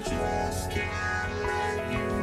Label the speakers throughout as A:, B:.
A: just can't let you.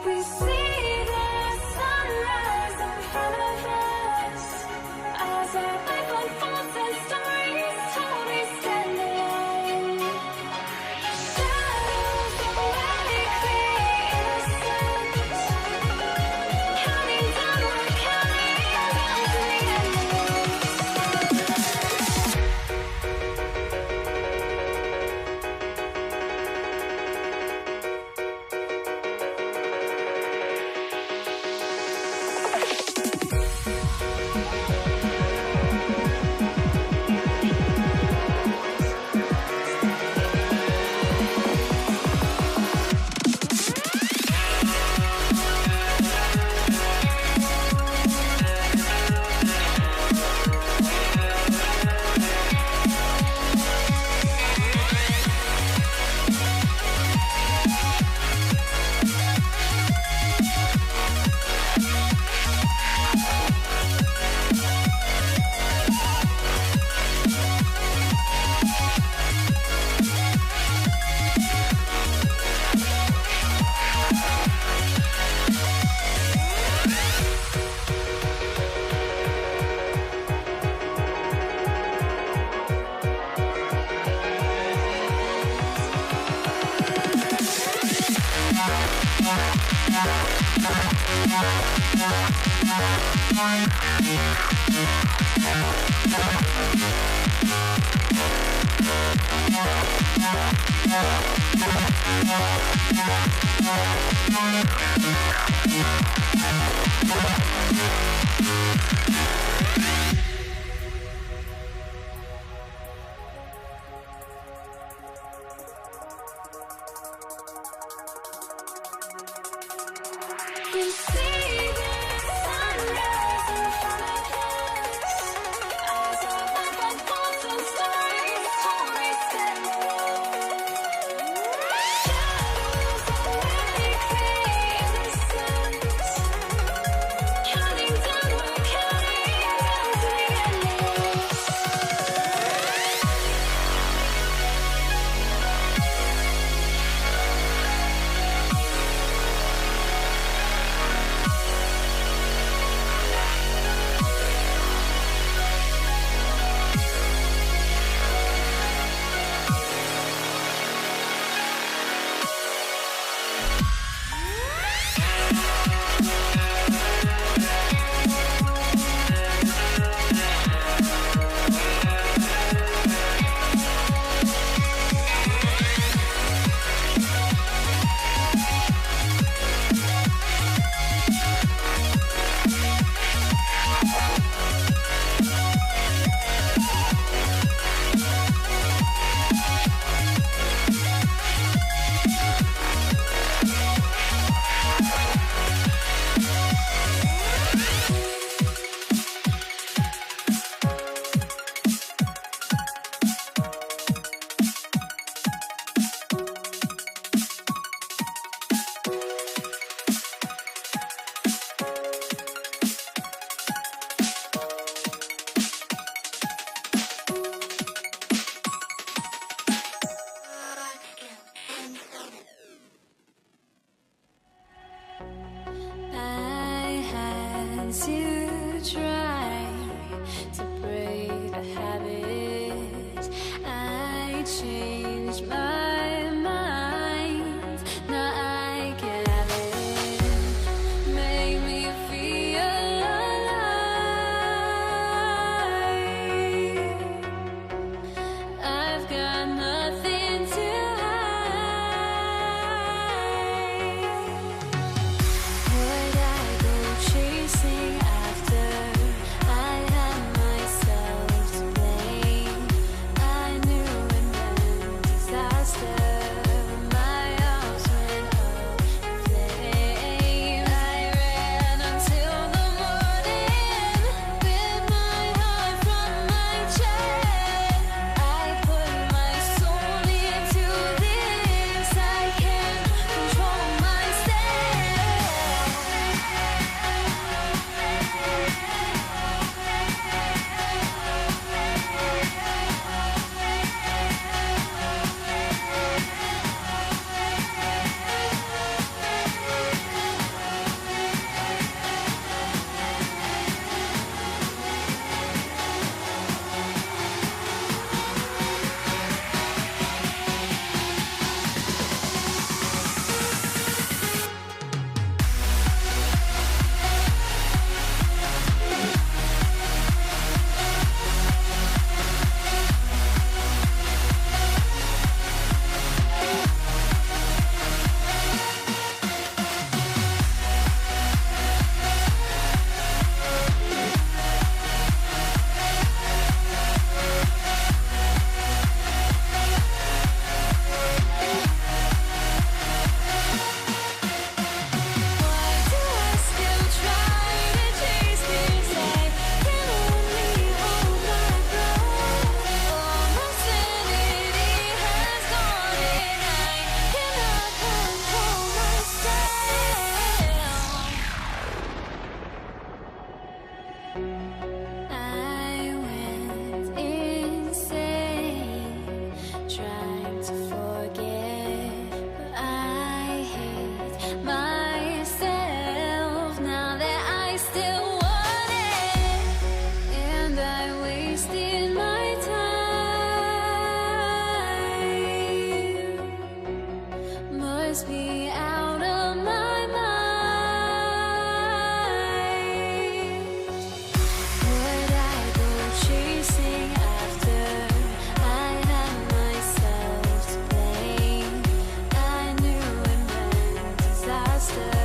A: We see the sunrise in front of us. As our life unfolds and stories told, we stand alone. Shadows awake the innocent. Counting down, we're counting down to the We see the sunrise in front of us. As our life unfolds and stories told, we stand alone. Shadows awake the innocent. Counting down, we're counting down to the endless. must be out of my mind. Would I go chasing after? I had myself to blame. I knew it meant disaster.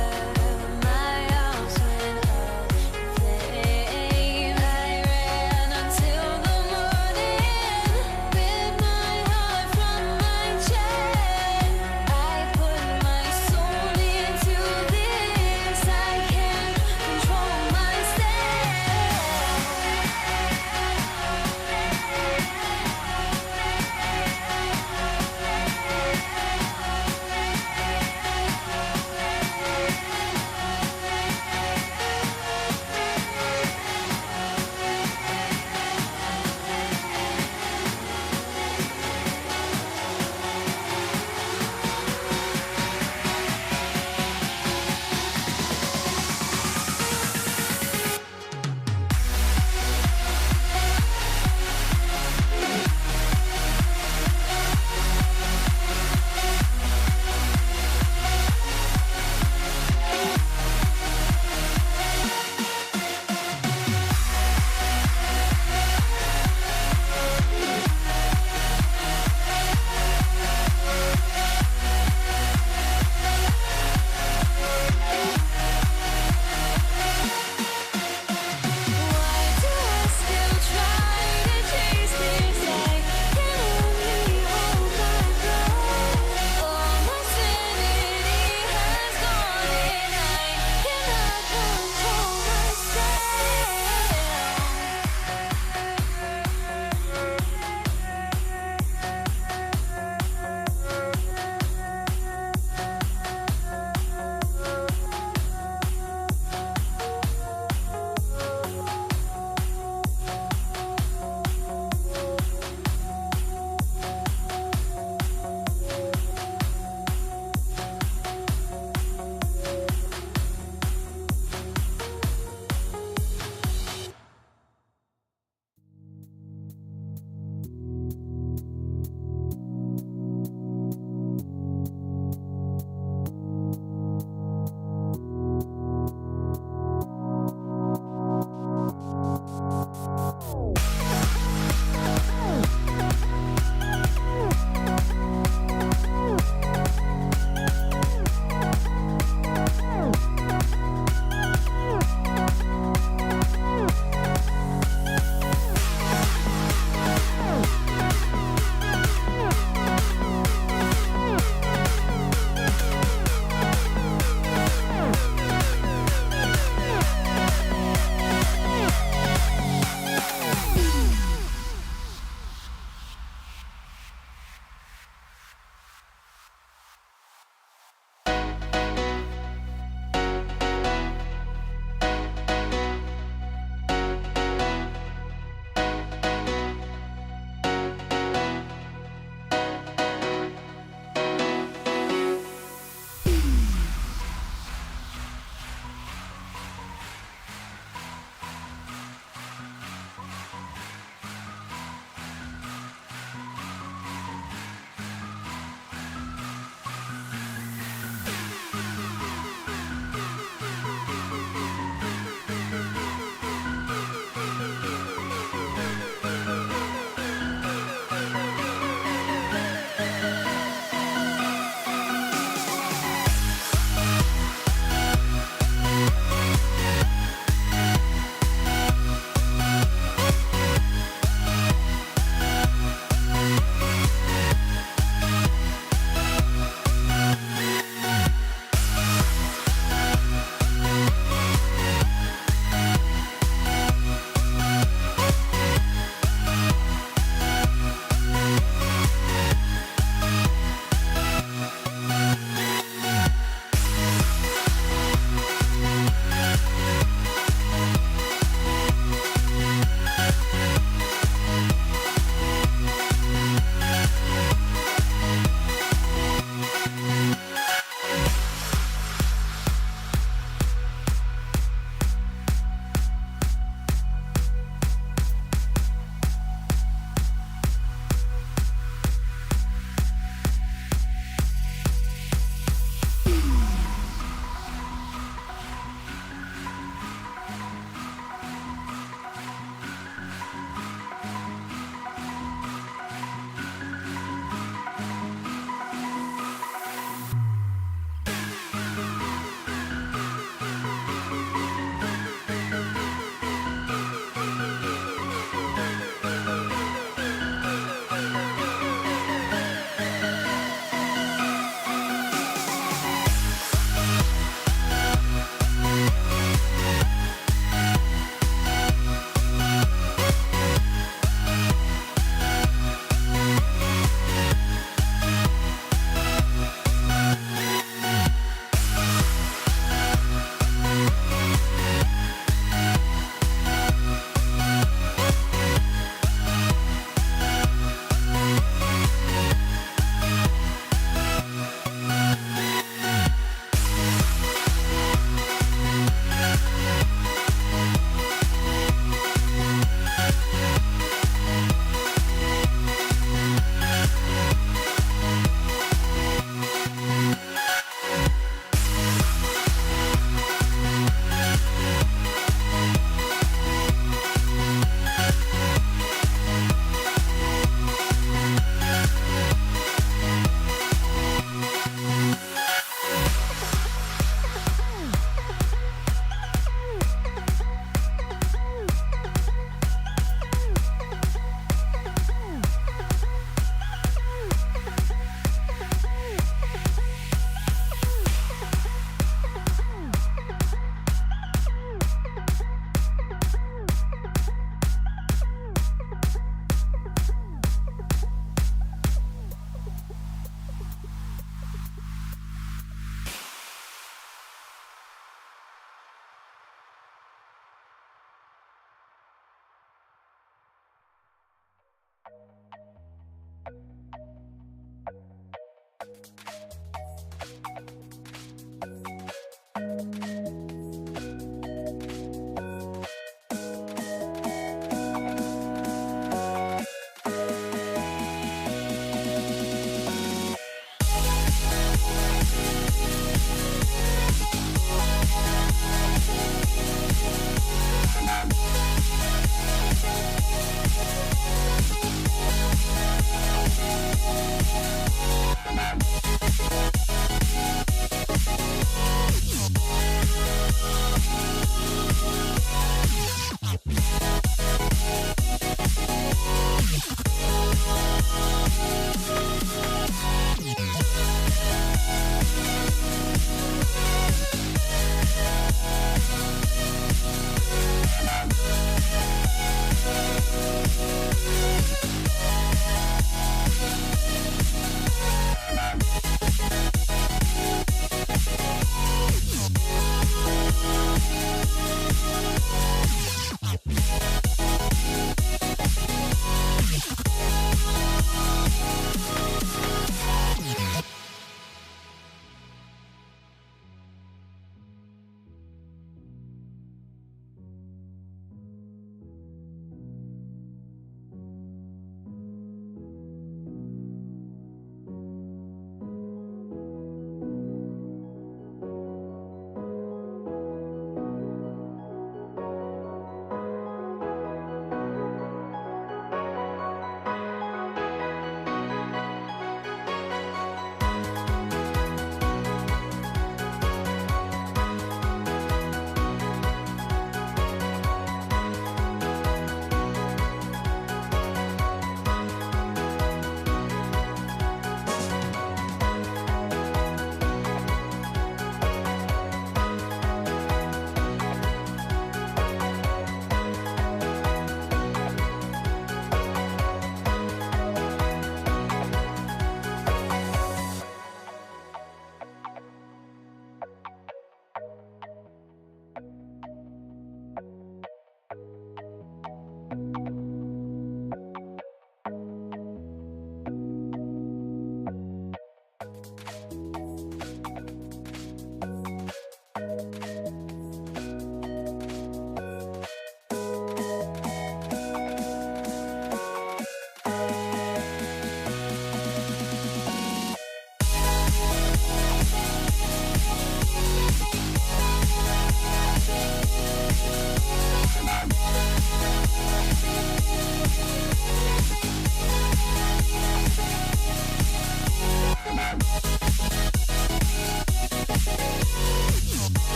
A: My house went up in flame. I ran until the morning with my heart from my chest. I put my soul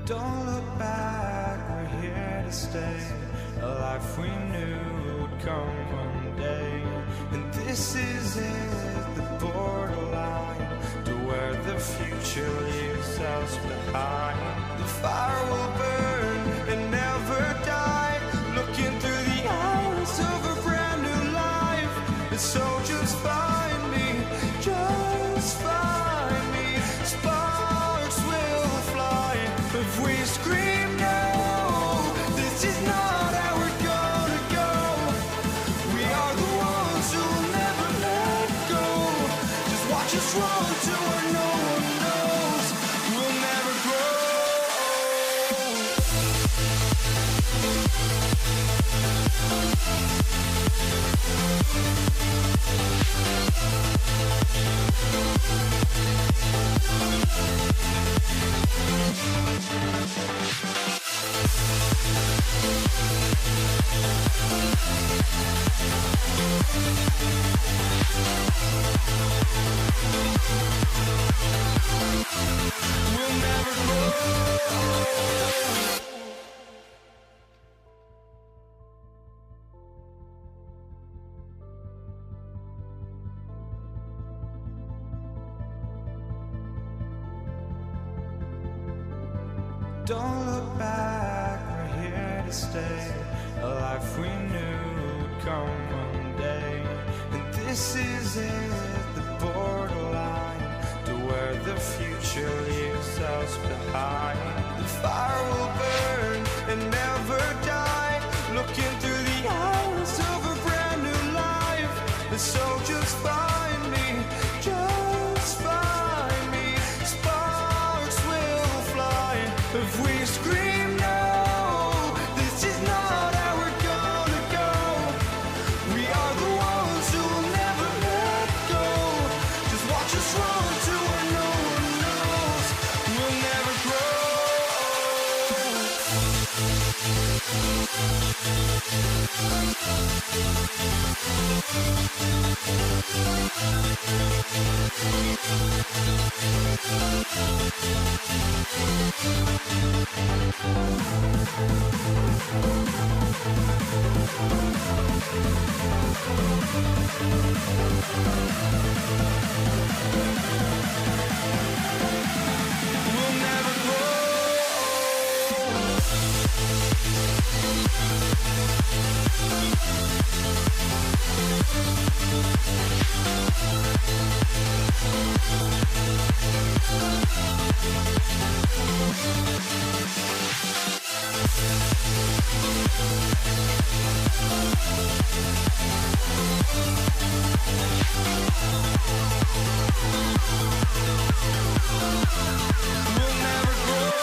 B: Don't look back, we're here to stay. A life we knew would come one day. And this is it, the borderline to where the future leaves us behind. The fire will burn and never die, looking through the eyes of a brand new life. And so just find me, just find me. Sparks will fly if we scream no. This is not how We'll never grow. Don't look back, we're here to stay. A life we knew would come one day. And this is it, the borderline to where the future leaves us behind. The fire will burn and never die, looking through the eyes of a brand new life. And so just find me, just find me. Sparks will fly if we scream no. This is not how we're gonna go. We are the ones who will never let go. Just watch us run to where no one knows. We'll never We'll never grow. We'll never grow.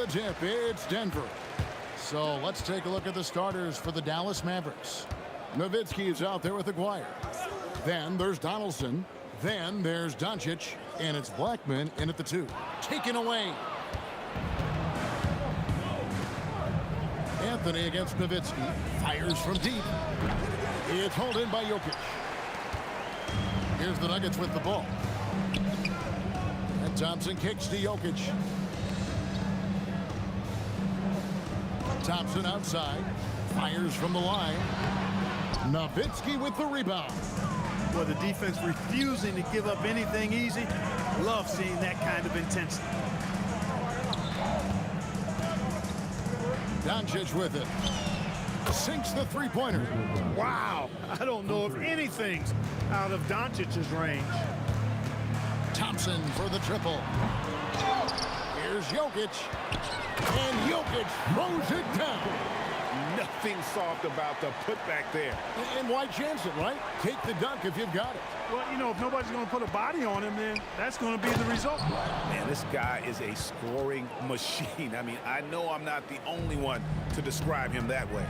C: the tip. It's Denver. So let's take a look at the starters for the Dallas Mavericks. Nowitzki is out there with Aguirre. Then there's Donaldson. Then there's Doncic. And it's Blackman in at the 2. Taken away. Anthony against Nowitzki. Fires from deep. It's hauled in by Jokic. Here's the Nuggets with the ball. And Thompson kicks to Jokic. Thompson outside. Fires from the line. Nowitzki with the rebound.
D: Well, the defense refusing to give up anything easy. Love seeing that kind of intensity.
C: Doncic with it. Sinks the three-pointer.
D: Wow. I don't know if anything's out of Doncic's range.
C: Thompson for the triple. Here's Jokic. And Jokic throws it down.
E: Nothing soft about the putback there.
C: And why chance it, right? Take the dunk if you've got it.
D: Well, you know, if nobody's going to put a body on him, then that's going to be the result.
E: Man, this guy is a scoring machine. I mean, I know I'm not the only one to describe him that way.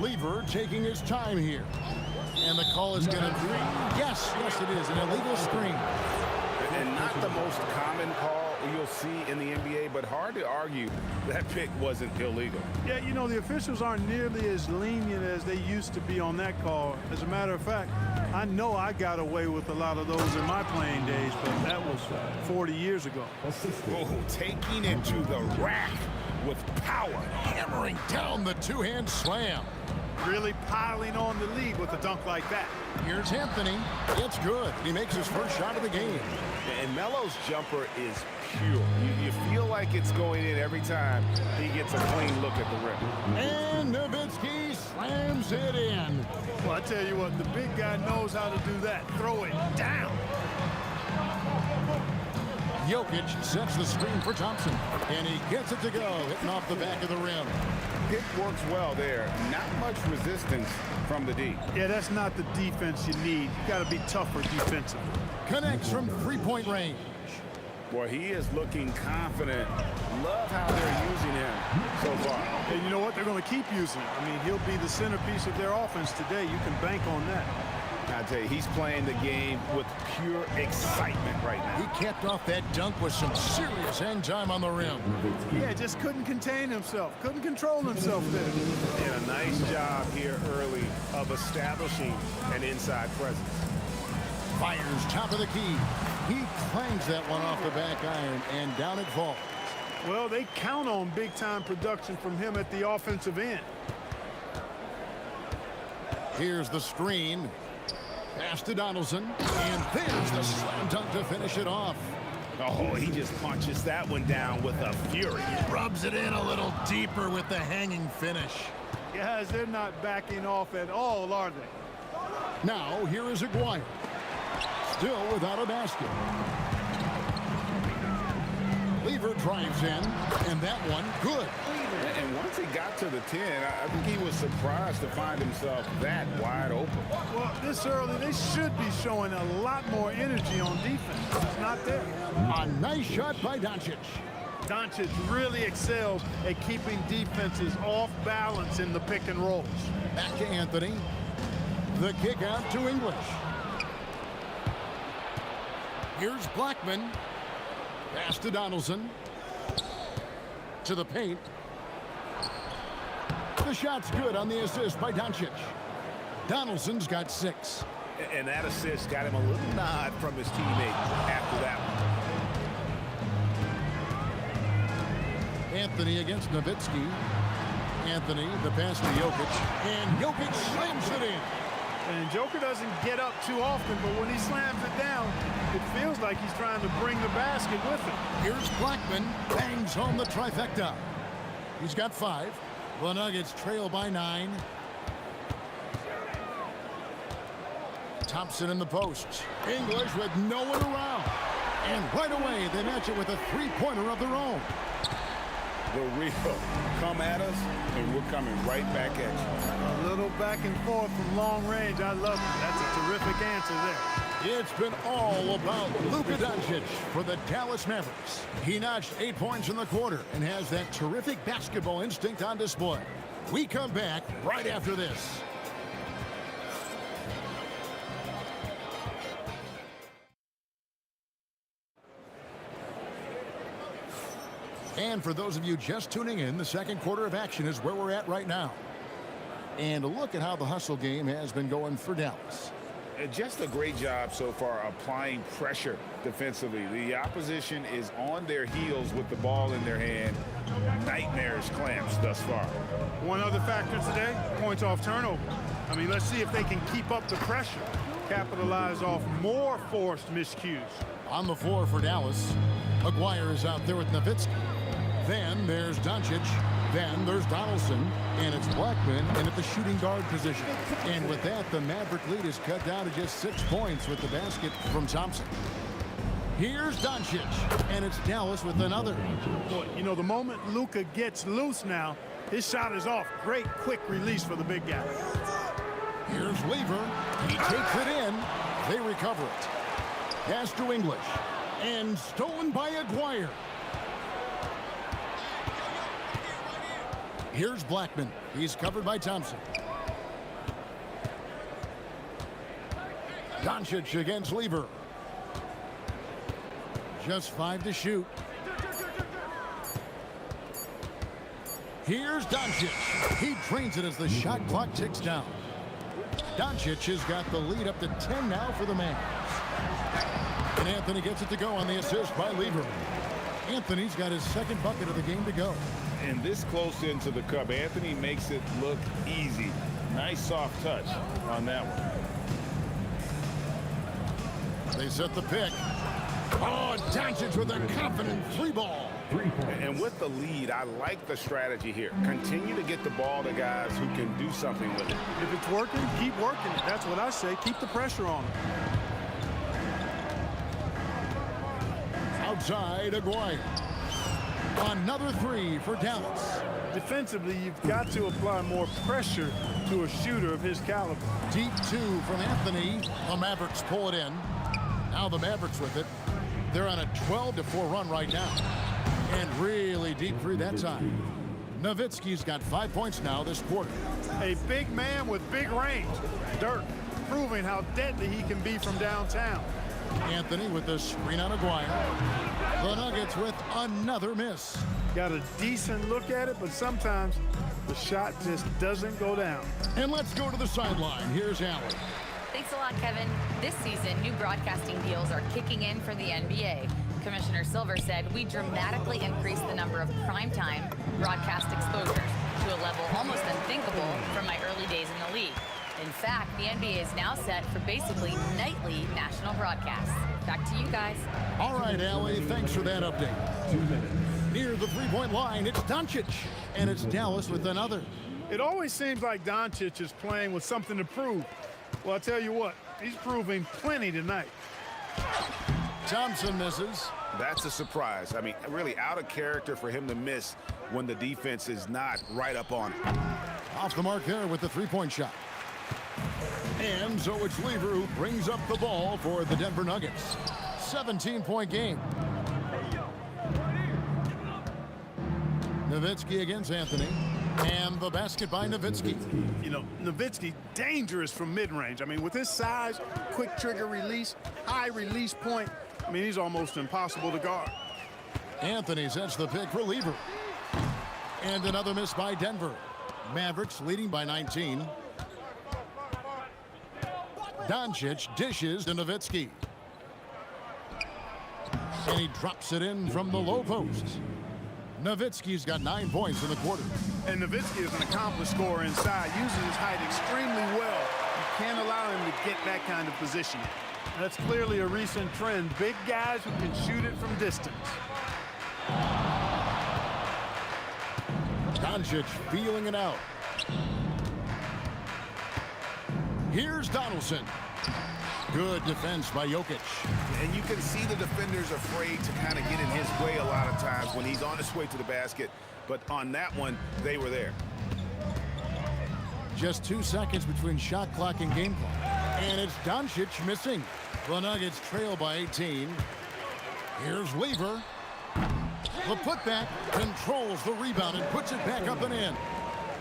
C: Lever taking his time here. And the call is going to be, yes, it is, an illegal screen.
E: And not the most common call you'll see in the NBA, but hard to argue that pick wasn't illegal.
D: Yeah, you know, the officials aren't nearly as lenient as they used to be on that call. As a matter of fact, I know I got away with a lot of those in my playing days, but that was 40 years ago.
E: Oh, taking it to the rack with power.
C: Hammering down the two-hand slam.
D: Really piling on the lead with a dunk like that.
C: Here's Anthony. It's good. He makes his first shot of the game.
E: And Melo's jumper is pure. You feel like it's going in every time he gets a clean look at the rim.
C: And Nowitzki slams it in.
D: Well, I tell you what, the big guy knows how to do that. Throw it down.
C: Jokic sets the screen for Thompson. And he gets it to go, hitting off the back of the rim.
E: Pick works well there. Not much resistance from the D.
D: Yeah, that's not the defense you need. You got to be tougher defensively.
C: Connects from three-point range.
E: Boy, he is looking confident. Love how they're using him so far.
D: And you know what? They're going to keep using him. I mean, he'll be the centerpiece of their offense today. You can bank on that.
E: I tell you, he's playing the game with pure excitement right now.
C: He capped off that dunk with some serious hang time on the rim.
D: Yeah, just couldn't contain himself. Couldn't control himself there.
E: And a nice job here early of establishing an inside presence.
C: Fires top of the key. He clangs that one off the back iron, and down it falls.
D: Well, they count on big-time production from him at the offensive end.
C: Here's the screen. Pass to Donaldson, and there's the slam dunk to finish it off.
E: Oh, he just punches that one down with a fury.
C: Rubs it in a little deeper with the hanging finish.
D: Guys, they're not backing off at all, are they?
C: Now, here is Aguirre. Still without a basket. Lever drives in, and that one good.
E: And once he got to the 10, I think he was surprised to find himself that wide open.
D: Well, this early, they should be showing a lot more energy on defense. It's not there.
C: A nice shot by Doncic.
D: Doncic really excels at keeping defenses off balance in the pick and rolls.
C: Back to Anthony. The kick out to English. Here's Blackman. Pass to Donaldson. To the paint. The shot's good on the assist by Doncic. Donaldson's got 6.
E: And that assist got him a little nod from his teammate after that one.
C: Anthony against Nowitzki. Anthony, the pass to Jokic. And Jokic slams it in.
D: And Joker doesn't get up too often, but when he slams it down, it feels like he's trying to bring the basket with him.
C: Here's Blackman. Bangs home the trifecta. He's got 5. The Nuggets trail by 9. Thompson in the post. English with no one around. And right away, they match it with a three-pointer of their own.
E: The real come at us, and we're coming right back at you.
D: A little back and forth from long range. I love it. That's a terrific answer there.
C: It's been all about Luka Doncic for the Dallas Mavericks. He notched 8 points in the quarter and has that terrific basketball instinct on display. We come back right after this. And for those of you just tuning in, the second quarter of action is where we're at right now. And a look at how the hustle game has been going for Dallas.
E: Just a great job so far applying pressure defensively. The opposition is on their heels with the ball in their hand. Nightmares clamps thus far.
D: One other factor today, points off turnover. I mean, let's see if they can keep up the pressure, capitalize off more forced miscues.
C: On the floor for Dallas, Maguire is out there with Nowitzki. Then there's Doncic. Then there's Donaldson. And it's Blackman in at the shooting guard position. And with that, the Maverick lead is cut down to just 6 points with the basket from Thompson. Here's Doncic. And it's Dallas with another.
D: Boy, you know, the moment Luka gets loose now, his shot is off. Great quick release for the big guy.
C: Here's Lever. He takes it in. They recover it. Pass to English. And stolen by Aguirre. Here's Blackman. He's covered by Thompson. Doncic against Lever. Just 5 to shoot. Here's Doncic. He drains it as the shot clock ticks down. Doncic has got the lead up to 10 now for the Mavs. And Anthony gets it to go on the assist by Lever. Anthony's got his second bucket of the game to go.
E: And this close into the cup, Anthony makes it look easy. Nice soft touch on that one.
C: They set the pick. Oh, Doncic with a confident 3-ball.
E: And with the lead, I like the strategy here. Continue to get the ball to guys who can do something with it.
D: If it's working, keep working it. That's what I say. Keep the pressure on him.
C: Outside, Aguirre. Another 3 for Dallas.
D: Defensively, you've got to apply more pressure to a shooter of his caliber.
C: Deep 2 from Anthony. The Mavericks pull it in. Now the Mavericks with it. They're on a 12-4 run right now. And really deep 3 that time. Nowitzki's got 5 points now this quarter.
D: A big man with big range. Dirk proving how deadly he can be from downtown.
C: Anthony with the screen on Aguirre. The Nuggets with another miss.
D: Got a decent look at it, but sometimes the shot just doesn't go down.
C: And let's go to the sideline. Here's Allen.
F: Thanks a lot, Kevin. This season, new broadcasting deals are kicking in for the NBA. Commissioner Silver said we dramatically increased the number of primetime broadcast exposures to a level almost unthinkable from my early days in the league. In fact, the NBA is now set for basically nightly national broadcasts. Back to you guys.
C: All right, Allie, thanks for that update. 2 minutes. Near the three-point line, it's Doncic. And it's Dallas with another.
D: It always seems like Doncic is playing with something to prove. Well, I'll tell you what, he's proving plenty tonight.
C: Thompson misses.
E: That's a surprise. I mean, really out of character for him to miss when the defense is not right up on it.
C: Off the mark there with the three-point shot. And so it's Lever who brings up the ball for the Denver Nuggets. 17-point game. Nowitzki against Anthony. And the basket by Nowitzki.
D: You know, Nowitzki, dangerous from mid-range. I mean, with his size, quick trigger release, high release point, I mean, he's almost impossible to guard.
C: Anthony sets the pick for Lever. And another miss by Denver. Mavericks leading by 19. Doncic dishes to Nowitzki. And he drops it in from the low post. Nowitzki's got 9 points in the quarter.
D: And Nowitzki is an accomplished scorer inside, using his height extremely well. You can't allow him to get that kind of position. That's clearly a recent trend. Big guys who can shoot it from distance.
C: Doncic feeling it out. Here's Donaldson. Good defense by Jokic.
E: And you can see the defenders afraid to kind of get in his way a lot of times when he's on his way to the basket. But on that one, they were there.
C: Just 2 seconds between shot clock and game clock. And it's Doncic missing. The Nuggets trail by 18. Here's Lever. The putback controls the rebound and puts it back up and in.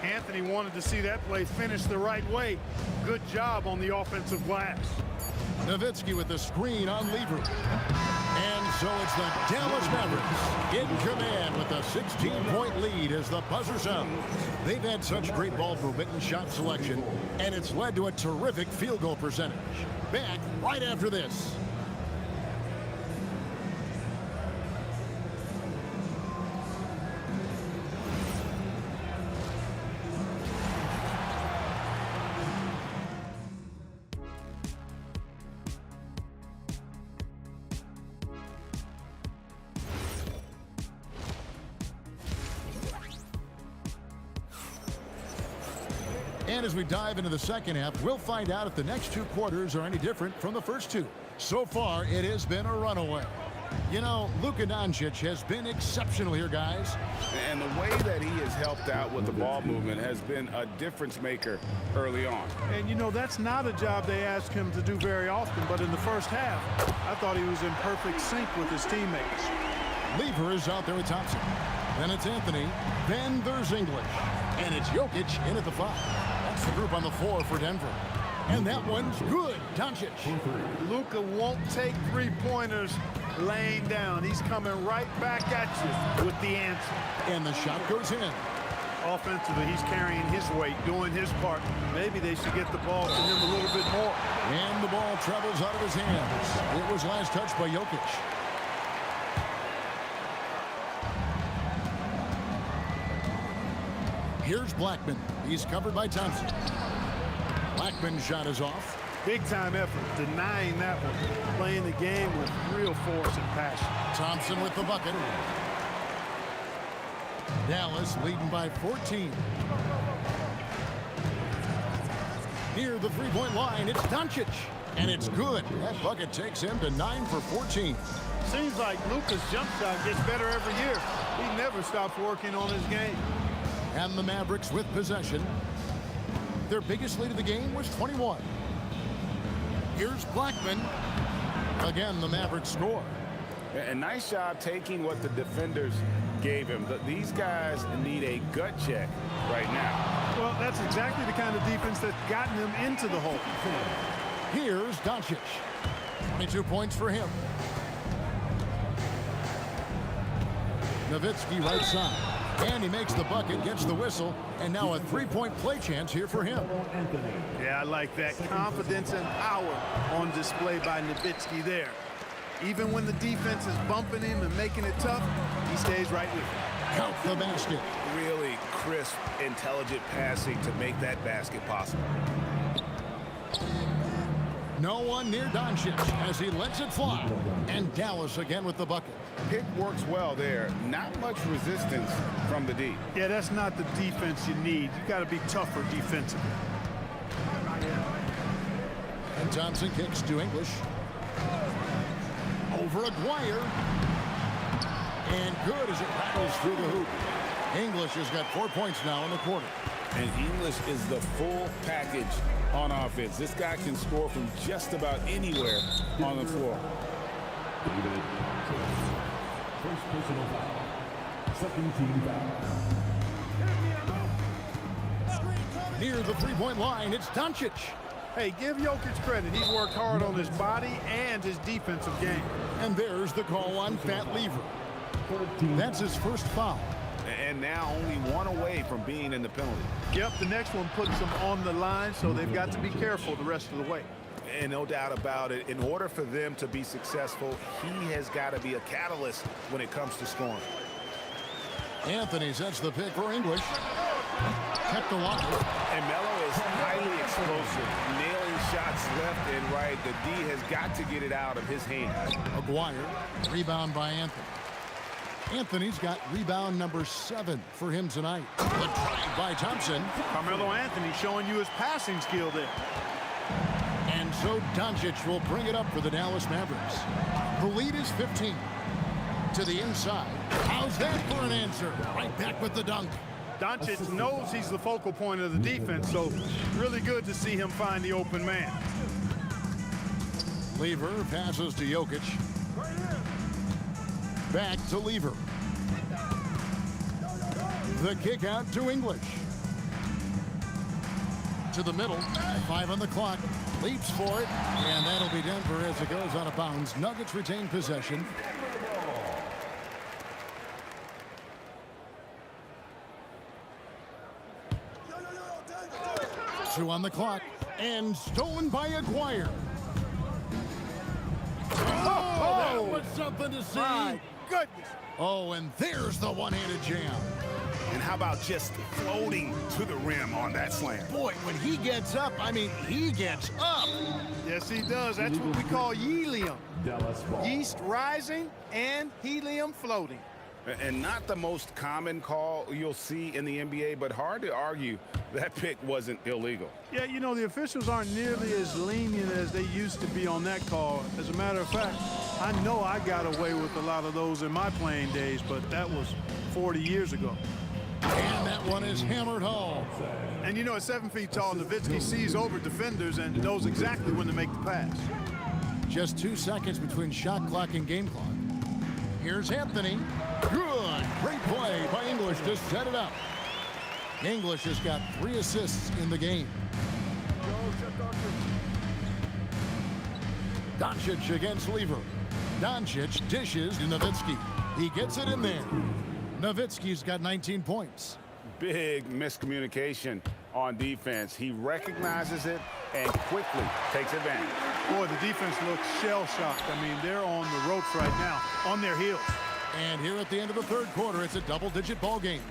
D: Anthony wanted to see that play finish the right way. Good job on the offensive glass.
C: Nowitzki with the screen on Lever. And so it's the Dallas Mavericks in command with a 16-point lead as the buzzer sounds. They've had such great ball movement and shot selection, and it's led to a terrific field goal percentage. Back right after this. And as we dive into the second half, we'll find out if the next two quarters are any different from the first two. So far, it has been a runaway. You know, Luka Doncic has been exceptional here, guys.
E: And the way that he has helped out with the ball movement has been a difference maker early on.
D: And, you know, that's not a job they ask him to do very often, but in the first half, I thought he was in perfect sync with his teammates.
C: Lever is out there with Thompson. Then it's Anthony. Then there's English. And it's Jokic in at the 5. That's the group on the floor for Denver. And that one's good. Doncic.
D: Luka won't take three-pointers laying down. He's coming right back at you with the answer.
C: And the shot goes in.
D: Offensively, he's carrying his weight, doing his part. Maybe they should get the ball to him a little bit more.
C: And the ball travels out of his hands. It was last touched by Jokic. Here's Blackman. He's covered by Thompson. Blackman's shot is off.
D: Big-time effort, denying that one. Playing the game with real force and passion.
C: Thompson with the bucket. Dallas leading by 14. Near the three-point line, it's Doncic. And it's good. That bucket takes him to 9 for 14.
D: Seems like Luka's jump shot gets better every year. He never stops working on his game.
C: And the Mavericks with possession. Their biggest lead of the game was 21. Here's Blackman. Again, the Mavericks score.
E: A nice job taking what the defenders gave him. These guys need a gut check right now.
D: Well, that's exactly the kind of defense that's gotten them into the hole.
C: Here's Doncic. 22 points for him. Nowitzki right side. And he makes the bucket, gets the whistle, and now a three-point play chance here for him.
D: Yeah, I like that. Confidence and power on display by Nowitzki there. Even when the defense is bumping him and making it tough, he stays right with it.
C: Count the basket.
E: Really crisp, intelligent passing to make that basket possible.
C: No one near Doncic as he lets it fly. And Dallas again with the bucket.
E: Pick works well there. Not much resistance from the D.
D: Yeah, that's not the defense you need. You got to be tougher defensively.
C: And Thompson kicks to English. Over Aguirre. And good as it rattles through the hoop. English has got 4 points now in the quarter.
E: And English is the full package on offense. This guy can score from just about anywhere on the floor.
G: First personal foul. Second team foul.
C: Near the three-point line, it's Doncic.
D: Hey, give Jokic credit. He's worked hard on his body and his defensive game.
C: And there's the call on Fat Lever. That's his first foul.
E: And now only one away from being in the penalty.
D: Yep, the next one puts them on the line, so they've got to be careful the rest of the way.
E: And no doubt about it, in order for them to be successful, he has got to be a catalyst when it comes to scoring.
C: Anthony sets the pick for English. Kept alive.
E: And Melo is highly explosive, nailing shots left and right. The D has got to get it out of his hands.
C: Aguirre, rebound by Anthony. Anthony's got rebound number 7 for him tonight. The drive by Thompson.
D: Carmelo Anthony showing you his passing skill there.
C: And so Doncic will bring it up for the Dallas Mavericks. The lead is 15. To the inside. How's that for an answer? Right back with the dunk.
D: Doncic knows he's the focal point of the defense, so really good to see him find the open man.
C: Lever passes to Jokic. Back to Lever. The kick out to English. To the middle. 5 on the clock. Leaps for it. And that'll be Denver as it goes out of bounds. Nuggets retain possession. Two on the clock. And stolen by Aguirre. Oh, that was something to see.
D: My goodness.
C: Oh, and there's the one-handed jam.
E: And how about just floating to the rim on that slam?
C: Boy, when he gets up, I mean, he gets up.
D: Yes, he does. That's what we call helium.
G: Dallas ball.
D: Yeast rising and helium floating.
E: And not the most common call you'll see in the NBA, but hard to argue that pick wasn't illegal.
D: Yeah, you know, the officials aren't nearly as lenient as they used to be on that call. As a matter of fact, I know I got away with a lot of those in my playing days, but that was 40 years ago.
C: And that one is hammered home.
D: And you know, at 7 feet tall, Nowitzki sees over defenders and knows exactly when to make the pass.
C: Just 2 seconds between shot clock and game clock. Here's Anthony. Good. Great play by English to set it up. English has got 3 assists in the game. Doncic against Lever. Doncic dishes to Nowitzki. He gets it in there. Nowitzki's got 19 points.
E: Big miscommunication on defense. He recognizes it and quickly takes advantage.
D: Boy, the defense looks shell-shocked. I mean, they're on the ropes right now, on their heels.
C: And here at the end of the third quarter, it's a double-digit ball game.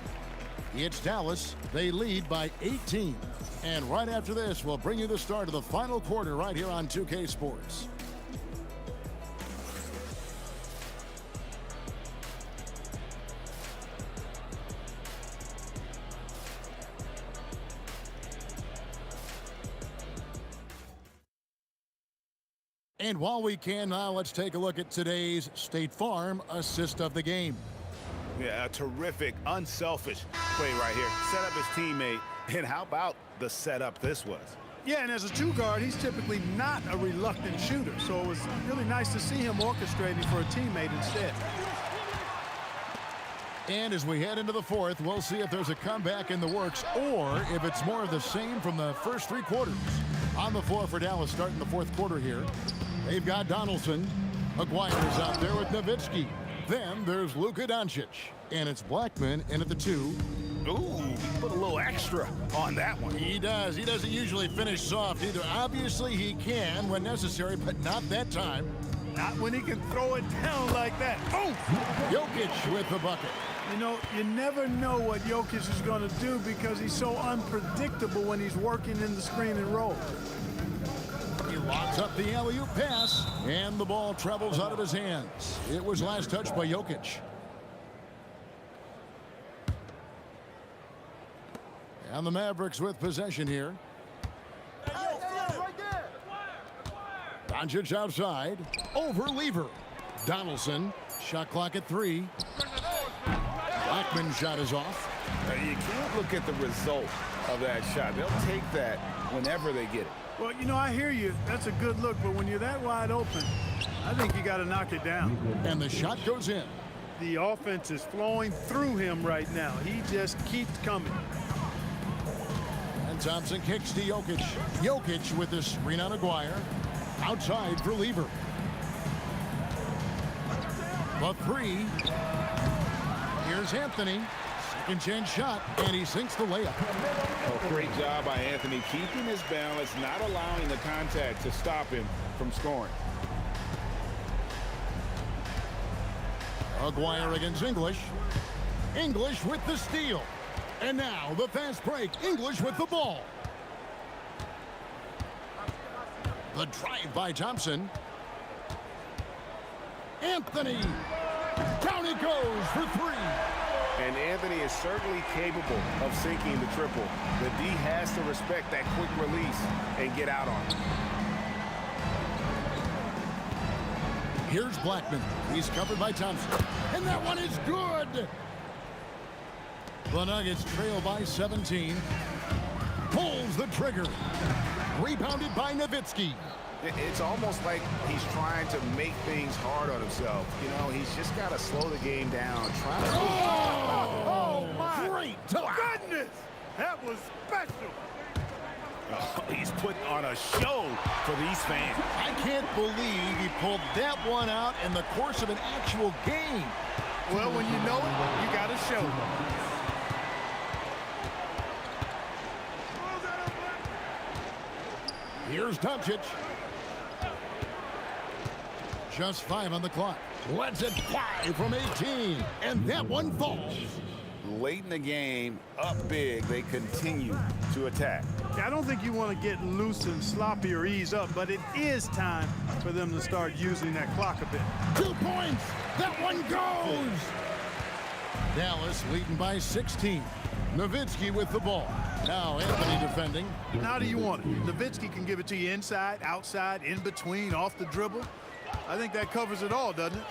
C: It's Dallas. They lead by 18. And right after this, we'll bring you the start of the final quarter right here on 2K Sports. And while we can now, let's take a look at today's State Farm assist of the game.
E: Yeah, a terrific, unselfish play right here. Set up his teammate, and how about the setup this was?
D: Yeah, and as a two-guard, he's typically not a reluctant shooter, so it was really nice to see him orchestrating for a teammate instead.
C: And as we head into the fourth, we'll see if there's a comeback in the works or if it's more of the same from the first 3 quarters. On the floor for Dallas starting the fourth quarter here. They've got Donaldson. Aguirre's out there with Nowitzki. Then there's Luka Doncic. And it's Blackman in at the 2.
E: Ooh, put a little extra on that one.
C: He does. He doesn't usually finish soft either. Obviously, he can when necessary, but not that time.
D: Not when he can throw it down like that. Boom!
C: Jokic with the bucket.
D: You know, you never know what Jokic is going to do because he's so unpredictable when he's working in the screen and roll.
C: He locks up the alley-oop pass, and the ball travels out of his hands. It was last touched by Jokic. And the Mavericks with possession here. Doncic outside. Over Lever. Donaldson. Shot clock at 3. Blackman's shot is off.
E: You can't look at the result of that shot. They'll take that whenever they get it.
D: Well, you know, I hear you. That's a good look, but when you're that wide open, I think you got to knock it down.
C: And the shot goes in.
D: The offense is flowing through him right now. He just keeps coming.
C: And Thompson kicks to Jokic. Jokic with the screen on Aguirre. Outside for Lever. The 3. Here's Anthony. Second chance shot, and he sinks the layup.
E: Oh, great job by Anthony, keeping his balance, not allowing the contact to stop him from scoring.
C: Aguirre against English. English with the steal. And now the fast break. English with the ball. The drive by Thompson. Anthony. Down he goes for 3.
E: And Anthony is certainly capable of sinking the triple. The D has to respect that quick release and get out on it.
C: Here's Blackman. He's covered by Thompson. And that one is good. The Nuggets trail by 17. Pulls the trigger. Rebounded by Nowitzki.
E: It's almost like he's trying to make things hard on himself. You know, he's just got to slow the game down.
D: Oh, my
C: Great.
D: goodness! That was special.
E: Oh, he's putting on a show for these fans.
C: I can't believe he pulled that one out in the course of an actual game.
D: Well, when you know it, you got to show.
C: Here's Doncic. Just 5 on the clock. Let's it fly from 18. And that one falls.
E: Late in the game, up big, they continue to attack.
D: I don't think you want to get loose and sloppy or ease up, but it is time for them to start using that clock a bit.
C: 2 points. That one goes. Dallas leading by 16. Nowitzki with the ball. Now Anthony defending.
D: How do you want it? Nowitzki can give it to you inside, outside, in between, off the dribble. I think that covers it all, doesn't it?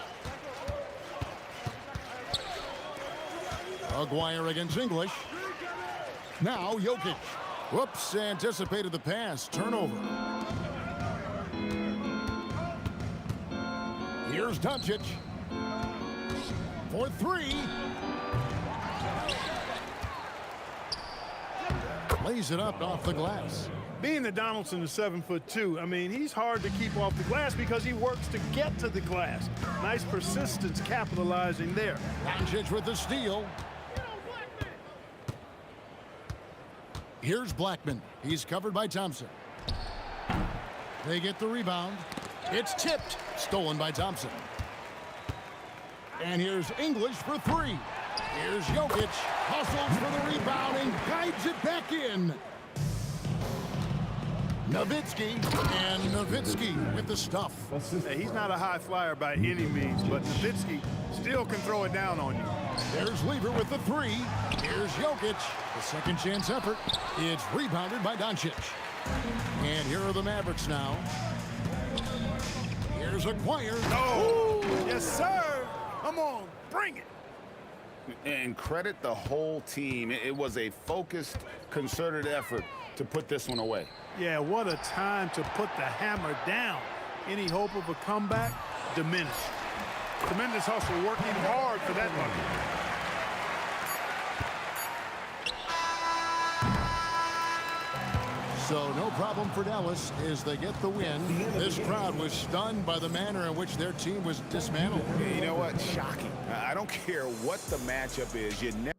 C: Aguirre against English. Now Jokic. Whoops, anticipated the pass. Turnover. Here's Doncic. For 3. Lays it up off the glass.
D: Being that Donaldson is 7'2", I mean, he's hard to keep off the glass because he works to get to the glass. Nice persistence capitalizing there.
C: Doncic with the steal. Here's Blackman. He's covered by Thompson. They get the rebound. It's tipped. Stolen by Thompson. And here's English for 3. Here's Jokic. Hustles for the rebound and guides it back in. Nowitzki. And Nowitzki with the stuff.
D: Hey, he's not a high flyer by any means, but Nowitzki still can throw it down on you.
C: There's Lever with the 3. Here's Jokic. The second chance effort. It's rebounded by Doncic. And here are the Mavericks now. Here's Aguirre.
D: Oh, yes, sir. Come on, bring it.
E: And credit the whole team. It was a focused, concerted effort to put this one away.
D: Yeah, what a time to put the hammer down. Any hope of a comeback? Diminished. Tremendous hustle, working hard for that bucket.
C: So no problem for Dallas as they get the win. This crowd was stunned by the manner in which their team was dismantled.
E: You know what? Shocking. I don't care what the matchup is. You never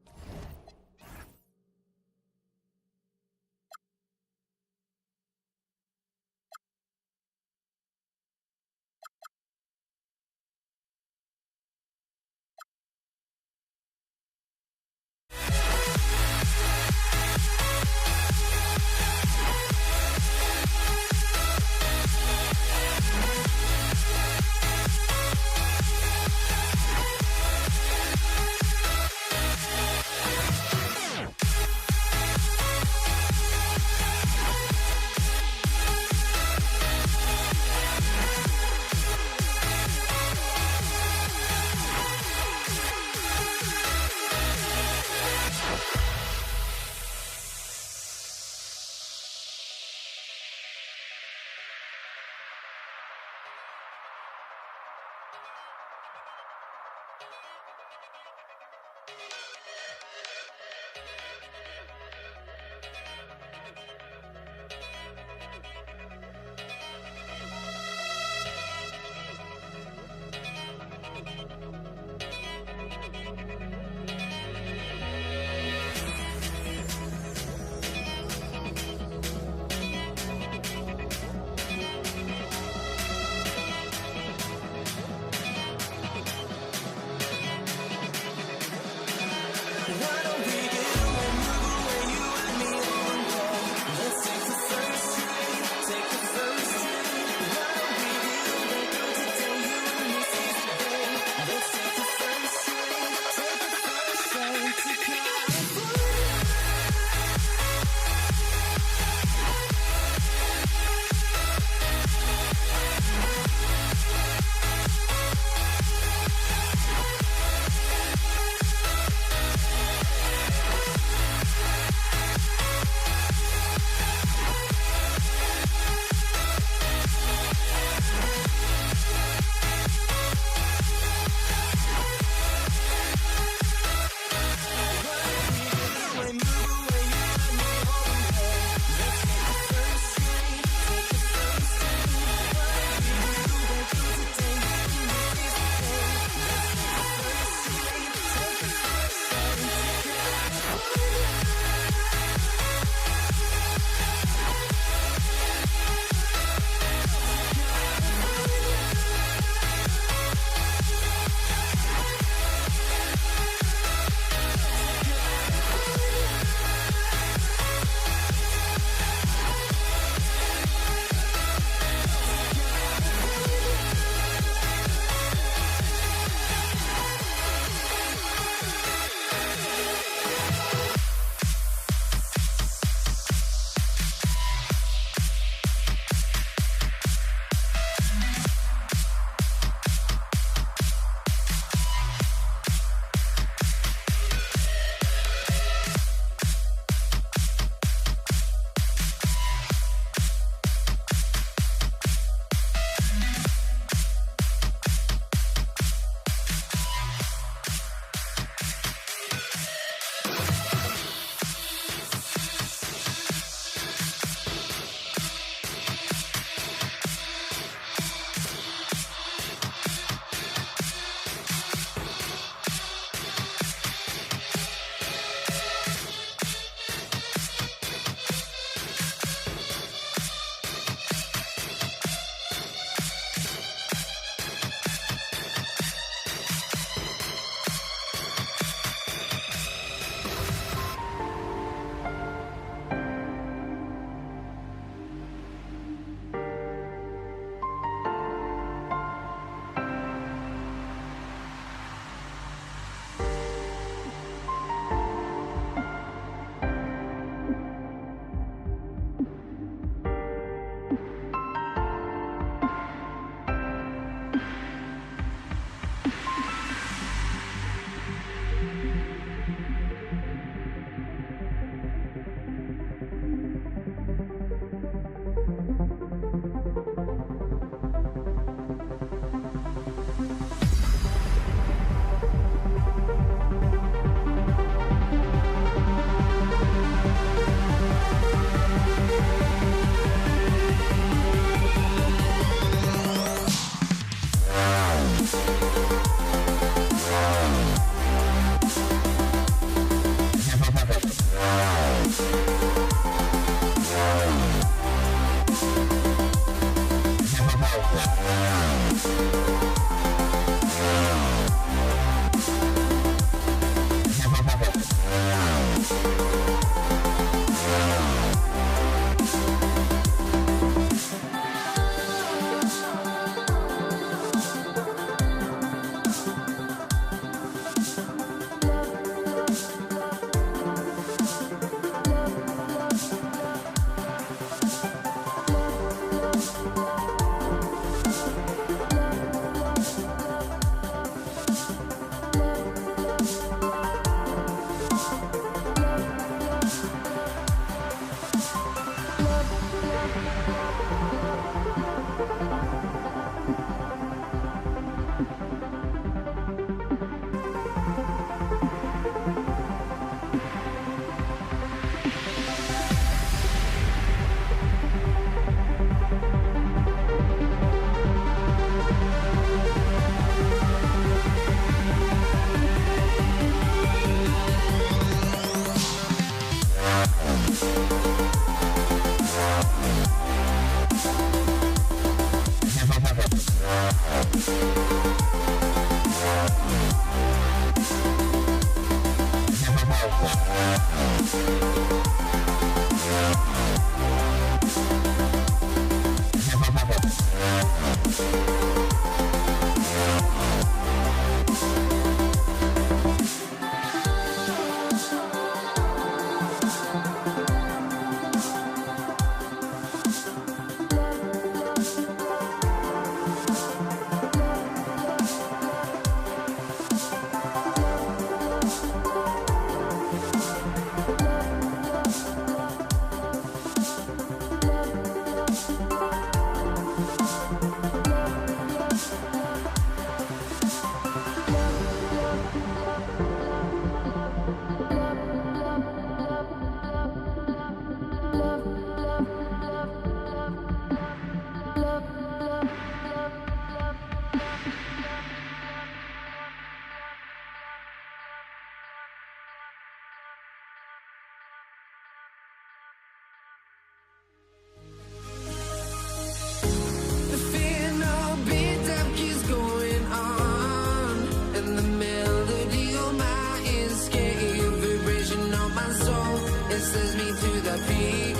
H: The fear no beat up keeps going on, and the melody on my escape, vibration on my soul, it sends me to the peak.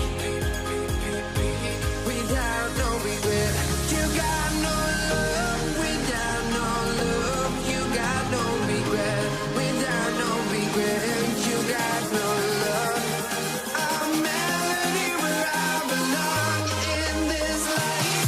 H: Without no regret, you got no love. Without no love, you got no regret. Without no regret, you got no love. A melody where I belong in this life.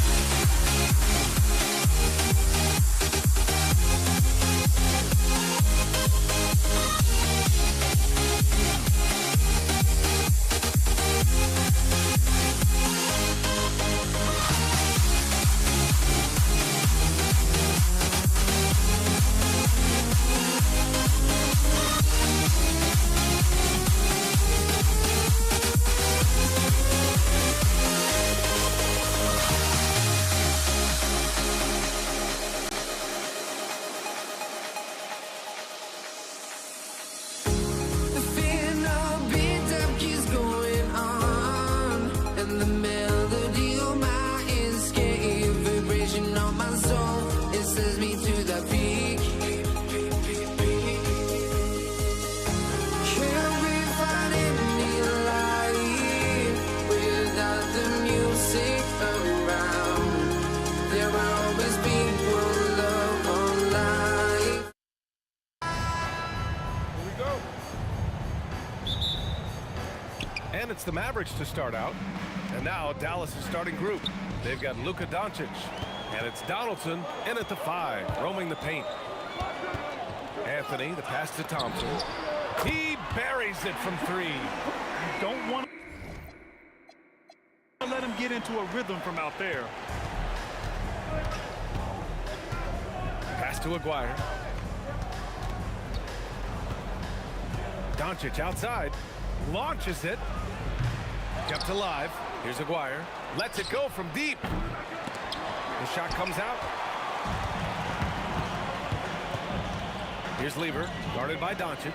H: The fear no beat up keeps going on, and the melody on my escape, vibration on my soul, it sends me to the peak. Can't we find any light without the music around? There will always be one love on life.
I: Here we go. And it's the Mavericks to start out. And now Dallas' starting group. They've got Luka Doncic. And it's Donaldson in at the 5, roaming the paint. Anthony, the pass to Thompson. He buries it from 3.
D: You don't want to let him get into a rhythm from out there.
I: Pass to Aguirre. Doncic outside. Launches it. Kept alive. Here's Aguirre. Lets it go from deep. The shot comes out. Here's Lever, guarded by Doncic.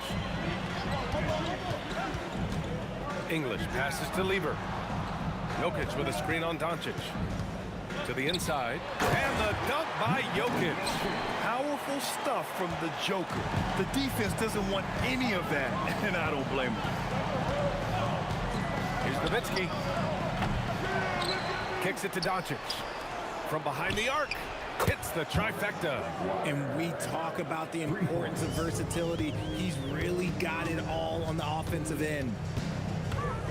I: English passes to Lever. Jokic with a screen on Doncic. To the inside. And the dunk by Jokic.
D: Powerful stuff from the Joker. The defense doesn't want any of that, and I don't blame them.
I: Here's Nowitzki. Kicks it to Doncic. From behind the arc. Hits the trifecta.
J: And we talk about the importance of versatility. He's really got it all on the offensive end.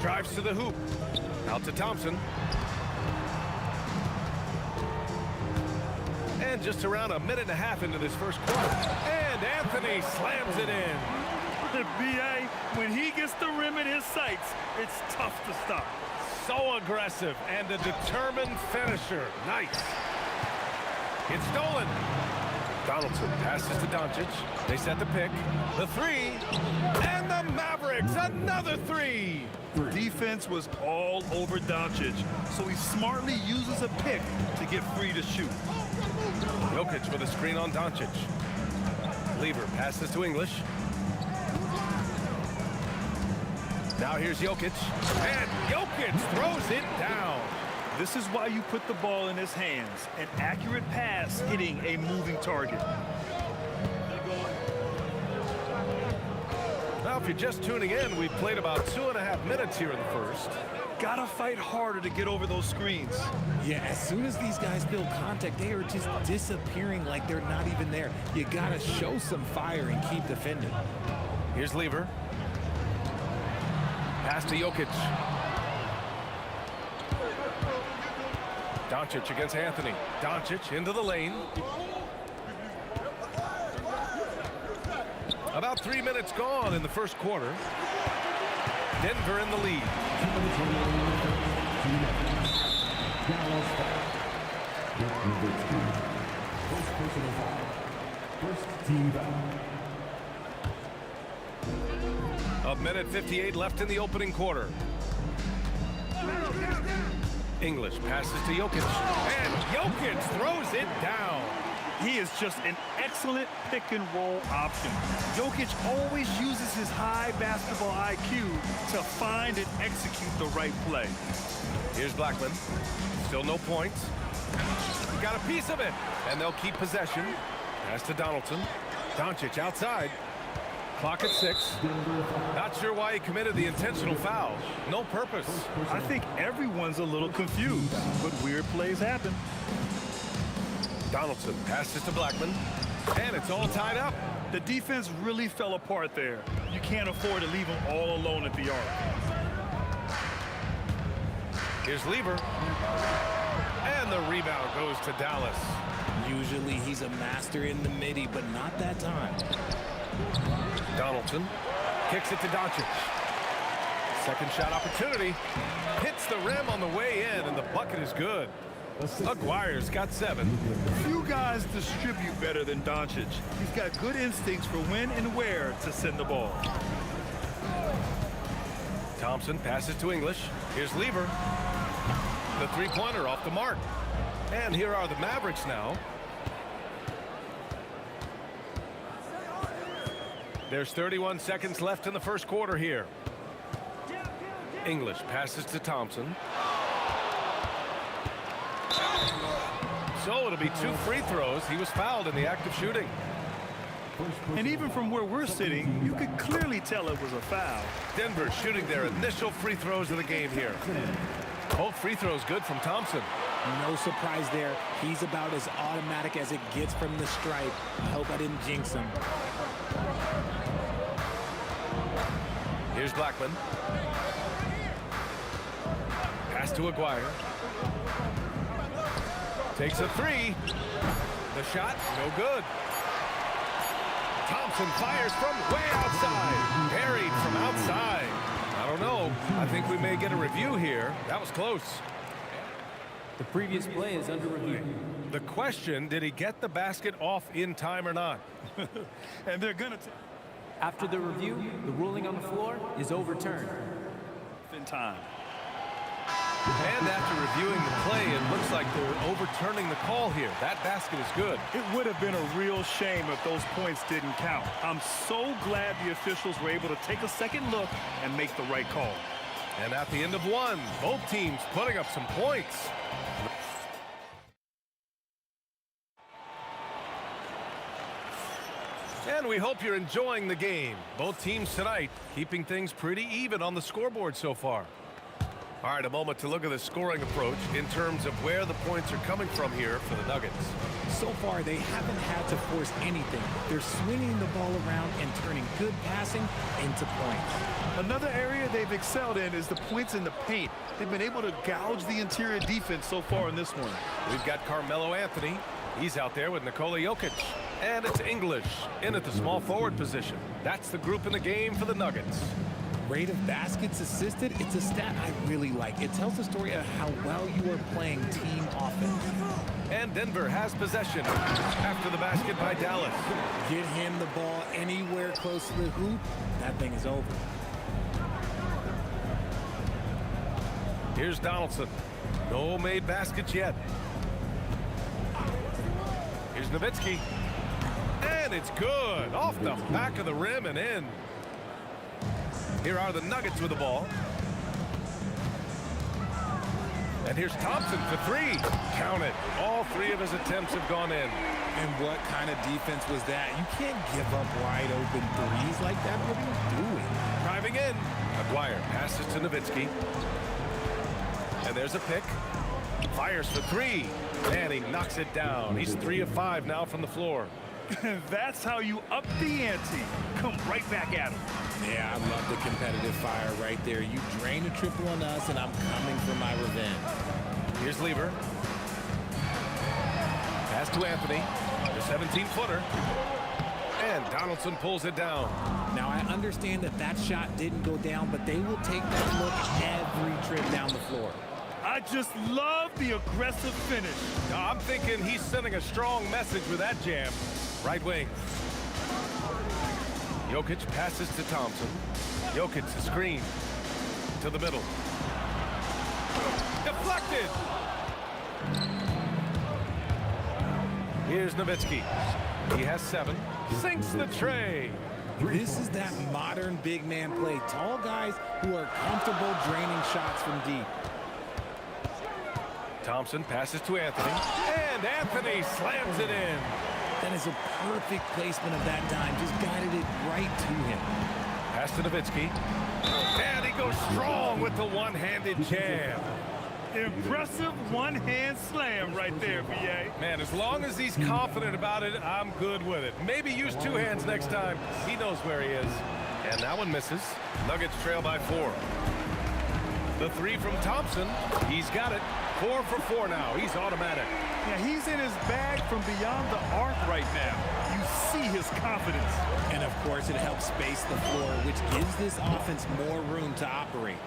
I: Drives to the hoop. Out to Thompson. And just around a minute and a half into this first quarter. And Anthony slams it in.
D: The B.A., when he gets the rim in his sights, it's tough to stop.
I: So aggressive and a determined finisher. Nice. It's stolen. Donaldson passes to Doncic. They set the pick. The 3. And the Mavericks, another 3.
D: Defense was all over Doncic, so he smartly uses a pick to get free to shoot.
I: Jokic with a screen on Doncic. Lever passes to English. Now here's Jokic. And Jokic throws it down.
K: This is why you put the ball in his hands. An accurate pass hitting a moving target.
I: Now, if you're just tuning in, we've played about 2.5 minutes here in the first.
K: Gotta fight harder to get over those screens.
J: Yeah, as soon as these guys feel contact, they are just disappearing like they're not even there. You gotta show some fire and keep defending.
I: Here's Lever. Pass to Jokic. Doncic against Anthony. Doncic into the lane. About 3 minutes gone in the first quarter. Denver in the lead.
G: First team foul.
I: A minute 58 left in the opening quarter. English passes to Jokic. And Jokic throws it down.
K: He is just an excellent pick-and-roll option. Jokic always uses his high basketball IQ to find and execute the right play.
I: Here's Blackman. Still no points. Got a piece of it. And they'll keep possession. Pass to Donaldson. Doncic outside. Clock at 6. Not sure why he committed the intentional foul. No purpose.
K: I think everyone's a little confused, but weird plays happen.
I: Donaldson passes to Blackman. And it's all tied up.
K: The defense really fell apart there. You can't afford to leave them all alone at the arc.
I: Here's Lever. And the rebound goes to Dallas.
J: Usually he's a master in the midi, but not that time.
I: Donaldson kicks it to Doncic. Second shot opportunity. Hits the rim on the way in, and the bucket is good. Aguirre's got 7.
K: Few guys distribute better than Doncic. He's got good instincts for when and where to send the ball.
I: Thompson passes to English. Here's Lever. The three-pointer off the mark. And here are the Mavericks now. There's 31 seconds left in the first quarter here. English passes to Thompson. So it'll be 2 free throws. He was fouled in the act of shooting.
K: And even from where we're sitting, you could clearly tell it was a foul.
I: Denver shooting their initial free throws of the game here. Both free throws good from Thompson.
J: No surprise there. He's about as automatic as it gets from the stripe. I hope I didn't jinx him.
I: Here's Blackman. Pass to Aguirre. Takes a 3. The shot, no good. Thompson fires from way outside. Buried from outside. I don't know. I think we may get a review here. That was close.
L: The previous play is under review.
I: The question, did he get the basket off in time or not?
K: And they're going to
L: After the review, the ruling on the floor is overturned.
K: in time.
I: And after reviewing the play, it looks like they're overturning the call here. That basket is good.
K: It would have been a real shame if those points didn't count. I'm so glad the officials were able to take a second look and make the right call.
I: And at the end of 1, both teams putting up some points. And we hope you're enjoying the game. Both teams tonight keeping things pretty even on the scoreboard so far. All right, a moment to look at the scoring approach in terms of where the points are coming from here for the Nuggets.
J: So far, they haven't had to force anything. They're swinging the ball around and turning good passing into points.
K: Another area they've excelled in is the points in the paint. They've been able to gouge the interior defense so far in this one.
I: We've got Carmelo Anthony. He's out there with Nikola Jokic. And it's English in at the small forward position. That's the group in the game for the Nuggets.
J: Rate of baskets assisted, it's a stat I really like. It tells the story of how well you are playing team offense.
I: And Denver has possession after the basket by Dallas.
J: Get him the ball anywhere close to the hoop, that thing is over.
I: Here's Donaldson. No made baskets yet. Here's Nowitzki. And it's good. Off the back of the rim and in. Here are the Nuggets with the ball. And here's Thompson for three. Count it. All three of his attempts have gone in.
J: And what kind of defense was that? You can't give up wide open threes like that. What are you doing?
I: Driving in. Maguire passes to Nowitzki. And there's a pick. Fires for three. And he knocks it down. He's 3 of 5 now from the floor.
K: That's how you up the ante. Come right back at him.
J: Yeah, I love the competitive fire right there. You drain a triple on us, and I'm coming for my revenge.
I: Here's Lever. Pass to Anthony. The 17-footer. And Donaldson pulls it down.
J: Now, I understand that that shot didn't go down, but they will take that look every trip down the floor.
K: I just love the aggressive finish.
I: I'm thinking he's sending a strong message with that jam. Right wing. Jokic passes to Thompson. Jokic the screen. To the middle. Deflected. Here's Nowitzki. He has 7. Sinks the tray.
J: This is that modern big man play. Tall guys who are comfortable draining shots from deep.
I: Thompson passes to Anthony. And Anthony slams it in.
J: That is a perfect placement of that dime. Just guided it right to him.
I: Pass to Nowitzki. And he goes strong with the one-handed jam.
K: Impressive one-hand slam right there, BA.
I: Man, as long as he's confident about it, I'm good with it. Maybe use 2 hands next time. He knows where he is. And that one misses. Nuggets trail by 4. The 3 from Thompson. He's got it. 4 for 4 now. He's automatic.
K: Yeah, he's in his bag from beyond the arc right now. You see his confidence.
J: And of course, it helps space the floor, which gives this offense more room to operate.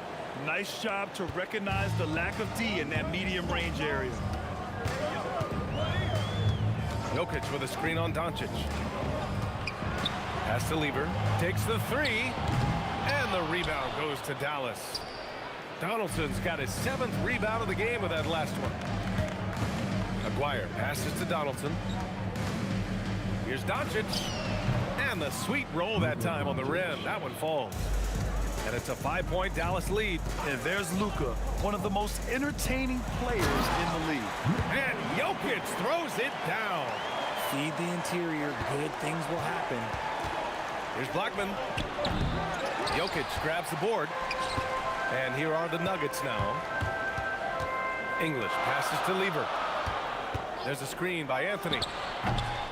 K: Nice job to recognize the lack of D in that medium range area.
I: Jokic with a screen on Doncic. Pass to Lever. Takes the 3. And the rebound goes to Dallas. Donaldson's got his 7th rebound of the game with that last one. Maguire passes to Donaldson. Here's Doncic. And the sweet roll that time on the rim. That one falls. And it's a 5-point Dallas lead.
K: And there's Luka, one of the most entertaining players in the league.
I: And Jokic throws it down.
J: Feed the interior. Good things will happen.
I: Here's Blackman. Jokic grabs the board. And here are the Nuggets now. English passes to Lever. There's a screen by Anthony.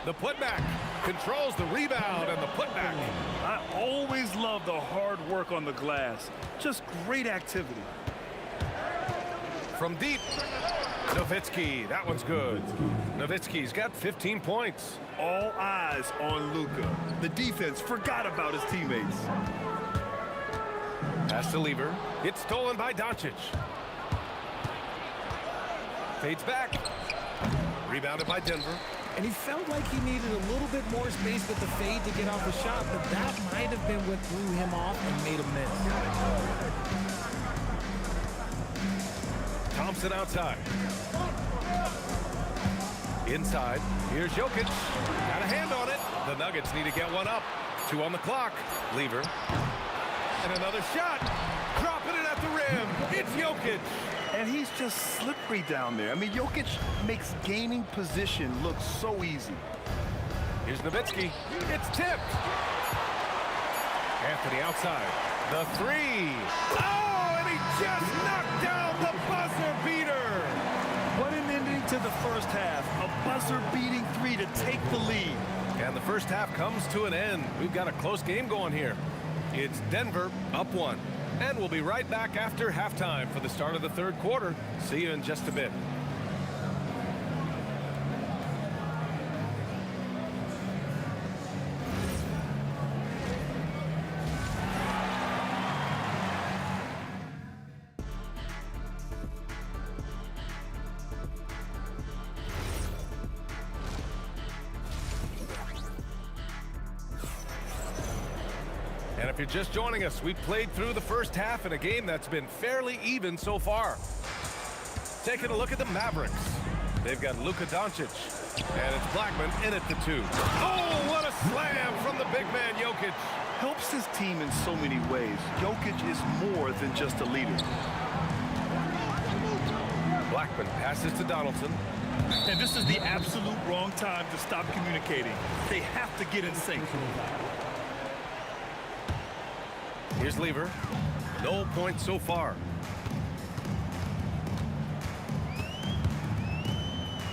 I: The putback controls the rebound and the putback.
K: I always love the hard work on the glass. Just great activity.
I: From deep, Nowitzki. That one's good. Nowitzki's got 15 points.
K: All eyes on Luka. The defense forgot about his teammates.
I: Pass to Lever. It's stolen by Doncic. Fades back. Rebounded by Denver.
J: And he felt like he needed a little bit more space with the fade to get off the shot, but that might have been what threw him off and made him miss.
I: Thompson outside. Inside. Here's Jokic. Got a hand on it. The Nuggets need to get one up. 2 on the clock. Lever. And another shot. Dropping it at the rim. It's Jokic.
K: And he's just slippery down there. I mean, Jokic makes gaining position look so easy.
I: Here's Nowitzki. It's tipped. Anthony outside. The 3. Oh, and he just knocked down the buzzer beater.
K: What an ending to the first half. A buzzer-beating 3 to take the lead.
I: And the first half comes to an end. We've got a close game going here. It's Denver up 1. And we'll be right back after halftime for the start of the 3rd quarter. See you in just a bit. And if you're just joining us, we played through the first half in a game that's been fairly even so far. Taking a look at the Mavericks. They've got Luka Doncic. And it's Blackman in at the 2. Oh, what a slam from the big man Jokic.
K: helps his team in so many ways. Jokic is more than just a leader.
I: Blackman passes to Donaldson.
K: And this is the absolute wrong time to stop communicating. They have to get in sync.
I: Here's Lever. No points so far.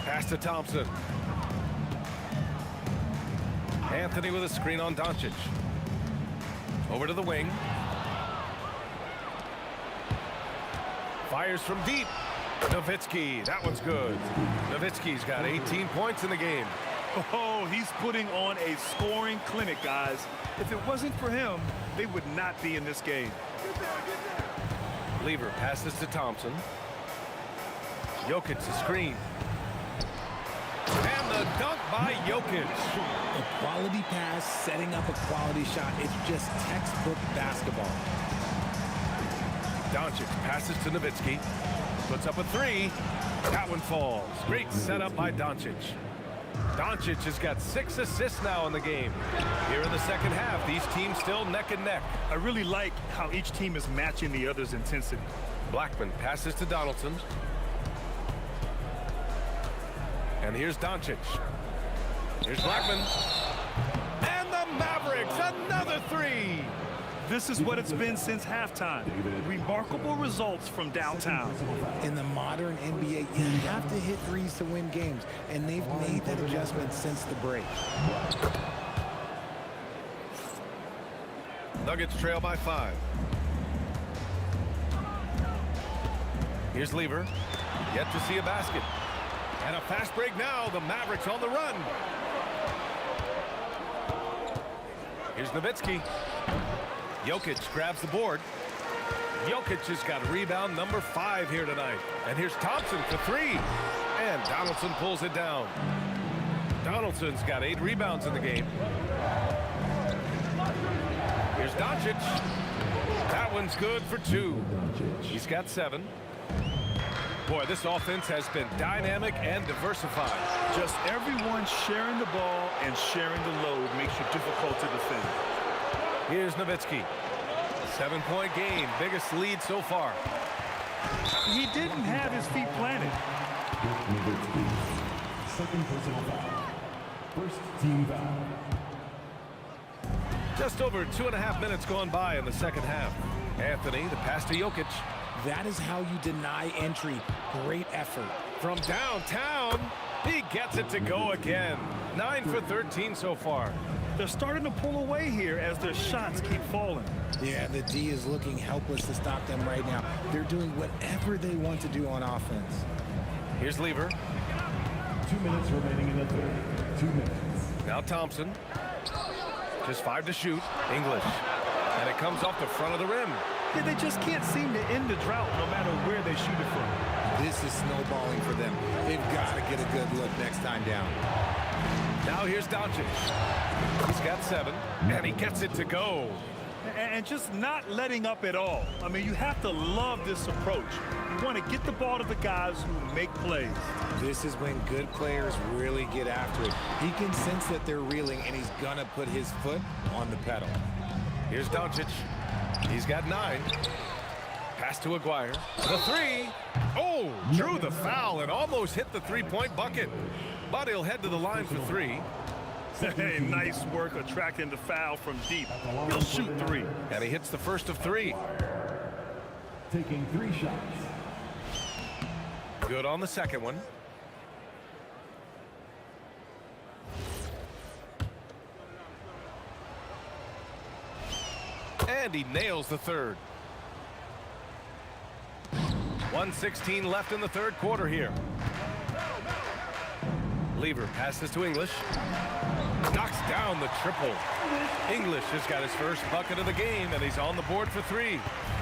I: Pass to Thompson. Anthony with a screen on Doncic. Over to the wing. Fires from deep. Nowitzki, that one's good. Nowitzki's got 18 points in the game.
K: Oh, he's putting on a scoring clinic, guys. If it wasn't for him, they would not be in this game.
I: Lever passes to Thompson. Jokic a screen. And the dunk by Jokic.
J: A quality pass, setting up a quality shot. It's just textbook basketball.
I: Doncic passes to Nowitzki. Puts up a three. That one falls. Great setup by Doncic. Doncic has got 6 assists now in the game. Here in the second half, these teams still neck and neck.
K: I really like how each team is matching the other's intensity.
I: Blackman passes to Donaldson. And here's Doncic. Here's Blackman. And the Mavericks, another three.
K: This is what it's been since halftime. Remarkable results from downtown.
J: In the modern NBA, you have to hit threes to win games, and they've made that adjustment since the break.
I: Nuggets trail by 5. Here's Lever. Yet to see a basket. And a fast break now. The Mavericks on the run. Here's Nowitzki. Jokic grabs the board. Jokic has got rebound number 5 here tonight. And here's Thompson for 3. And Donaldson pulls it down. Donaldson's got 8 rebounds in the game. Here's Doncic. That one's good for 2. He's got 7. Boy, this offense has been dynamic and diversified.
K: Just everyone sharing the ball and sharing the load makes you difficult to defend.
I: Here's Nowitzki. 7-point game, biggest lead so far.
K: He didn't have his feet planted.
G: Second personal foul. First team foul.
I: Just over 2.5 minutes gone by in the second half. Anthony, the pass to Jokic.
J: That is how you deny entry. Great effort.
I: From downtown, he gets it to go again. 9 for 13 so far.
K: They're starting to pull away here as their shots keep falling.
J: Yeah, the D is looking helpless to stop them right now. They're doing whatever they want to do on offense.
I: Here's Lever.
G: 2 minutes remaining in the third. 2 minutes.
I: Now Thompson. Just 5 to shoot. English. And it comes off the front of the rim.
K: Yeah, they just can't seem to end the drought no matter where they shoot it from.
J: This is snowballing for them. They've got to get a good look next time down.
I: Now here's Doncic. He's got 7, and he gets it to go.
K: And just not letting up at all. I mean, you have to love this approach. You want to get the ball to the guys who make plays.
J: This is when good players really get after it. He can sense that they're reeling, and he's going to put his foot on the pedal.
I: Here's Doncic. He's got 9. Pass to Aguirre. The 3. Oh, drew the foul and almost hit the 3-point bucket. But he'll head to the line for 3.
K: Hey, nice work attracting the foul from deep. He'll shoot 3.
I: And he hits the first of 3.
G: Taking 3 shots.
I: Good on the second one. And he nails the third. 1:16 left in the third quarter here. Lever passes to English. Knocks down the triple. English has got his first bucket of the game, and he's on the board for 3.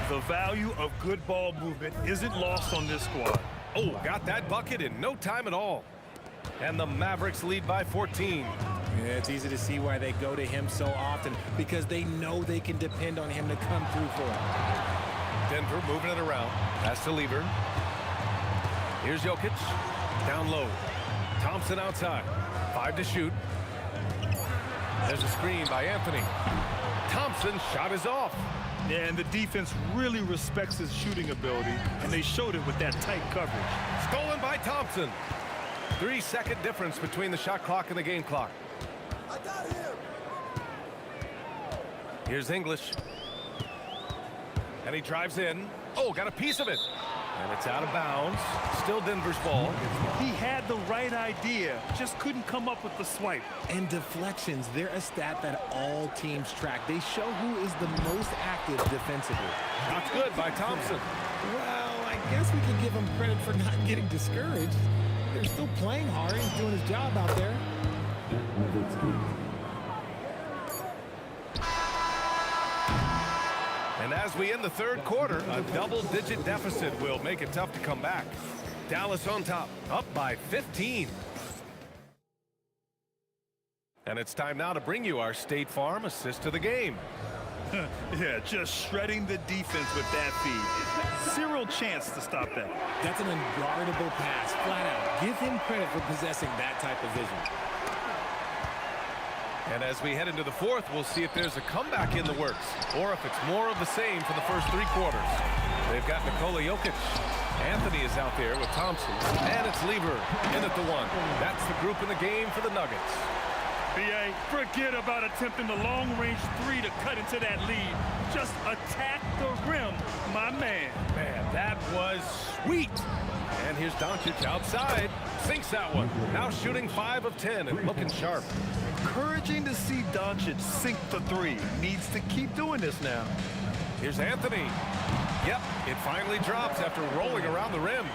K: The value of good ball movement isn't lost on this squad.
I: Oh, got that bucket in no time at all. And the Mavericks lead by 14.
J: Yeah, it's easy to see why they go to him so often, because they know they can depend on him to come through for them.
I: Denver moving it around. Pass to Lever. Here's Jokic. Down low. Thompson outside. 5 to shoot. There's a screen by Anthony. Thompson's shot is off.
K: Yeah, and the defense really respects his shooting ability, and they showed it with that tight coverage.
I: Stolen by Thompson. 3-second difference between the shot clock and the game clock.
H: I got him.
I: Here's English. And he drives in. Oh, got a piece of it. And it's out of bounds. Still Denver's ball.
K: He had the right idea, just couldn't come up with the swipe.
J: And deflections, they're a stat that all teams track. They show who is the most active defensively.
I: That's good by Thompson.
J: Well, I guess we can give him credit for not getting discouraged. They're still playing hard. He's doing his job out there.
I: And as we end the third quarter, a double-digit deficit will make it tough to come back. Dallas on top, up by 15. And it's time now to bring you our State Farm assist to the game.
K: Yeah, just shredding the defense with that feed. Zero chance to stop that.
J: That's an unguardable pass, flat out. Give him credit for possessing that type of vision.
I: And as we head into the fourth, we'll see if there's a comeback in the works or if it's more of the same for the first 3 quarters. They've got Nikola Jokic. Anthony is out there with Thompson. And it's Lever in at the 1. That's the group in the game for the Nuggets.
K: BA, forget about attempting the long-range 3 to cut into that lead. Just attack the rim, my man.
I: Man, that was sweet. And here's Doncic outside. Sinks that one. Now shooting 5 of 10 and looking sharp.
K: Encouraging to see Doncic sink the 3. Needs to keep doing this now.
I: Here's Anthony. Yep, it finally drops after rolling around the rim.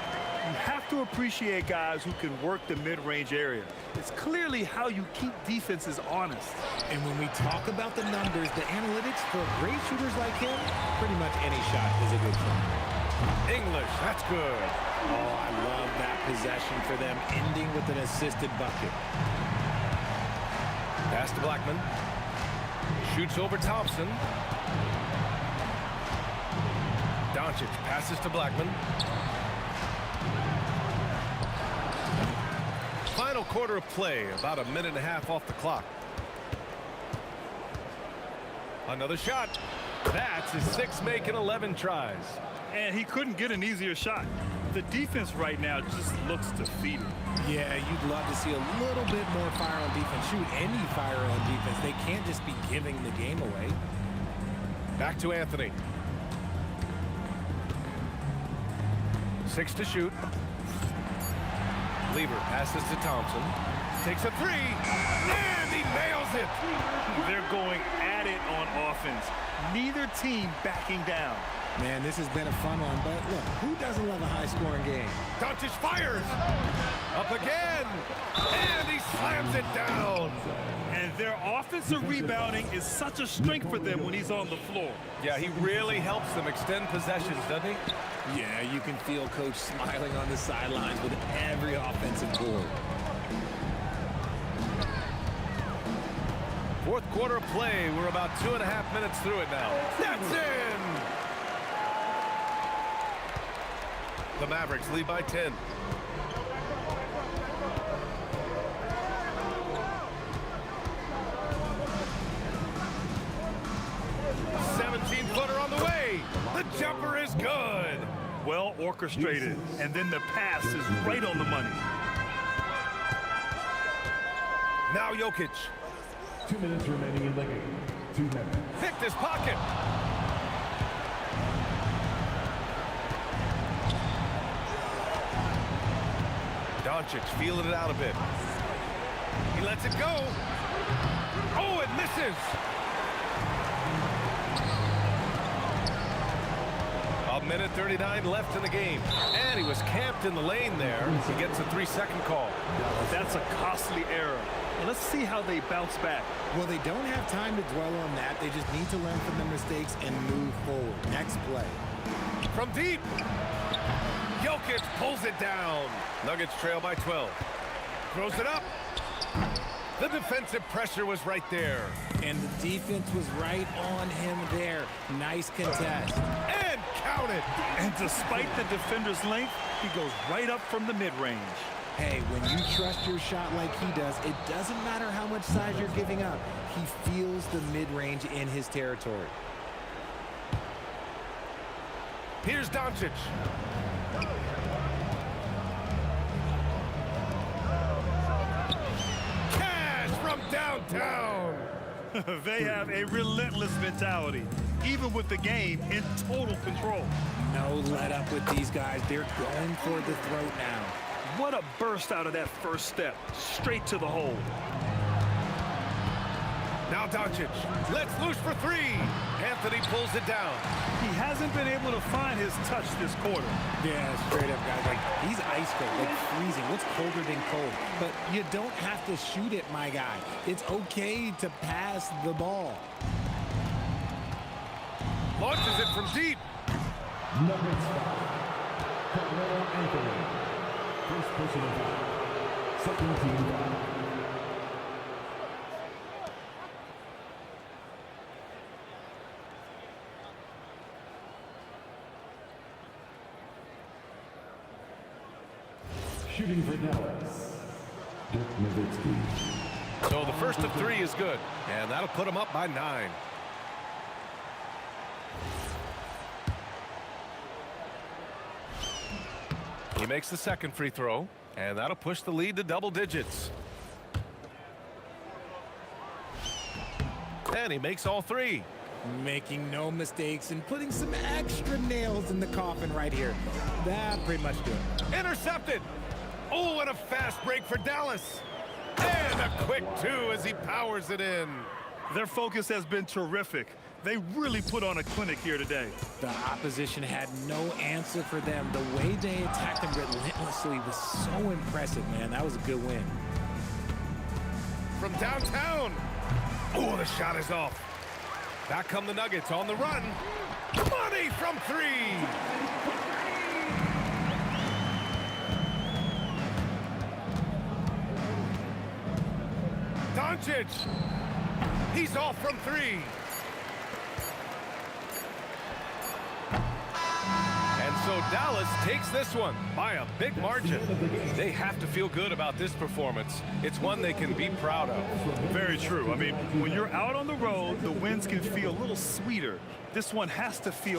K: You have to appreciate guys who can work the mid-range area. It's clearly how you keep defenses honest.
J: And when we talk about the numbers, the analytics for great shooters like him, pretty much any shot is a good shot.
I: English, that's good.
J: Oh, I love that possession for them, ending with an assisted bucket.
I: Pass to Blackman. Shoots over Thompson. Doncic passes to Blackman. Final quarter of play, about a minute and a half off the clock. Another shot. That's his 6th make in 11 tries.
K: And he couldn't get an easier shot. The defense right now just looks defeated.
J: Yeah, you'd love to see a little bit more fire on defense. Shoot, any fire on defense. They can't just be giving the game away.
I: Back to Anthony. 6 to shoot. Lever passes to Thompson. Takes a 3. And he nails it.
K: They're going at it on offense. Neither team backing down.
J: Man, this has been a fun one, but look, who doesn't love a high-scoring game?
I: Doncic fires. Up again. And he slams it down.
K: And their offensive rebounding is such a strength for them when he's on the floor.
I: Yeah, he really helps them extend possessions, doesn't he?
J: Yeah, you can feel Coach smiling on the sidelines with every offensive board.
I: Fourth quarter of play. We're about 2.5 minutes through it now. That's in! The Mavericks lead by 10. On the way. The jumper is good.
K: Well orchestrated. And then the pass is right on the money.
I: Now Jokic.
G: 2 minutes remaining in the game. 2 minutes.
I: Picked his pocket. Doncic feeling it out a bit. He lets it go. Oh, it misses. A minute 39 left in the game. And he was camped in the lane there. He gets a 3-second call.
K: That's a costly error. Let's see how they bounce back.
J: Well, they don't have time to dwell on that. They just need to learn from their mistakes and move forward. Next play.
I: From deep. Jokic pulls it down. Nuggets trail by 12. Throws it up. The defensive pressure was right there.
J: And the defense was right on him there. Nice contest.
I: And count it.
K: And despite the defender's length, he goes right up from the mid-range.
J: Hey, when you trust your shot like he does, it doesn't matter how much size you're giving up. He feels the mid-range in his territory.
I: Here's Doncic. Cash from downtown.
K: They have a relentless mentality, even with the game in total control.
J: No let up with these guys. They're going for the throat now.
K: What a burst out of that first step, straight to the hole.
I: Now Doncic lets loose for three. Anthony pulls it down.
K: He hasn't been able to find his touch this quarter.
J: Yeah, straight up, guys. Like, he's ice cold, like freezing. What's colder than cold? But you don't have to shoot it, my guy. It's okay to pass the ball.
I: Launches it from deep.
G: Number 5, Carmelo Anthony. First personal foul. Second team foul. Shooting for Dallas, Dirk Nowitzki.
I: So the first of three is good, and that'll put him up by 9. He makes the second free throw, and that'll push the lead to double digits. And he makes all 3.
J: Making no mistakes and putting some extra nails in the coffin right here. That pretty much do it.
I: Intercepted. Oh, and a fast break for Dallas. And a quick 2 as he powers it in.
K: Their focus has been terrific. They really put on a clinic here today.
J: The opposition had no answer for them. The way they attacked them relentlessly was so impressive, man. That was a good win.
I: From downtown. Oh, the shot is off. Back come the Nuggets on the run. Money from 3. Doncic. He's off from 3. And so Dallas takes this one by a big margin. They have to feel good about this performance. It's one they can be proud of.
K: Very true. I mean, when you're out on the road, the wins can feel a little sweeter. This one has to feel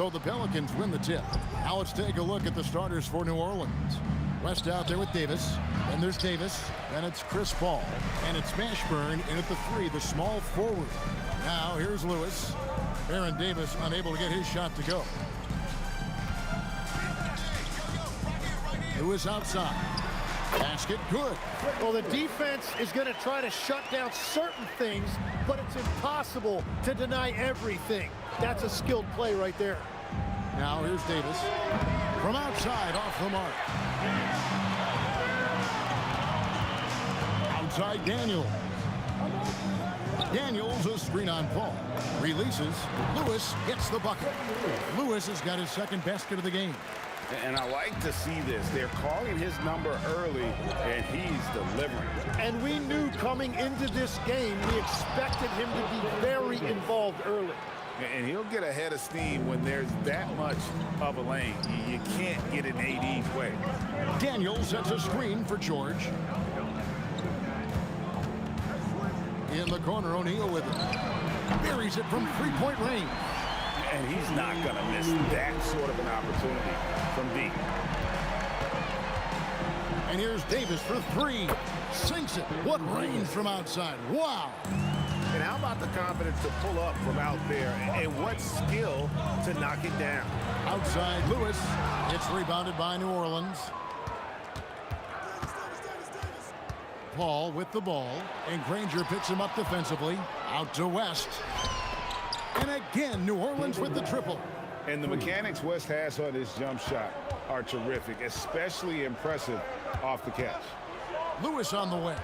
C: So the Pelicans win the tip. Now let's take a look at the starters for New Orleans. West out there with Davis. Then there's Davis. Then it's Chris Paul. And it's Mashburn in at the 3, the small forward. Now here's Lewis. Aaron Davis unable to get his shot to go. Lewis outside. Basket good.
M: Well, the defense is going to try to shut down certain things, but it's impossible to deny everything. That's a skilled play right there.
C: Now here's Davis. From outside, off the mark. Outside Daniel. Daniels a screen on Paul. Releases. Lewis gets the bucket. Lewis has got his second basket of the game.
E: And I like to see this. They're calling his number early, and he's delivering.
M: And we knew coming into this game, we expected him to be very involved early.
E: And he'll get ahead of steam when there's that much of a lane. You can't get an AD's way.
C: Daniel sets a screen for George. In the corner, O'Neal with it. Buries it from three-point range.
E: And he's not going to miss that sort of an opportunity from deep.
C: And here's Davis for 3. Sinks it. What range from outside. Wow.
I: And how about the confidence to pull up from out there, and what skill to knock it down.
C: Outside Lewis. It's rebounded by New Orleans. Paul with the ball, and Granger picks him up defensively. Out to West. And again, New Orleans with the triple.
E: And the mechanics West has on his jump shot are terrific, especially impressive off the catch.
C: Lewis on the way.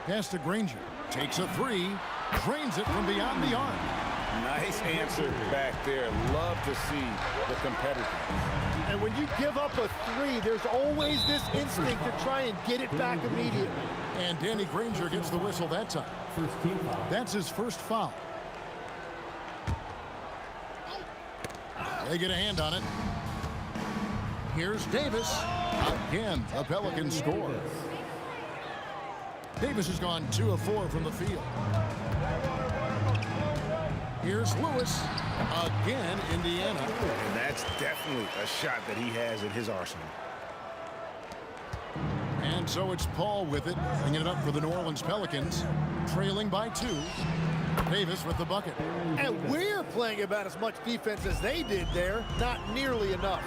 C: Pass to Granger. Takes a 3. Drains it from beyond the arc.
E: Nice answer back there. Love to see the competitor.
M: And when you give up a 3, there's always this instinct to try and get it back immediately.
C: And Danny Granger gets the whistle that time. That's his first foul. They get a hand on it. Here's Davis. Again, the Pelicans score. Davis has gone 2 of 4 from the field. Here's Lewis. Again, Indiana.
E: And that's definitely a shot that he has in his arsenal.
C: And so it's Paul with it, bringing it up for the New Orleans Pelicans, trailing by 2. Davis with the bucket.
M: And we're playing about as much defense as they did there. Not nearly enough.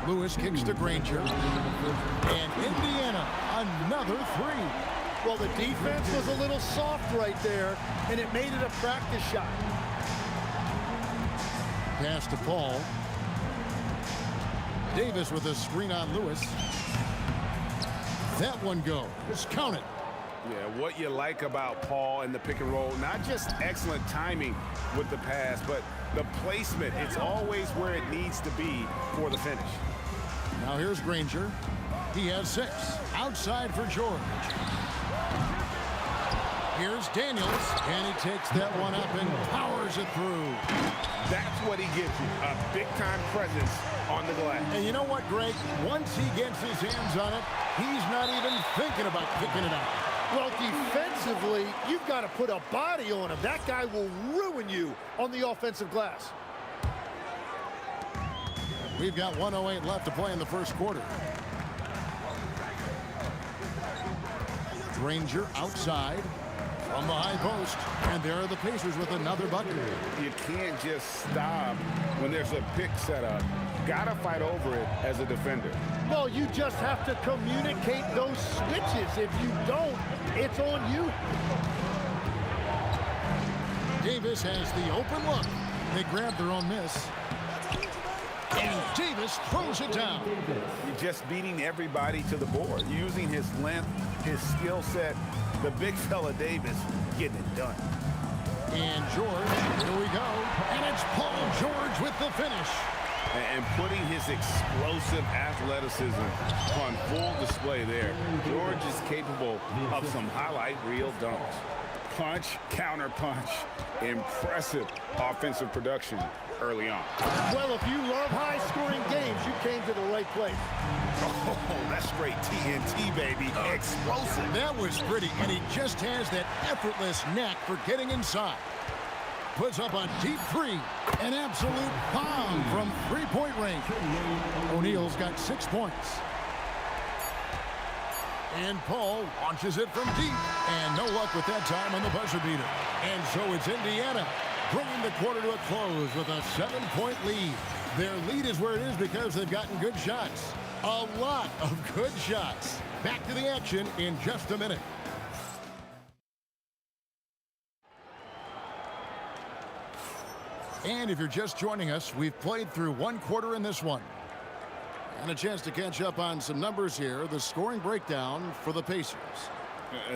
C: Lewis kicks to Granger. And Indiana, another 3.
M: Well, the defense was a little soft right there, and it made it a practice shot.
C: Pass to Paul. Davis with a screen on Lewis. That one goes. Count it.
E: Yeah, what you like about Paul and the pick and roll, not just excellent timing with the pass, but the placement. It's always where it needs to be for the finish.
C: Now here's Granger. He has 6. Outside for George. Here's Daniels, and he takes that one up and powers it through.
E: That's what he gives you, a big-time presence on the glass.
C: And you know what, Greg? Once he gets his hands on it, he's not even thinking about kicking it out.
M: Well, defensively, you've got to put a body on him. That guy will ruin you on the offensive glass.
C: We've got 1:08 left to play in the first quarter. Granger outside from the high post, and there are the Pacers with another bucket.
E: You can't just stop when there's a pick set up. Gotta fight over it as a defender.
M: Well, you just have to communicate those switches. If you don't, it's on you.
C: Davis has the open look. They grab their own miss. And Davis throws it down.
E: You're just beating everybody to the board, using his length, his skill set. The big fella Davis getting it done.
C: And George, here we go. And it's Paul George with the finish.
E: And putting his explosive athleticism on full display there. George is capable of some highlight reel dunks. Punch, counter punch. Impressive offensive production early on.
M: Well, if you love high-scoring games, you came to the right place.
E: Oh, that's straight TNT, baby. Explosive.
C: That was pretty, and he just has that effortless knack for getting inside. Puts up a deep three. An absolute bomb from three-point range. O'Neal's got 6 points. And Paul launches it from deep. And no luck with that time on the buzzer beater. And so it's Indiana bringing the quarter to a close with a 7-point lead. Their lead is where it is because they've gotten good shots. A lot of good shots. Back to the action in just a minute. And if you're just joining us, we've played through 1 quarter in this one. And a chance to catch up on some numbers here. The scoring breakdown for the Pacers.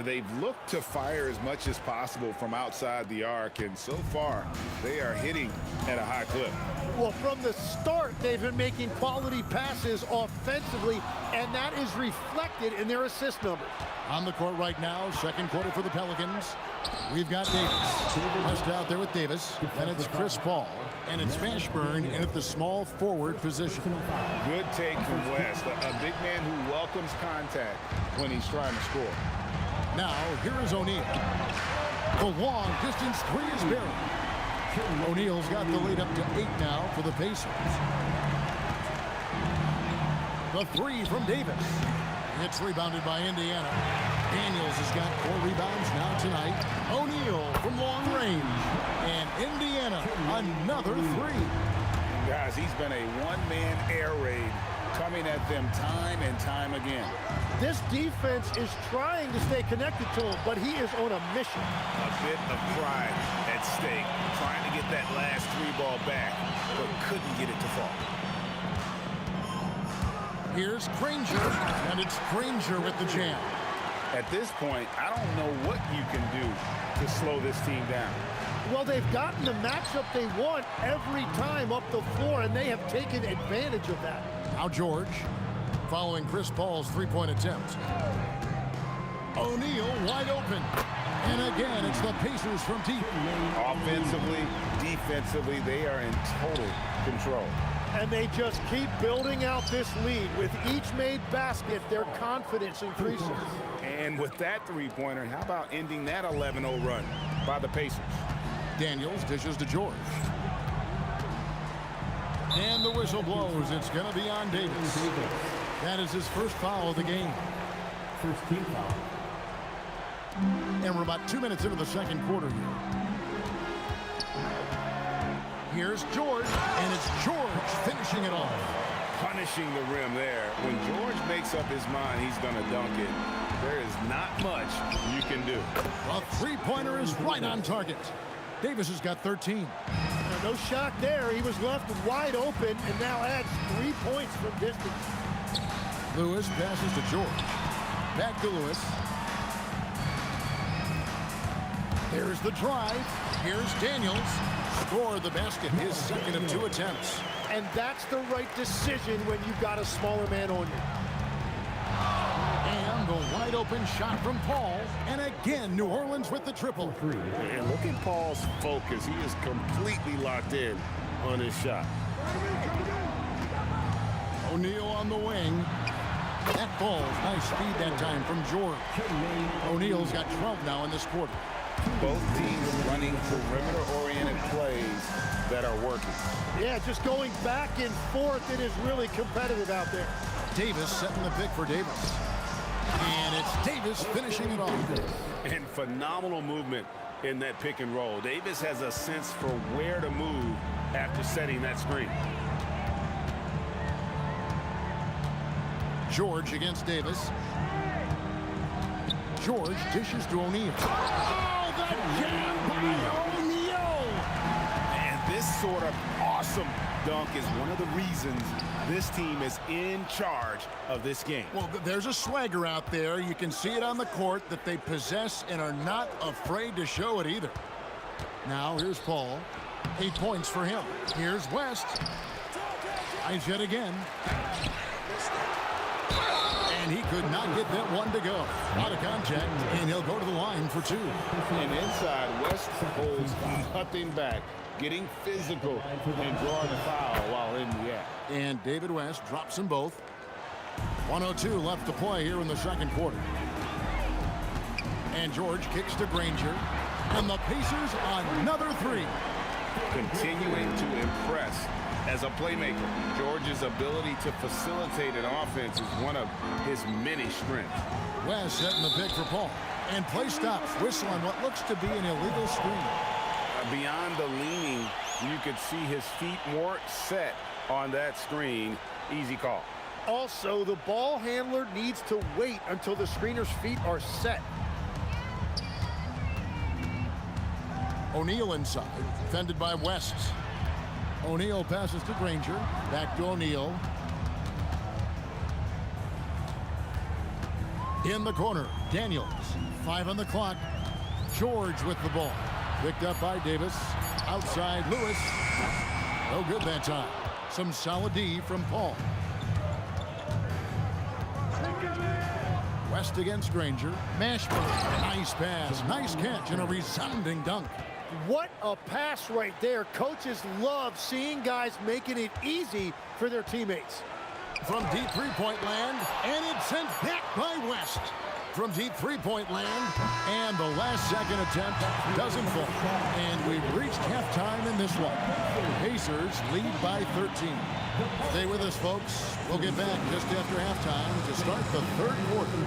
E: They've looked to fire as much as possible from outside the arc, and so far they are hitting at a high clip.
M: Well, from the start, they've been making quality passes offensively, and that is reflected in their assist numbers.
C: On the court right now, second quarter for the Pelicans. We've got Davis. Just out there with Davis. And it's Chris Paul. And it's Mashburn in at the small forward position.
E: Good take from West. A big man who welcomes contact when he's trying to score.
C: Now, here is O'Neal. The long distance three is buried. O'Neal's got the lead up to 8 now for the Pacers. The three from Davis. It's rebounded by Indiana. Daniels has got 4 rebounds now tonight. O'Neal from long range. And Indiana, another 3.
E: Guys, he's been a one-man air raid coming at them time and time again.
M: This defense is trying to stay connected to him, but he is on a mission.
E: A bit of pride at stake, trying to get that last 3 ball back, but couldn't get it to fall.
C: Here's Granger, and it's Granger with the jam.
E: At this point, I don't know what you can do to slow this team down.
M: Well, they've gotten the matchup they want every time up the floor, and they have taken advantage of that.
C: Now George, following Chris Paul's three-point attempt. O'Neal wide open. And again, it's the Pacers from deep.
E: Offensively, defensively, they are in total control.
M: And they just keep building out this lead. With each made basket, their confidence increases.
E: And with that three-pointer, how about ending that 11-0 run by the Pacers?
C: Daniels dishes to George. And the whistle blows. It's going to be on Davis. That is his first foul of the game.
G: First team foul.
C: And we're about 2 minutes into the second quarter here. Here's George, and it's George finishing it off.
E: Punishing the rim there. When George makes up his mind he's going to dunk it, there is not much you can do.
C: A three-pointer is right on target. Davis has got 13.
M: No shock there. He was left wide open and now adds 3 points from distance.
C: Lewis passes to George. Back to Lewis. There's the drive. Here's Daniels. Score the basket, his second of 2 attempts.
M: And that's the right decision when you've got a smaller man on you.
C: And the wide open shot from Paul. And again, New Orleans with the triple.
E: And look at Paul's focus. He is completely locked in on his shot.
C: O'Neal on the wing. That ball, nice speed that time from George. O'Neal's got 12 now in this quarter.
E: Both teams running perimeter-oriented plays that are working.
M: Yeah, just going back and forth, it is really competitive out there.
C: Davis setting the pick for Davis. And it's Davis finishing it off.
E: And phenomenal movement in that pick and roll. Davis has a sense for where to move after setting that screen.
C: George against Davis. George dishes to O'Neal. Oh, the jam by O'Neal!
E: And this sort of awesome dunk is one of the reasons this team is in charge of this game.
C: Well, there's a swagger out there. You can see it on the court that they possess and are not afraid to show it either. Now, here's Paul. 8 points for him. Here's West. Eyes yet again. And he could not get that one to go. Out of contact, and he'll go to the line for 2.
E: And inside, West holds nothing back, getting physical and drawing a foul while in the act.
C: And David West drops them both. 1:02 left to play here in the second quarter. And George kicks to Granger. And the Pacers another 3.
E: Continuing to impress as a playmaker. George's ability to facilitate an offense is one of his many strengths.
C: West setting the pick for Paul. And play stops. Whistle on what looks to be an illegal screen.
E: Beyond the leaning, you could see his feet more set on that screen. Easy call.
M: Also, the ball handler needs to wait until the screener's feet are set.
C: O'Neal inside, defended by West. O'Neal passes to Granger. Back to O'Neal. In the corner, Daniels. 5 on the clock. George with the ball. Picked up by Davis. Outside, Lewis. No good that time. Some solid D from Paul. West against Granger. Mashburn. Nice pass. Nice catch and a resounding dunk.
M: What a pass right there. Coaches love seeing guys making it easy for their teammates.
C: From deep three-point land, and it's sent back by West. From deep three-point land, and the last second attempt doesn't fall. And we've reached halftime in this one. Pacers lead by 13. Stay with us, folks. We'll get back just after halftime to start the third quarter.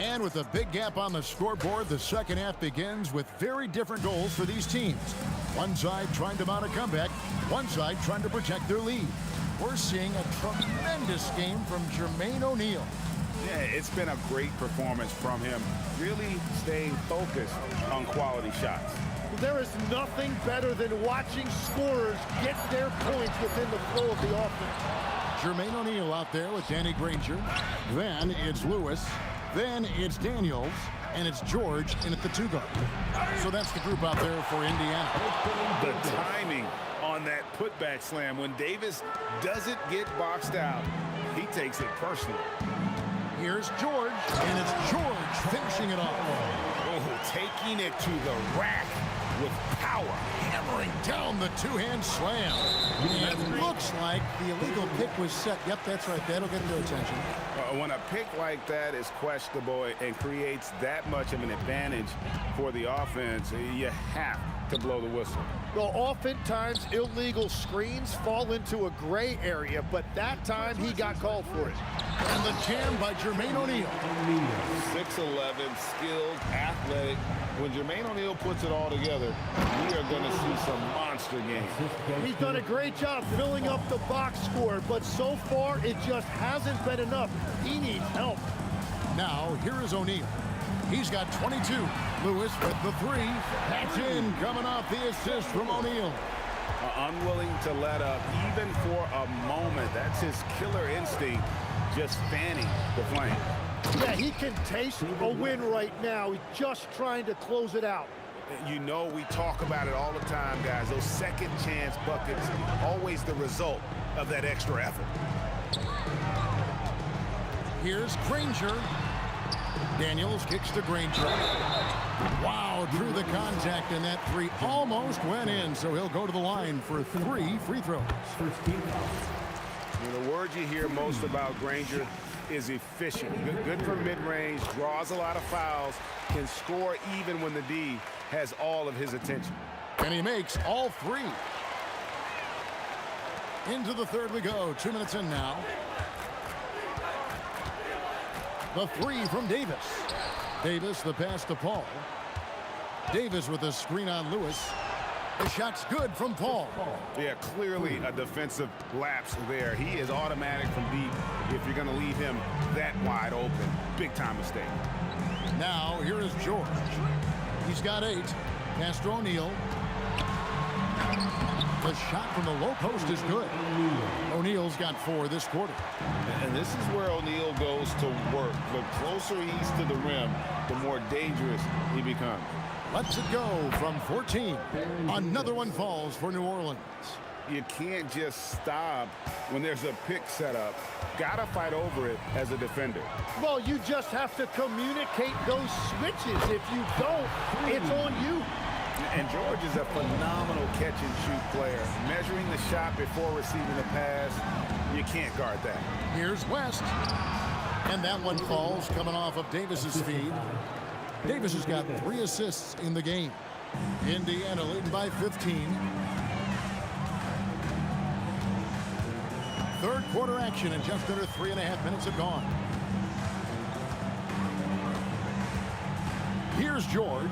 C: And with a big gap on the scoreboard, the second half begins with very different goals for these teams. One side trying to mount a comeback, one side trying to protect their lead. We're seeing a tremendous game from Jermaine O'Neal.
E: Yeah, it's been a great performance from him, really staying focused on quality shots.
M: There is nothing better than watching scorers get their points within the flow of the offense.
C: Jermaine O'Neal out there with Danny Granger. Then it's Lewis. Then it's Daniels, and it's George in at the 2 guard. So that's the group out there for Indiana.
E: The timing on that putback slam when Davis doesn't get boxed out, he takes it personally.
C: Here's George, and it's George finishing it off.
E: Oh, taking it to the rack with power.
C: Hammering down the 2-hand slam. And it looks like the illegal pick was set. Yep, that's right. That'll get their attention.
E: When a pick like that is questionable and creates that much of an advantage for the offense, you have to blow the whistle.
M: Well, oftentimes illegal screens fall into a gray area, but that time he got called for it.
C: And the jam by Jermaine O'Neal.
E: 6'11", skilled, athletic. When Jermaine O'Neal puts it all together, we are going to see some monster games.
M: He's done a great job filling up the box score, but so far it just hasn't been enough. He needs help.
C: Now, here is O'Neal. He's got 22. Lewis with the 3. That's in, coming off the assist from O'Neal.
E: Unwilling to let up, even for a moment. That's his killer instinct, just fanning the flame.
M: Yeah, he can taste a win right now. He's just trying to close it out.
E: You know, we talk about it all the time, guys. Those second chance buckets, always the result of that extra effort.
C: Here's Granger. Daniels kicks to Granger. Wow, drew the contact, and that 3 almost went in, so he'll go to the line for 3 free throws.
E: The word you hear most about Granger is efficient. Good from mid-range, draws a lot of fouls, can score even when the D has all of his attention.
C: And he makes all 3. Into the third we go. 2 minutes in now. The 3 from Davis. Davis, the pass to Paul. Davis with a screen on Lewis. The shot's good from Paul.
E: Yeah, clearly a defensive lapse there. He is automatic from deep if you're going to leave him that wide open. Big time mistake.
C: Now, here is George. He's got 8. Pass to O'Neal. The shot from the low post is good. O'Neal's got 4 this quarter.
E: And this is where O'Neal goes to work. The closer he's to the rim, the more dangerous he becomes.
C: Lets it go from 14. Another one falls for New Orleans.
E: You can't just stop when there's a pick set up. Gotta fight over it as a defender.
M: Well, you just have to communicate those switches. If you don't, it's on you.
E: And George is a phenomenal catch-and-shoot player. Measuring the shot before receiving the pass, you can't guard that.
C: Here's West. And that one falls coming off of Davis's feed. Davis has got 3 assists in the game. Indiana leading by 15. Third quarter action, and just under 3.5 minutes have gone. Here's George.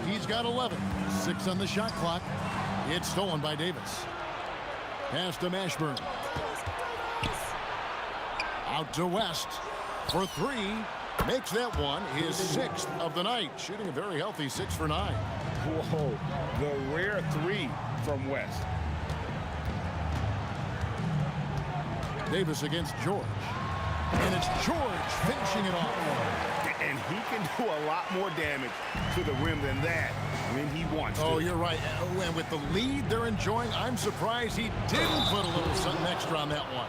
C: He's got 11. 6 on the shot clock. It's stolen by Davis. Pass to Mashburn. Out to West for 3. Makes that one his 6th of the night. Shooting a very healthy 6 for 9.
E: Whoa, the rare 3 from West.
C: Davis against George. And it's George finishing it off.
E: And he can do a lot more damage to the rim than that when he wants to.
C: Oh, you're right. And with the lead they're enjoying, I'm surprised he didn't put a little something extra on that one.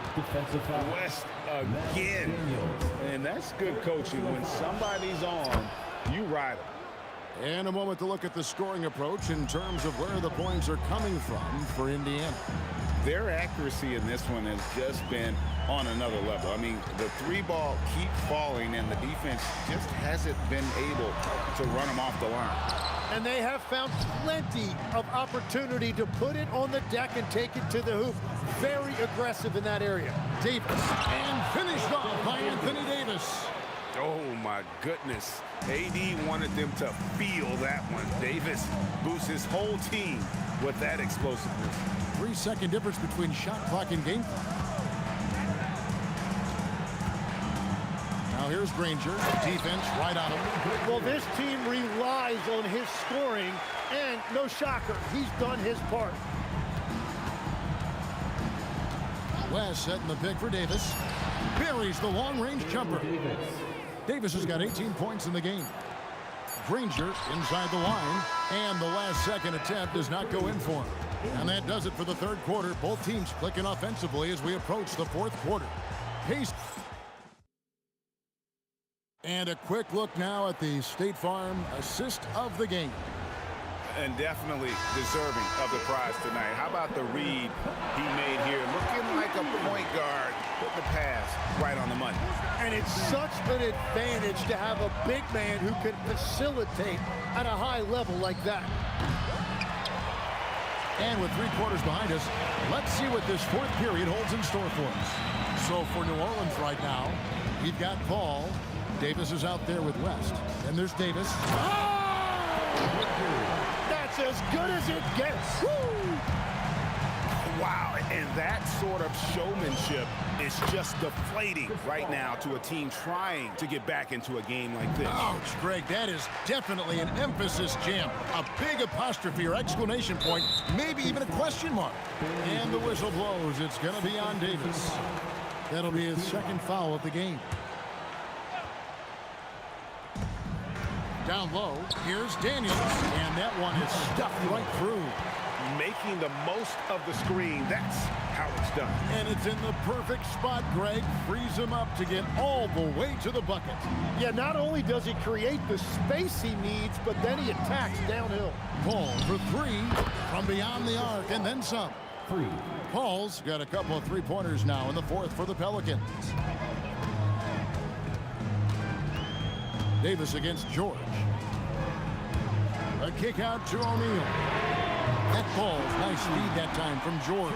E: West again. And that's good coaching. When somebody's on, you ride them.
C: And a moment to look at the scoring approach in terms of where the points are coming from for Indiana.
E: Their accuracy in this one has just been on another level. I mean, the 3 ball keeps falling, and the defense just hasn't been able to run them off the line.
M: And they have found plenty of opportunity to put it on the deck and take it to the hoop. Very aggressive in that area.
C: Davis, and finished off by Anthony Davis.
E: Oh, my goodness. AD wanted them to feel that one. Davis boosts his whole team with that explosiveness.
C: 3-second difference between shot clock and game clock. Now here's Granger. Defense right on him.
M: Well, this team relies on his scoring, and no shocker, he's done his part.
C: West setting the pick for Davis. Buries the long-range jumper. Davis has got 18 points in the game. Granger inside the line, and the last second attempt does not go in for him. And that does it for the third quarter. Both teams clicking offensively as we approach the fourth quarter. Pace. And a quick look now at the State Farm assist of the game.
E: And definitely deserving of the prize tonight. How about the read he made here? Looking like a point guard. Put the pass right on the money.
M: And it's such an advantage to have a big man who can facilitate at a high level like that.
C: And with 3 quarters behind us, let's see what this fourth period holds in store for us. So for New Orleans right now, we've got Paul. Davis is out there with West. And there's Davis.
M: That's as good as it gets. Woo!
E: Wow, and that sort of showmanship is just deflating right now to a team trying to get back into a game like this.
C: Ouch, Greg, that is definitely an emphasis jam. A big apostrophe or exclamation point, maybe even a question mark. And the whistle blows. It's going to be on Davis. That'll be his second foul of the game. Down low, here's Daniels, and that one is stuffed right through.
E: Making the most of the screen, that's how it's done.
C: And it's in the perfect spot, Greg. Frees him up to get all the way to the bucket.
M: Yeah, not only does he create the space he needs, but then he attacks downhill.
C: Paul for 3 from beyond the arc, and then some. Paul's got a couple of 3-pointers now in the fourth for the Pelicans. Davis against George. A kick out to O'Neal. That ball's nice feed that time from George.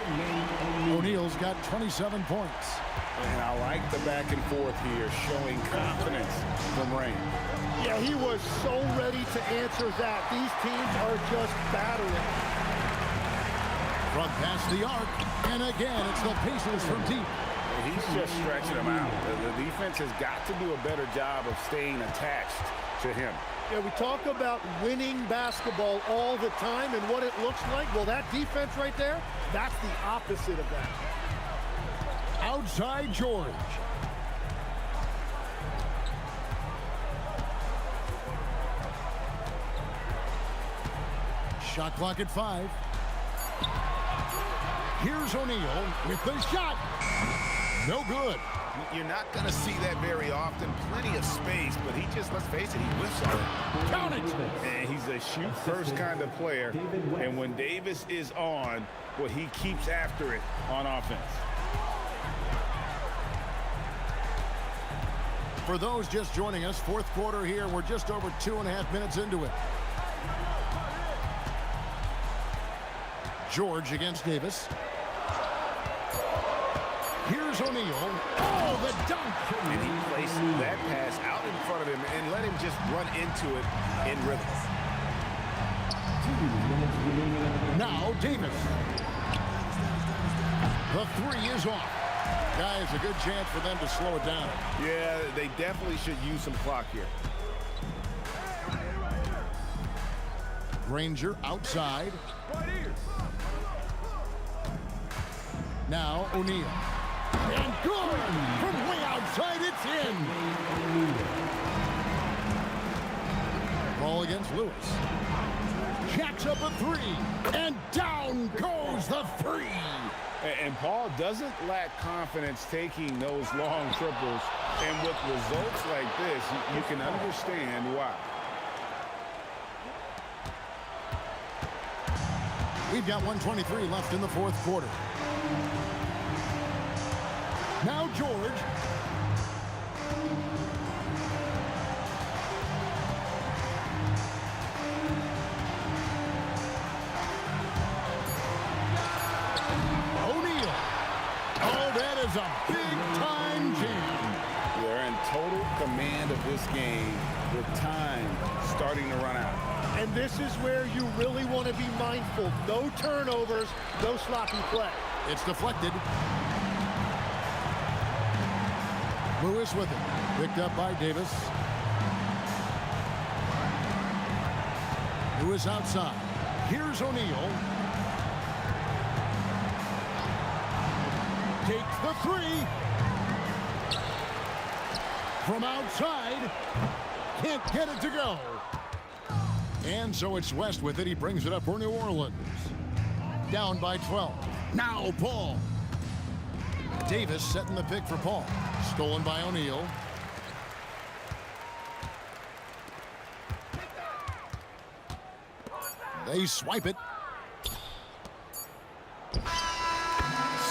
C: O'Neal's got 27 points.
E: And I like the back and forth here, showing confidence from Rain.
M: Yeah, he was so ready to answer that. These teams are just battling.
C: From past the arc, and again, it's the Pacers from deep.
E: He's just stretching them out. The defense has got to do a better job of staying attached to him.
M: Yeah, we talk about winning basketball all the time and what it looks like. Well, that defense right there, that's the opposite of that.
C: Outside George. Shot clock at 5. Here's O'Neal with the shot. No good.
E: You're not going to see that very often. Plenty of space, but he just, let's face it, he whiffs on it.
C: Count it.
E: And he's a shoot-first kind of player. And when Davis is on, well, he keeps after it on offense.
C: For those just joining us, fourth quarter here. We're just over 2.5 minutes into it. George against Davis. Here's O'Neal. Oh, the dunk.
E: And he placed that pass out in front of him and let him just run into it in rhythm.
C: Now Davis. The 3 is off. Guys, a good chance for them to slow it down.
E: Yeah, they definitely should use some clock here.
C: Granger outside. Now O'Neal. And good! From way outside, it's in! Ball against Lewis. Jacks up a 3. And down goes the 3!
E: And Paul doesn't lack confidence taking those long triples. And with results like this, you can understand why.
C: We've got 1:23 left in the fourth quarter. Now George. O'Neal. Oh, that is a big-time jam.
E: They're in total command of this game with time starting to run out.
M: And this is where you really want to be mindful. No turnovers, no sloppy play.
C: It's deflected. Lewis with it. Picked up by Davis. Lewis outside. Here's O'Neal. Takes the 3. From outside. Can't get it to go. And so it's West with it. He brings it up for New Orleans. Down by 12. Now Paul. Davis setting the pick for Paul. Stolen by O'Neal. They swipe it.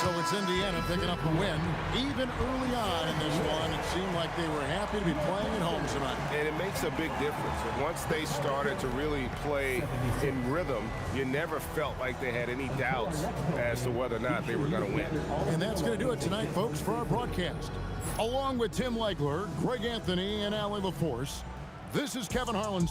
C: So it's Indiana picking up the win. Even early on in this one, it seemed like they were happy to be playing at home tonight.
E: And it makes a big difference. And once they started to really play in rhythm, you never felt like they had any doubts as to whether or not they were going to win.
C: And that's going to do it tonight, folks, for our broadcast. Along with Tim Legler, Greg Anthony, and Allie LaForce, this is Kevin Harlan.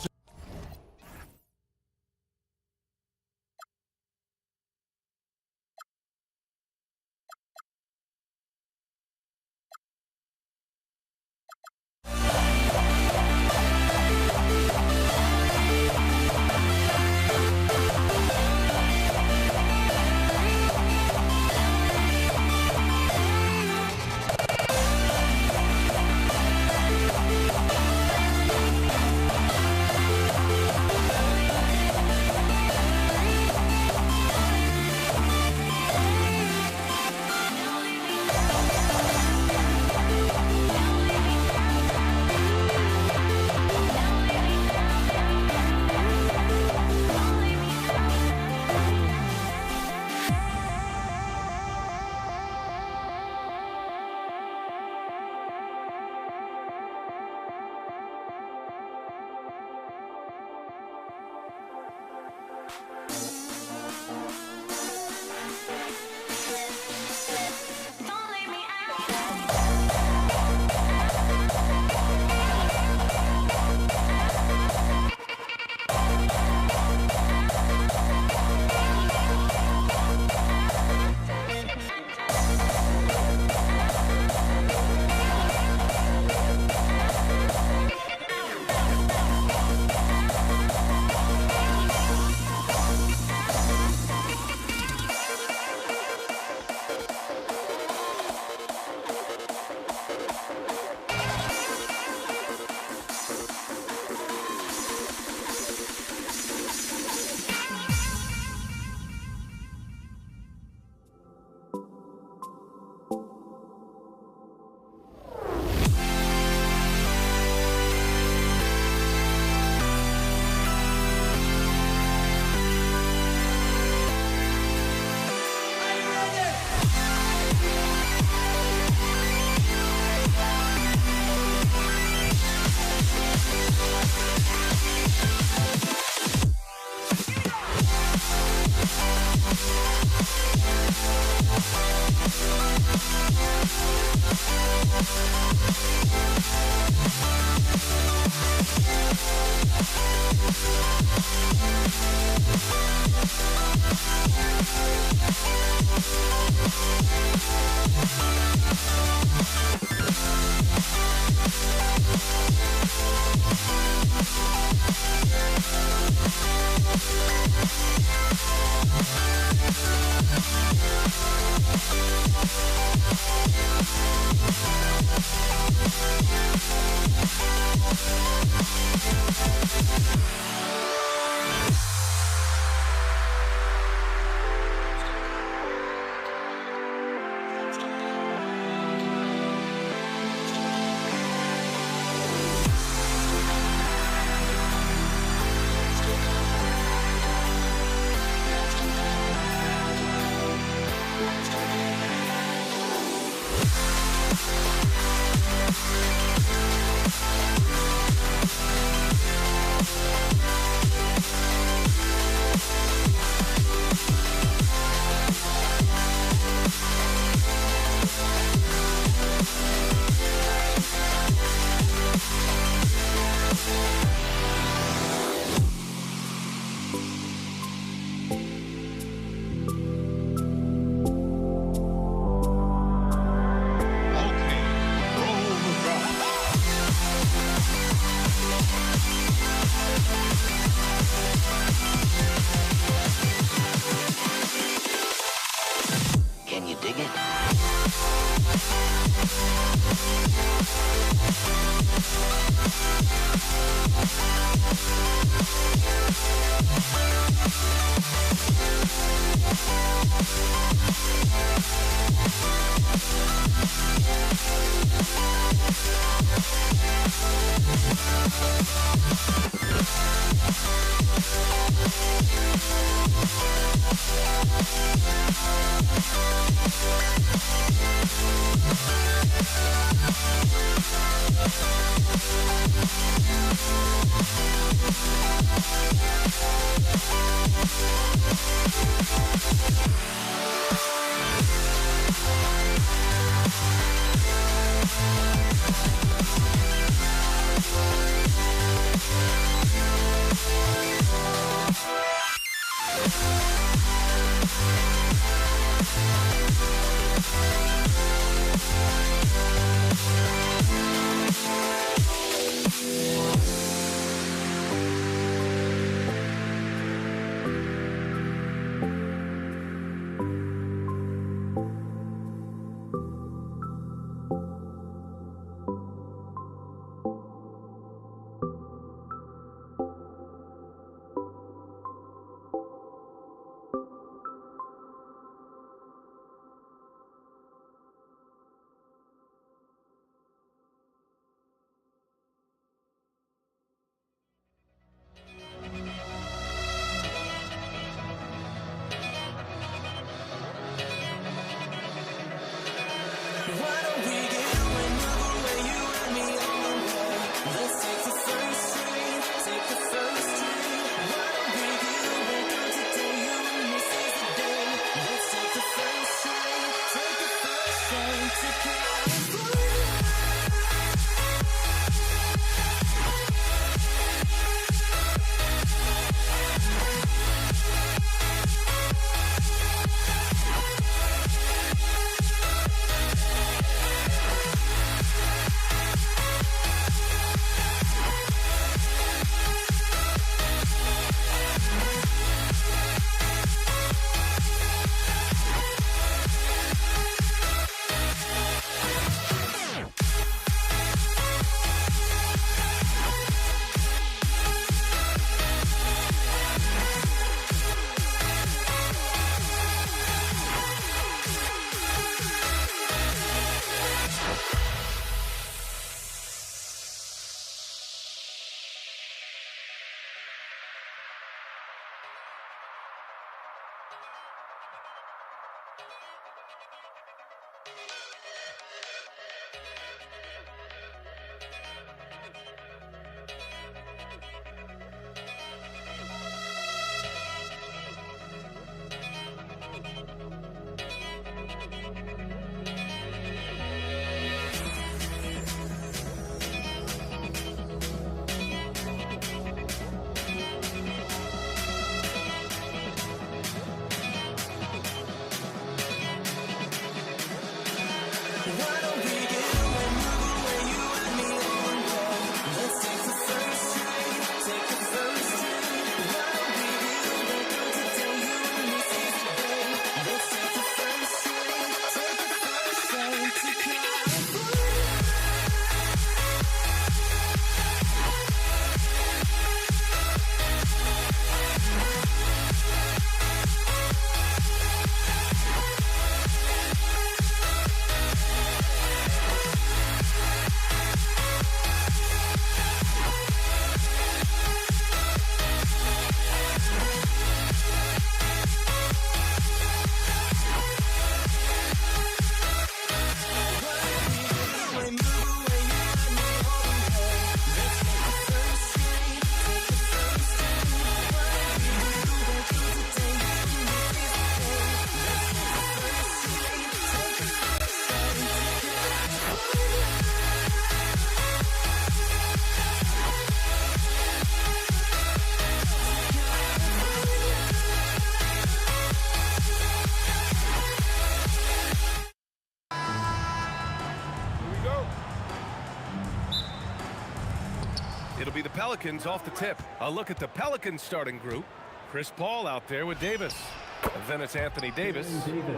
I: It'll be the Pelicans off the tip. A look at the Pelicans starting group. Chris Paul out there with Davis. And then it's Anthony Davis,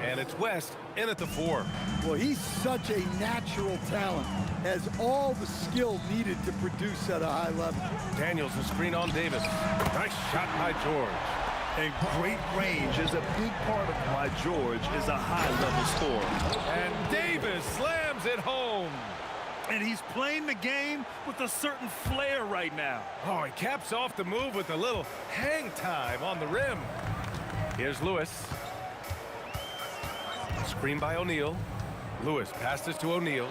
I: and it's West in at the 4.
N: Well, he's such a natural talent, has all the skill needed to produce at a high level.
I: Daniels will screen on Davis. Nice shot by George.
K: And great range is a big part of why George is a high-level scorer.
I: And Davis slams it home.
K: And he's playing the game with a certain flair right now.
I: Oh, he caps off the move with a little hang time on the rim. Here's Lewis. Screen by O'Neal. Lewis passes to O'Neal.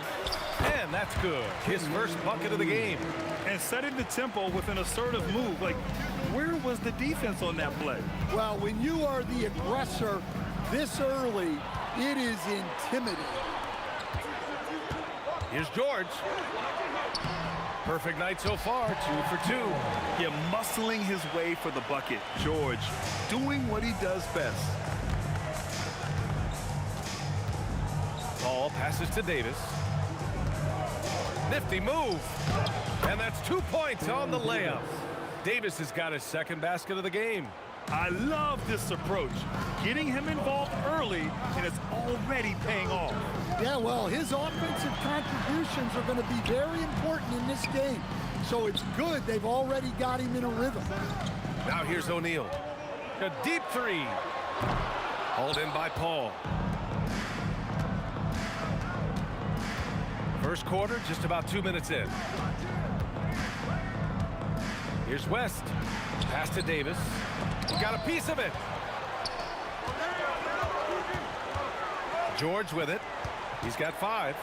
I: And that's good. His first bucket of the game.
K: And setting the tempo with an assertive move. Like, where was the defense on that play?
N: Well, when you are the aggressor this early, it is intimidating.
I: Here's George. Perfect night so far, 2 for 2.
K: Yeah, muscling his way for the bucket. George doing what he does best.
I: Ball passes to Davis. Nifty move. And that's 2 points on the layup. Davis has got his second basket of the game.
K: I love this approach. Getting him involved early, and it's already paying off.
N: Yeah, well, his offensive contributions are going to be very important in this game. So it's good they've already got him in a rhythm.
I: Now here's O'Neal. A deep three. Hauled in by Paul. First quarter, just about 2 minutes in. Here's West. Pass to Davis. Got a piece of it. George with it. He's got 5.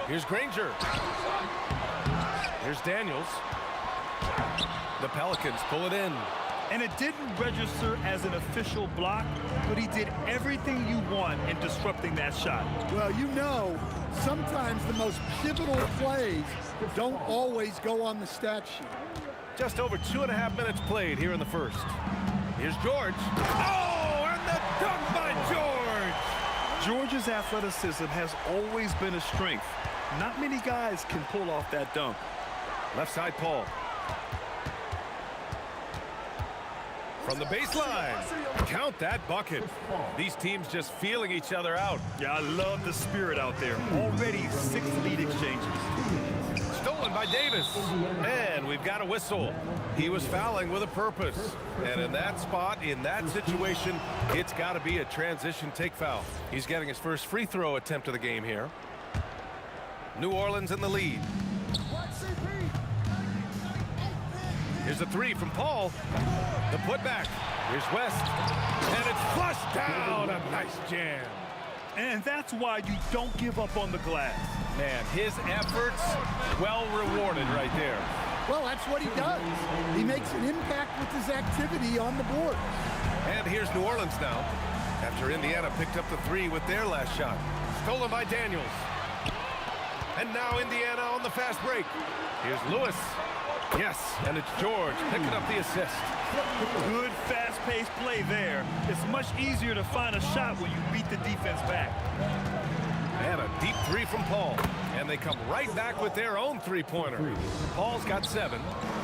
I: Here's Granger. Here's Daniels. The Pelicans pull it in.
K: And it didn't register as an official block, but he did everything you want in disrupting that shot.
N: Well, you know, sometimes the most pivotal plays don't always go on the stat sheet.
I: Just over 2.5 minutes played here in the first. Here's George. Oh, and the dunk by George!
K: George's athleticism has always been a strength. Not many guys can pull off that dunk.
I: Left side, Paul. From the baseline. Count that bucket. These teams just feeling each other out.
K: Yeah, I love the spirit out there. Already 6 lead exchanges.
I: Stolen by Davis. And we've got a whistle. He was fouling with a purpose. And in that spot, in that situation, it's got to be a transition take foul. He's getting his first free throw attempt of the game here. New Orleans in the lead. Here's a 3 from Paul. The putback. Here's West. And it's flushed down. A nice jam.
K: And that's why you don't give up on the glass.
I: Man, his efforts well rewarded right there.
N: Well, that's what he does. He makes an impact with his activity on the board.
I: And here's New Orleans now. After Indiana picked up the 3 with their last shot. Stolen by Daniels. And now Indiana on the fast break. Here's Lewis. Yes, and it's George picking up the assist.
K: Good fast-paced play there. It's much easier to find a shot when you beat the defense back.
I: And a deep 3 from Paul. And they come right back with their own 3-pointer. Paul's got 7.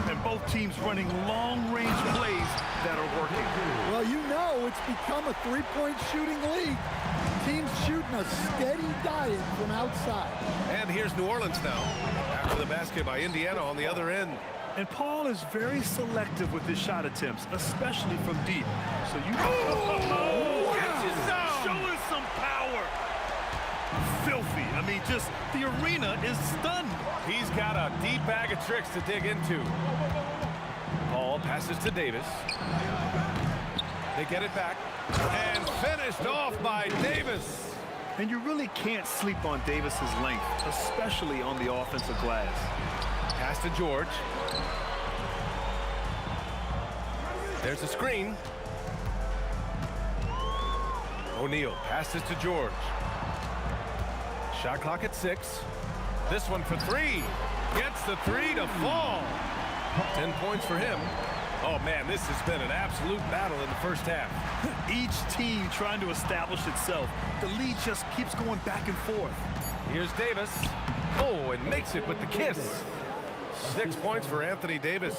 K: And both teams running long-range plays that are working.
N: Well, you know it's become a 3-point shooting league. Teams shooting a steady diet from outside.
I: And here's New Orleans now. After the basket by Indiana on the other end.
K: And Paul is very selective with his shot attempts, especially from deep. So you showing some power. Filthy. I mean, just the arena is stunned.
I: He's got a deep bag of tricks to dig into. Paul passes to Davis. They get it back. And finished off by Davis.
K: And you really can't sleep on Davis's length, especially on the offensive glass.
I: Pass to George. There's a screen. O'Neal passes to George. Shot clock at 6. This one for 3. Gets the 3 to fall. 10 points for him. Oh, man, this has been an absolute battle in the first half.
K: Each team trying to establish itself. The lead just keeps going back and forth.
I: Here's Davis. Oh, and makes it with the kiss. 6 points for Anthony Davis.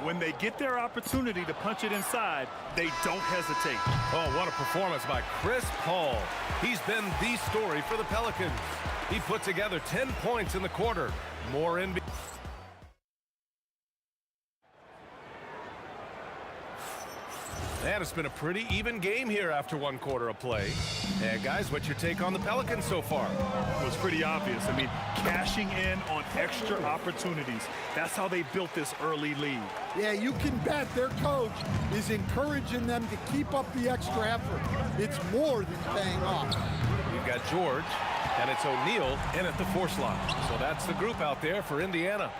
K: When they get their opportunity to punch it inside, they don't hesitate.
I: Oh, what a performance by Chris Paul. He's been the story for the Pelicans. He put together 10 points in the quarter. More NBA. And it's been a pretty even game here after one quarter of play. And guys, what's your take on the Pelicans so far?
K: Well, it's pretty obvious. I mean, cashing in on extra opportunities. That's how they built this early lead.
N: Yeah, you can bet their coach is encouraging them to keep up the extra effort. It's more than paying off.
I: You've got George, and it's O'Neal in at the 4 slot. So that's the group out there for Indiana.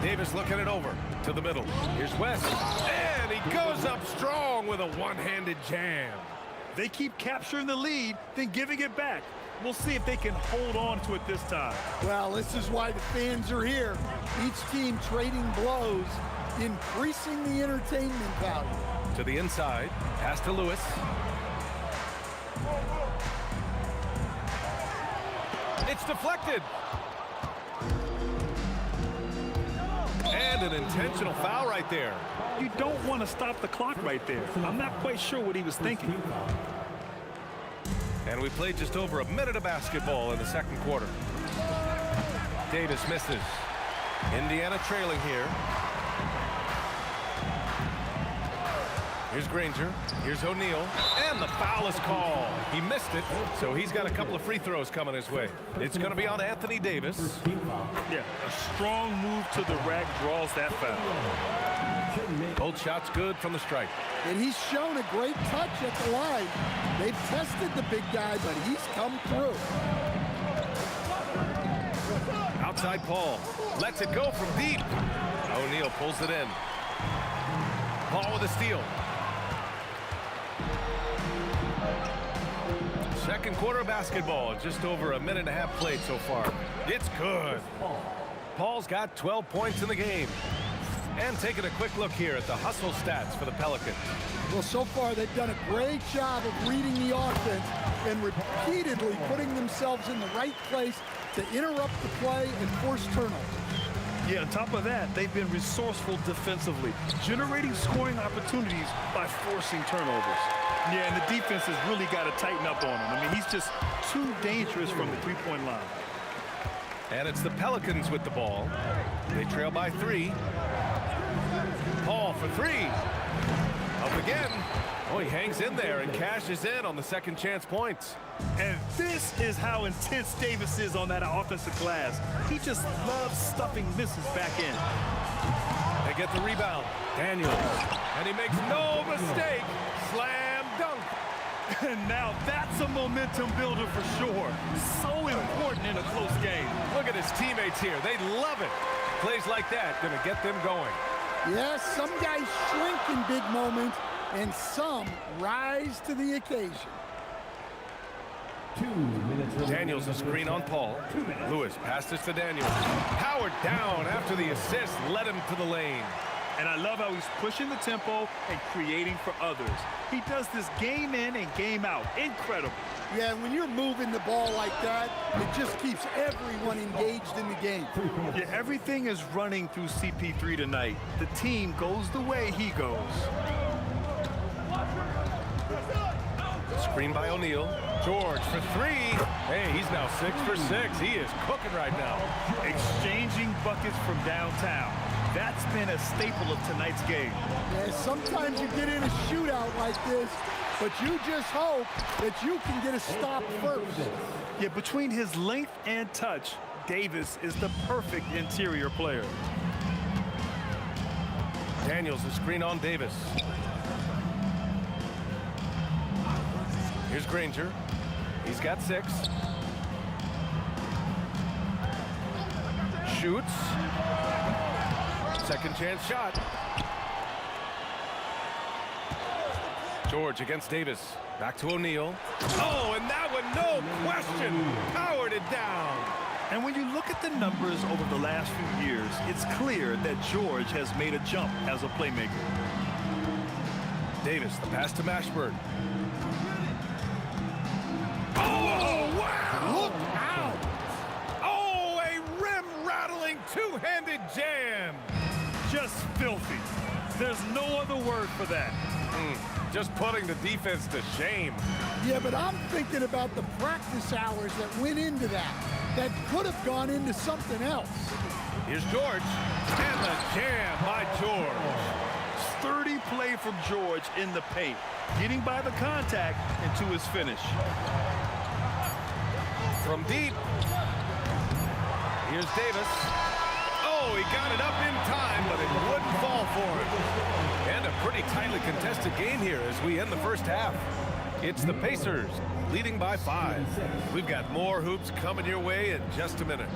I: Davis looking it over to the middle. Here's West, and he goes up strong with a one-handed jam.
K: They keep capturing the lead, then giving it back. We'll see if they can hold on to it this time.
N: Well, this is why the fans are here. Each team trading blows, increasing the entertainment value.
I: To the inside, pass to Lewis. It's deflected. And an intentional foul right there.
K: You don't want to stop the clock right there. I'm not quite sure what he was thinking.
I: And we played just over a minute of basketball in the second quarter. Davis misses. Indiana trailing here. Here's Granger. Here's O'Neal. And the foul is called. He missed it, so he's got a couple of free throws coming his way. It's going to be on Anthony Davis.
K: Yeah, a strong move to the rack draws that foul.
I: Both shots good from the stripe.
N: And he's shown a great touch at the line. They've tested the big guy, but he's come through.
I: Outside Paul. Lets it go from deep. O'Neal pulls it in. Paul with a steal. Second quarter of basketball. Just over a minute and a half played so far. It's good. Paul's got 12 points in the game. And taking a quick look here at the hustle stats for the Pelicans.
N: Well, so far they've done a great job of reading the offense and repeatedly putting themselves in the right place to interrupt the play and force turnovers.
K: Yeah, on top of that, they've been resourceful defensively, generating scoring opportunities by forcing turnovers. Yeah, and the defense has really got to tighten up on him. I mean, he's just too dangerous from the three-point line.
I: And it's the Pelicans with the ball. They trail by 3. Paul for 3. Up again. Oh, he hangs in there and cashes in on the second chance points.
K: And this is how intense Davis is on that offensive glass. He just loves stuffing misses back in.
I: They get the rebound. Daniels. And he makes no mistake. Slam dunk.
K: And now that's a momentum builder for sure. So important in a close game.
I: Look at his teammates here. They love it. Plays like that gonna get them going.
N: Yes, some guys shrink in big moments, and some rise to the occasion.
G: 2 minutes.
I: Daniels a screen on Paul. Lewis passes to Daniels. Powered down after the assist led him to the lane.
K: And I love how he's pushing the tempo and creating for others. He does this game in and game out. Incredible.
N: Yeah, when you're moving the ball like that, it just keeps everyone engaged in the game.
K: Yeah, everything is running through CP3 tonight. The team goes the way he goes.
I: Screen by O'Neal. George for 3. Hey, he's now 6 for 6. He is cooking right now.
K: Exchanging buckets from downtown. That's been a staple of tonight's game.
N: Yeah, sometimes you get in a shootout like this, but you just hope that you can get a stop first.
K: Yeah, between his length and touch, Davis is the perfect interior player.
I: Daniels a screen on Davis. Here's Granger. He's got 6. Shoots. Second chance shot. George against Davis. Back to O'Neal. Oh, and that one, no question, powered it down.
K: And when you look at the numbers over the last few years, it's clear that George has made a jump as a playmaker.
I: Davis, the pass to Mashburn. Oh, wow!
N: Look out!
I: Oh, a rim-rattling two-handed jam.
K: Just filthy. There's no other word for that.
I: Just putting the defense to shame.
N: Yeah, but I'm thinking about the practice hours that went into that. That could have gone into something else.
I: Here's George. And the jam by George.
K: Sturdy play from George in the paint, getting by the contact and to his finish.
I: From deep. Here's Davis. Oh, he got it up in time, but it wouldn't fall for him. And a pretty tightly contested game here as we end the first half. It's the Pacers leading by 5. We've got more hoops coming your way in just a minute.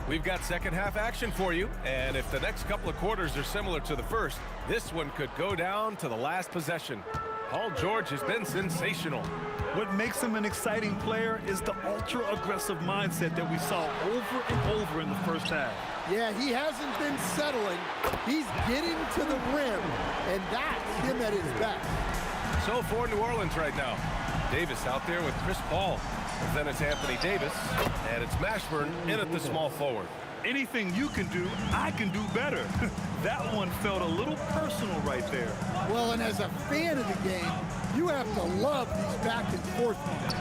I: We've got second half action for you, and if the next couple of quarters are similar to the first, this one could go down to the last possession. Paul George has been sensational.
K: What makes him an exciting player is the ultra-aggressive mindset that we saw over and over in the first half.
N: Yeah, he hasn't been settling. He's getting to the rim, and that's him at his best.
I: So for New Orleans right now, Davis out there with Chris Paul. Then it's Anthony Davis, and it's Mashburn in at the small forward.
K: Anything you can do, I can do better. That one felt a little personal right there.
N: Well, and as a fan of the game, you have to love these back and forth moments.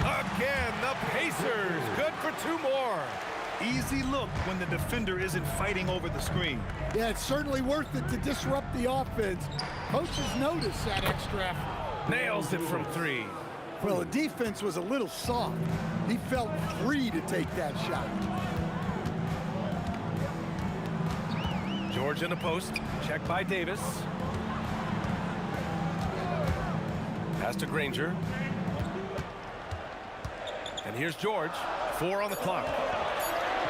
I: Again, the Pacers, good for 2 more.
K: Easy look when the defender isn't fighting over the screen.
N: Yeah, it's certainly worth it to disrupt the offense. Coaches notice that extra effort.
I: Nails it from 3.
N: Well, the defense was a little soft. He felt free to take that shot.
I: George in the post. Check by Davis. Pass to Granger. And here's George. 4 on the clock.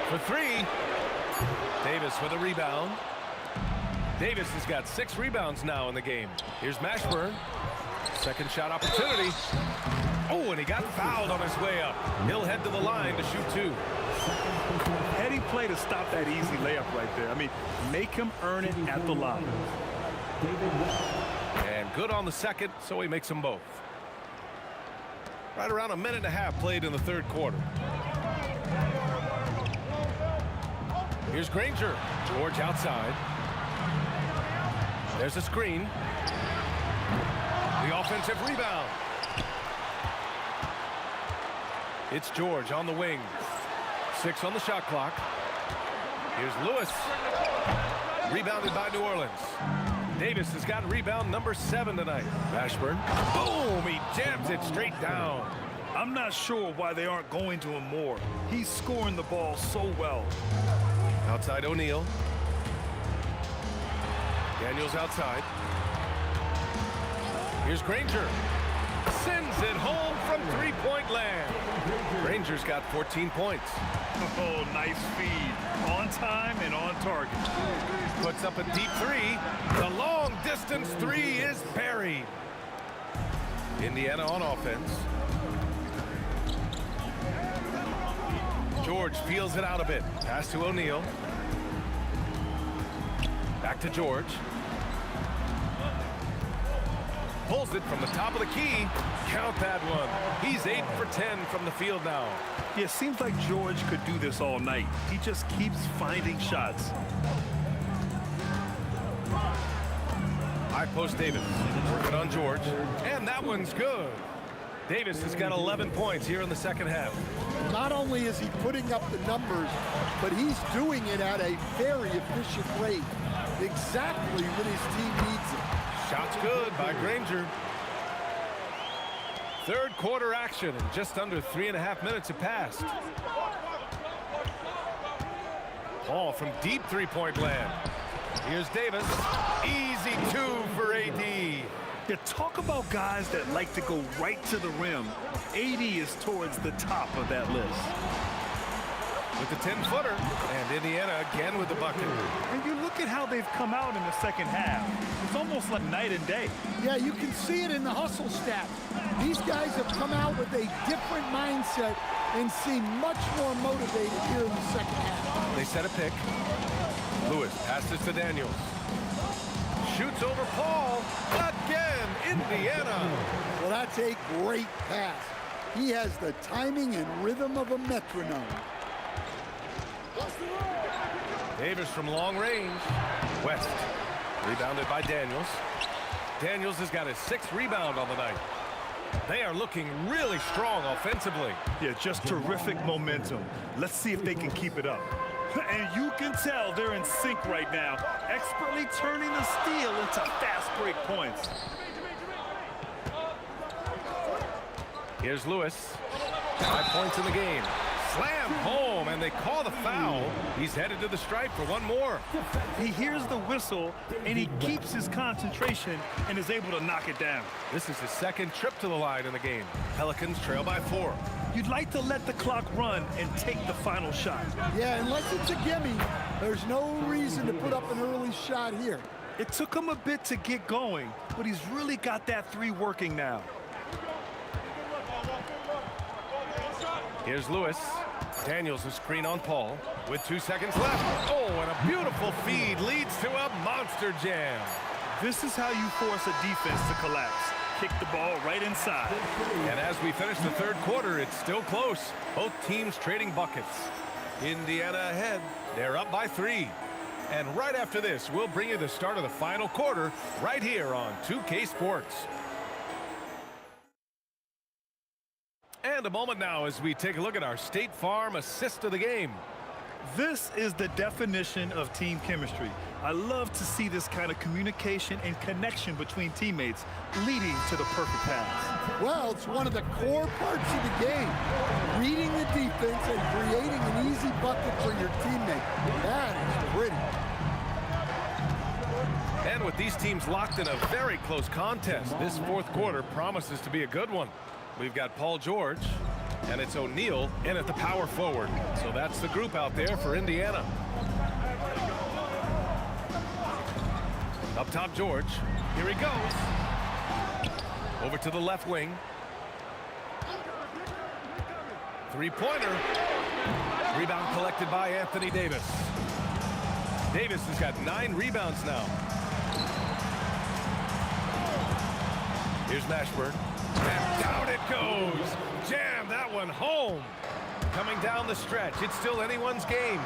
I: For 3. Davis with a rebound. Davis has got 6 rebounds now in the game. Here's Mashburn. Second shot opportunity. Oh, and he got fouled on his way up. He'll head to the line to shoot 2.
K: Heady play to stop that easy layup right there. I mean, make him earn it at the line.
I: And good on the second, so he makes them both. Right around a minute and a half played in the third quarter. Here's Granger. George outside. There's a screen. The offensive rebound. It's George on the wing. 6 on the shot clock. Here's Lewis. Rebounded by New Orleans. Davis has got rebound number 7 tonight. Mashburn. Boom! He jams it straight down.
K: I'm not sure why they aren't going to him more. He's scoring the ball so well.
I: Outside O'Neal. Daniels outside. Here's Granger. Sends it home from 3-point land. Granger's got 14 points.
K: Oh, nice feed. On time and on target.
I: Puts up a deep 3. The long distance 3 is buried. Indiana on offense. George feels it out a bit. Pass to O'Neal. Back to George. Pulls it from the top of the key. Count that one. He's 8 for 10 from the field now.
K: Yeah, it seems like George could do this all night. He just keeps finding shots.
I: High post Davis. Working on George. And that one's good. Davis has got 11 points here in the second half.
N: Not only is he putting up the numbers, but he's doing it at a very efficient rate. Exactly when his team needs it.
I: Shot's good by Granger. Third quarter action, and just under 3.5 minutes have passed. Paul from deep 3-point land. Here's Davis. Easy 2 for AD.
K: Yeah, talk about guys that like to go right to the rim. AD is towards the top of that list.
I: With the 10-footer, and Indiana again with the bucket.
K: And you look at how they've come out in the second half. It's almost like night and day.
N: Yeah, you can see it in the hustle stats. These guys have come out with a different mindset and seem much more motivated here in the second half.
I: They set a pick. Lewis passes to Daniels. Shoots over Paul. Again, Indiana.
N: Well, that's a great pass. He has the timing and rhythm of a metronome.
I: Davis from long range. West. Rebounded by Daniels. Daniels has got his 6th rebound on the night. They are looking really strong offensively.
K: Yeah, just terrific momentum. Let's see if they can keep it up. And you can tell they're in sync right now, expertly turning the steal into fast break points.
I: Here's Lewis. 5 points in the game. Slam home, and they call the foul. He's headed to the stripe for one more.
K: He hears the whistle, and he keeps his concentration and is able to knock it down.
I: This is his 2nd trip to the line in the game. Pelicans trail by 4.
K: You'd like to let the clock run and take the final shot.
N: Yeah, unless it's a gimme, there's no reason to put up an early shot here.
K: It took him a bit to get going, but he's really got that 3 working now.
I: Here's Lewis. Daniels a screen on Paul with 2 seconds left. Oh, and a beautiful feed leads to a monster jam.
K: This is how you force a defense to collapse. Kick the ball right inside.
I: And as we finish the 3rd quarter, it's still close. Both teams trading buckets. Indiana ahead. They're up by 3. And right after this, we'll bring you the start of the final quarter right here on 2K Sports. And a moment now as we take a look at our State Farm assist of the game.
K: This is the definition of team chemistry. I love to see this kind of communication and connection between teammates leading to the perfect pass.
N: Well, it's one of the core parts of the game. Reading the defense and creating an easy bucket for your teammate. That is pretty.
I: And with these teams locked in a very close contest, this 4th quarter promises to be a good one. We've got Paul George, and it's O'Neal in at the power forward. So that's the group out there for Indiana. Up top, George. Here he goes. Over to the left wing. 3-pointer. Rebound collected by Anthony Davis. Davis has got 9 rebounds now. Here's Mashburn. And down it goes. Jam that one home. Coming down the stretch. It's still anyone's game.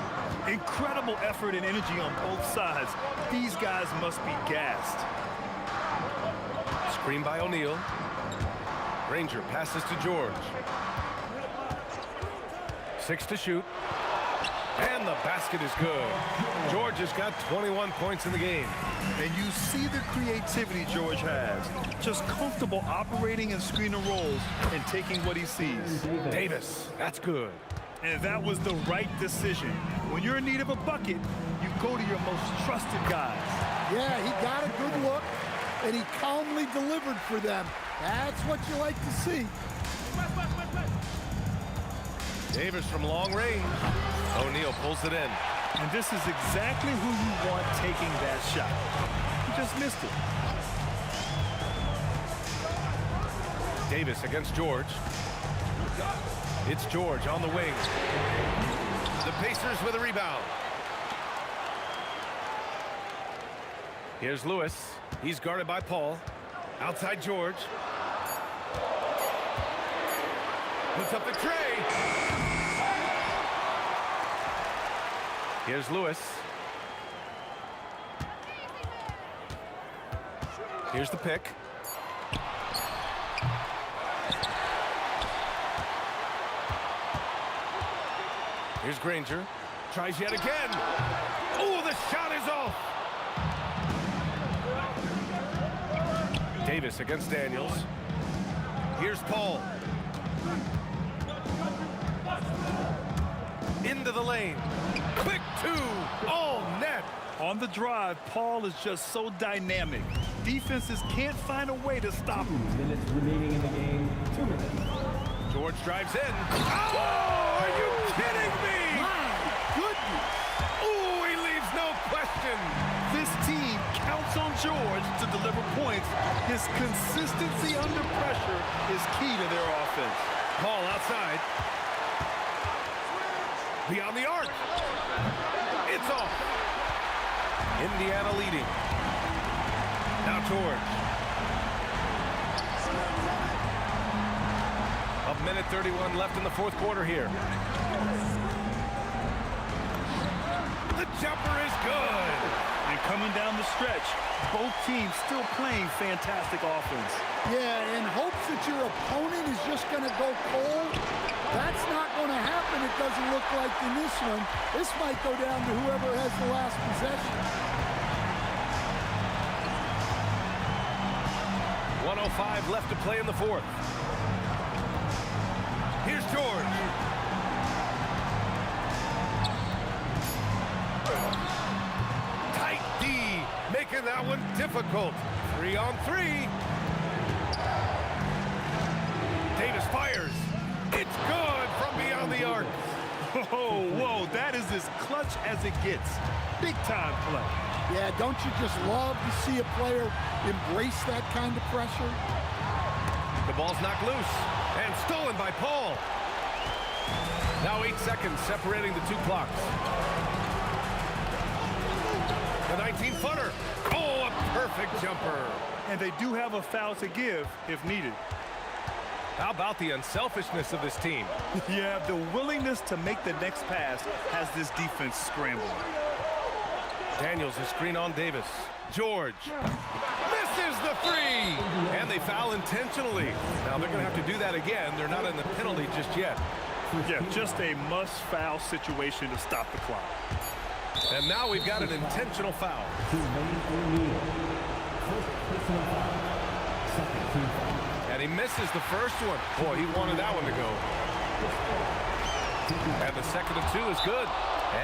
K: Incredible effort and energy on both sides. These guys must be gassed.
I: Screen by O'Neal. Granger passes to George. 6 to shoot. And the basket is good. George has got 21 points in the game.
K: And you see the creativity George has. Just comfortable operating in screen and rolls and taking what he sees.
I: Davis, that's good.
K: And that was the right decision. When you're in need of a bucket, you go to your most trusted guys.
N: Yeah, he got a good look, and he calmly delivered for them. That's what you like to see.
I: Davis from long range. O'Neal pulls it in.
K: And this is exactly who you want taking that shot. He just missed it.
I: Davis against George. It's George on the wing. The Pacers with a rebound. Here's Lewis. He's guarded by Paul. Outside George. Puts up the tray. Here's Lewis. Here's the pick. Here's Granger. Tries yet again. Oh, the shot is off. Davis against Daniels. Here's Paul. Into the lane. Quick 2. All net.
K: On the drive, Paul is just so dynamic. Defenses can't find a way to stop him.
G: 2 minutes remaining in the game. 2 minutes.
I: George drives in. Oh, are you kidding me?
N: My goodness.
I: Oh, he leaves no question.
K: This team counts on George to deliver points. His consistency under pressure is key to their offense.
I: Paul outside. Beyond the arc. It's off. Indiana leading. Now George. A minute 31 left in the fourth quarter here. The jumper is good.
K: And coming down the stretch, both teams still playing fantastic offense.
N: Yeah, in hopes that your opponent is just going to go cold. That's not going to happen, it doesn't look like in this one. This might go down to whoever has the last possession.
I: 1:05 left to play in the fourth. Here's George. Tight D, making that one difficult. 3-on-3. Davis fires. It's good from beyond the arc.
K: Oh, whoa, that is as clutch as it gets. Big time play.
N: Yeah, don't you just love to see a player embrace that kind of pressure?
I: The ball's knocked loose and stolen by Paul. Now 8 seconds separating the two clocks. The 19-footer. Oh, a perfect jumper.
K: And they do have a foul to give if needed.
I: How about the unselfishness of this team?
K: Yeah, the willingness to make the next pass has this defense scrambling.
I: Daniels is screen on Davis. George misses the three. And they foul intentionally. Now they're going to have to do that again. They're not in the penalty just yet.
K: Yeah, just a must-foul situation to stop the clock.
I: And now we've got an intentional foul. And he misses the first one. Boy, he wanted that one to go. And the second of two is good.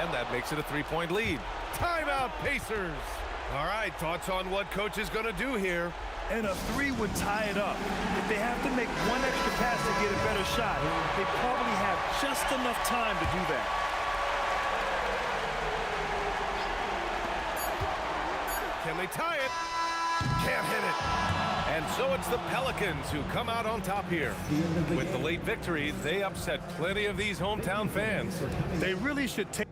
I: And that makes it a 3-point lead. Timeout, Pacers. All right, thoughts on what coach is going to do here?
K: And a three would tie it up. If they have to make one extra pass to get a better shot, they probably have just enough time to do that.
I: Can they tie it? Can't hit it. And so it's the Pelicans who come out on top here. With the late victory, they upset plenty of these hometown fans.
K: They really should take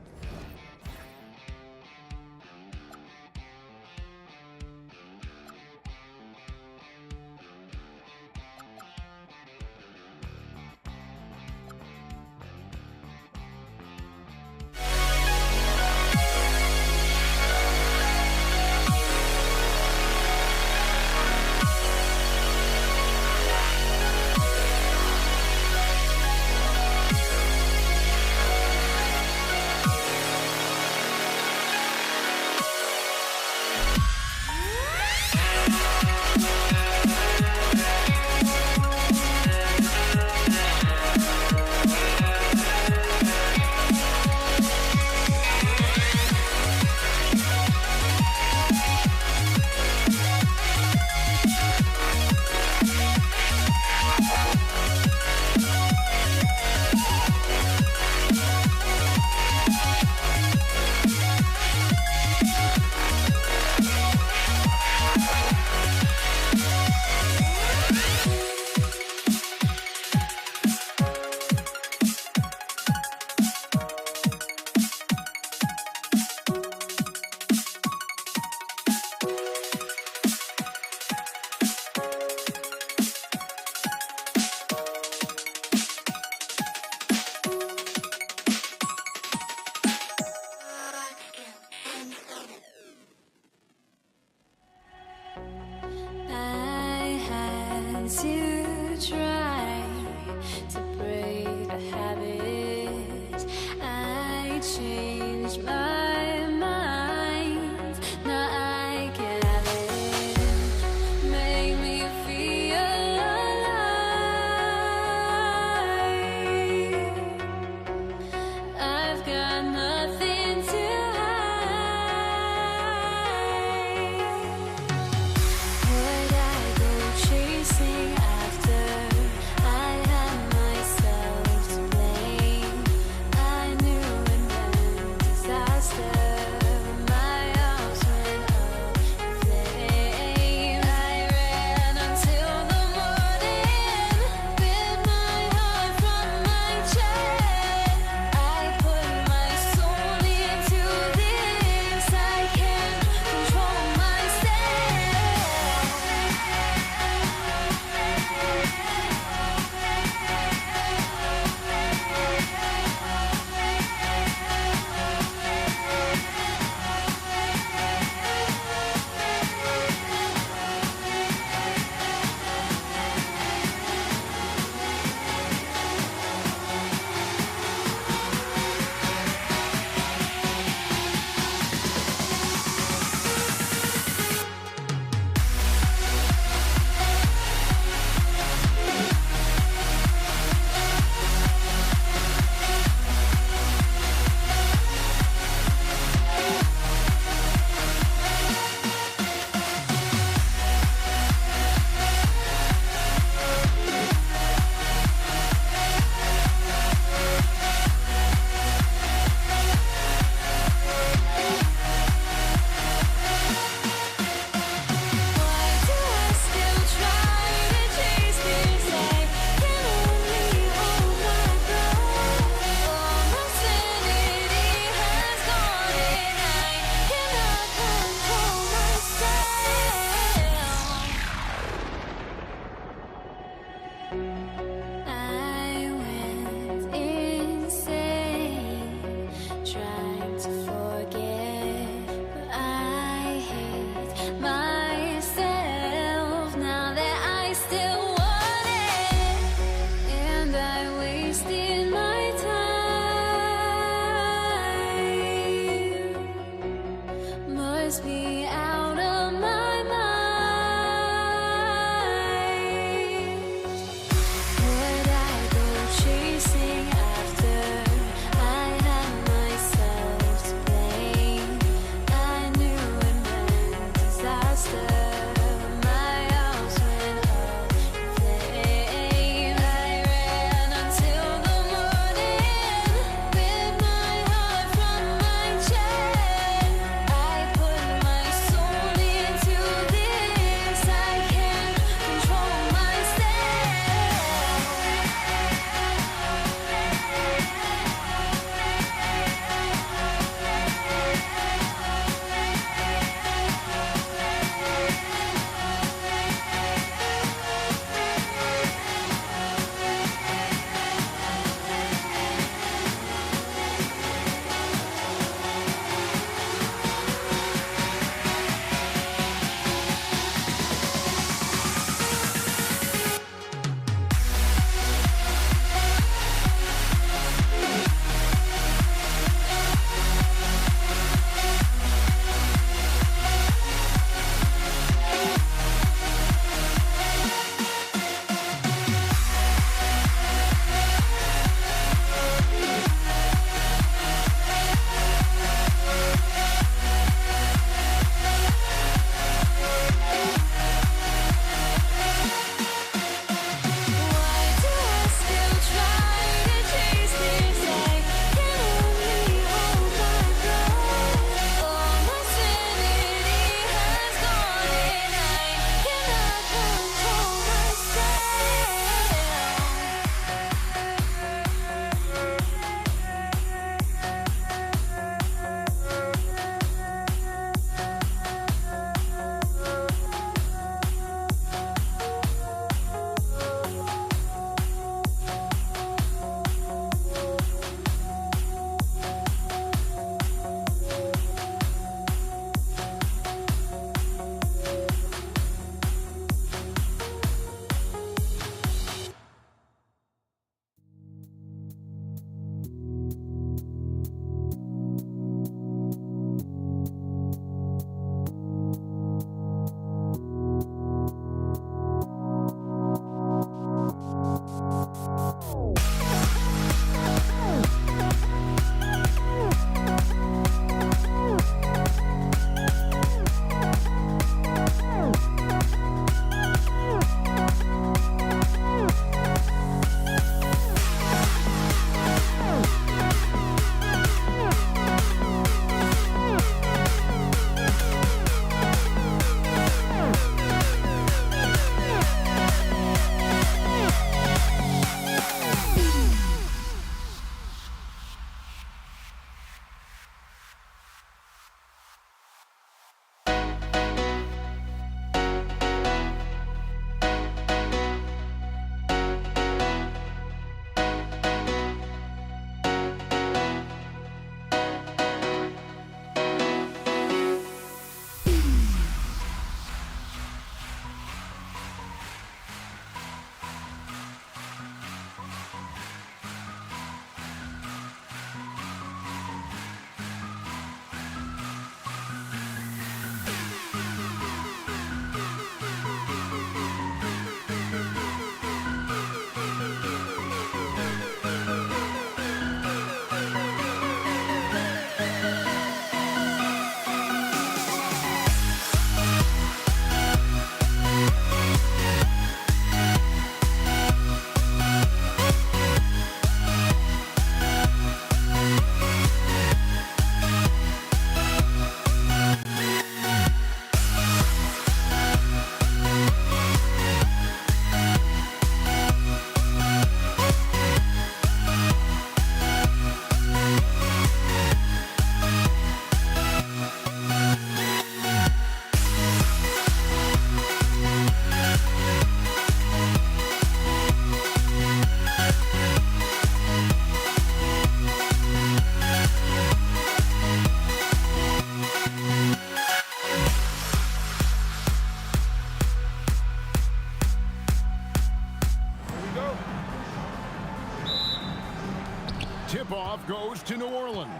C: Tip-off goes to New Orleans.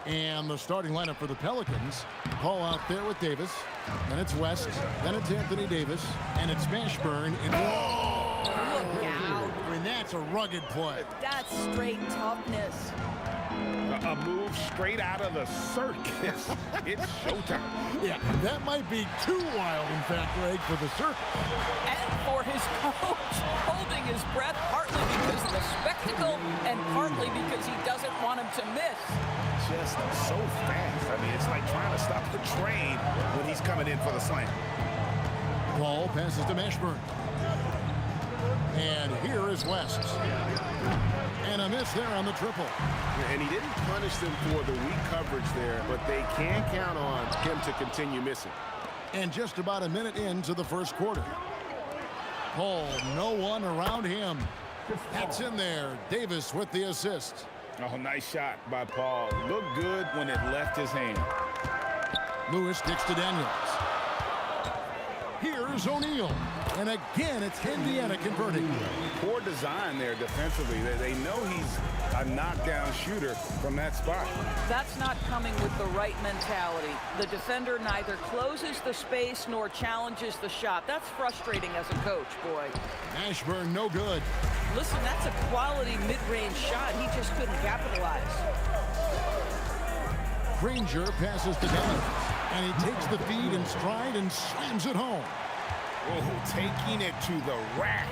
C: And the starting lineup for the Pelicans. Paul out there with Davis. Then it's West. Then it's Anthony Davis. And it's Mashburn. And
O: Look out.
C: and that's a rugged play.
O: That's straight toughness.
E: A move straight out of the circus. It's showtime.
C: Yeah, that might be too wild, in fact, Greg, for the circus.
O: And for his coach, holding his breath, partly because of the spectacle and partly because he doesn't want him to miss.
E: Just so fast. I mean, it's like trying to stop the train when he's coming in for the slam.
C: Ball passes to Mashburn. And here is West. And a miss there on the triple.
P: And he didn't punish them for the weak coverage there, but they can count on him to continue missing.
C: And just about a minute into the first quarter. Paul, no one around him. That's in there. Davis with the assist.
E: Oh, nice shot by Paul. Looked good when it left his hand.
C: Lewis kicks to Daniels. Here's O'Neal. And again, it's Indiana converting.
E: Poor design there defensively. They know he's a knockdown shooter from that spot.
O: That's not coming with the right mentality. The defender neither closes the space nor challenges the shot. That's frustrating as a coach, boy.
C: Mashburn, no good.
O: Listen, that's a quality mid-range shot. He just couldn't capitalize.
C: Granger passes to Daniels. And he takes the feed in stride and slams it home.
E: Oh, taking it to the rack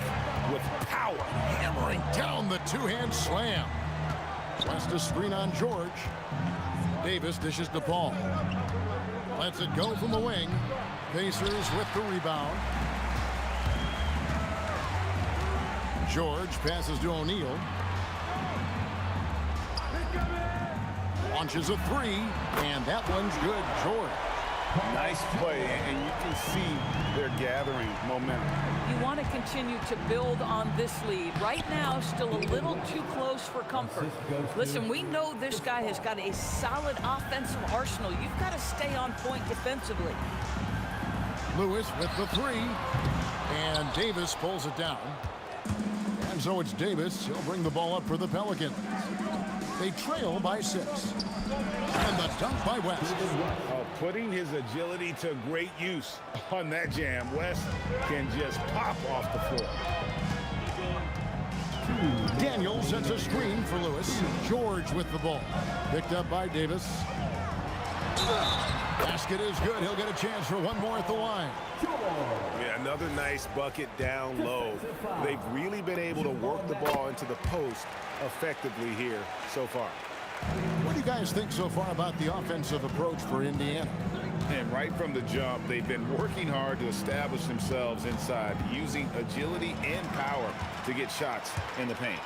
E: with power.
C: Hammering down the two-hand slam. West a screen on George. Davis dishes to Paul. Lets it go from the wing. Pacers with the rebound. George passes to O'Neal. Launches a three, and that one's good. George.
E: Nice play, and you can see they're gathering momentum.
O: You want to continue to build on this lead. Right now, still a little too close for comfort. Listen, we know this guy has got a solid offensive arsenal. You've got to stay on point defensively.
C: Lewis with the three, and Davis pulls it down. And so it's Davis. He'll bring the ball up for the Pelicans. They trail by 6. And the dunk by West.
E: Putting his agility to great use on that jam. West can just pop off the floor.
C: Daniels sets a screen for Lewis. George with the ball. Picked up by Davis. Basket is good. He'll get a chance for one more at the line.
P: Yeah, another nice bucket down low. They've really been able to work the ball into the post effectively here so far.
C: What do you guys think so far about the offensive approach for Indiana?
E: And right from the jump, they've been working hard to establish themselves inside, using agility and power to get shots in the paint.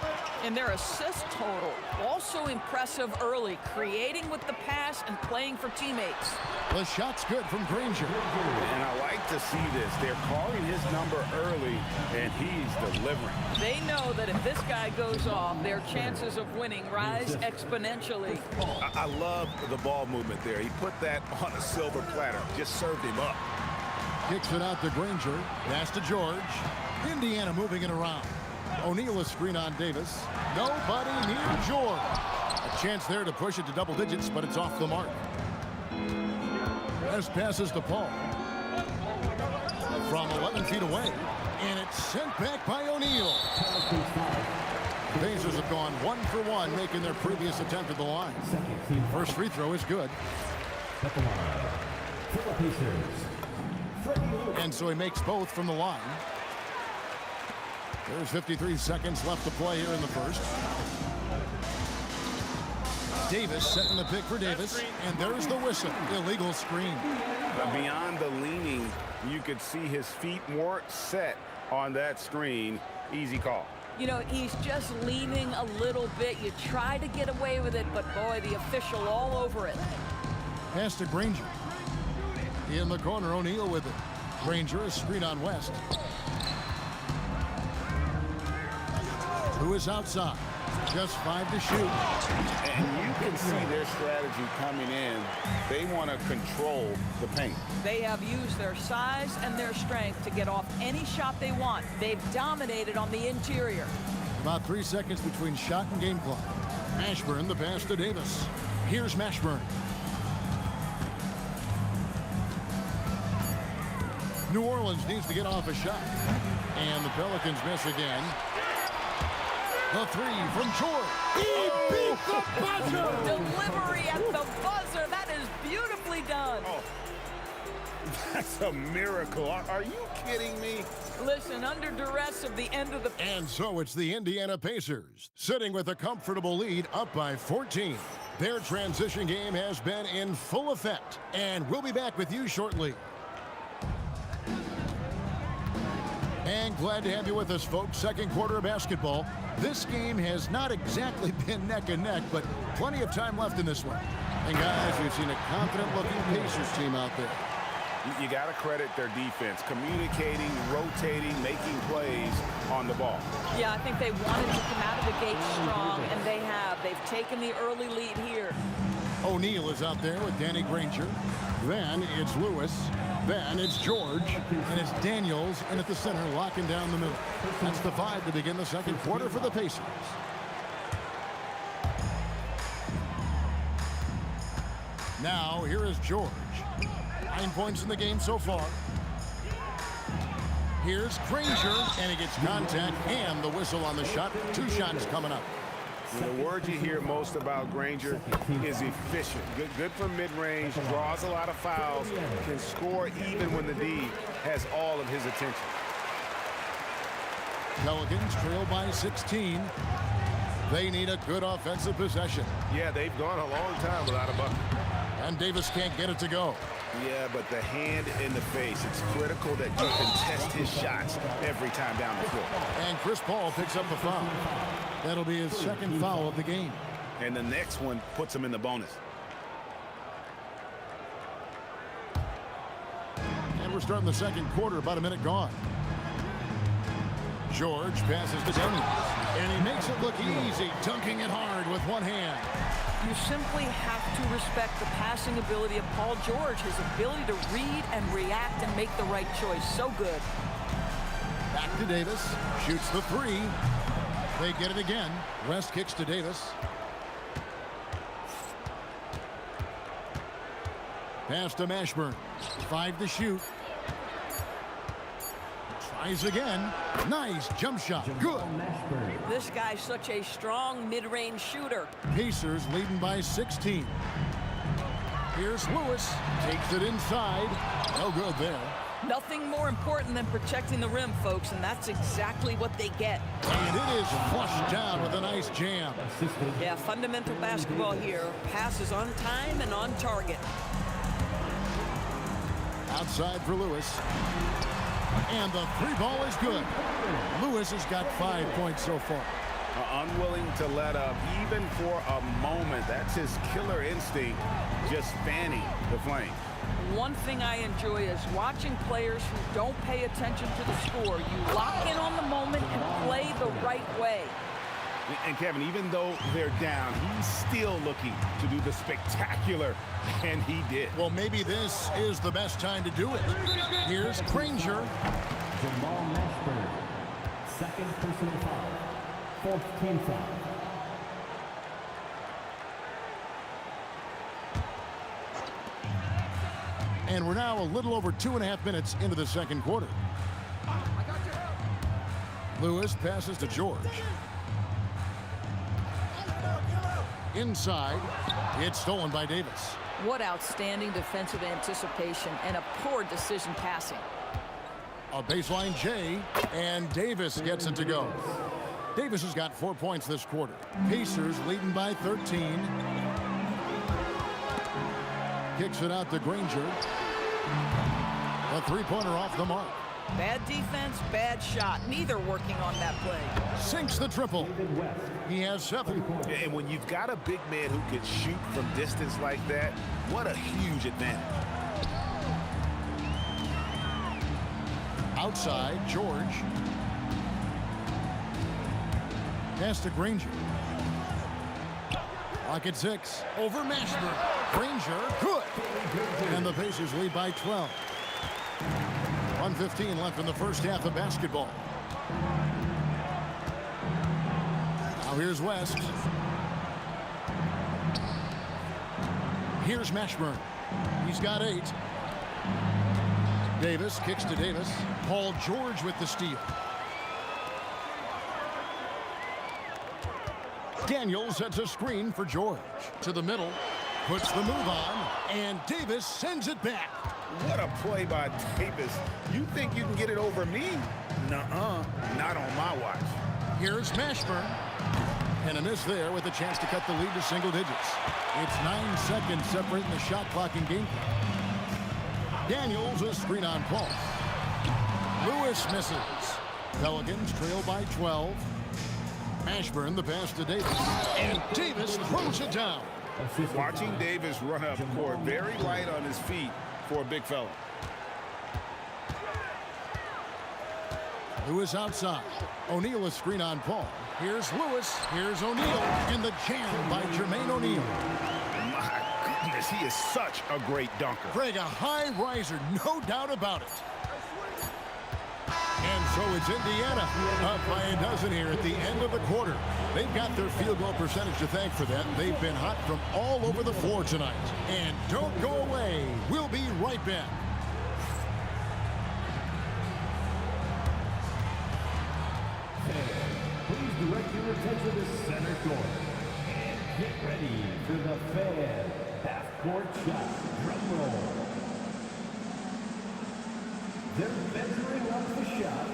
O: And their assist total, also impressive early, creating with the pass and playing for teammates.
C: The shot's good from Granger.
E: And I like to see this. They're calling his number early, and he's delivering.
O: They know that if this guy goes off, their chances of winning rise exponentially.
P: I love the ball movement there. He put that on a silver platter, just served him up.
C: Kicks it out to Granger. Pass to George. Indiana moving it around. O'Neal a screen on Davis. Nobody near George. A chance there to push it to double digits, but it's off the mark. West passes to Paul. From 11 feet away. And it's sent back by O'Neal. The Pacers have gone 1 for 1, making their previous attempt at the line. First free throw is good. And so he makes both from the line. There's 53 seconds left to play here in the first. Davis setting the pick for Davis, and there's the whistle. Illegal screen.
E: Beyond the leaning, you could see his feet more set on that screen. Easy call.
O: You know, he's just leaning a little bit. You try to get away with it, but boy, the official all over it.
C: Pass to Granger. In the corner, O'Neal with it. Granger, a screen on West. Who is outside? Just 5 to shoot.
E: And you can see their strategy coming in. They want to control the paint.
O: They have used their size and their strength to get off any shot they want. They've dominated on the interior.
C: About 3 seconds between shot and game clock. Mashburn, the pass to Davis. Here's Mashburn. New Orleans needs to get off a shot. And the Pelicans miss again. The three from George.
N: He beat the buzzer.
O: Delivery at the buzzer. That is beautifully done.
E: Oh, that's a miracle. Are you kidding me?
O: Listen, under duress of the end of the...
C: And so it's the Indiana Pacers, sitting with a comfortable lead up by 14. Their transition game has been in full effect, and we'll be back with you shortly. And glad to have you with us, folks. Second quarter of basketball. This game has not exactly been neck and neck, but plenty of time left in this one. And guys, we've seen a confident-looking Pacers team out there.
E: You got to credit their defense, communicating, rotating, making plays on the ball.
O: Yeah, I think they wanted to come out of the gate strong, and they have. They've taken the early lead here.
C: O'Neal is out there with Danny Granger. Then it's Lewis. Then it's George. And it's Daniels in at the center, locking down the middle. That's the 5 to begin the second quarter for the Pacers. Now, here is George. 9 points in the game so far. Here's Granger, and he gets contact and the whistle on the shot. 2 shots coming up.
E: The word you hear most about Granger is efficient. Good from mid-range, draws a lot of fouls, can score even when the D has all of his attention.
C: Pelicans trail by 16. They need a good offensive possession.
P: Yeah, they've gone a long time without a bucket.
C: And Davis can't get it to go.
E: Yeah, but the hand in the face, it's critical that you contest his shots every time down the floor.
C: And Chris Paul picks up the foul. That'll be his second foul of the game.
E: And the next one puts him in the bonus.
C: And we're starting the second quarter, about a minute gone. George passes to Daniels. And he makes it look easy, dunking it hard with one hand.
O: You simply have to respect the passing ability of Paul George, his ability to read and react and make the right choice. So good.
C: Back to Davis. Shoots the 3. They get it again. West kicks to Davis. Pass to Mashburn. 5 to shoot. Tries again. Nice jump shot. Good.
O: This guy's such a strong mid-range shooter.
C: Pacers leading by 16. Here's Lewis. Takes it inside. No good there.
O: Nothing more important than protecting the rim, folks, and that's exactly what they get.
C: And it is flushed down with a nice jam.
O: Yeah, fundamental basketball here. Passes on time and on target.
C: Outside for Lewis. And the 3 ball is good. Lewis has got 5 points so far.
E: Unwilling to let up even for a moment. That's his killer instinct, just fanning the flame.
O: One thing I enjoy is watching players who don't pay attention to the score. You lock in on the moment and play the right way.
E: And Kevin, even though they're down, he's still looking to do the spectacular, and he did.
C: Well, maybe this is the best time to do it. Here's Granger.
G: Jamal Mashburn, second personal foul, 4th team foul.
C: And we're now a little over 2.5 minutes into the second quarter. Lewis passes to George. Inside, it's stolen by Davis.
O: What outstanding defensive anticipation and a poor decision passing.
C: A baseline J, and Davis gets it to go. Davis has got 4 points this quarter. Pacers leading by 13. Kicks it out to Granger. A 3-pointer off the mark.
O: Bad defense, bad shot. Neither working on that play.
C: Sinks the triple. He has 7.
E: And when you've got a big man who can shoot from distance like that, what a huge advantage.
C: Outside, George. Pass to Granger. Rocket 6. Over Mashburn. Granger, good. And the Pacers lead by 12. 1:15 left in the first half of basketball. Now here's West. Here's Mashburn. He's got 8. Davis kicks to Davis. Paul George with the steal. Daniels sets a screen for George. To the middle. Puts the move on. And Davis sends it back.
E: What a play by Davis. You think you can get it over me? Nuh-uh. Not on my watch.
C: Here's Mashburn. And a miss there with a chance to cut the lead to single digits. It's 9 seconds separating the shot clock and game clock. Daniels a screen on Paul. Lewis misses. Pelicans trail by 12. Mashburn the pass to Davis. And Davis throws it down.
E: Watching Davis run up court, very light on his feet for a big fella.
C: Lewis outside. O'Neal a screen on Paul. Here's Lewis. Here's O'Neal. And the jam by Jermaine O'Neal.
E: My goodness, he is such a great dunker.
C: Greg, a high riser, no doubt about it. And so it's Indiana up by a dozen here at the end of the quarter. They've got their field goal percentage to thank for that. They've been hot from all over the floor tonight. And don't go away. We'll be right back.
G: Please direct your attention to center court. And get ready for the fan half-court shot. Drum roll. They're measuring up the shot.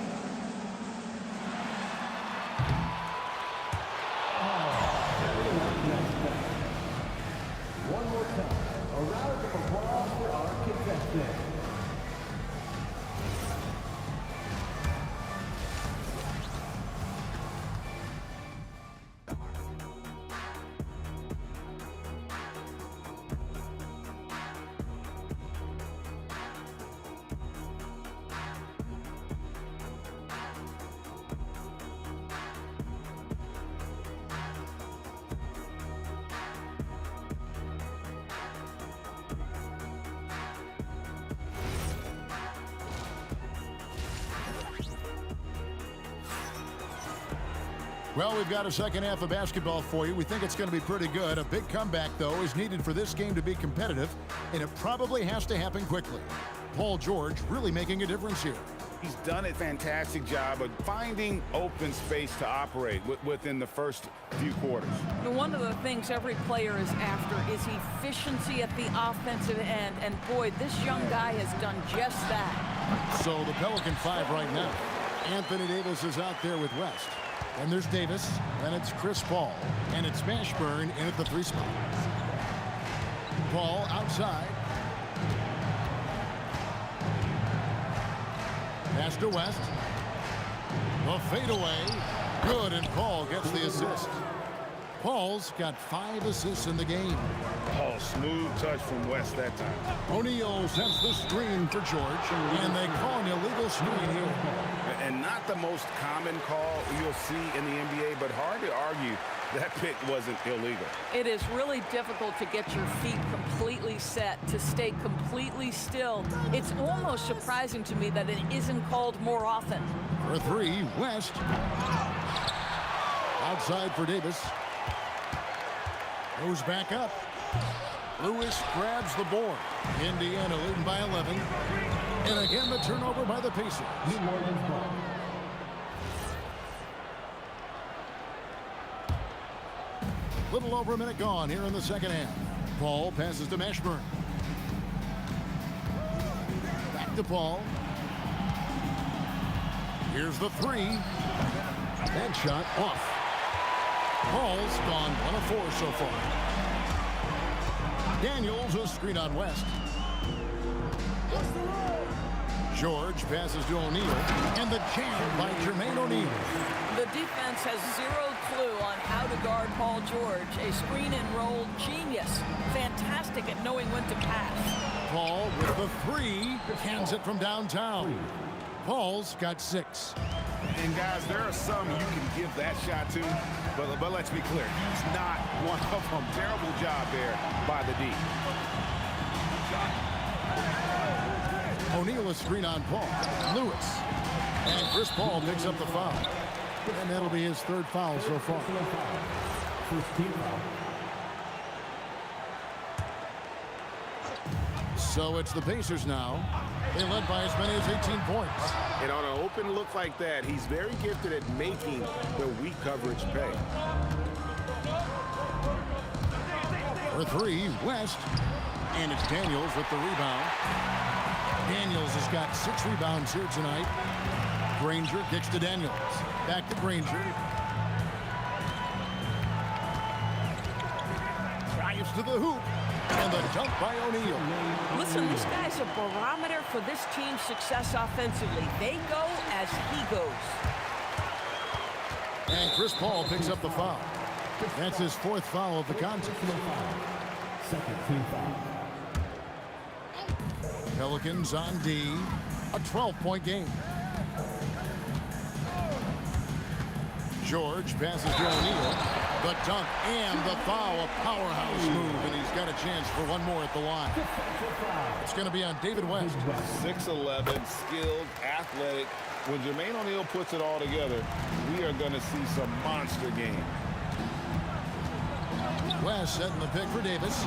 G: One more time. A round of applause for our contestants.
C: Well, we've got a second half of basketball for you. We think it's going to be pretty good. A big comeback, though, is needed for this game to be competitive, and it probably has to happen quickly. Paul George really making a difference here.
E: He's done a fantastic job of finding open space to operate within the first few quarters.
O: One of the things every player is after is efficiency at the offensive end, and boy, this young guy has done just that.
C: So the Pelican 5 right now. Anthony Davis is out there with West. And there's Davis, then it's Chris Paul, and it's Mashburn in at the 3 spot. Paul outside. Pass to West. The fadeaway. Good, and Paul gets the assist. Paul's got 5 assists in the game.
E: Oh, smooth touch from West that time.
C: O'Neal sends the screen for George, and they call an illegal screen here.
E: And not the most common call you'll see in the NBA, but hard to argue that pick wasn't illegal.
O: It is really difficult to get your feet completely set, to stay completely still. It's almost surprising to me that it isn't called more often.
C: For 3, West. Outside for Davis. Goes back up. Lewis grabs the board. Indiana leading by 11. And again, the turnover by the Pacers. Little over a minute gone here in the second half. Paul passes to Mashburn. Back to Paul. Here's the 3. That shot off. Paul's gone 1 of 4 so far. Daniels a screen on West. George passes to O'Neal, and the jam by Jermaine O'Neal.
O: The defense has zero clue on how to guard Paul George. A screen and roll genius. Fantastic at knowing when to pass.
C: Paul with the 3, cans it from downtown. Paul's got 6.
E: And guys, there are some you can give that shot to, but let's be clear, he's not one of them. Terrible job there by the D.
C: O'Neal a screen on Paul. Lewis. And Chris Paul picks up the foul. And that'll be his 3rd foul so far.
G: First team foul.
C: So it's the Pacers now. They led by as many as 18 points.
P: And on an open look like that, he's very gifted at making the weak coverage pay.
C: For three, West. And it's Daniels with the rebound. Daniels has got 6 rebounds here tonight. Granger kicks to Daniels. Back to Granger. Drives to the hoop. And the dunk by O'Neal.
O: Listen, this guy's a barometer for this team's success offensively. They go as he goes.
C: And Chris Paul picks up the foul. That's his 4th foul of the contest.
G: Second team foul.
C: Pelicans on D. A 12-point game. George passes to O'Neal. The dunk and the foul, a powerhouse move, and he's got a chance for one more at the line. It's going to be on David West.
E: 6'11", skilled, athletic. When Jermaine O'Neal puts it all together, we are going to see some monster game.
C: West setting the pick for Davis.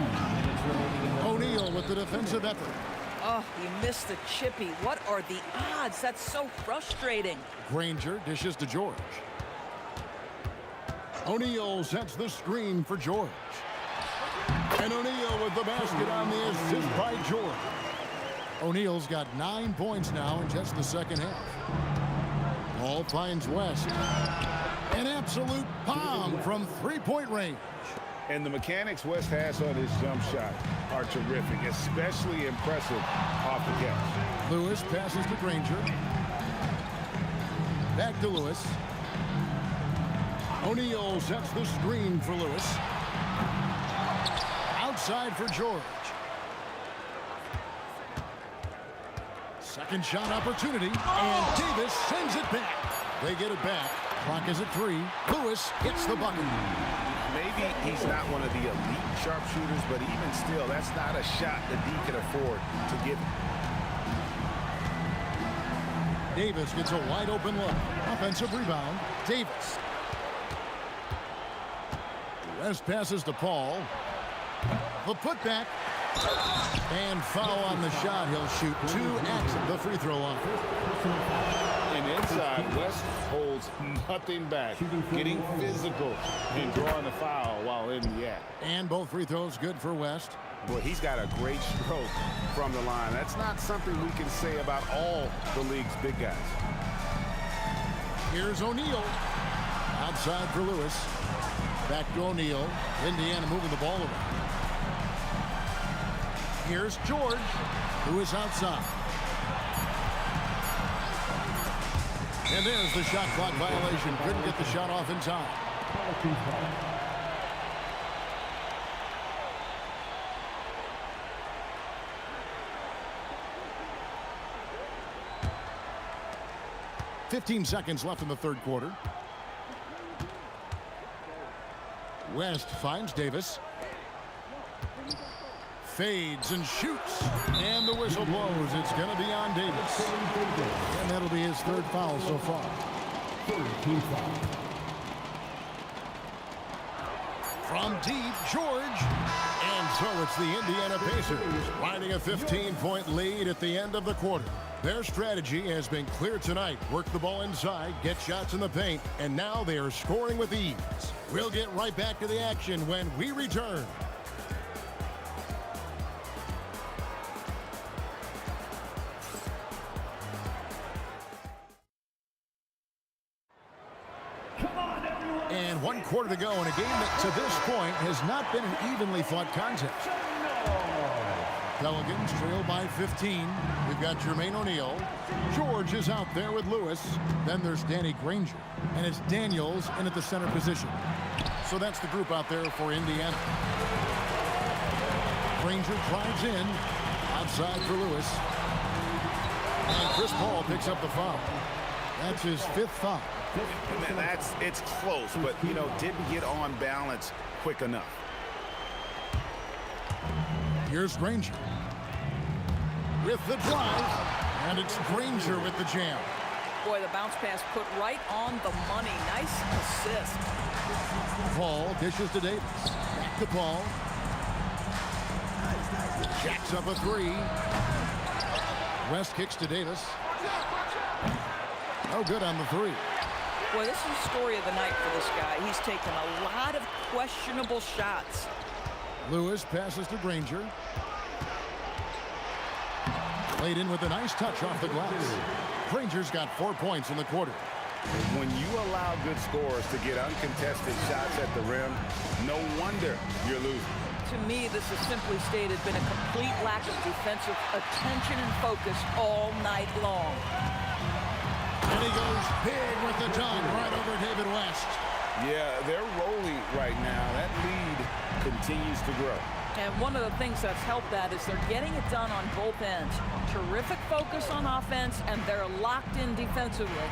C: O'Neal with the defensive effort.
O: Oh, he missed the chippy. What are the odds? That's so frustrating.
C: Granger dishes to George. O'Neal sets the screen for George. And O'Neal with the basket on the assist by George. O'Neal's got 9 points now in just the second half. Ball finds West. An absolute bomb from 3-point range.
E: And the mechanics West has on his jump shot are terrific, especially impressive off the catch.
C: Lewis passes to Granger. Back to Lewis. O'Neal sets the screen for Lewis. Outside for George. Second shot opportunity, and Davis sends it back. They get it back. Clock is at 3. Lewis hits the bucket.
P: Maybe he's not one of the elite sharpshooters, but even still, that's not a shot that he can afford to give him.
C: Davis gets a wide open look. Offensive rebound. Davis. West passes to Paul. The putback. And foul on the shot. He'll shoot 2 at the free throw line.
E: And inside, West holds nothing back, getting physical and drawing the foul while in the act.
C: And both free throws good for West.
P: Boy, he's got a great stroke from the line. That's not something we can say about all the league's big guys.
C: Here's O'Neal. Outside for Lewis. Back to O'Neal. Indiana moving the ball around. Here's George, who is outside. And there's the shot clock violation. Couldn't get the shot off in time. "15 seconds left in the third quarter. West finds Davis. Fades and shoots. And the whistle blows. It's going to be on Davis. And that'll be his 3rd foul so far. From deep, George. And so it's the Indiana Pacers riding a 15-point lead at the end of the quarter. Their strategy has been clear tonight. Work the ball inside, get shots in the paint, and now they are scoring with ease. We'll get right back to the action when we return. And 1 quarter to go in a game that to this point has not been an evenly fought contest. Pelicans trail by 15. We've got Jermaine O'Neal. George is out there with Lewis. Then there's Danny Granger. And it's Daniels in at the center position. So that's the group out there for Indiana. Granger drives in. Outside for Lewis. And Chris Paul picks up the foul. That's his 5th foul.
P: And it's close, but, you know, didn't get on balance quick enough.
C: Here's Granger with the drive, and it's Granger with the jam.
O: Boy, the bounce pass put right on the money. Nice assist.
C: Paul dishes to Davis. Back to Paul. Jacks up a three. West kicks to Davis. No good on the three.
O: Boy, this is the story of the night for this guy. He's taken a lot of questionable shots.
C: Lewis passes to Granger. Laid in with a nice touch off the glass. Granger's got 4 points in the quarter.
E: When you allow good scorers to get uncontested shots at the rim, no wonder you're losing.
O: To me, this has simply stated been a complete lack of defensive attention and focus all night long.
C: And he goes big with the dunk right over David West.
E: Yeah, they're rolling right now. That lead continues to grow.
O: And one of the things that's helped that is they're getting it done on both ends. Terrific focus on offense, and they're locked in defensively.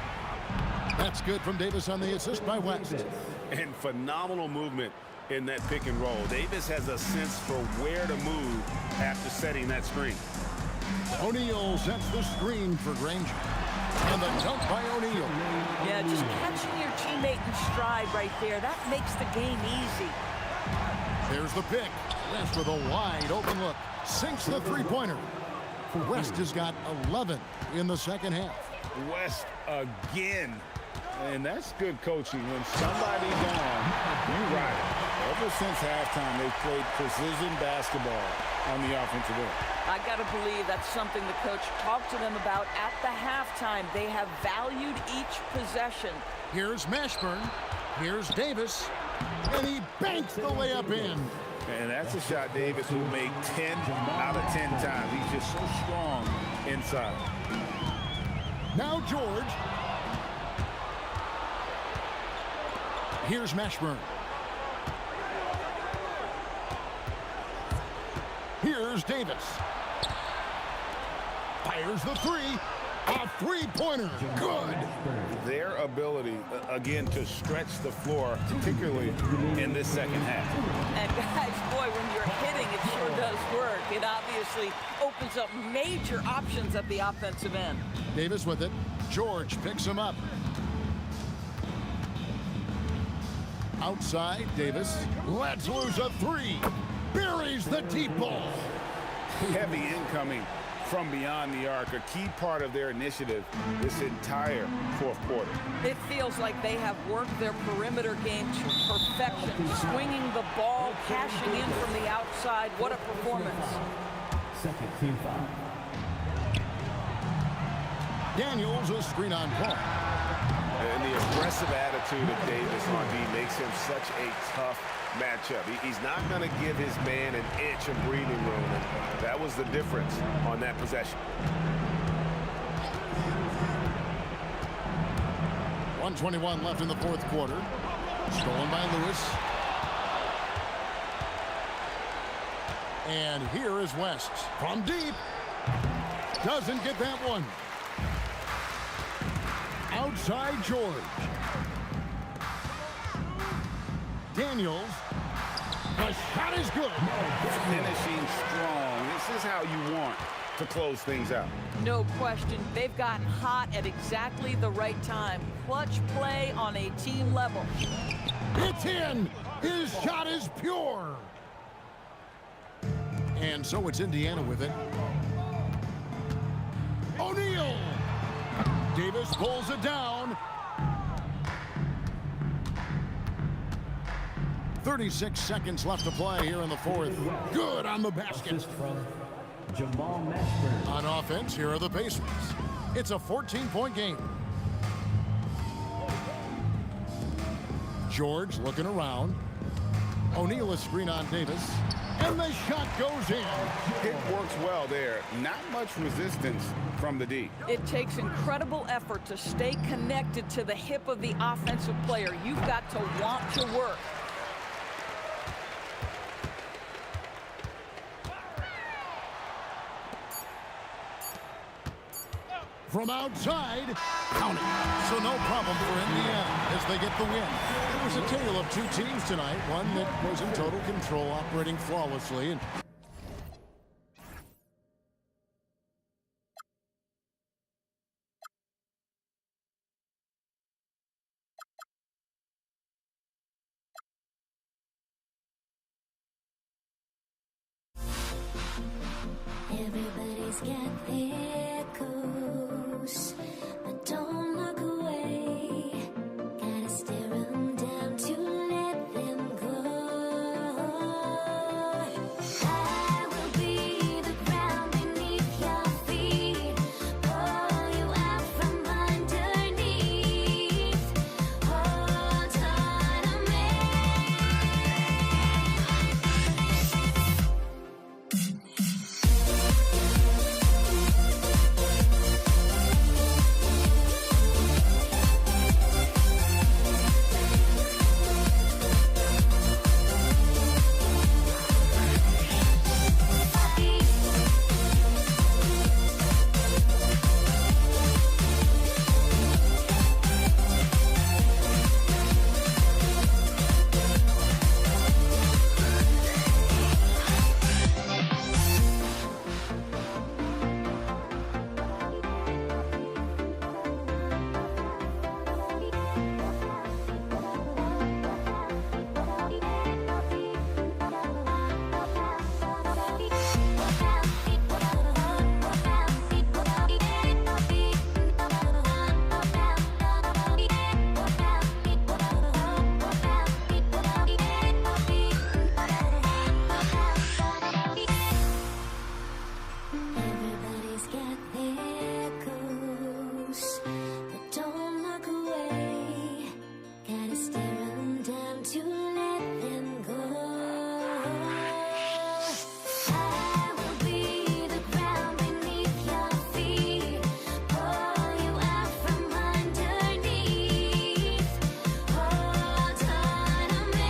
C: That's good from Davis on the assist by West.
E: And phenomenal movement in that pick and roll. Davis has a sense for where to move after setting that screen.
C: O'Neal sets the screen for Granger. And the dunk by O'Neal.
O: Yeah, just catching your teammate in stride right there. That makes the game easy.
C: There's the pick. West with a wide open look. Sinks the three-pointer. West has got 11 in the second half.
E: West again. And that's good coaching. When somebody's on, you ride it. Ever since halftime, they've played precision basketball on the offensive end.
O: I got to believe that's something the coach talked to them about at the halftime. They have valued each possession.
C: Here's Mashburn. Here's Davis. And he banks the layup in.
E: And that's a shot Davis will make 10 out of 10 times. He's just so strong inside.
C: Now George. Here's Mashburn. Here's Davis. Fires the three. A three-pointer. Good.
E: Their ability, again, to stretch the floor, particularly in this second half.
O: And guys, boy, when you're hitting, it sure does work. It obviously opens up major options at the offensive end.
C: Davis with it. George picks him up. Outside, Davis lets loose a three. Buries the deep ball.
E: Heavy incoming from beyond the arc, a key part of their initiative this entire fourth quarter.
O: It feels like they have worked their perimeter game to perfection. Swinging the ball, cashing in from the outside. What a performance.
G: Second team foul.
C: Daniels a screen on Paul.
E: And the aggressive attitude of Davis on D makes him such a tough matchup. He's not going to give his man an inch of breathing room, and that was the difference on that possession.
C: 1:21 left in the fourth quarter. Stolen by Lewis. And here is West from deep. Doesn't get that one. Outside George. Daniels. The shot is good.
E: Finishing strong. This is how you want to close things out.
O: No question. They've gotten hot at exactly the right time. Clutch play on a team level.
C: It's in. His shot is pure. And so it's Indiana with it. O'Neal. Davis pulls it down. 36 seconds left to play here in the fourth. Good on the basket. On offense, here are the Pacers. It's a 14-point game. George looking around. O'Neal a screen on Davis. And the shot goes in.
E: It works well there. Not much resistance from the D.
O: It takes incredible effort to stay connected to the hip of the offensive player. You've got to want to work.
C: From outside, count it. So no problem for Indiana as they get the win. It was a tale of two teams tonight, one that was in total control, operating flawlessly, and
A: Everybody's got their goals, but don't look away. Gotta stare 'em down to let them go. I will be the ground beneath your feet, pull you out from underneath. Hold on to me. Everybody's got their goals, but don't look away. Gotta stare 'em down to let them go. I will be the ground beneath your feet, pull you out from underneath. Hold on to me.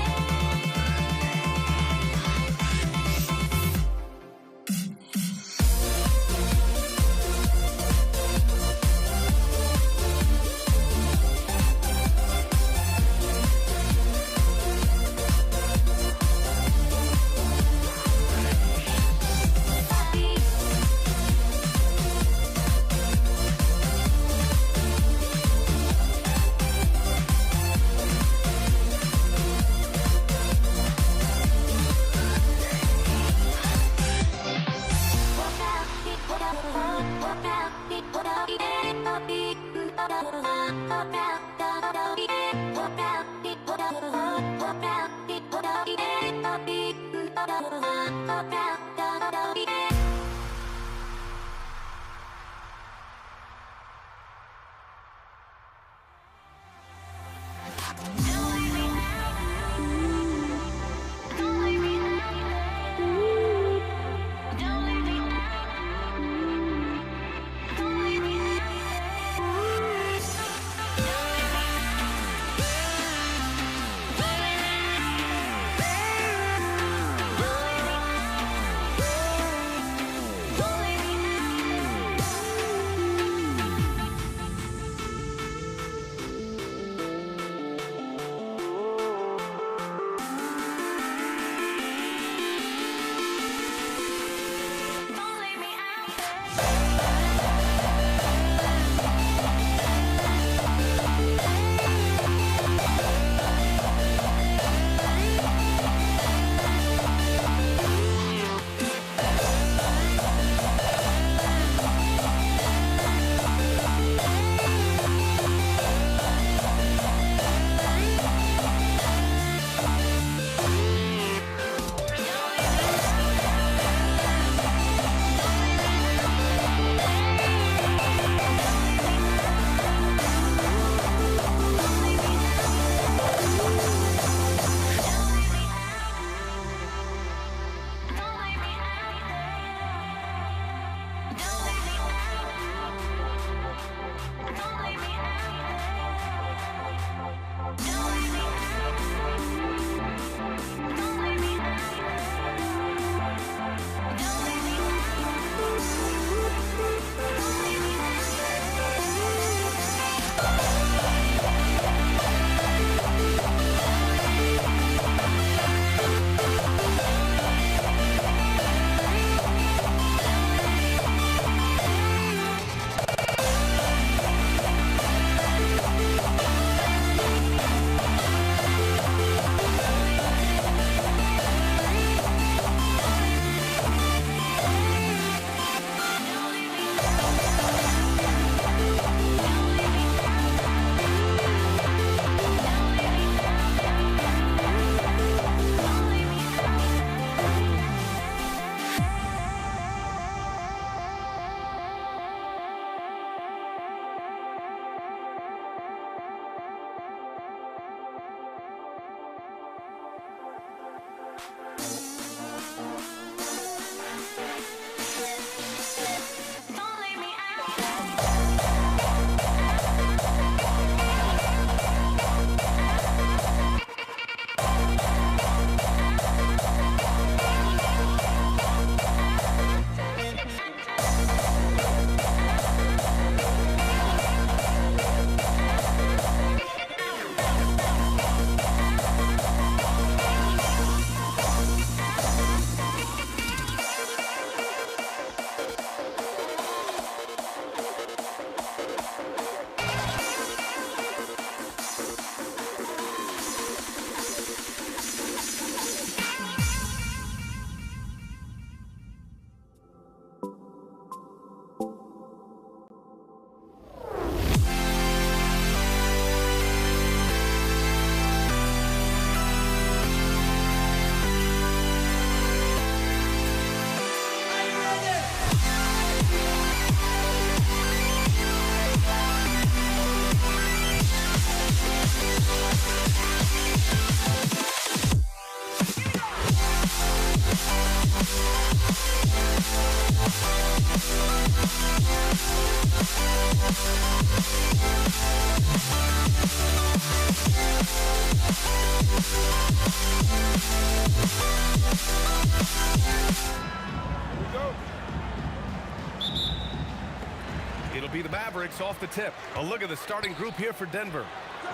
I: It'll be the Mavericks off the tip. A look at the starting group here for Denver.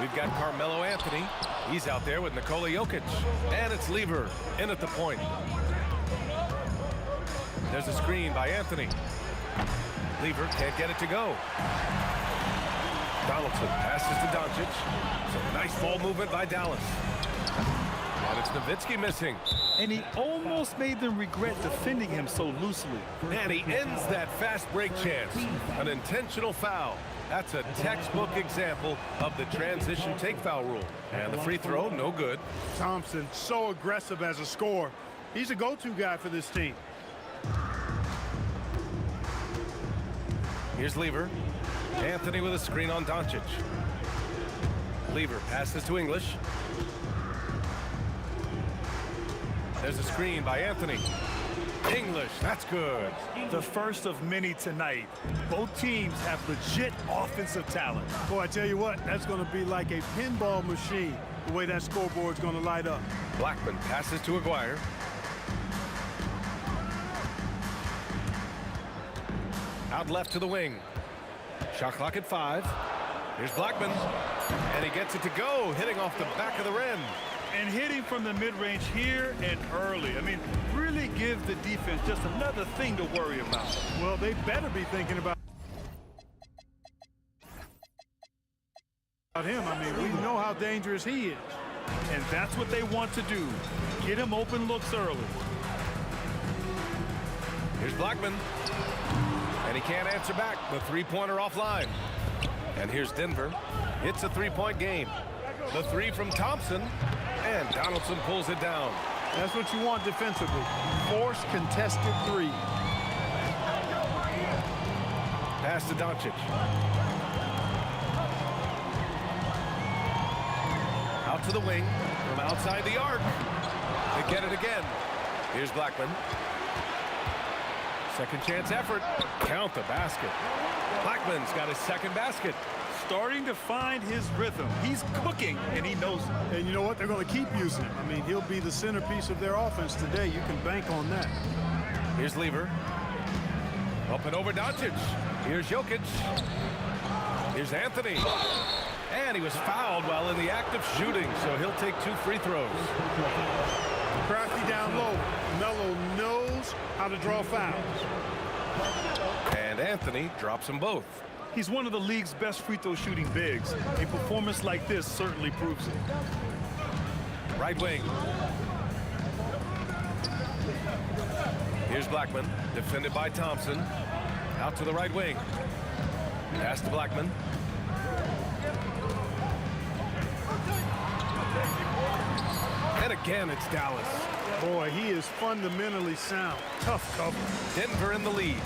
I: We've got Carmelo Anthony. He's out there with Nikola Jokic. And it's Lever in at the point. There's a screen by Anthony. Lever can't get it to go. Donaldson passes to Doncic. Some nice ball movement by Dallas. And it's Nowitzki missing.
K: And he almost made them regret defending him so loosely.
I: And he ends that fast break chance. An intentional foul. That's a textbook example of the transition take foul rule. And the free throw, no good.
D: Thompson, so aggressive as a scorer. He's a go-to guy for this team.
I: Here's Lever. Anthony with a screen on Doncic. Lever passes to English. There's a screen by Anthony. English, that's good.
K: The first of many tonight. Both teams have legit offensive talent.
D: Boy, I tell you what, that's going to be like a pinball machine, the way that scoreboard's going to light up.
I: Blackman passes to Aguirre. Out left to the wing. Shot clock at 5. Here's Blackman. And he gets it to go, hitting off the back of the rim.
K: And hitting from the mid-range here and early. I mean, really give the defense just another thing to worry about.
D: Well, they better be thinking about him. I mean, we know how dangerous he is.
K: And that's what they want to do. Get him open looks early.
I: Here's Blackman. And he can't answer back. The three-pointer offline. And here's Denver. It's a three-point game. The three from Thompson. And Donaldson pulls it down.
D: That's what you want defensively. Force contested three.
I: Pass to Doncic. Out to the wing from outside the arc. They get it again. Here's Blackman. Second chance effort. Count the basket. Blackman's got his second basket.
K: Starting to find his rhythm. He's cooking, and he knows it.
D: And you know what? They're going to keep using him. I mean, he'll be the centerpiece of their offense today. You can bank on that.
I: Here's Lever. Up and over Doncic. Here's Jokic. Here's Anthony. And he was fouled while in the act of shooting, so he'll take 2 free throws.
D: Crafty down low. Melo knows how to draw fouls.
I: And Anthony drops them both.
K: He's one of the league's best free throw shooting bigs. A performance like this certainly proves it.
I: Right wing. Here's Blackman, defended by Thompson. Out to the right wing. Pass to Blackman. And again, it's Dallas.
D: Boy, he is fundamentally sound. Tough cover.
I: Denver in the lead.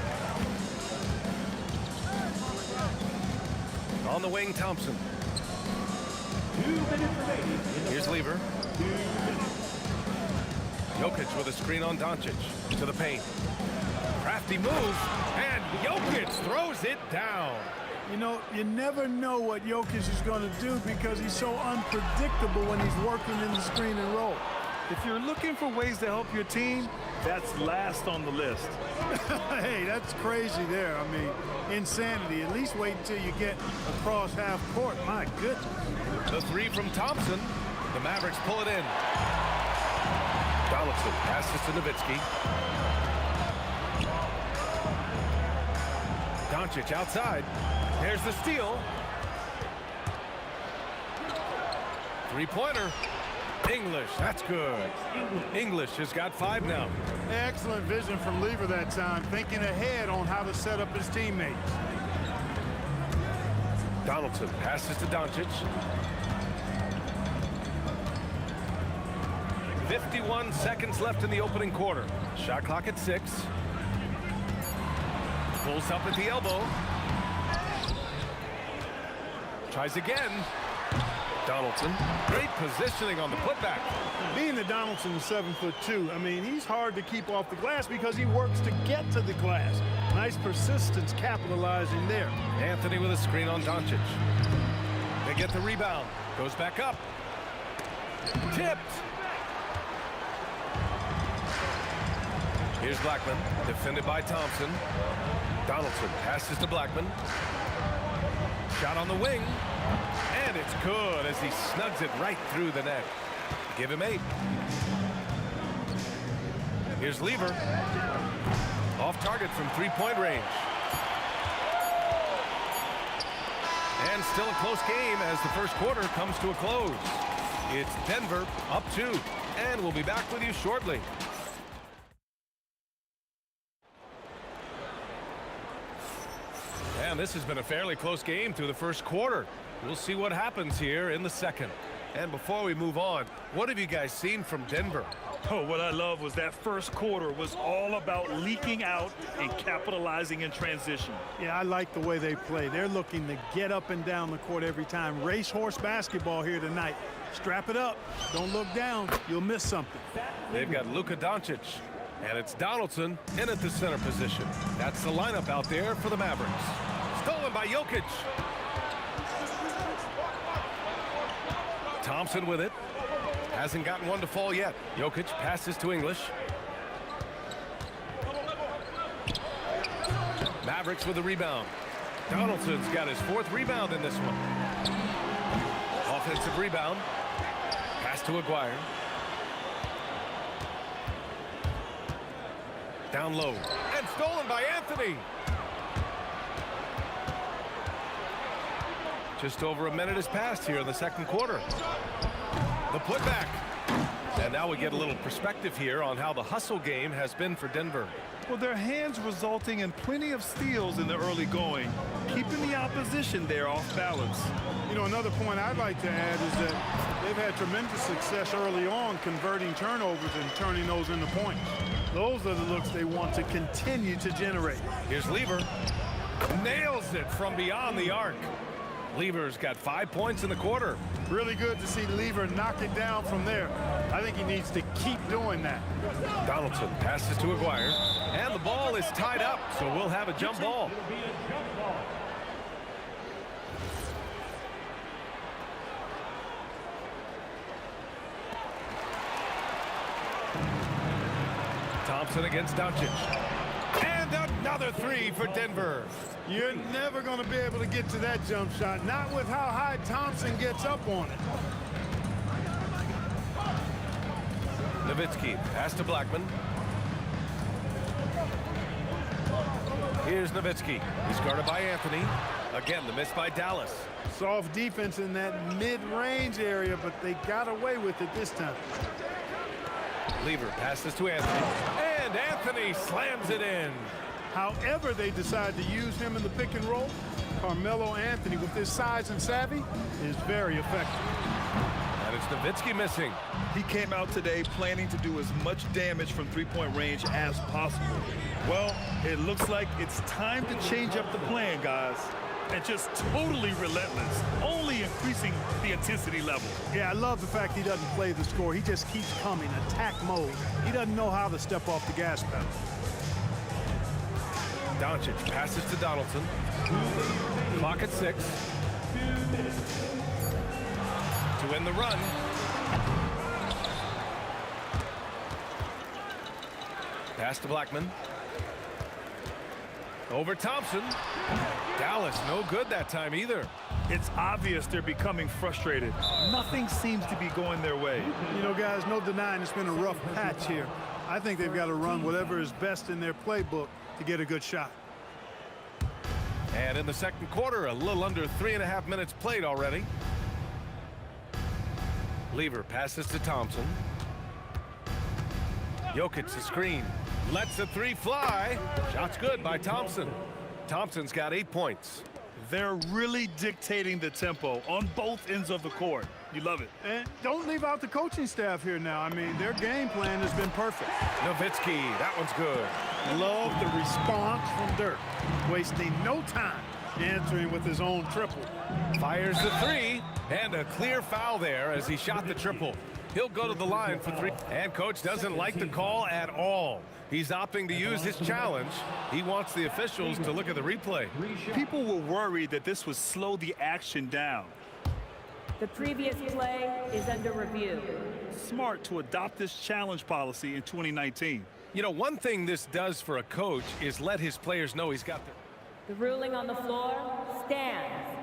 I: On the wing, Thompson.
G: 2 minutes remaining.
I: Here's Lever.
G: 2 minutes.
I: Jokic with a screen on Doncic. To the paint. Crafty move. And Jokic throws it down.
D: You know, you never know what Jokic is going to do because he's so unpredictable when he's working in the screen and roll.
K: If you're looking for ways to help your team, that's last on the list.
D: Hey, that's crazy there. I mean, insanity. At least wait until you get across half court. My goodness.
I: The three from Thompson. The Mavericks pull it in. Donaldson passes to Nowitzki. Doncic outside. There's the steal. Three-pointer. English, that's good. English has got 5 now.
D: Excellent vision from Lever that time, thinking ahead on how to set up his teammates.
I: Donaldson passes to Doncic. 51 seconds left in the opening quarter. Shot clock at 6. Pulls up at the elbow. Tries again. Donaldson, great positioning on the putback.
D: Being that Donaldson's 7'2", I mean, he's hard to keep off the glass because he works to get to the glass. Nice persistence capitalizing there.
I: Anthony with a screen on Doncic. They get the rebound. Goes back up. Tipped. Here's Blackman, defended by Thompson. Donaldson passes to Blackman. Shot on the wing. And it's good as he snugs it right through the net. Give him 8. Here's Lever. Off target from three-point range. And still a close game as the first quarter comes to a close. It's Denver up 2. And we'll be back with you shortly. And this has been a fairly close game through the first quarter. We'll see what happens here in the second. And before we move on, what have you guys seen from Denver?
K: Oh, what I love was that first quarter was all about leaking out and capitalizing in transition.
D: Yeah, I like the way they play. They're looking to get up and down the court every time. Racehorse basketball here tonight. Strap it up. Don't look down. You'll miss something.
I: They've got Luka Doncic. And it's Donaldson in at the center position. That's the lineup out there for the Mavericks. Stolen by Jokic. Thompson with it. Hasn't gotten one to fall yet. Jokic passes to English. Mavericks with the rebound. Donaldson's got his 4th rebound in this one. Offensive rebound. Pass to Aguirre. Down low. And stolen by Anthony. Just over a minute has passed here in the second quarter. The putback. And now we get a little perspective here on how the hustle game has been for Denver.
K: Well, their hands resulting in plenty of steals in the early going, keeping the opposition there off balance.
D: You know, another point I'd like to add is that they've had tremendous success early on converting turnovers and turning those into points. Those are the looks they want to continue to generate.
I: Here's Lever. Nails it from beyond the arc. Lever's got 5 points in the quarter.
D: Really good to see Lever knock it down from there. I think he needs to keep doing that.
I: Donaldson passes to Aguirre. And the ball is tied up, so we'll have a jump ball. Thompson against Doncic. And another 3 for Denver.
D: You're never going to be able to get to that jump shot, not with how high Thompson gets up on it.
I: Nowitzki, pass to Blackman. Here's Nowitzki. He's guarded by Anthony. Again, the miss by Dallas.
D: Soft defense in that mid-range area, but they got away with it this time.
I: Lever passes to Anthony. And Anthony slams it in.
D: However they decide to use him in the pick and roll, Carmelo Anthony, with his size and savvy, is very effective.
I: And it's Nowitzki missing.
K: He came out today planning to do as much damage from three-point range as possible. Well, it looks like it's time to change up the plan, guys. And just totally relentless, only increasing the intensity level.
D: Yeah, I love the fact he doesn't play the score. He just keeps coming, attack mode. He doesn't know how to step off the gas pedal.
I: Doncic passes to Donaldson. Clock at 6. To end the run. Pass to Blackman. Over Thompson. Dallas no good that time either.
K: It's obvious they're becoming frustrated. Nothing seems to be going their way.
D: You know, guys, no denying it's been a rough patch here. I think they've got to run whatever is best in their playbook to get a good shot.
I: And in the second quarter, a little under 3.5 minutes played already. Lever passes to Thompson. Jokic the screen. Lets the 3 fly. Shot's good by Thompson. Thompson's got 8 points.
K: They're really dictating the tempo on both ends of the court. You love it.
D: And don't leave out the coaching staff here now. I mean, their game plan has been perfect.
I: Nowitzki, that one's good.
D: Love the response from Dirk. Wasting no time answering with his own triple.
I: Fires the 3. And a clear foul there as he shot the triple. He'll go to the line for 3. And coach doesn't like the call at all. He's opting to use his challenge. He wants the officials to look at the replay.
K: People were worried that this would slow the action down.
Q: The previous play is under review.
K: Smart to adopt this challenge policy in 2019.
I: You know, one thing this does for a coach is let his players know he's got
Q: The ruling on the floor stands.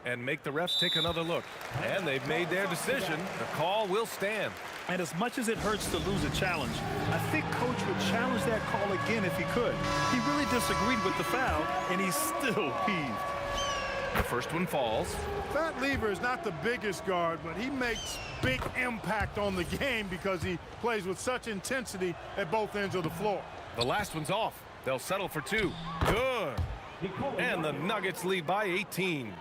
I: and make the refs take another look. And they've made their decision. The call will stand.
K: And as much as it hurts to lose a challenge, I think coach would challenge that call again if he could. He really disagreed with the foul, and he's still peeved.
I: The first one falls.
D: Fat Lever is not the biggest guard, but he makes big impact on the game because he plays with such intensity at both ends of the floor.
I: The last one's off. They'll settle for 2. Good. And the Nuggets lead by 18.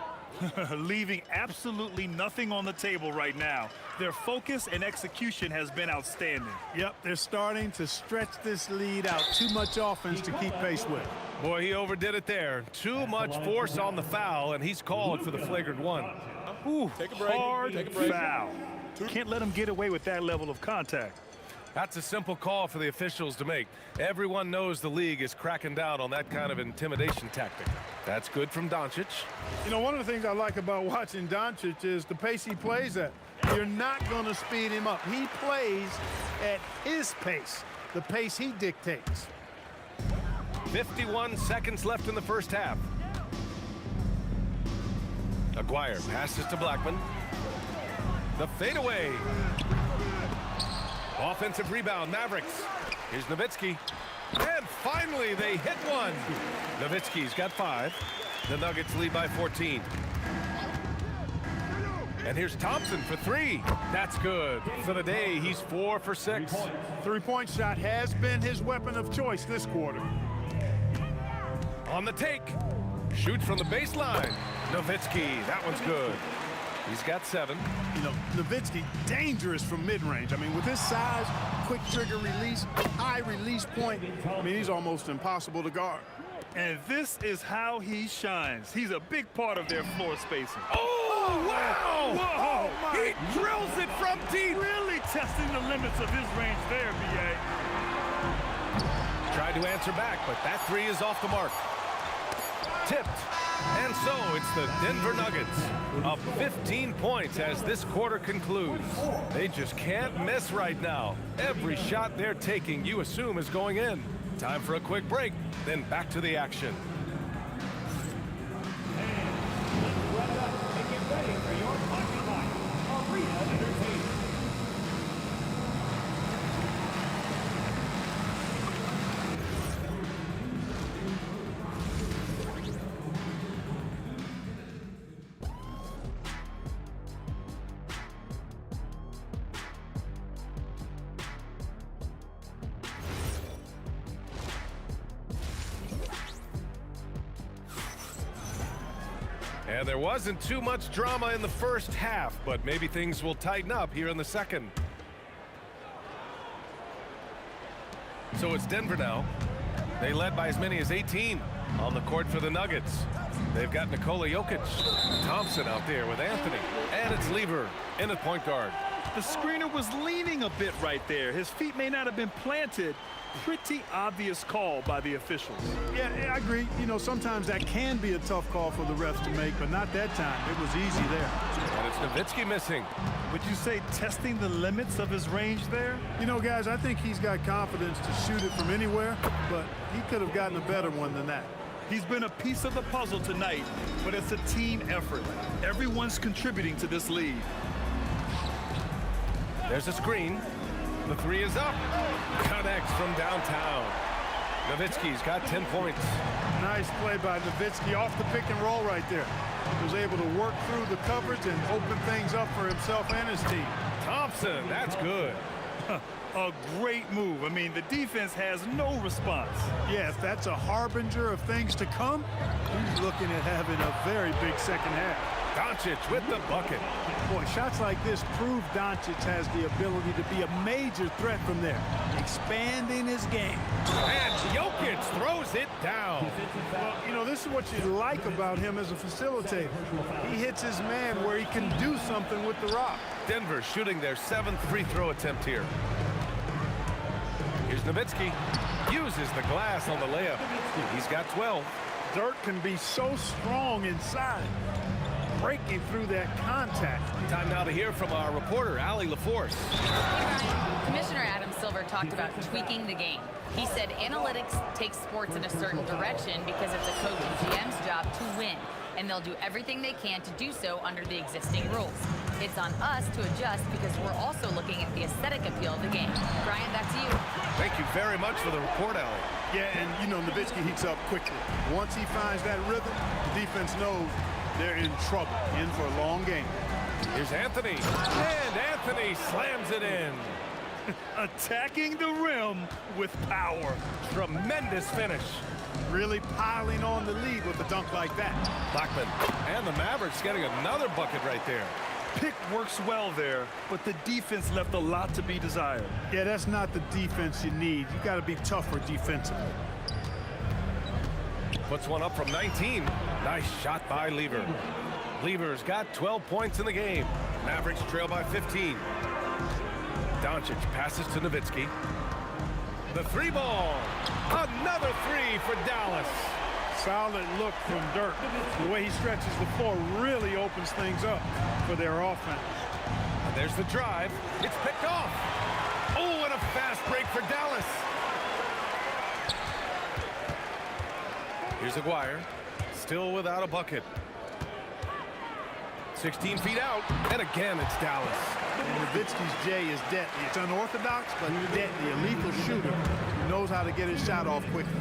K: Leaving absolutely nothing on the table right now. Their focus and execution has been outstanding.
D: Yep, they're starting to stretch this lead out. Too much offense to keep pace with.
I: Boy, he overdid it there. Too much force on the foul, and he's called for the flagrant 1.
K: Ooh,
R: Take a break.
K: hard
R: Take a break.
K: foul. Can't let him get away with that level of contact.
I: That's a simple call for the officials to make. Everyone knows the league is cracking down on that kind of intimidation tactic. That's good from Doncic.
D: You know, one of the things I like about watching Doncic is the pace he plays at. You're not going to speed him up. He plays at his pace, the pace he dictates.
I: 51 seconds left in the first half. Aguirre passes to Blackman. The fadeaway. Offensive rebound, Mavericks. Here's Nowitzki. And finally, they hit one. Nowitzki's got 5. The Nuggets lead by 14. And here's Thompson for 3. That's good. For the day, he's 4 for 6.
D: Three-point shot has been his weapon of choice this quarter.
I: On the take. Shoots from the baseline. Nowitzki, that one's good. He's got 7.
D: You know, Nowitzki, dangerous from mid-range. I mean, with his size, quick trigger release, high release point, I mean, he's almost impossible to guard.
K: And this is how he shines. He's a big part of their floor spacing.
I: Oh, wow!
K: Whoa!
I: He drills it from deep.
K: Really testing the limits of his range there, B.A.
I: Tried to answer back, but that 3 is off the mark. Tipped. And so it's the Denver Nuggets up 15 points as this quarter concludes. They just can't miss right now. Every shot they're taking, you assume, is going in. Time for a quick break, then back to the action.
G: Get ready for your Pocket Arena Entertainment.
I: And there wasn't too much drama in the first half, but maybe things will tighten up here in the second. So it's Denver now. They led by as many as 18 on the court for the Nuggets. They've got Nikola Jokic, Thompson out there with Anthony, and it's Lever in at point guard.
K: The screener was leaning a bit right there. His feet may not have been planted. Pretty obvious call by the officials.
D: Yeah, I agree. You know, sometimes that can be a tough call for the refs to make, but not that time. It was easy there.
I: And it's Nowitzki missing.
K: Would you say testing the limits of his range there?
D: You know, guys, I think he's got confidence to shoot it from anywhere, but he could have gotten a better one than that.
K: He's been a piece of the puzzle tonight, but it's a team effort. Everyone's contributing to this lead.
I: There's a screen. The 3 is up. Connects from downtown. Nowitzki's got 10 points.
D: Nice play by Nowitzki off the pick and roll right there. He was able to work through the coverage and open things up for himself and his team.
I: Thompson, that's good.
K: A great move. I mean, the defense has no response.
D: Yeah, if that's a harbinger of things to come, he's looking at having a very big second half.
I: Doncic with the bucket.
D: Boy, shots like this prove Doncic has the ability to be a major threat from there, expanding his game.
I: And Jokic throws it down.
D: Well, you know, this is what you like about him as a facilitator. He hits his man where he can do something with the rock.
I: Denver shooting their 7th free throw attempt here. Here's Nowitzki. Uses the glass on the layup. He's got 12.
D: Dirk can be so strong inside, breaking through that contact.
I: Time now to hear from our reporter, Allie LaForce.
F: Commissioner Adam Silver talked about tweaking the game. He said analytics takes sports in a certain direction because it's a coach and GM's job to win, and they'll do everything they can to do so under the existing rules. It's on us to adjust because we're also looking at the aesthetic appeal of the game. Brian, back to you.
I: Thank you very much for the report, Allie.
D: Yeah, and you know, Nowitzki heats up quickly. Once he finds that rhythm, the defense knows they're in trouble, in for a long game.
I: Here's Anthony, and Anthony slams it in.
K: Attacking the rim with power.
I: Tremendous finish.
D: Really piling on the lead with a dunk like that.
I: Blackman and the Mavericks getting another bucket right there.
K: Pick works well there, but the defense left a lot to be desired.
D: Yeah, that's not the defense you need. You got to be tougher defensively.
I: Puts one up from 19. Nice shot by Lever. Lever's got 12 points in the game. Mavericks trail by 15. Doncic passes to Nowitzki. The 3-ball. Another 3 for Dallas.
D: Solid look from Dirk. The way he stretches the floor really opens things up for their offense.
I: And there's the drive. It's picked off. Oh, and a fast break for Dallas. Here's Aguirre. Still without a bucket. 16 feet out. And again, it's Dallas.
D: And Nowitzki's J is deadly. It's unorthodox, but deadly. A lethal shooter who knows how to get his shot off quickly.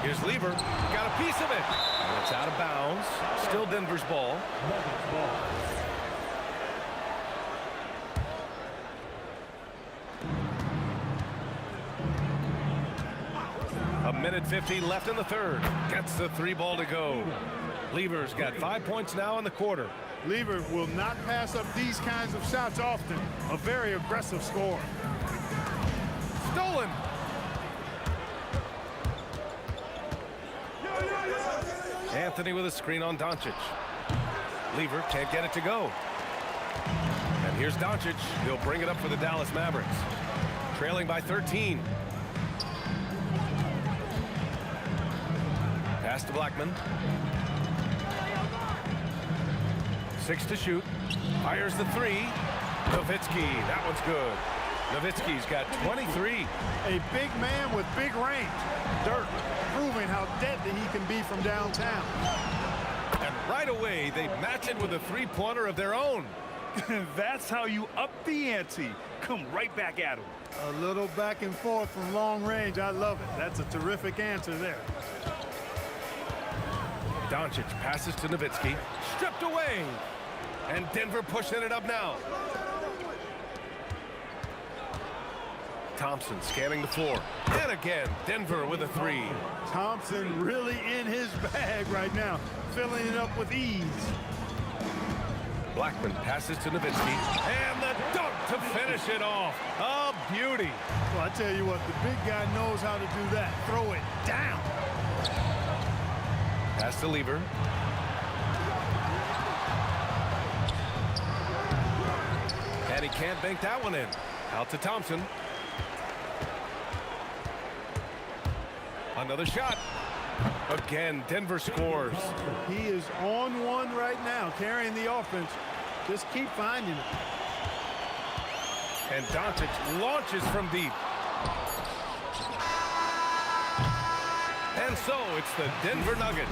I: Here's Lever. Got a piece of it. And it's out of bounds. Still Denver's ball. A minute 15 left in the third. Gets the 3-ball to go. Lever's got 5 points now in the quarter.
D: Lever will not pass up these kinds of shots often. A very aggressive scorer.
I: Stolen. Anthony with a screen on Doncic. Lever can't get it to go. And here's Doncic. He'll bring it up for the Dallas Mavericks. Trailing by 13. Pass to Blackman. 6 to shoot. Fires the 3. Nowitzki. That one's good. Nowitzki's got 23.
D: A big man with big range. Dirk proving how deadly he can be from downtown.
I: And right away, they match it with a 3-pointer of their own.
K: That's how you up the ante. Come right back at him.
D: A little back and forth from long range. I love it. That's a terrific answer there.
I: Doncic passes to Nowitzki. Stripped away. And Denver pushing it up now. Thompson scanning the floor. And again, Denver with a 3.
D: Thompson really in his bag right now, filling it up with ease.
I: Blackman passes to Nowitzki. And the dunk to finish it off. A beauty.
D: Well, I tell you what, the big guy knows how to do that. Throw it down.
I: Pass to Lever. And he can't bank that one in. Out to Thompson. Another shot. Again, Denver scores.
D: He is on one right now, carrying the offense. Just keep finding it.
I: And Doncic launches from deep. And so it's the Denver Nuggets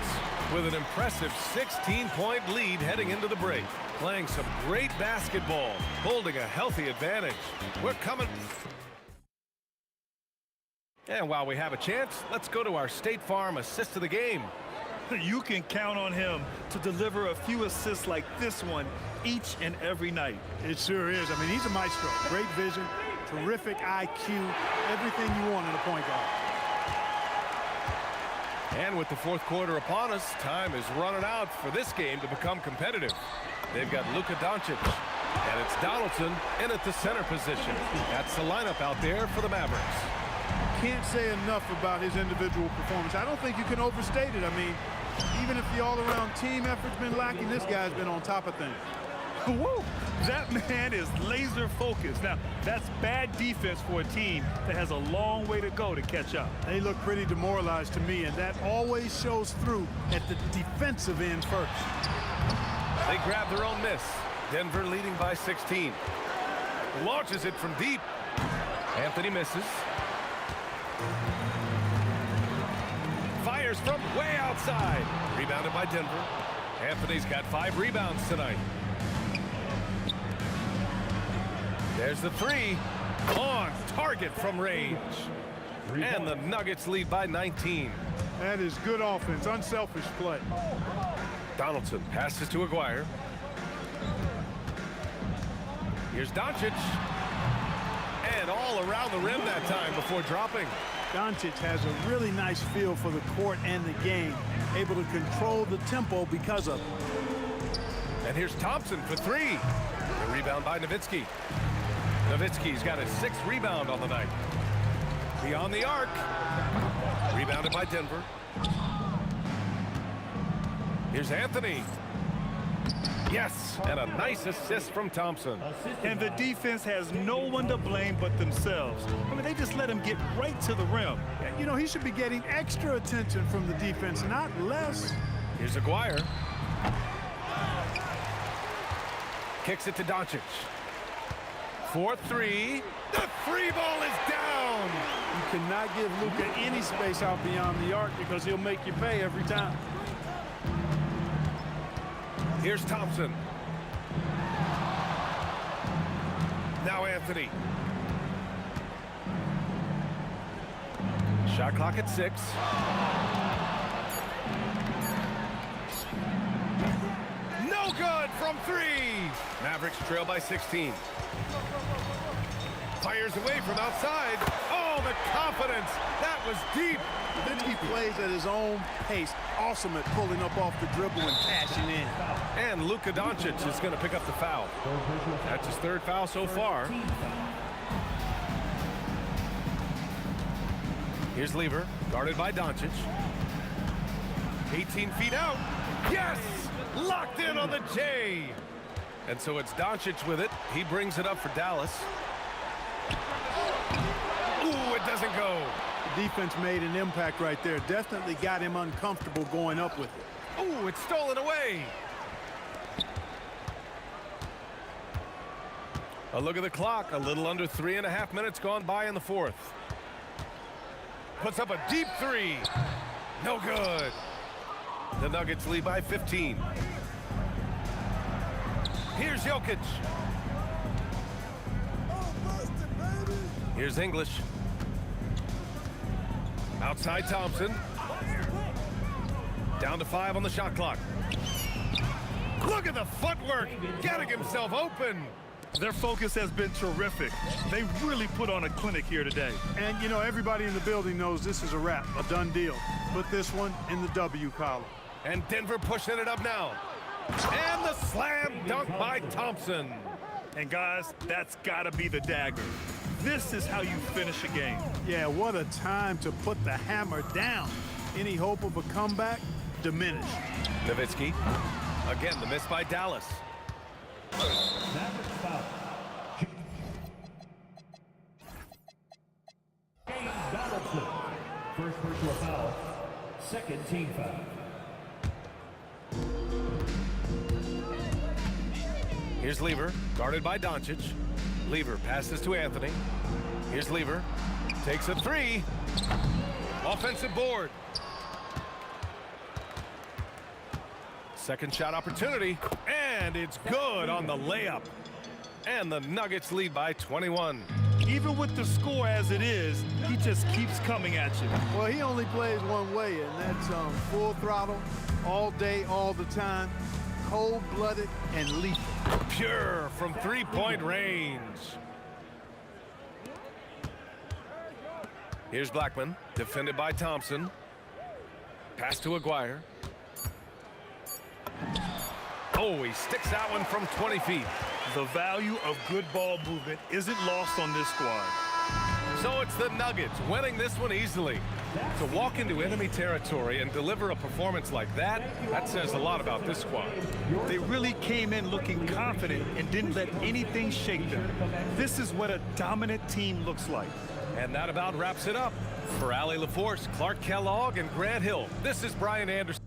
I: with an impressive 16-point lead heading into the break. Playing some great basketball, holding a healthy advantage. We're coming. And while we have a chance, let's go to our State Farm assist of the game.
K: You can count on him to deliver a few assists like this one each and every night.
D: It sure is. I mean, he's a maestro. Great vision, terrific IQ, everything you want in a point guard.
I: And with the fourth quarter upon us, time is running out for this game to become competitive. They've got Luka Doncic, and it's Donaldson in at the center position. That's the lineup out there for the Mavericks.
D: Can't say enough about his individual performance. I don't think you can overstate it. I mean, even if the all-around team effort's been lacking, this guy's been on top of things.
K: Woo! That man is laser focused. Now, that's bad defense for a team that has a long way to go to catch up.
D: They look pretty demoralized to me, and that always shows through at the defensive end first.
I: They grab their own miss. Denver leading by 16. Launches it from deep. Anthony misses. Fires from way outside. Rebounded by Denver. Anthony's got 5 rebounds tonight. There's the 3. On target from range. And the Nuggets lead by 19.
D: That is good offense, unselfish play.
I: Donaldson passes to Aguirre. Here's Doncic. And all around the rim that time before dropping.
D: Doncic has a really nice feel for the court and the game, able to control the tempo because of it.
I: And here's Thompson for 3. The rebound by Nowitzki. Nowitzki's got his 6th rebound on the night. Beyond the arc. Rebounded by Denver. Here's Anthony. Yes, and a nice assist from Thompson.
K: And the defense has no one to blame but themselves. I mean, they just let him get right to the rim.
D: You know, he should be getting extra attention from the defense, not less.
I: Here's Aguirre. Kicks it to Doncic. 4-3. The 3 ball is down.
D: You cannot give Luka any space out beyond the arc because he'll make you pay every time.
I: Here's Thompson. Now Anthony. Shot clock at 6. No good from 3. Mavericks trail by 16. Fires away from outside. Oh, the confidence. That was deep.
D: Nowitzki plays at his own pace. Awesome at pulling up off the dribble and cashing in.
I: And Luka Doncic is going to pick up the foul. That's his 3rd foul so far. Here's Lever, guarded by Doncic. 18 feet out. Yes! Locked in on the J. And so it's Doncic with it. He brings it up for Dallas. Ooh, it doesn't go.
D: The defense made an impact right there. Definitely got him uncomfortable going up with it.
I: Ooh, it's stolen away. A look at the clock. A little under 3.5 minutes gone by in the 4th. Puts up a deep 3. No good. The Nuggets lead by 15. Here's Jokic. Here's English. Outside Thompson. Down to 5 on the shot clock. Look at the footwork. Getting himself open.
K: Their focus has been terrific. They really put on a clinic here today.
D: And, you know, everybody in the building knows this is a wrap, a done deal. Put this one in the W column.
I: And Denver pushing it up now. And the slam dunk by Thompson.
K: And, guys, that's got to be the dagger. This is how you finish a game.
D: Yeah, what a time to put the hammer down. Any hope of a comeback? Diminished.
I: Nowitzki. Again, the miss by Dallas.
G: Donaldson. First personal foul. Second team foul.
I: Here's Lever, guarded by Doncic. Lever passes to Anthony. Here's Lever. Takes a 3. Offensive board. Second shot opportunity. And it's good on the layup. And the Nuggets lead by 21.
K: Even with the score as it is, he just keeps coming at you.
D: Well, he only plays one way, and that's full throttle, all day, all the time, cold-blooded and lethal.
I: Pure from 3-point range. Here's Blackman, defended by Thompson. Pass to Aguirre. Oh, he sticks that one from 20 feet.
K: The value of good ball movement isn't lost on this squad.
I: So it's the Nuggets winning this one easily. To walk into enemy territory and deliver a performance like that, that says a lot about this squad.
K: They really came in looking confident and didn't let anything shake them. This is what a dominant team looks like.
I: And that about wraps it up. For Allie LaForce, Clark Kellogg, and Grant Hill, this is Brian Anderson.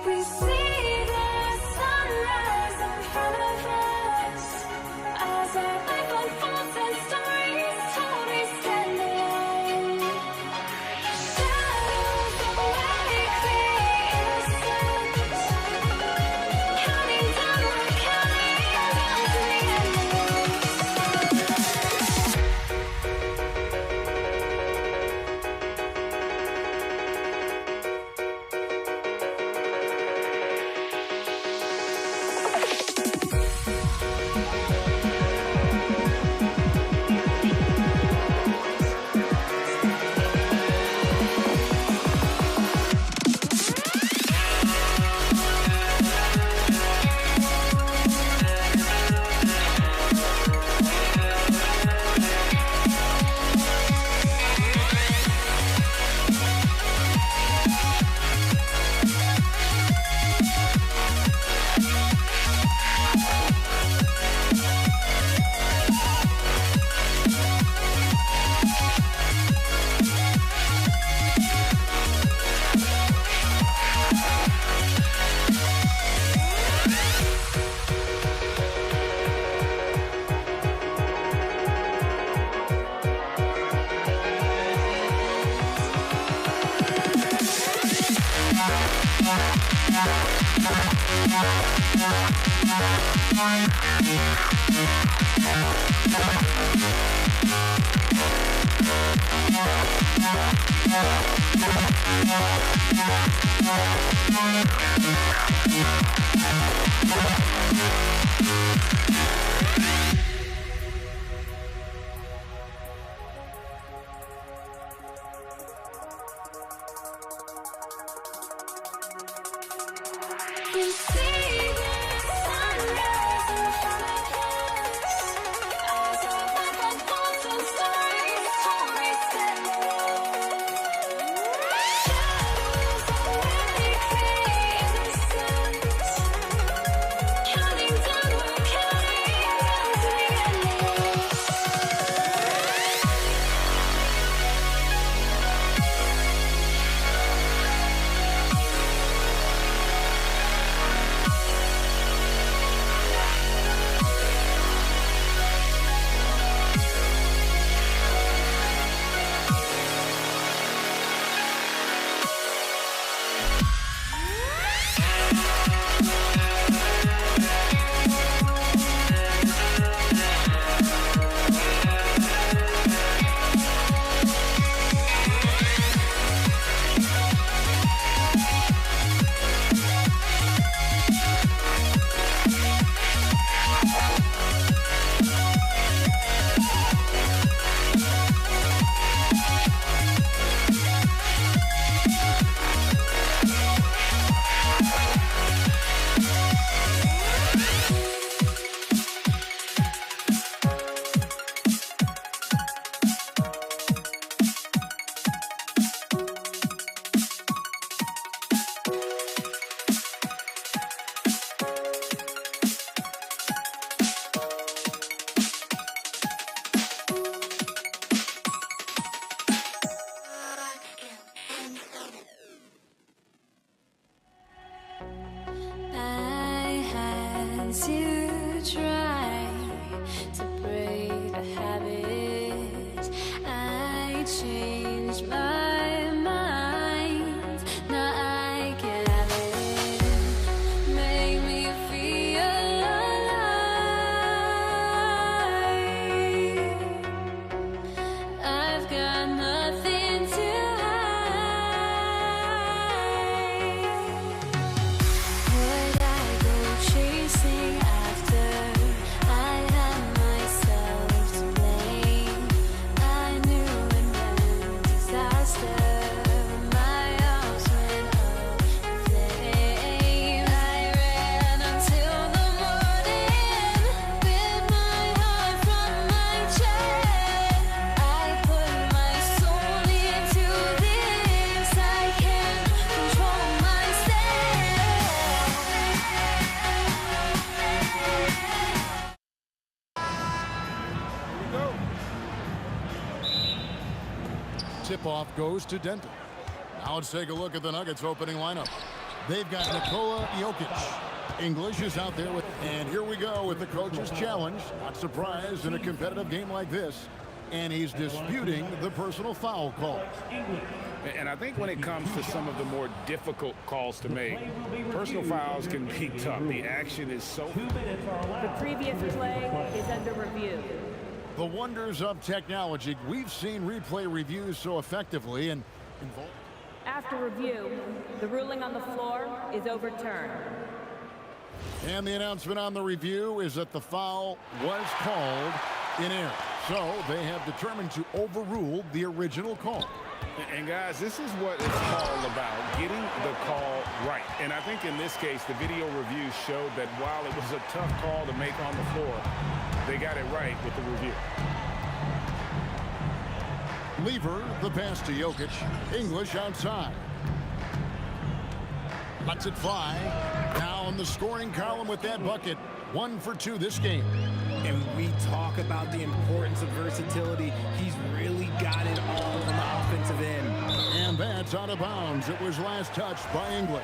A: We see the sunrise in front of us as our life unfolds and stories told. We stand alone. Shadows awake the innocent, counting down, we're counting down to the end. We see the sunrise in front of us as our life unfolds and stories told. We stand alone. Shadows awake the
C: goes to Denver. Now let's take a look at the Nuggets opening lineup. They've got Nikola Jokic. English is out there with, and here we go with the coach's challenge. Not surprised in a competitive game like this. And he's disputing the personal foul call.
R: And I think when it comes to some of the more difficult calls to make, personal fouls can be tough. The action is so...
Q: The previous play is under review.
C: The wonders of technology. We've seen replay reviews so effectively and involved.
Q: After review, the ruling on the floor is overturned.
C: And the announcement on the review is that the foul was called in error. So they have determined to overrule the original call.
R: And guys, this is what it's all about, getting the call right. And I think in this case, the video review showed that while it was a tough call to make on the floor, they got it right with the review.
C: Lever, the pass to Jokic. English outside. Lets it fly. Now in the scoring column with that bucket. 1 for 2 this game.
J: And we talk about the importance of versatility. He's really got it all on the offensive end.
C: And that's out of bounds. It was last touched by English.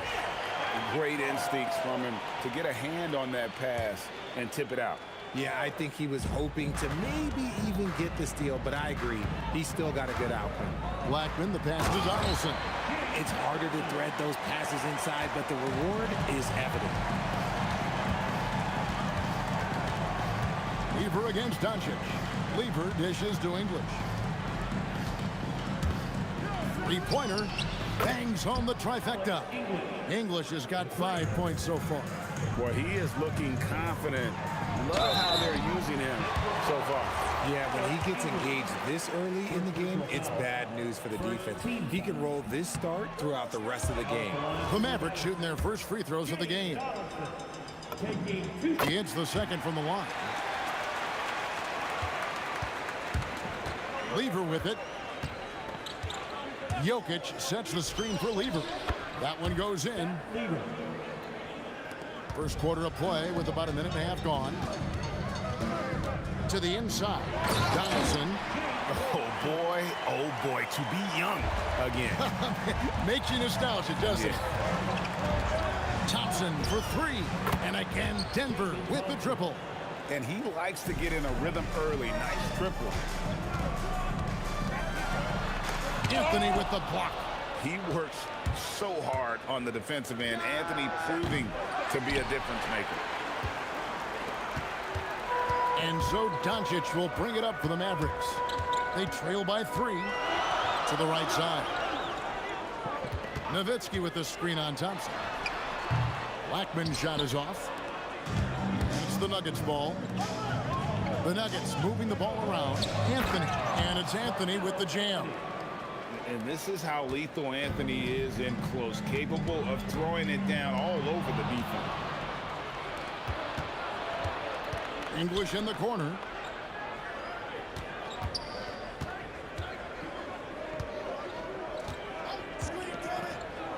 R: Great instincts from him to get a hand on that pass and tip it out.
J: Yeah, I think he was hoping to maybe even get the steal, but I agree. He's still got a good outcome.
C: Blackman, the pass to Donaldson.
J: It's harder to thread those passes inside, but the reward is evident.
C: Lever against Doncic. Lever dishes to English. Three-pointer. Bangs home the trifecta. English has got 5 points so far.
R: Well, he is looking confident. Love how they're using him so far.
J: Yeah, when he gets engaged this early in the game, it's bad news for the defense. He can roll this start throughout the rest of the game.
C: The Mavericks shooting their first free throws of the game. He hits the second from the line. Lever with it. Jokic sets the screen for Lever. That one goes in. First quarter of play with about a minute and a half gone. To the inside. Donaldson.
R: Oh boy, to be young again.
C: Makes you nostalgic, doesn't it? Thompson for 3. And again, Denver with the triple.
R: And he likes to get in a rhythm early. Nice triple.
C: Anthony with the block.
R: He works so hard on the defensive end. Anthony proving to be a difference maker.
C: And so Doncic will bring it up for the Mavericks. They trail by 3 to the right side. Nowitzki with the screen on Thompson. Blackman's shot is off. It's the Nuggets ball. The Nuggets moving the ball around. Anthony. And it's Anthony with the jam.
R: And this is how lethal Anthony is in close, capable of throwing it down all over the defense.
C: English in the corner.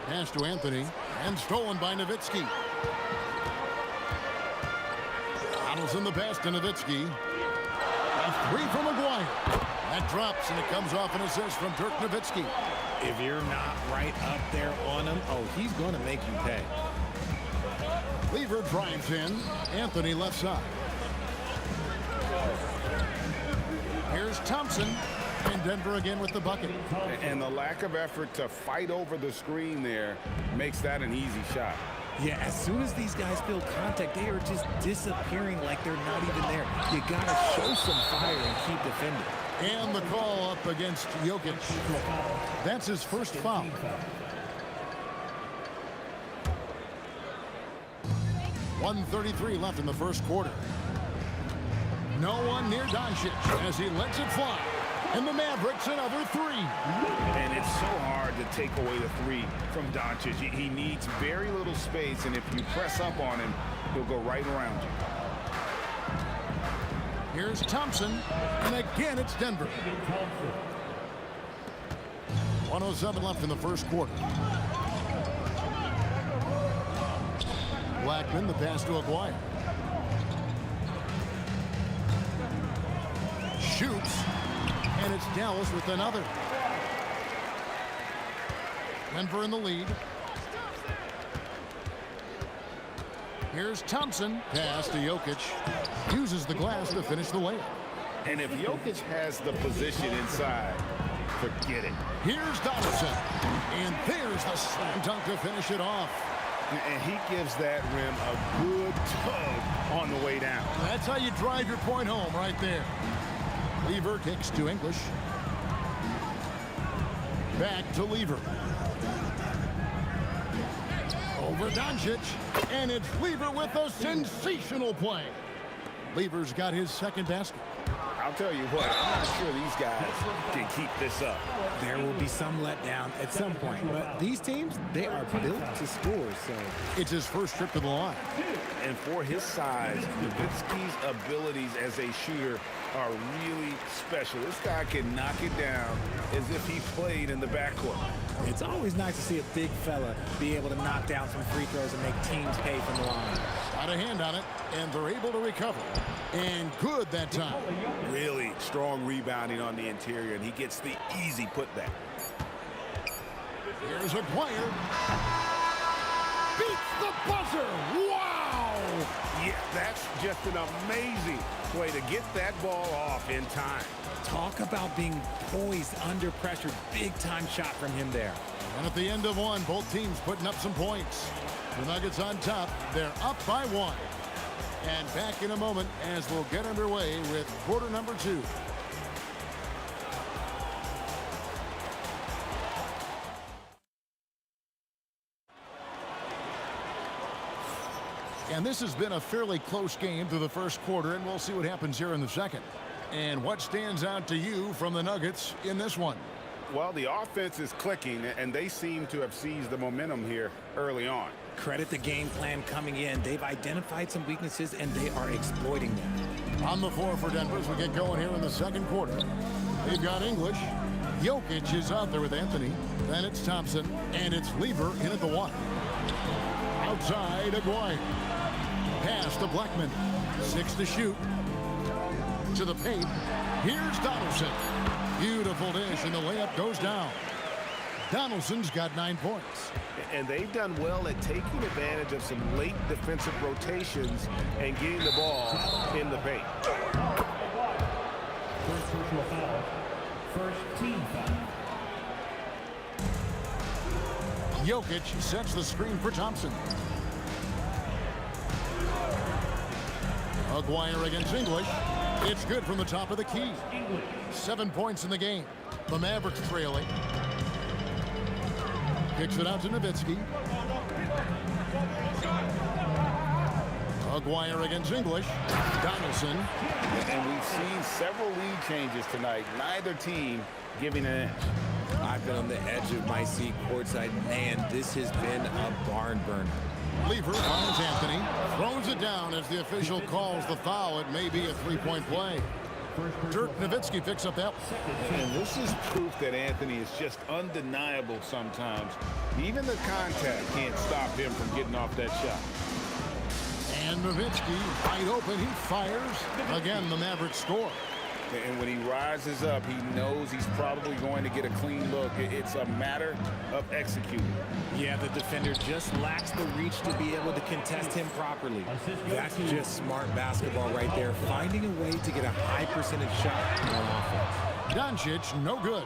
C: Pass to Anthony, and stolen by Nowitzki. Donaldson the pass to Nowitzki. A 3 from Maguire. That drops, and it comes off an assist from Dirk Nowitzki.
J: If you're not right up there on him, oh, he's going to make you pay.
C: Lever drives in. Anthony left side. Here's Thompson. And Denver again with the bucket.
R: And the lack of effort to fight over the screen there makes that an easy shot.
J: Yeah, as soon as these guys feel contact, they are just disappearing like they're not even there. You got to show some fire and keep defending.
C: And the call up against Jokic. That's his first foul. .133 left in the first quarter. No one near Doncic as he lets it fly. And the Mavericks another 3.
R: And it's so hard to take away the 3 from Doncic. He needs very little space, and if you press up on him, he'll go right around you.
C: Here's Thompson, and again it's Denver. 1:07 left in the first quarter. Blackman, the pass to Aguirre. Shoots, and it's Dallas with another. Denver in the lead. Here's Thompson. Pass to Jokic. Uses the glass to finish the layup.
E: And if Jokic has the position inside, forget it.
C: Here's Donaldson. And there's the slam dunk to finish it off.
E: And he gives that rim a good tug on the way down.
C: That's how you drive your point home right there. Lever kicks to English. Back to Lever. Over Doncic. And it's Lever with a sensational play. Lever's got his second basket.
E: I'll tell you what, I'm not sure these guys can keep this up.
J: There will be some letdown at some point, but these teams, they are built to score, so.
C: It's his first trip to the line.
E: And for his size, Nowitzki's abilities as a shooter are really special. This guy can knock it down as if he played in the backcourt.
J: It's always nice to see a big fella be able to knock down some free throws and make teams pay from the line.
C: Got a hand on it, and they're able to recover. And good that time.
E: Really strong rebounding on the interior, and he gets the easy putback.
C: Here's Aguirre. Beats the buzzer. Wow!
E: Yeah, that's just an amazing way to get that ball off in time.
J: Talk about being poised under pressure. Big time shot from him there.
C: And at the end of one, both teams putting up some points. The Nuggets on top. They're up by one. And back in a moment as we'll get underway with quarter number 2. And this has been a fairly close game through the first quarter, and we'll see what happens here in the second. And what stands out to you from the Nuggets in this one?
E: Well, the offense is clicking, and they seem to have seized the momentum here early on.
J: Credit the game plan coming in. They've identified some weaknesses, and they are exploiting them.
C: On the floor for Denver as we get going here in the second quarter. They've got English. Jokic is out there with Anthony. Then it's Thompson, and it's Lever in at the one. Outside, Aguirre. Pass to Blackman. 6 to shoot. To the paint. Here's Donaldson. Beautiful dish, and the layup goes down. Donaldson's got 9 points.
E: And they've done well at taking advantage of some late defensive rotations and getting the ball in the paint.
G: First personal foul. First team foul.
C: Jokic sets the screen for Thompson. Aguirre against English. It's good from the top of the key. 7 points in the game. The Mavericks trailing. Kicks it out to Nowitzki. Aguirre against English. Donaldson.
E: And we've seen several lead changes tonight. Neither team giving an inch.
J: I've been on the edge of my seat courtside. Man, this has been a barn burner.
C: Lever finds Anthony. Throws it down as the official calls the foul. It may be a three-point play. Dirk Nowitzki picks up that.
E: And this is proof that Anthony is just undeniable sometimes. Even the contact can't stop him from getting off that shot.
C: And Nowitzki, wide open, he fires. Again, the Mavericks score.
E: And when he rises up, he knows he's probably going to get a clean look. It's a matter of executing.
J: Yeah, the defender just lacks the reach to be able to contest him properly. That's just smart basketball right there, finding a way to get a high percentage shot on offense.
C: Doncic, no good.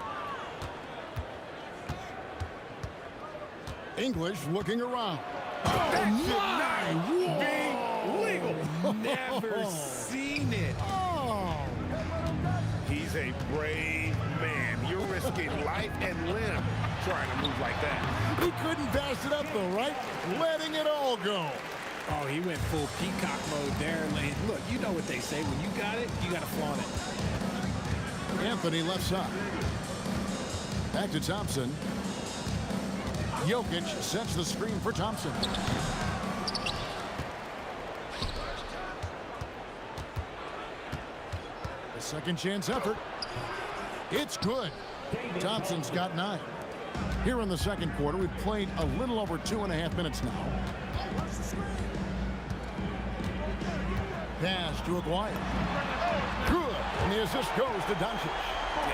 C: English looking around.
E: That should not be legal.
J: Never seen it.
E: He's a brave man. You're risking life and limb trying to move like that.
C: He couldn't pass it up though, right? Letting it all go.
J: Oh, he went full peacock mode there. Look, you know what they say. When you got it, you got to flaunt it.
C: Anthony left side. Back to Thompson. Jokic sets the screen for Thompson. A second chance effort. It's good. Thompson's got 9. Here in the second quarter, we've played a little over 2.5 minutes now. Pass to Aguirre. Good. And the assist goes to Doncic.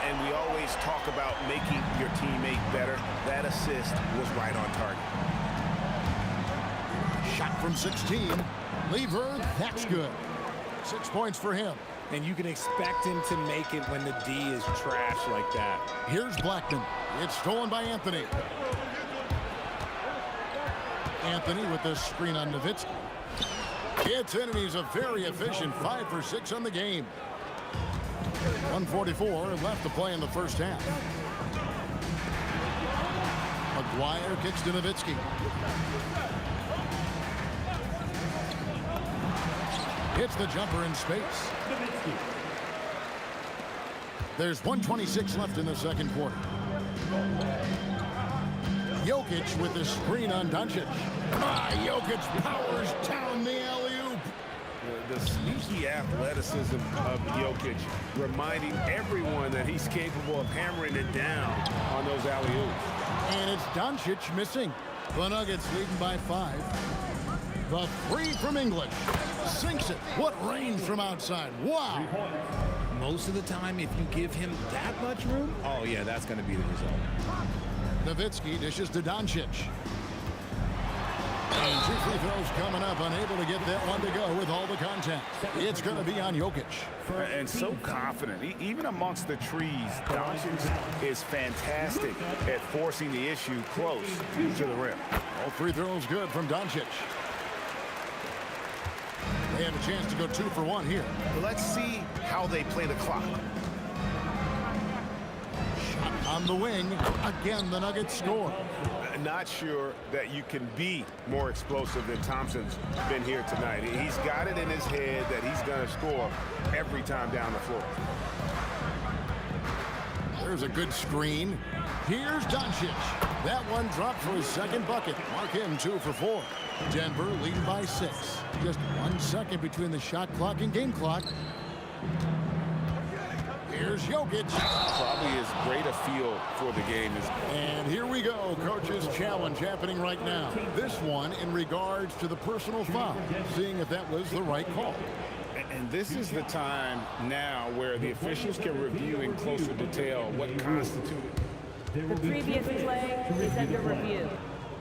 E: And we always talk about making your teammate better. That assist was right on target.
C: Shot from 16. Lever, that's good. 6 points for him.
J: And you can expect him to make it when the D is trash like that.
C: Here's Blackman. It's stolen by Anthony. Anthony with the screen on Nowitzki. It's in, and he's a very efficient 5 for 6 on the game. 1:44 left to play in the first half. McGuire kicks to Nowitzki. Hits the jumper in space. There's 1:26 left in the second quarter. Jokic with the screen on Doncic. Jokic powers down the alley-oop.
E: The sneaky athleticism of Jokic, reminding everyone that he's capable of hammering it down on those alley-oops.
C: And it's Doncic missing. The Nuggets leading by 5. The three from English. Sinks it. What range from outside. Wow.
J: Most of the time, if you give him that much room, oh, yeah, that's going to be the result.
C: Nowitzki dishes to Doncic. And 2 free throws coming up, unable to get that one to go with all the contact. It's going to be on Jokic.
R: And so confident. Even amongst the trees, Doncic is fantastic at forcing the issue close to the rim.
C: All free throws good from Doncic. They have a chance to go 2 for 1 here.
E: Let's see how they play the clock.
C: Shot on the wing. Again, the Nuggets score.
E: Not sure that you can be more explosive than Thompson's been here tonight. He's got it in his head that he's going to score every time down the floor.
C: There's a good screen. Here's Doncic. That one dropped for his second bucket. Mark him 2 for 4. Denver leading by 6. Just 1 second between the shot clock and game clock. Here's Jokic.
R: Probably as great a feel for the game as.
C: And here we go. Coach's challenge happening right now. This one in regards to the personal foul. Seeing if that was the right call.
R: And this is the time now where the officials can review in closer detail what constituted.
Q: The previous play is under review.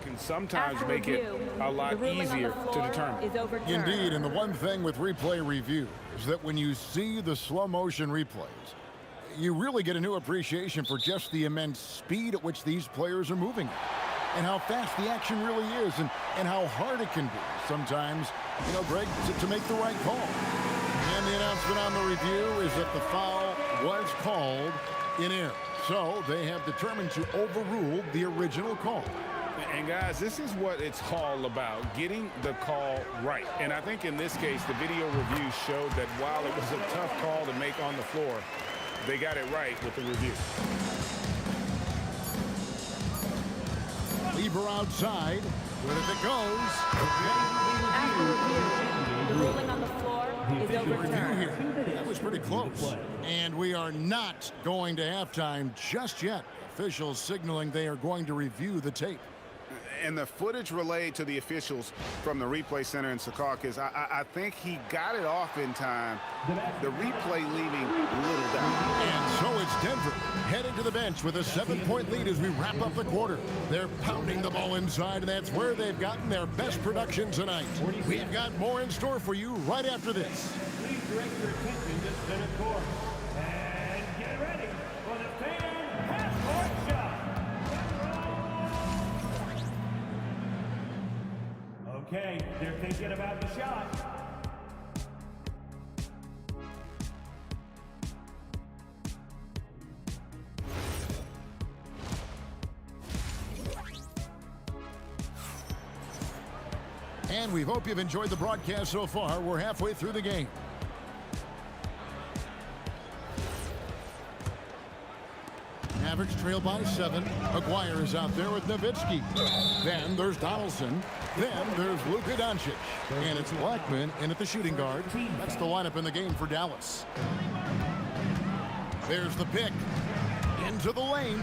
R: Can sometimes make it a lot easier to determine.
C: Indeed, and the one thing with replay review is that when you see the slow motion replays, you really get a new appreciation for just the immense speed at which these players are moving and how fast the action really is and how hard it can be sometimes, you know, Greg, to make the right call. And the announcement on the review is that the foul was called in error. So they have determined to overrule the original call.
R: And guys, this is what it's all about, getting the call right. And I think in this case, the video review showed that while it was a tough call to make on the floor, they got it right with the review.
C: Lever outside. Good as it goes.
Q: After review, the ruling on the floor is overturned.
C: Here. That was pretty close. And we are not going to halftime just yet. Officials signaling they are going to review the tape.
R: And the footage relayed to the officials from the replay center in Secaucus, I think he got it off in time. The replay leaving little doubt.
C: And so it's Denver heading to the bench with a 7-point lead as we wrap up the quarter. They're pounding the ball inside, and that's where they've gotten their best production tonight. We've got more in store for you right after this.
G: Please direct your attention to center court. And get ready for the fan half-court shot. Okay, they're thinking about the shot.
C: And we hope you've enjoyed the broadcast so far. We're halfway through the game. Mavericks trail by 7. McGuire is out there with Nowitzki. Then there's Donaldson. Then there's Luka Doncic. And it's Blackman in at the shooting guard. That's the lineup in the game for Dallas. There's the pick. Into the lane.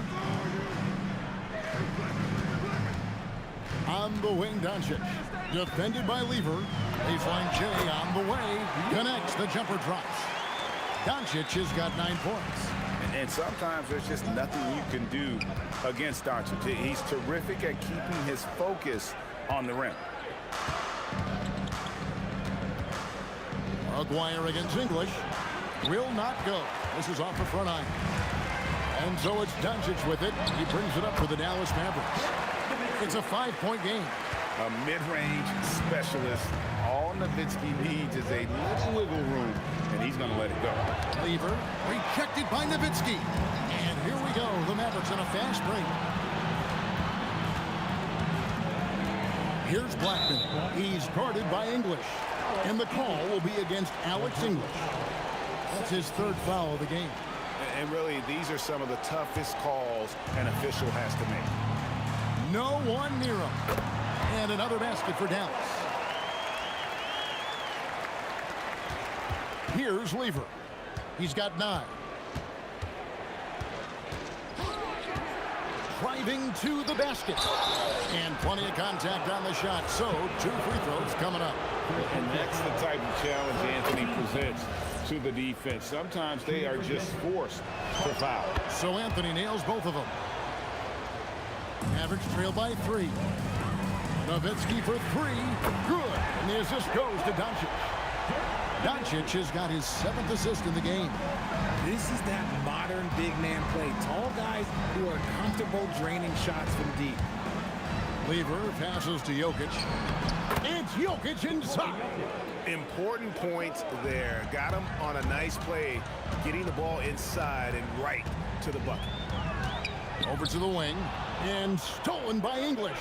C: On the wing, Doncic. Defended by Lever. Baseline J on the way. Connects. The jumper drops. Doncic has got 9 points.
R: And sometimes there's just nothing you can do against Doncic. He's terrific at keeping his focus on the rim.
C: Aguirre against English. Will not go. This is off the front iron. And so it's Doncic with it. He brings it up for the Dallas Mavericks. It's a 5-point game.
R: A mid-range specialist. All Nowitzki needs is a little wiggle room, and he's going to let it go.
C: Lever rejected by Nowitzki. And here we go. The Mavericks on a fast break. Here's Blackman. He's guarded by English. And the call will be against Alex English. That's his third foul of the game.
R: And really, these are some of the toughest calls an official has to make.
C: No one near him. And another basket for Dallas. Here's Lever. He's got 9. Driving to the basket. And plenty of contact on the shot. So 2 free throws coming up.
R: And that's the type of challenge Anthony presents to the defense. Sometimes they are just forced to foul.
C: So Anthony nails both of them. Average trail by 3. Nowitzki for 3. Good. And the assist goes to Doncic. Doncic has got his 7th assist in the game.
J: This is that modern big man play. Tall guys who are comfortable draining shots from deep.
C: Lever passes to Jokic. It's Jokic inside.
E: Important points there. Got him on a nice play, getting the ball inside and right to the bucket.
C: Over to the wing. And stolen by English.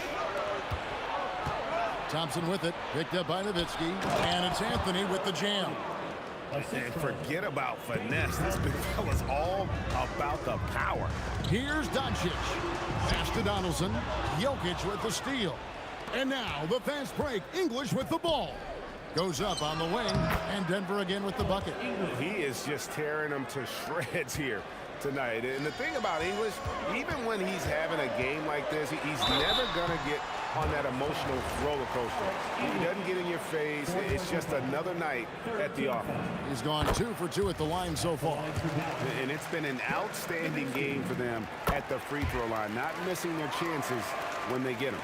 C: Thompson with it. Picked up by Nowitzki. And it's Anthony with the jam.
E: And forget about finesse. This big fella's all about the power.
C: Here's Doncic. Pass to Donaldson. Jokic with the steal. And now the fast break. English with the ball. Goes up on the wing. And Denver again with the bucket.
E: He is just tearing them to shreds here tonight. And the thing about English, even when he's having a game like this, he's never going to get on that emotional roller coaster. He doesn't get in your face. It's just another night at the office.
C: He's gone 2 for 2 at the line so far.
E: And it's been an outstanding game for them at the free throw line, not missing their chances when they get them.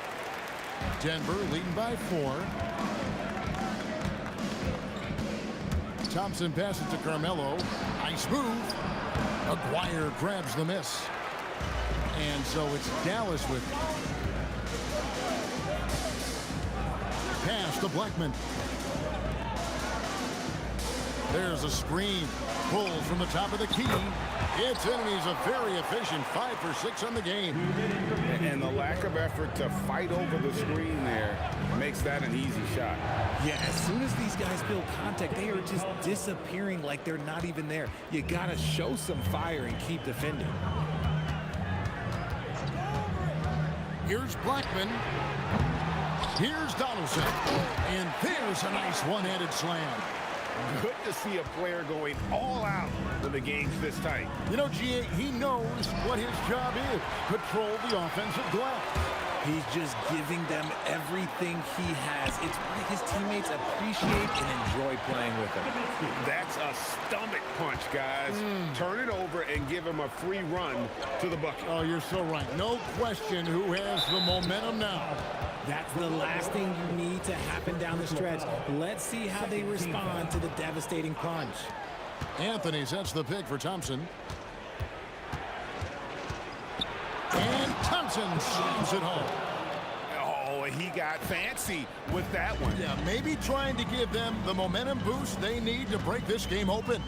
C: Denver leading by 4. Thompson passes to Carmelo. Nice move. Aguirre grabs the miss. And so it's Dallas with it. Pass to Blackman. There's a screen. Pulls from the top of the key. It's in, and he's a very efficient 5 for 6 on the game.
R: And the lack of effort to fight over the screen there makes that an easy shot.
J: Yeah, as soon as these guys feel contact, they are just disappearing like they're not even there. You got to show some fire and keep defending.
C: Here's Blackman. Here's Donaldson. And there's a nice one-handed slam.
E: Good to see a player going all out when the game's this tight.
C: You know, G.A., he knows what his job is. Control the offensive glass.
J: He's just giving them everything he has. It's why his teammates appreciate and enjoy playing with him.
E: That's a stomach punch, guys. Turn it over and give him a free run to the bucket.
C: Oh, you're so right. No question who has the momentum now.
J: That's the last thing you need to happen down the stretch. Let's see how they respond to the devastating punch.
C: Anthony sets the pick for Thompson. And Thompson slams it home.
E: Oh, he got fancy with that one.
C: Yeah, maybe trying to give them the momentum boost they need to break this game open.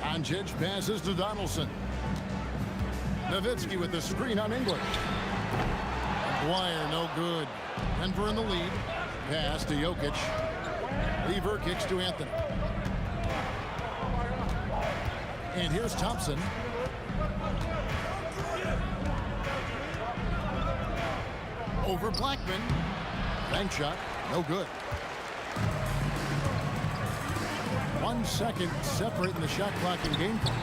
C: Doncic passes to Donaldson. Nowitzki with the screen on English. Aguirre, no good. Denver in the lead. Pass to Jokic. Lever kicks to Anthony. And here's Thompson. Over Blackman. Bank shot, no good. 1 second separating the shot clock and game clock.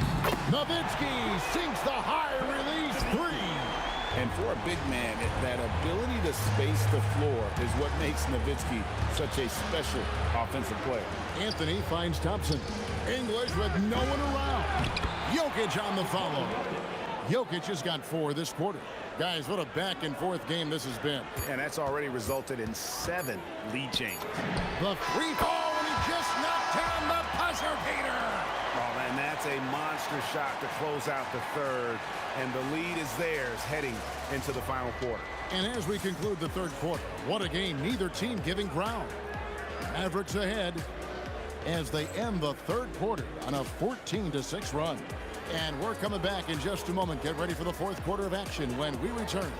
C: Nowitzki sinks the high release 3.
R: And for a big man, that ability to space the floor is what makes Nowitzki such a special offensive player.
C: Anthony finds Thompson. English with no one around. Jokic on the follow. Jokic has got 4 this quarter. Guys, what a back-and-forth game this has been.
E: And that's already resulted in 7 lead changes.
C: The free ball, and he just knocked down the buzzer beater.
E: Oh, man, that's a monster shot to close out the third. And the lead is theirs heading into the final quarter.
C: And as we conclude the third quarter, what a game, neither team giving ground. Mavericks ahead as they end the third quarter on a 14-6 run. And we're coming back in just a moment. Get ready for the fourth quarter of action when we return.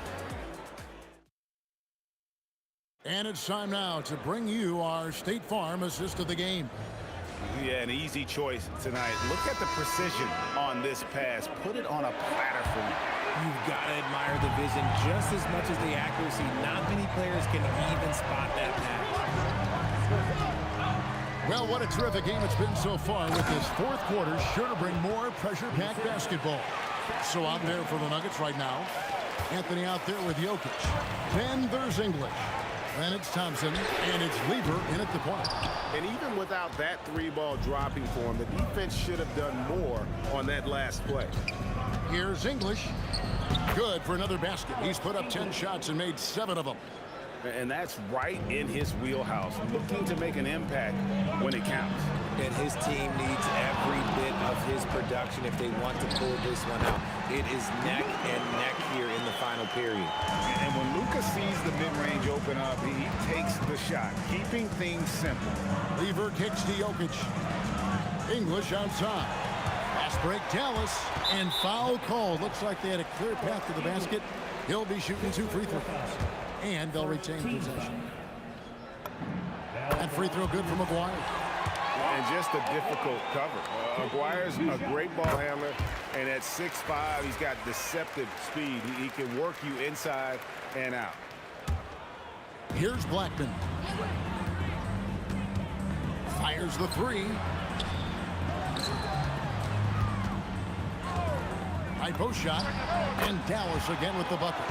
C: And it's time now to bring you our State Farm assist of the game.
E: Yeah, an easy choice tonight. Look at the precision on this pass. Put it on a platter for me.
J: You've got to admire the vision just as much as the accuracy. Not many players can even spot that pass.
C: Well, what a terrific game it's been so far, with this fourth quarter sure to bring more pressure-packed basketball. So out there for the Nuggets right now, Anthony out there with Jokic. Then there's English. Then it's Thompson, and it's Lever in at the point.
E: And even without that 3-ball dropping for him, the defense should have done more on that last play.
C: Here's English. Good for another basket. He's put up 10 shots and made 7 of them.
E: And that's right in his wheelhouse, looking to make an impact when it counts.
J: And his team needs every bit of his production if they want to pull this one out. It is neck and neck here in the final period.
R: And when Luka sees the mid-range open up, he takes the shot, keeping things simple.
C: Lever kicks to Jokic. English outside. Fast break Dallas, and foul called. Looks like they had a clear path to the basket. He'll be shooting 2 free throws, and they'll retain possession. That free throw good for McGuire.
E: And just a difficult cover. McGuire's a great ball handler, and at 6'5", he's got deceptive speed. He can work you inside and out.
C: Here's Blackman. Fires the 3. High post shot, and Dallas again with the bucket.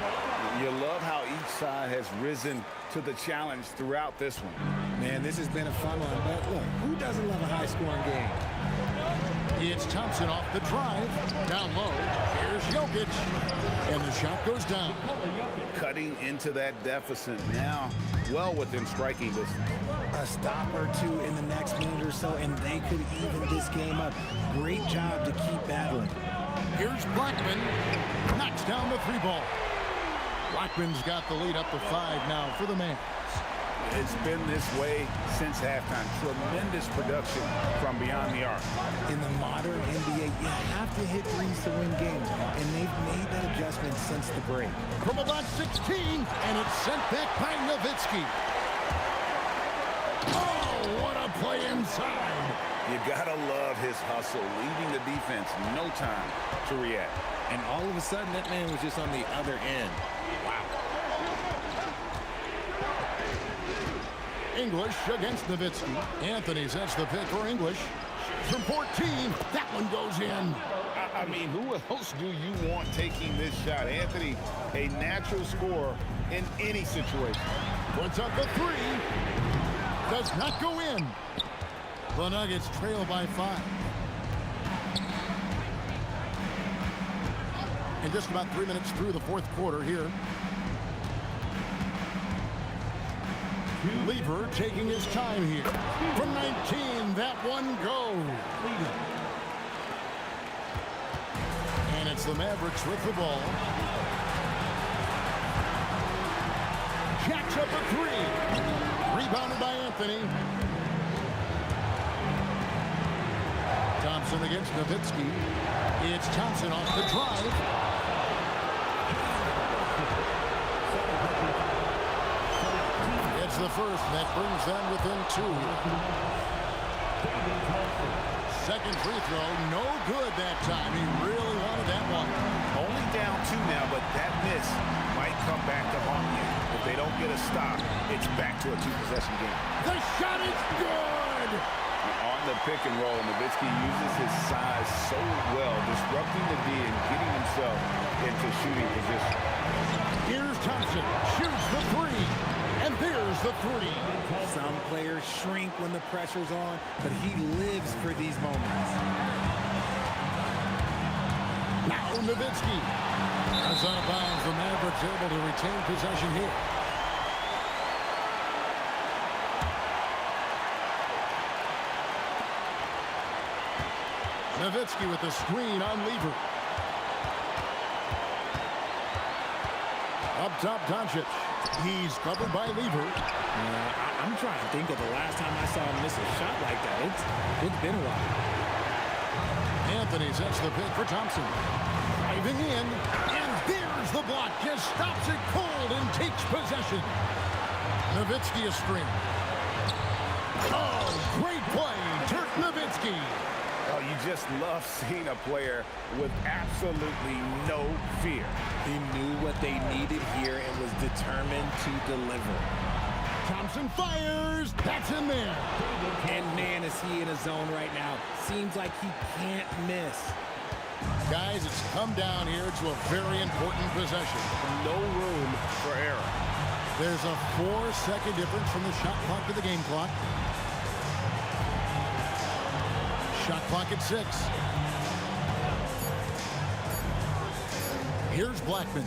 R: You love how each side has risen to the challenge throughout this one.
J: Man, this has been a fun one, but look, who doesn't love a high-scoring game?
C: It's Thompson off the drive, down low. Here's Jokic, and the shot goes down.
R: Cutting into that deficit now, well within striking distance.
J: A stop or 2 in the next minute or so, and they could even this game up. Great job to keep battling.
C: Here's Blackman, knocks down the 3-ball. Blackman's got the lead up to 5 now for the Mavs.
R: It's been this way since halftime. Tremendous production from beyond the arc.
J: In the modern NBA, you have to hit threes to win games, and they've made that adjustment since the break.
C: From about 16, and it's sent back by Nowitzki. Oh, what a play inside.
R: You gotta love his hustle, leaving the defense no time to react.
J: And all of a sudden, that man was just on the other end. Wow.
C: English against Nowitzki. Anthony sets the pick for English. From 14, that one goes in.
R: I mean, who else do you want taking this shot? Anthony, a natural scorer in any situation.
C: Puts up the 3. Does not go in. The Nuggets trail by 5. And just about 3 minutes through the fourth quarter here. Lever taking his time here. From 19, that one goes. And it's the Mavericks with the ball. Jacks up a 3. Rebounded by Anthony. Thompson against Nowitzki. It's Thompson off the drive. It's the first that brings them within 2. Second free throw, no good that time. He really wanted that one.
E: Only down 2 now, but that miss might come back to haunt you. If they don't get a stop, it's back to a 2-possession game.
C: The shot is good!
R: On
E: on the pick and roll. Nowitzki uses his size so well, disrupting the D and getting himself into shooting position.
C: Here's Thompson, shoots the three, and there's the three.
J: Some players shrink when the pressure's on, but he lives for these moments.
C: Now Nowitzki. That's out of bounds. The Mavericks able to retain possession here. Nowitzki with the screen on Lever. Up top, Doncic. He's covered by Lever.
J: I'm trying to think of the last time I saw him miss a shot like that. It's been a while.
C: Anthony sets the pick for Thompson. Driving in, and there's the block. Just stops it cold and takes possession. Nowitzki a screen. Oh, great play, Dirk Nowitzki.
E: Oh, you just love seeing a player with absolutely no fear.
J: He knew what they needed here and was determined to deliver.
C: Thompson fires. That's in there.
J: And man, is he in a zone right now. Seems like he can't miss.
C: Guys, it's come down here to a very important possession.
E: No room for error.
C: There's a 4-second difference from the shot clock to the game clock. Shot clock at 6. Here's Blackman.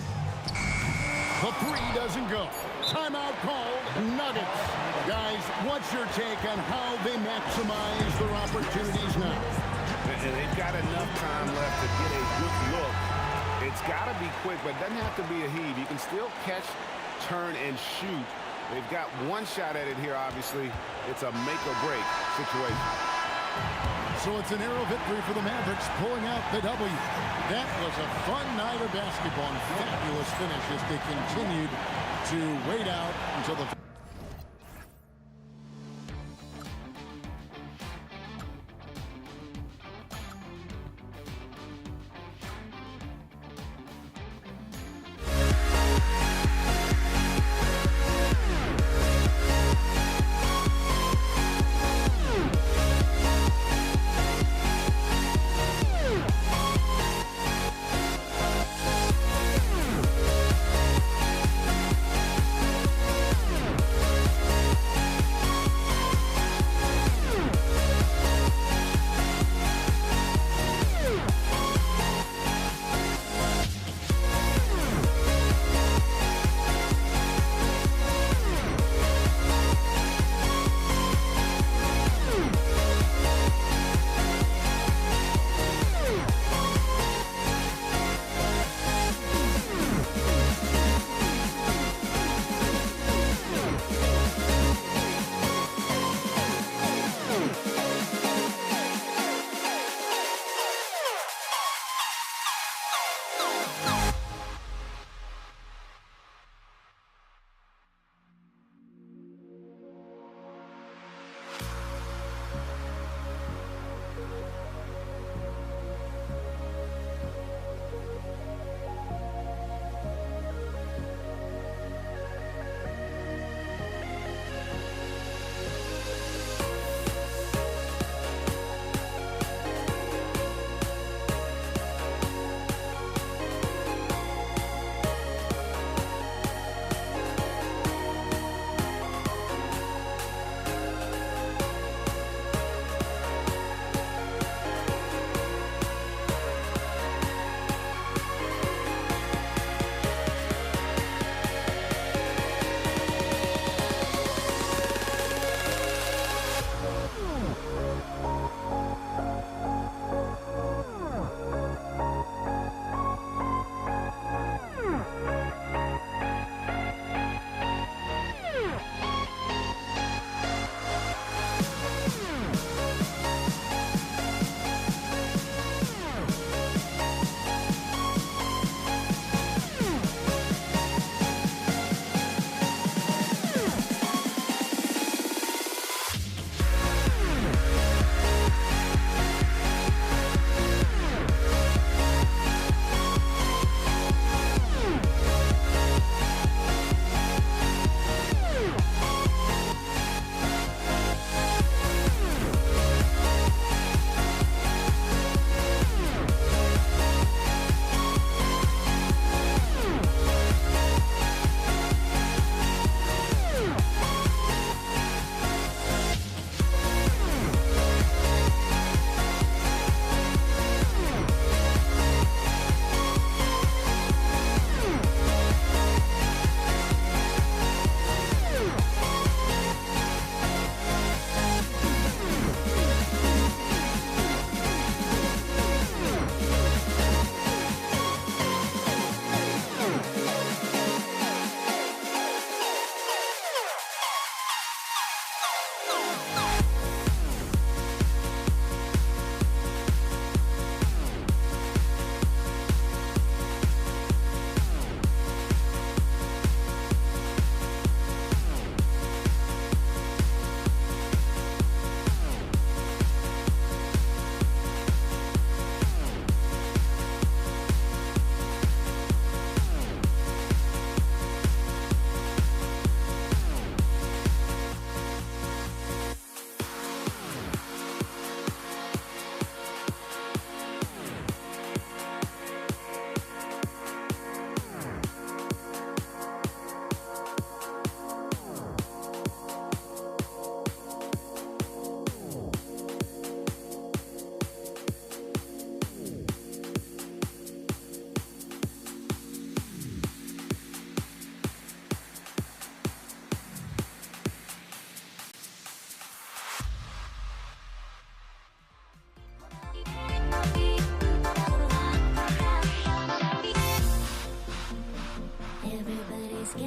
C: The three doesn't go. Timeout called. Nuggets. Guys, what's your take on how they maximize their opportunities now?
E: And they've got enough time left to get a good look. It's got to be quick, but it doesn't have to be a heave. You can still catch, turn, and shoot. They've got one shot at it here, obviously. It's a make-or-break situation.
C: So it's an arrow victory for the Mavericks, pulling out the W. That was a fun night of basketball and fabulous finish as they continued to wait out until the...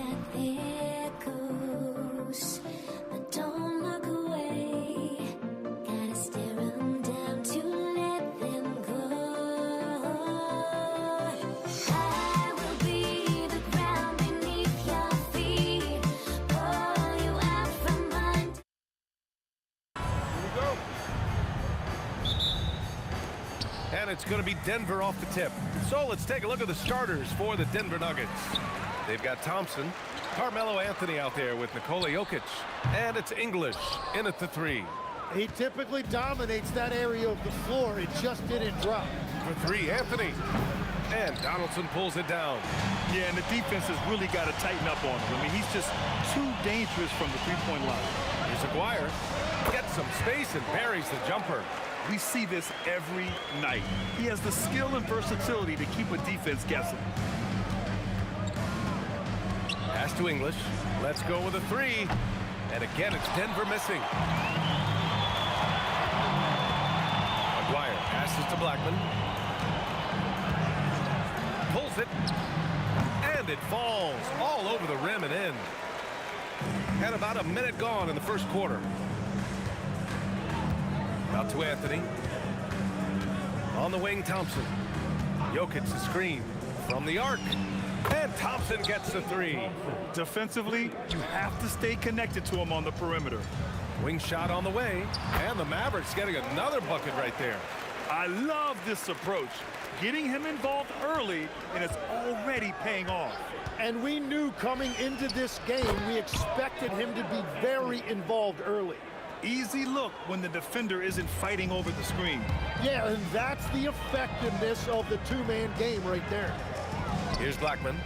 A: that there goes. But don't look away. Gotta stare 'em down to let them go. I will be the ground beneath your feet. Pull you out from under.
I: And it's going to be Denver off the tip. So let's take a look at the starters for the Denver Nuggets. They've got Thompson, Carmelo Anthony out there with Nikola Jokic, and it's English in at the 3.
M: He typically dominates that area of the floor. It just didn't drop.
I: For 3, Anthony. And Donaldson pulls it down.
K: Yeah, and the defense has really got to tighten up on him. I mean, he's just too dangerous from the three-point line.
I: Here's Aguirre. Gets some space and buries the jumper.
K: We see this every night. He has the skill and versatility to keep a defense guessing.
I: Pass to English. Let's go with a 3. And again, it's Denver missing. Aguirre passes to Blackman. Pulls it. And it falls all over the rim and in. And about a minute gone in the first quarter. Out to Anthony. On the wing, Thompson. Jokic the screen from the arc. And Thompson gets the 3.
K: Defensively, you have to stay connected to him on the perimeter.
I: Wing shot on the way. And the Mavericks getting another bucket right there.
K: I love this approach. Getting him involved early, and it's already paying off.
M: And we knew coming into this game, we expected him to be very involved early.
K: Easy look when the defender isn't fighting over the screen.
M: Yeah, and that's the effectiveness of the two-man game right there.
I: Here's Blackman.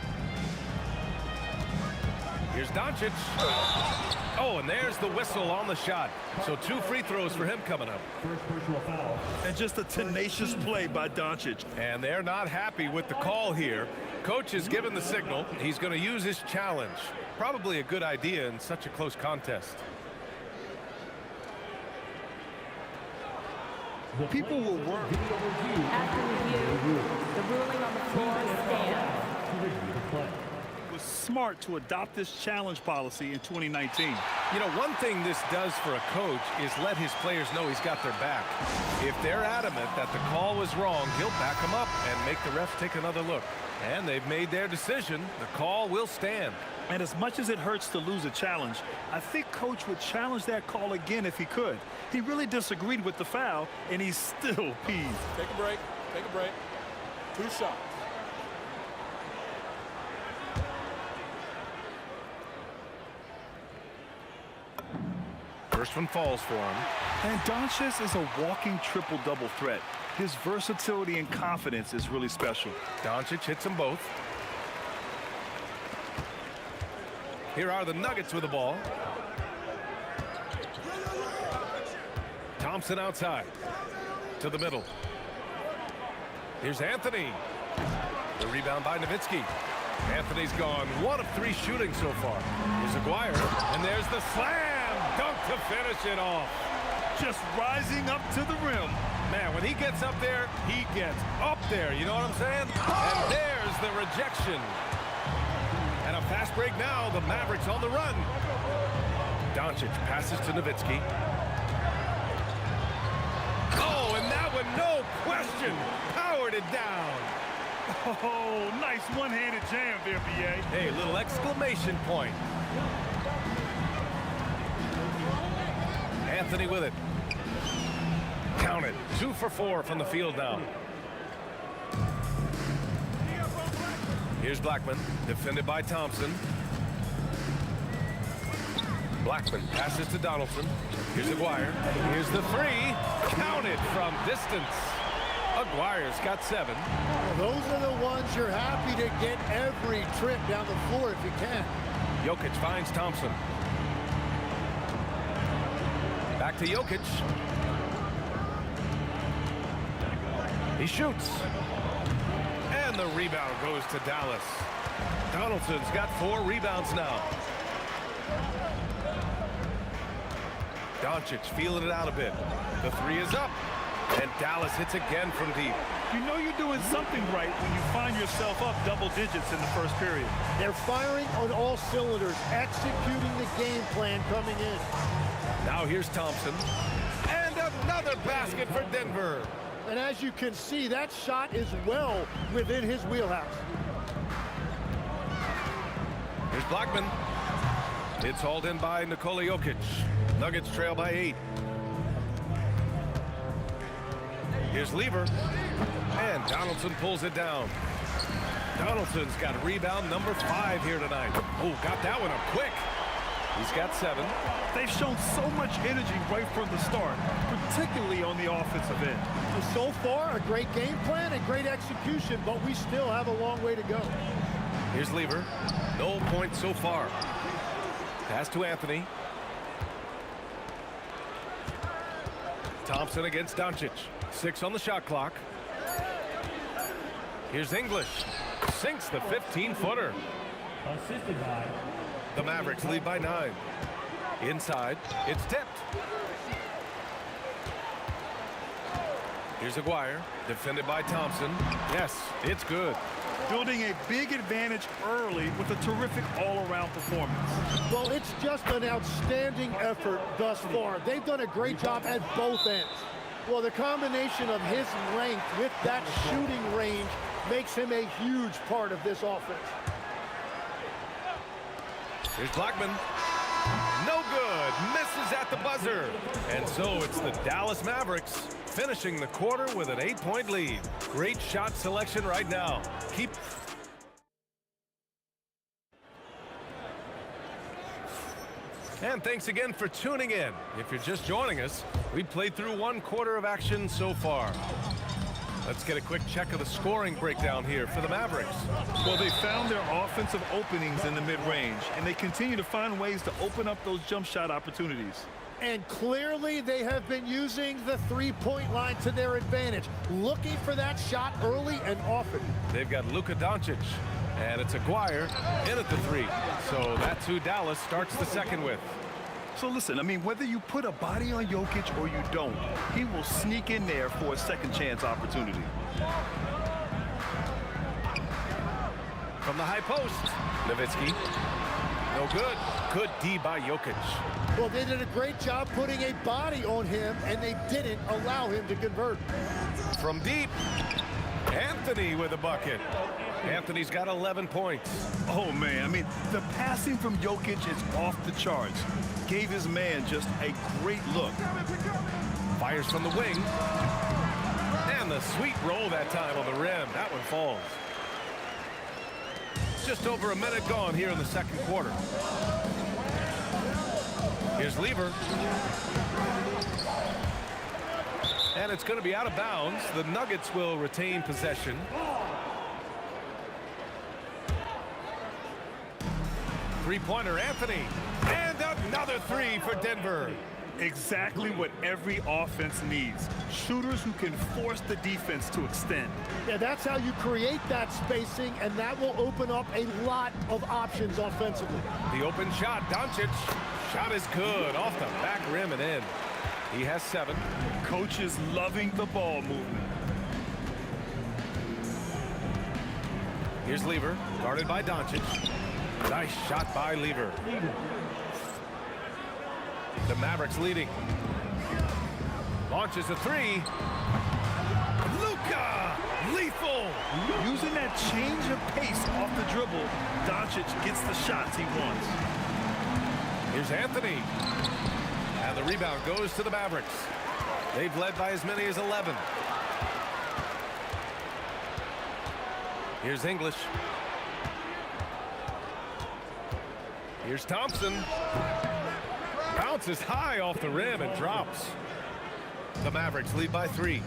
I: Here's Doncic. Oh, and there's the whistle on the shot. So 2 free throws for him coming up.
K: And just a tenacious play by Doncic.
I: And they're not happy with the call here. Coach has given the signal. He's going to use his challenge. Probably a good idea in such a close contest.
K: People will work.
Q: After review, the ruling on the floor stands.
K: It was smart to adopt this challenge policy in 2019.
I: You know, one thing this does for a coach is let his players know he's got their back. If they're adamant that the call was wrong, he'll back them up and make the refs take another look. And they've made their decision. The call will stand.
K: And as much as it hurts to lose a challenge, I think Coach would challenge that call again if he could. He really disagreed with the foul, and he's still peeved.
J: Take a break. Take a break. 2 shots.
I: First one falls for him.
K: And Doncic is a walking triple-double threat. His versatility and confidence is really special.
I: Doncic hits them both. Here are the Nuggets with the ball. Thompson outside to the middle. Here's Anthony. The rebound by Nowitzki. Anthony's gone 1 of 3 shooting so far. Here's Aguirre, and there's the slam dunk to finish it off.
K: Just rising up to the rim.
I: Man, when he gets up there, he gets up there. You know what I'm saying? And there's the rejection. And a fast break now. The Mavericks on the run. Doncic passes to Nowitzki. Oh, and that one, no question, powered it down.
K: Oh, nice one-handed jam there, B.A.
I: Hey, little exclamation point. Anthony with it. Count it. 2 for 4 from the field now. Here's Blackman, defended by Thompson. Blackman passes to Donaldson. Here's Aguirre. Here's the 3. Counted from distance. Aguirre's got 7.
M: Well, those are the ones you're happy to get every trip down the floor if you can.
I: Jokic finds Thompson. Back to Jokic. He shoots. And the rebound goes to Dallas. Donaldson's got 4 rebounds now. Doncic feeling it out a bit. The 3 is up. And Dallas hits again from deep.
K: You know you're doing something right when you find yourself up double digits in the first period.
M: They're firing on all cylinders, executing the game plan coming in.
I: Now here's Thompson. And another basket for Denver.
M: And as you can see, that shot is well within his wheelhouse.
I: Here's Blackman. It's hauled in by Nikola Jokic. Nuggets trail by 8. Here's Lever. And Donaldson pulls it down. Donaldson's got rebound number 5 here tonight. Oh, got that one up quick. He's got 7.
K: They've shown so much energy right from the start, particularly on the offensive end.
M: So far, a great game plan and great execution, but we still have a long way to go.
I: Here's Lever. No points so far. Pass to Anthony. Thompson against Doncic. 6 on the shot clock. Here's English. Sinks the 15-footer.
G: Assisted by
I: The Mavericks lead by 9. Inside, it's tipped. Here's Aguirre, defended by Thompson. Yes, it's good.
K: Building a big advantage early with a terrific all-around performance.
M: Well, it's just an outstanding effort thus far. They've done a great job at both ends. Well, the combination of his length with that shooting range makes him a huge part of this offense.
I: Here's Blackman. No good. Misses at the buzzer. And so it's the Dallas Mavericks finishing the quarter with an 8-point lead. Great shot selection right now. And thanks again for tuning in. If you're just joining us, we played through 1 quarter of action so far. Let's get a quick check of the scoring breakdown here for the Mavericks.
K: Well, they found their offensive openings in the mid-range, and they continue to find ways to open up those jump shot opportunities.
M: And clearly they have been using the three-point line to their advantage, looking for that shot early and often.
I: They've got Luka Doncic, and it's Aguirre in at the 3. So that's who Dallas starts the second with.
K: So listen, I mean, whether you put a body on Jokic or you don't, he will sneak in there for a second chance opportunity.
I: From the high post, Nowitzki. No good. Good D by Jokic.
M: Well, they did a great job putting a body on him, and they didn't allow him to convert.
I: From deep, Anthony with a bucket. Anthony's got 11 points.
K: Oh, man, I mean, the passing from Jokic is off the charts. Gave his man just a great look.
I: Fires from the wing. And the sweet roll that time on the rim. That one falls. Just over a minute gone here in the second quarter. Here's Lever. And it's going to be out of bounds. The Nuggets will retain possession. Three-pointer, Anthony. And another 3 for Denver.
K: Exactly what every offense needs. Shooters who can force the defense to extend.
M: Yeah, that's how you create that spacing, and that will open up a lot of options offensively.
I: The open shot, Doncic. Shot is good. Off the back rim and in. He has 7.
K: Coach is loving the ball movement.
I: Here's Lever, guarded by Doncic. Nice shot by Lever. The Mavericks leading. Launches a 3. Luka! Lethal!
K: Using that change of pace off the dribble, Doncic gets the shots he wants.
I: Here's Anthony. And the rebound goes to the Mavericks. They've led by as many as 11. Here's English. Here's Thompson. Bounces high off the rim and drops. The Mavericks lead by 3.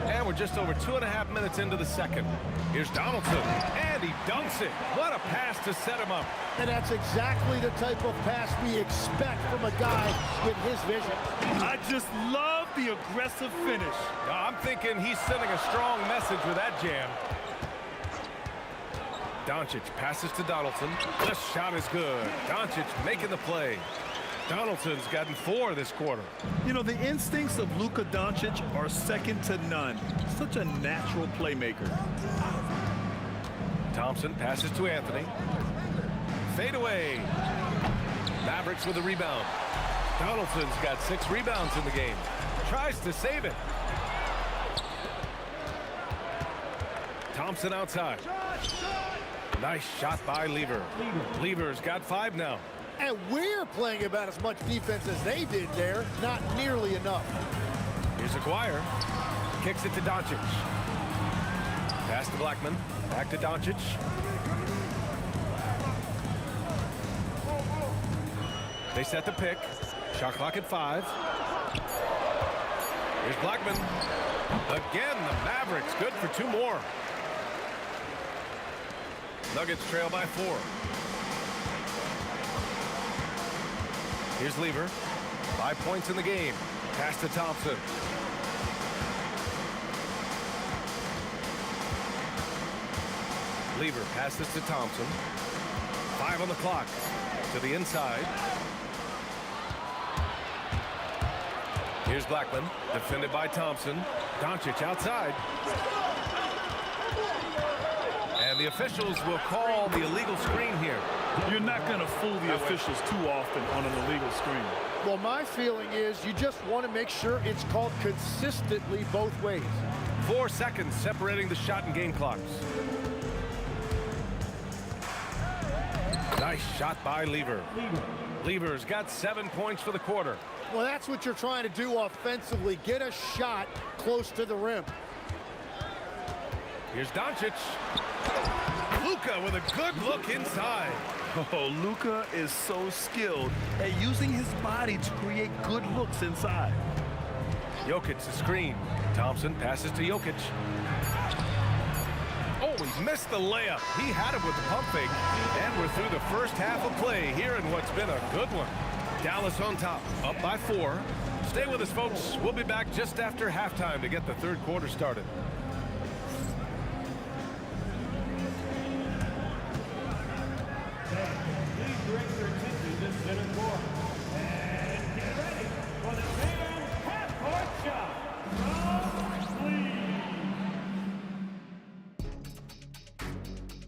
I: And we're just over 2.5 minutes into the second. Here's Donaldson, and he dunks it. What a pass to set him up.
M: And that's exactly the type of pass we expect from a guy with his vision.
K: I just love the aggressive finish.
I: I'm thinking he's sending a strong message with that jam. Doncic passes to Donaldson. The shot is good. Doncic making the play. Donaldson's gotten 4 this quarter.
K: You know, the instincts of Luka Doncic are second to none. Such a natural playmaker.
I: Thompson passes to Anthony. Fade away. Mavericks with a rebound. Donaldson's got 6 rebounds in the game. Tries to save it. Thompson outside. Nice shot by Lever. Lever's got 5 now.
M: And we're playing about as much defense as they did there. Not nearly enough.
I: Here's Aguirre. Kicks it to Doncic. Pass to Blackman. Back to Doncic. They set the pick. Shot clock at 5. Here's Blackman. Again, the Mavericks good for 2 more. Nuggets trail by 4. Here's Lever. 5 points in the game. Pass to Thompson. Lever passes to Thompson. 5 on the clock. To the inside. Here's Blackman. Defended by Thompson. Doncic outside. And the officials will call the illegal screen here.
K: You're not going to fool the officials too often on an illegal screen.
M: Well, my feeling is you just want to make sure it's called consistently both ways.
I: 4 seconds separating the shot and game clocks. Nice shot by Lever. Lever's got 7 points for the quarter.
M: Well, that's what you're trying to do offensively. Get a shot close to the rim.
I: Here's Doncic. Luka with a good look inside.
K: Oh, Luka is so skilled at using his body to create good looks inside.
I: Jokic the screen. Thompson passes to Jokic. Oh, he missed the layup. He had it with the pump fake. And we're through the first half of play here in what's been a good one. Dallas on top, up by 4. Stay with us, folks. We'll be back just after halftime to get the third quarter started.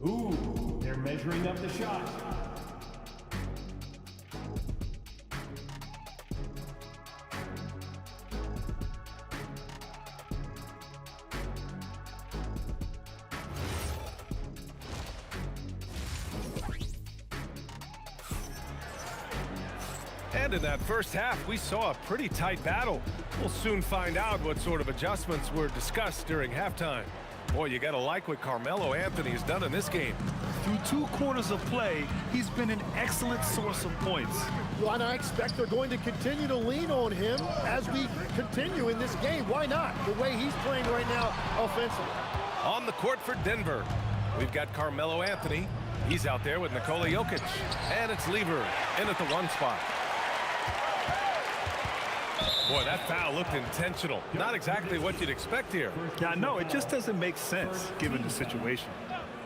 G: Ooh, they're measuring up the shot.
I: And in that first half, we saw a pretty tight battle. We'll soon find out what sort of adjustments were discussed during halftime. Boy, you gotta like what Carmelo Anthony has done in this game.
K: Through 2 quarters of play, he's been an excellent source of points.
M: Well, and I expect they're going to continue to lean on him as we continue in this game. Why not? The way he's playing right now offensively.
I: On the court for Denver, we've got Carmelo Anthony. He's out there with Nikola Jokic. And it's Lever in at the 1 spot. Boy, that foul looked intentional. Not exactly what you'd expect here.
K: Yeah, no, it just doesn't make sense given the situation.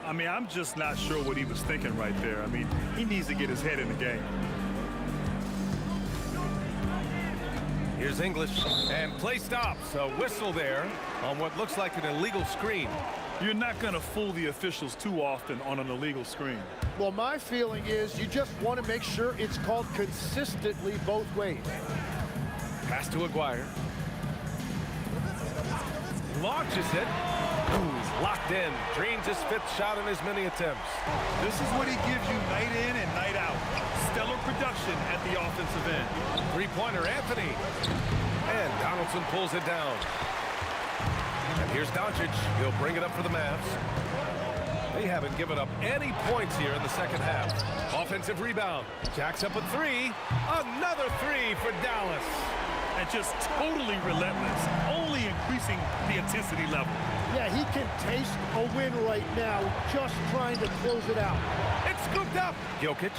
K: I mean, I'm just not sure what he was thinking right there. I mean, he needs to get his head in the game.
I: Here's English, and play stops. A whistle there on what looks like an illegal screen.
K: You're not going to fool the officials too often on an illegal screen.
M: Well, my feeling is you just want to make sure it's called consistently both ways.
I: Pass to Aguirre. Launches it. Ooh, he's locked in. Drains his 5th shot in as many attempts.
K: This is what he gives you night in and night out. Stellar production at the offensive end.
I: 3-pointer Anthony. And Donaldson pulls it down. And here's Doncic. He'll bring it up for the Mavs. They haven't given up any points here in the second half. Offensive rebound. Jacks up a 3. Another 3 for Dallas.
K: And just totally relentless, only increasing the intensity level.
M: Yeah, he can taste a win right now, just trying to close it out.
I: It's scooped up. Jokic.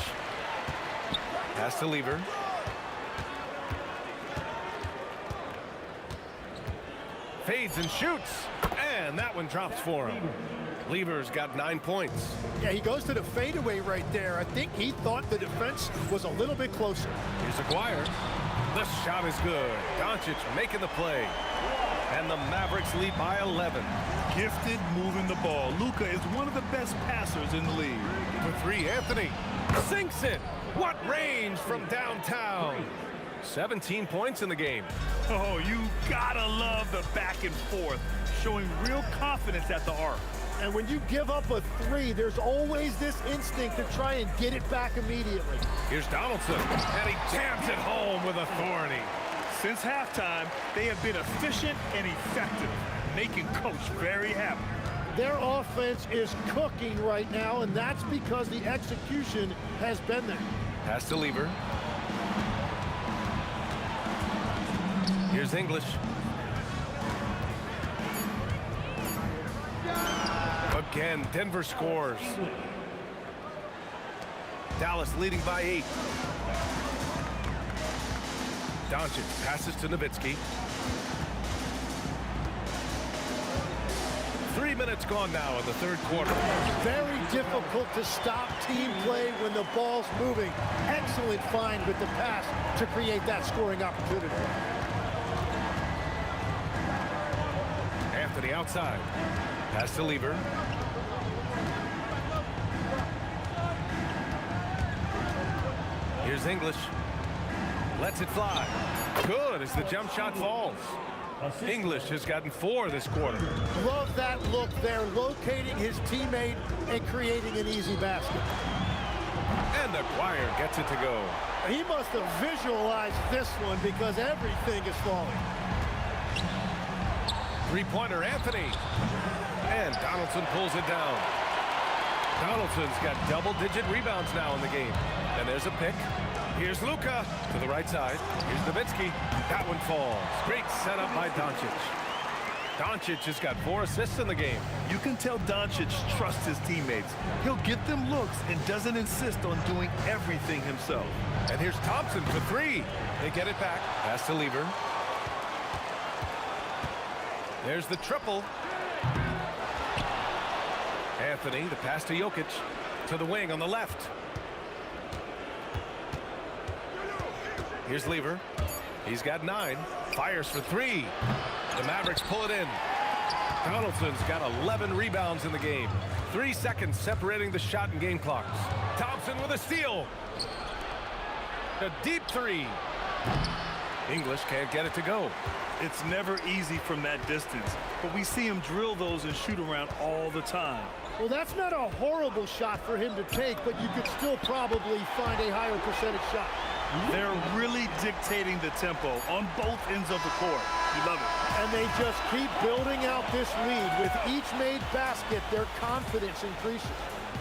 I: Pass to Lever. Fades and shoots. And that one drops for him. Lever's got 9 points.
M: Yeah, he goes to the fadeaway right there. I think he thought the defense was a little bit closer.
I: Here's Aguirre. The shot is good. Doncic making the play. And the Mavericks lead by 11.
K: Gifted moving the ball. Luka is one of the best passers in the league.
I: For three, Anthony sinks it. What range from downtown. 17 points in the game.
K: Oh, you gotta love the back and forth, showing real confidence at the arc.
M: And when you give up a three, there's always this instinct to try and get it back immediately.
I: Here's Donaldson, and he jams it home with authority.
K: Since halftime, they have been efficient and effective, making Coach very happy.
M: Their offense is cooking right now, and that's because the execution has been there.
I: Pass to Lever. Here's English. Again, Denver scores. Dallas leading by 8. Doncic passes to Nowitzki. 3 minutes gone now in the third quarter.
M: Very difficult to stop team play when the ball's moving. Excellent find with the pass to create that scoring opportunity.
I: Anthony outside. Pass to Lever. Here's English. Lets it fly. Good as the jump shot falls. English has gotten 4 this quarter.
M: Love that look there, locating his teammate and creating an easy basket.
I: And Aguirre gets it to go.
M: He must have visualized this one because everything is falling.
I: Three-pointer, Anthony. And Donaldson pulls it down. Donaldson's got double-digit rebounds now in the game. And there's a pick. Here's Luka to the right side. Here's Nowitzki. That one falls. Great setup by Doncic. Doncic has got 4 assists in the game.
K: You can tell Doncic trusts his teammates. He'll get them looks and doesn't insist on doing everything himself.
I: And here's Thompson for 3. They get it back. Pass to Lever. There's the triple. Anthony, the pass to Jokic. To the wing on the left. Here's Lever. He's got 9. Fires for 3. The Mavericks pull it in. Donaldson's got 11 rebounds in the game. 3 seconds separating the shot and game clocks. Thompson with a steal. A deep 3. English can't get it to go.
K: It's never easy from that distance, but we see him drill those and shoot around all the time.
M: Well, that's not a horrible shot for him to take, but you could still probably find a higher percentage shot.
K: They're really dictating the tempo on both ends of the court. You love it.
M: And they just keep building out this lead. With each made basket, their confidence increases.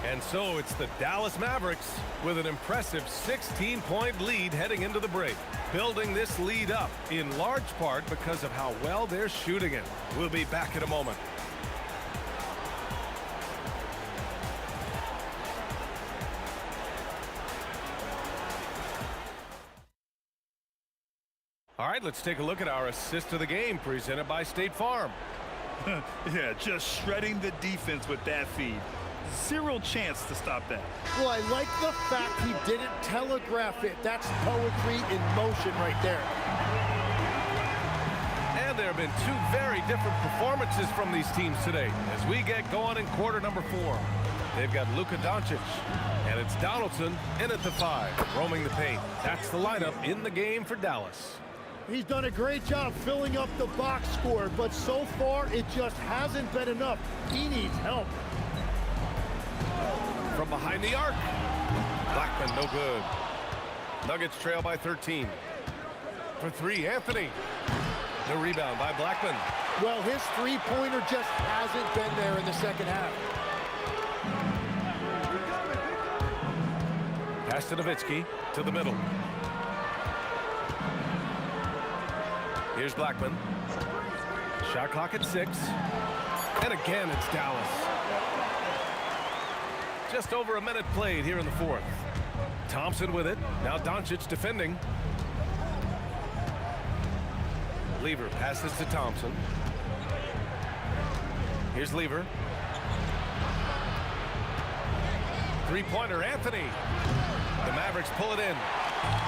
I: And so it's the Dallas Mavericks with an impressive 16-point lead heading into the break. Building this lead up in large part because of how well they're shooting it. We'll be back in a moment. All right, let's take a look at our assist of the game presented by State Farm.
K: Yeah, just shredding the defense with that feed. Zero chance to stop that.
M: Well, I like the fact he didn't telegraph it. That's poetry in motion right there.
I: And there have been 2 very different performances from these teams today as we get going in quarter number 4. They've got Luka Doncic, and it's Donaldson in at the 5, roaming the paint. That's the lineup in the game for Dallas.
M: He's done a great job filling up the box score, but so far it just hasn't been enough. He needs help.
I: From behind the arc. Blackman, no good. Nuggets trail by 13. For 3, Anthony. The rebound by Blackman.
M: Well, his three-pointer just hasn't been there in the second half.
I: Pass to Nowitzki, to the middle. Here's Blackman. Shot clock at 6. And again, it's Dallas. Just over a minute played here in the 4th. Thompson with it. Now Doncic defending. Lever passes to Thompson. Here's Lever. Three-pointer, Anthony. The Mavericks pull it in.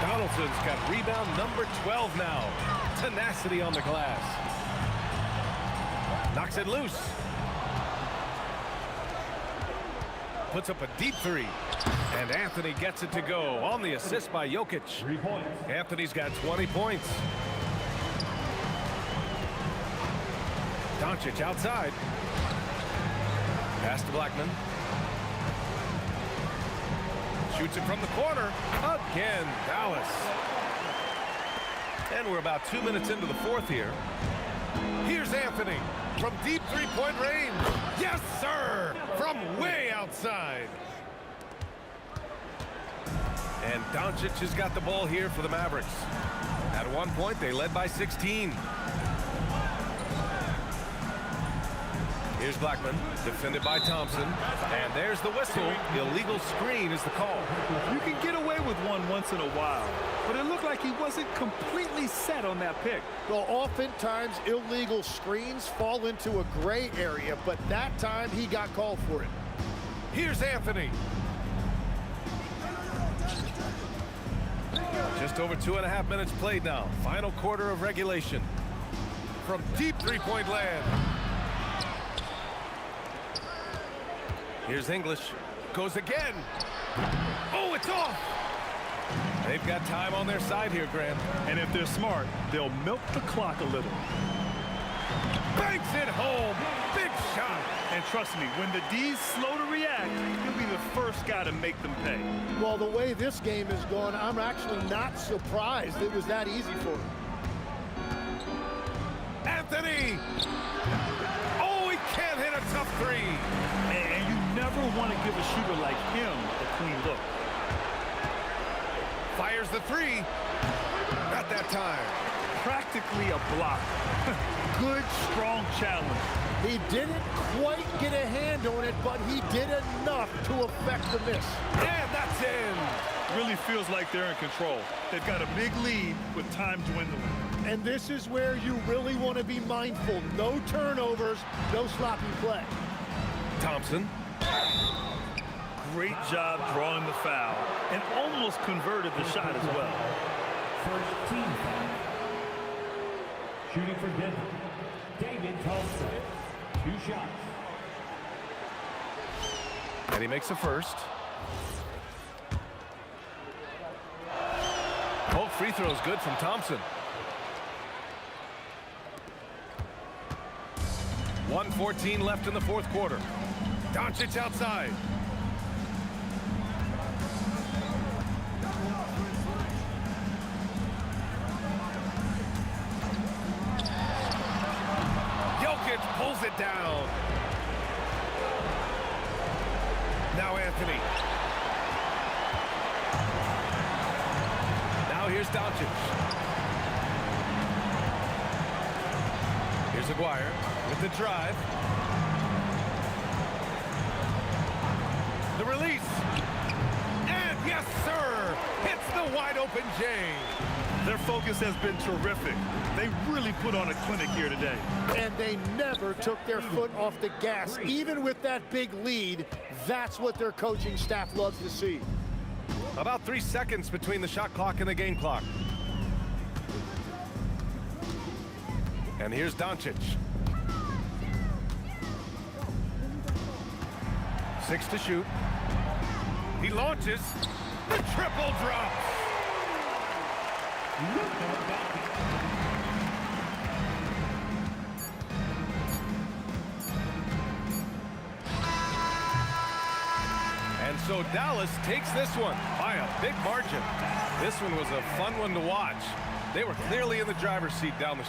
I: Donaldson's got rebound number 12 now. Tenacity on the glass. Knocks it loose. Puts up a deep three. And Anthony gets it to go on the assist by Jokic.
G: 3 points.
I: Anthony's got 20 points. Doncic outside. Pass to Blackman. Shoots it from the corner. Again, Dallas. And we're about 2 minutes into the fourth here. Here's Anthony from deep three-point range. Yes, sir! From way outside. And Doncic has got the ball here for the Mavericks. At one point, they led by 16. Here's Blackman, defended by Thompson. And there's the whistle. Illegal screen is the call.
K: You can get away with one once in a while, but it looked like he wasn't completely set on that pick.
M: Well, oftentimes illegal screens fall into a gray area, but that time he got called for it.
I: Here's Anthony. Just over 2.5 minutes played now. Final quarter of regulation. From deep three-point land. Here's English. Goes again. Oh, it's off. They've got time on their side here, Grant.
K: And if they're smart, they'll milk the clock a little.
I: Banks it home. Big shot.
K: And trust me, when the D's slow to react, he'll be the first guy to make them pay.
M: Well, the way this game is going, I'm actually not surprised it was that easy for him.
I: Anthony! Oh, he can't hit a tough three.
K: And you never want to give a shooter like him a clean look.
I: Fires the three. Not that time.
K: Practically a block. Good, strong challenge.
M: He didn't quite get a hand on it, but he did enough to affect the miss.
I: And that's in.
K: Really feels like they're in control. They've got a big lead with time dwindling.
M: And this is where you really want to be mindful. No turnovers, no sloppy play.
I: Thompson.
K: Great job drawing the foul and almost converted the shot as well.
G: First team foul. Shooting for Denver, David Thompson. 2 shots.
I: And he makes a first. Both free throws good from Thompson. 1:14 left in the fourth quarter. Doncic outside. Jokic pulls it down. Now Anthony. Now here's Doncic. Here's Aguirre with the drive. The release. And yes, sir, hits the wide open J.
K: Their focus has been terrific. They really put on a clinic here today.
M: And they never took their foot off the gas. Even with that big lead, that's what their coaching staff loves to see.
I: About 3 seconds between the shot clock and the game clock. And here's Doncic. 6 to shoot. He launches. The triple drops. And so Dallas takes this one by a big margin. This one was a fun one to watch. They were clearly in the driver's seat down the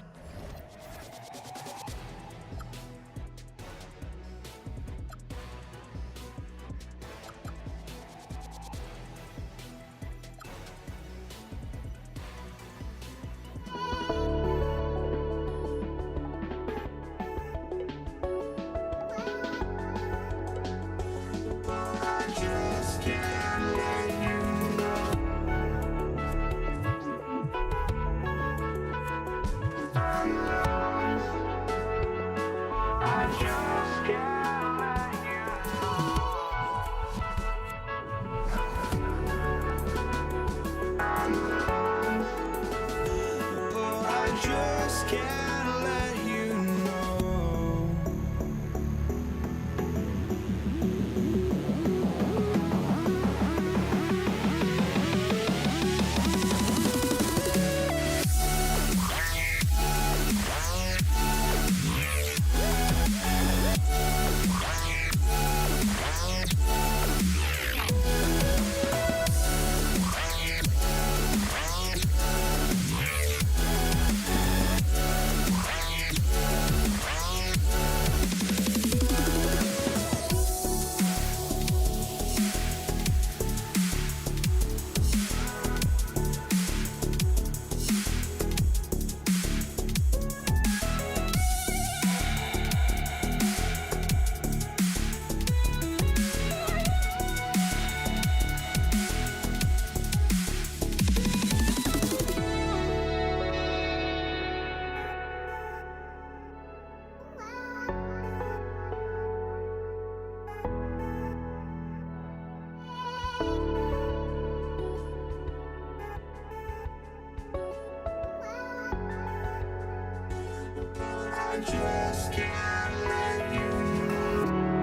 B: can't let you know. I just can't let you know.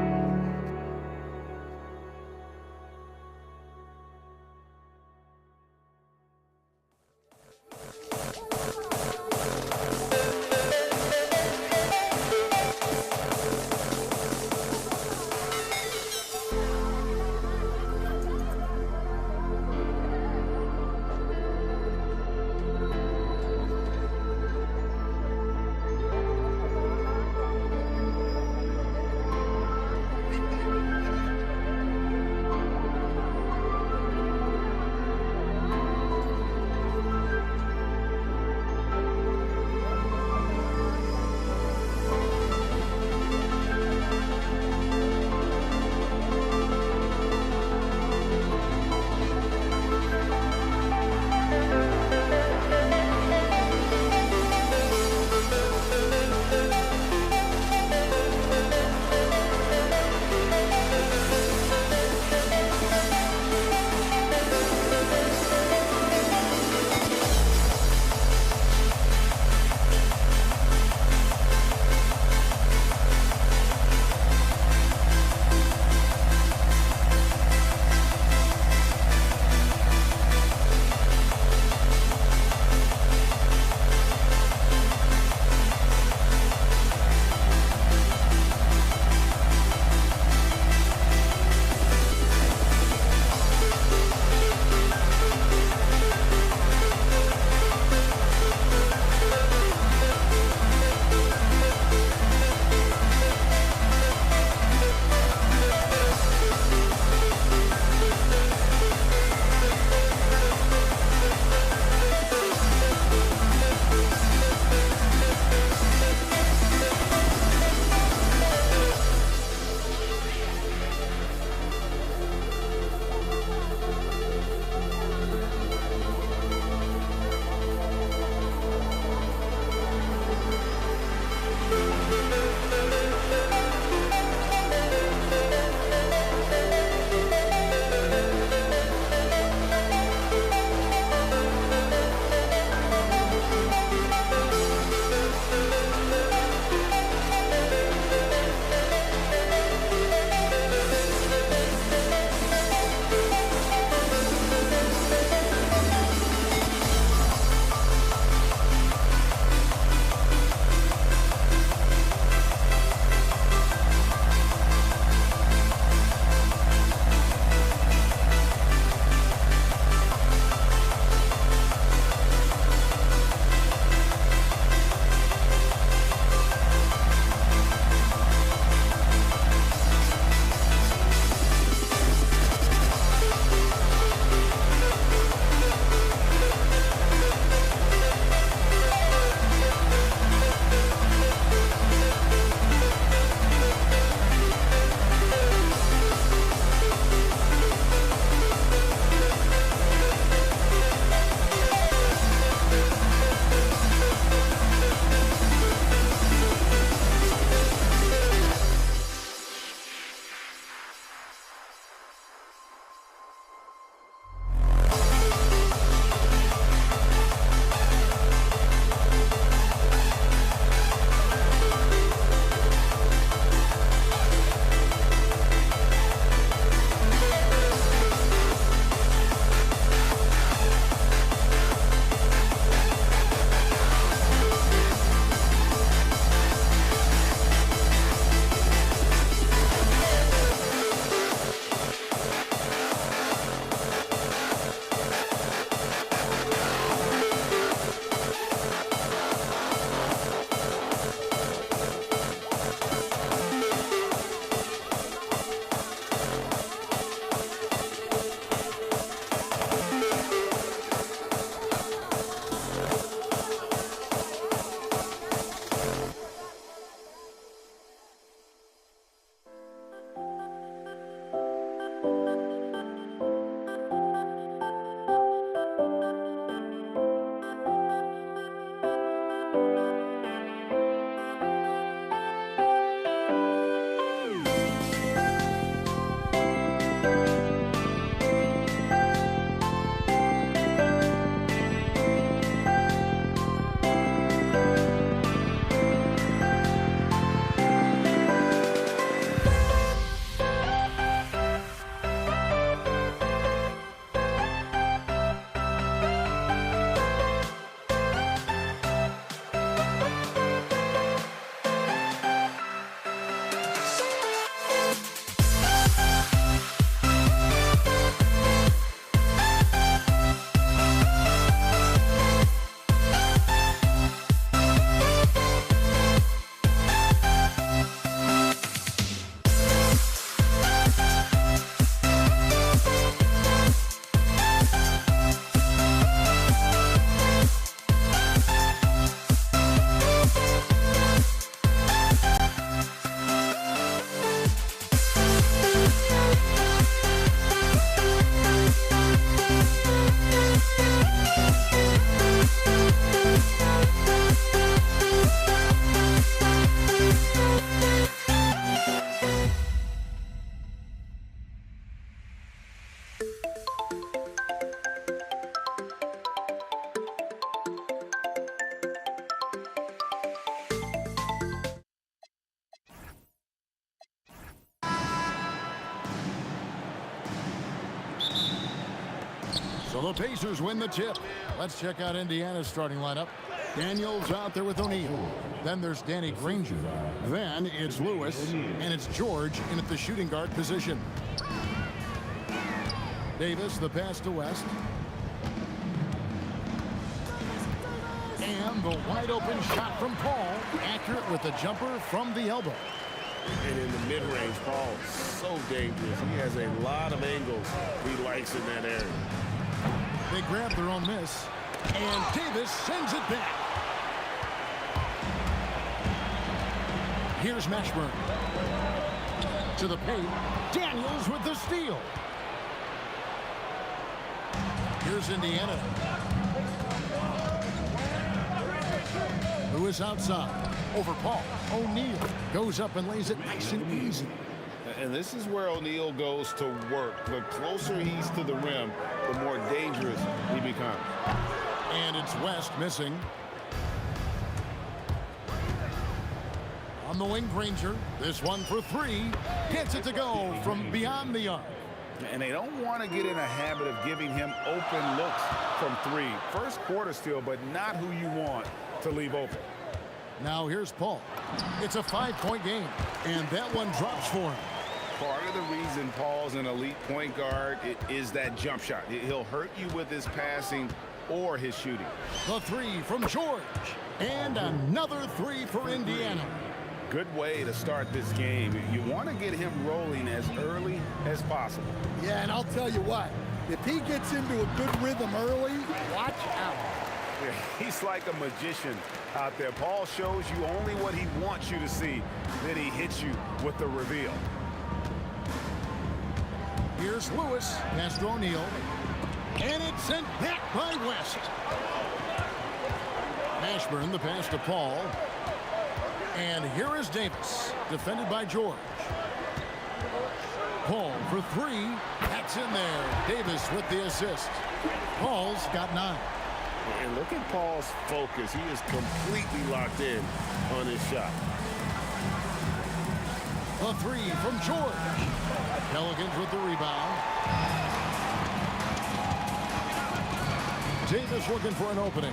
C: So the Pacers win the tip. Let's check out Indiana's starting lineup. Daniels out there with O'Neal. Then there's Danny Granger. Then it's Lewis, and it's George in at the shooting guard position. Davis, the pass to West. And the wide open shot from Paul. Accurate with the jumper from the elbow.
P: And in the mid-range, Paul is so dangerous. He has a lot of angles he likes in that area.
C: They grab their own miss. And Davis sends it back. Here's Mashburn. To the paint. Daniels with the steal. Here's Indiana. Lewis outside. Over Paul. O'Neal goes up and lays it nice and easy.
R: And this is where O'Neal goes to work. The closer he's to the rim, the more dangerous he becomes.
C: And it's West missing. On the wing, Granger. This one for three. Gets it to go from beyond the arc.
R: And they don't want to get in a habit of giving him open looks from three. First quarter steal, but not who you want to leave open.
C: Now here's Paul. It's a 5-point game, and that one drops for him.
R: Part of the reason Paul's an elite point guard is that jump shot. He'll hurt you with his passing or his shooting.
C: The three from George. And another three for Indiana.
R: Good way to start this game. You want to get him rolling as early as possible.
M: Yeah, and I'll tell you what, if he gets into a good rhythm early, watch out.
P: Yeah, he's like a magician out there. Paul shows you only what he wants you to see. Then he hits you with the reveal.
C: Here's Lewis, pass to O'Neal. And it's sent back by West. Mashburn, the pass to Paul. And here is Davis, defended by George. Paul for three. That's in there. Davis with the assist. Paul's got 9.
P: And look at Paul's focus. He is completely locked in on his shot.
C: A three from George. Pelicans with the rebound. Davis looking for an opening.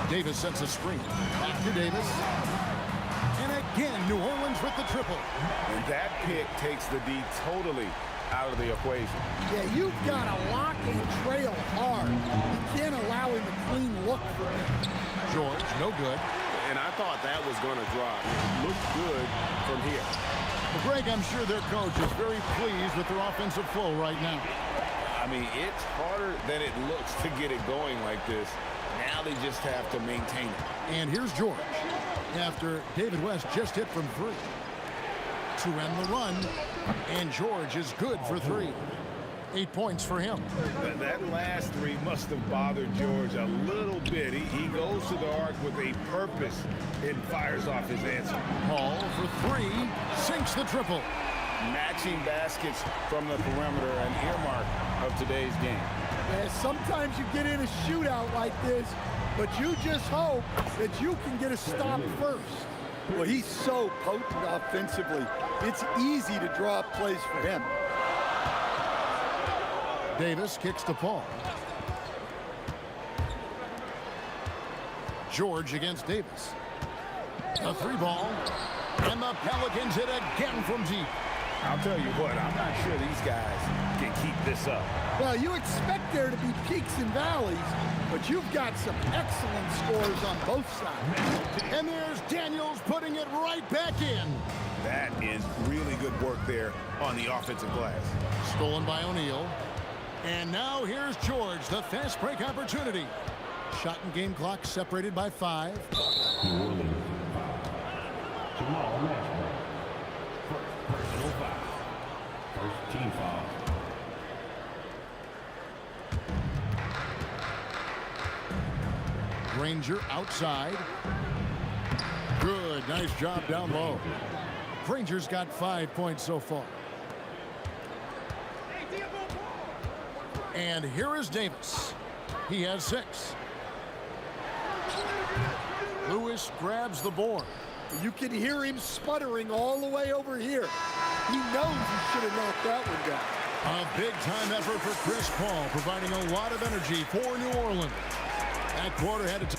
C: Davis sets a screen. Back to Davis. And again, New Orleans with the triple.
P: And that pick takes the D totally out of the equation.
M: Yeah, you've got to lock and trail hard. You can't allow him a clean look for him.
C: George, no good.
P: And I thought that was going to drop. It looked good from here.
C: Well, Greg, I'm sure their coach is very pleased with their offensive flow right now.
R: I mean, it's harder than it looks to get it going like this. Now they just have to maintain it.
C: And here's George after David West just hit from 3 to end the run. And George is good for 3. 8 points for him.
R: That last three must have bothered George a little bit. He goes to the arc with a purpose and fires off his answer.
C: Paul for 3, sinks the triple.
R: Matching baskets from the perimeter, an earmark of today's game.
M: Yeah, sometimes you get in a shootout like this, but you just hope that you can get a stop first. Well, he's so potent offensively. It's easy to draw up plays for him.
C: Davis kicks to Paul. George against Davis. A 3 ball. And the Pelicans hit again from deep.
P: I'll tell you what, I'm not sure these guys can keep this up.
M: Well, you expect there to be peaks and valleys, but you've got some excellent scores on both sides.
C: And there's Daniels putting it right back in.
P: That is really good work there on the offensive glass.
C: Stolen by O'Neal. And now here's George, the fast break opportunity. Shot and game clock separated by 5.
G: Personal foul. First team foul.
C: Granger outside. Good, nice job down low. Granger's got 5 points so far. And here is Davis. He has 6. Lewis grabs the board.
M: You can hear him sputtering all the way over here. He knows he should have knocked that one down.
C: A big-time effort for Chris Paul, providing a lot of energy for New Orleans. That quarter had to...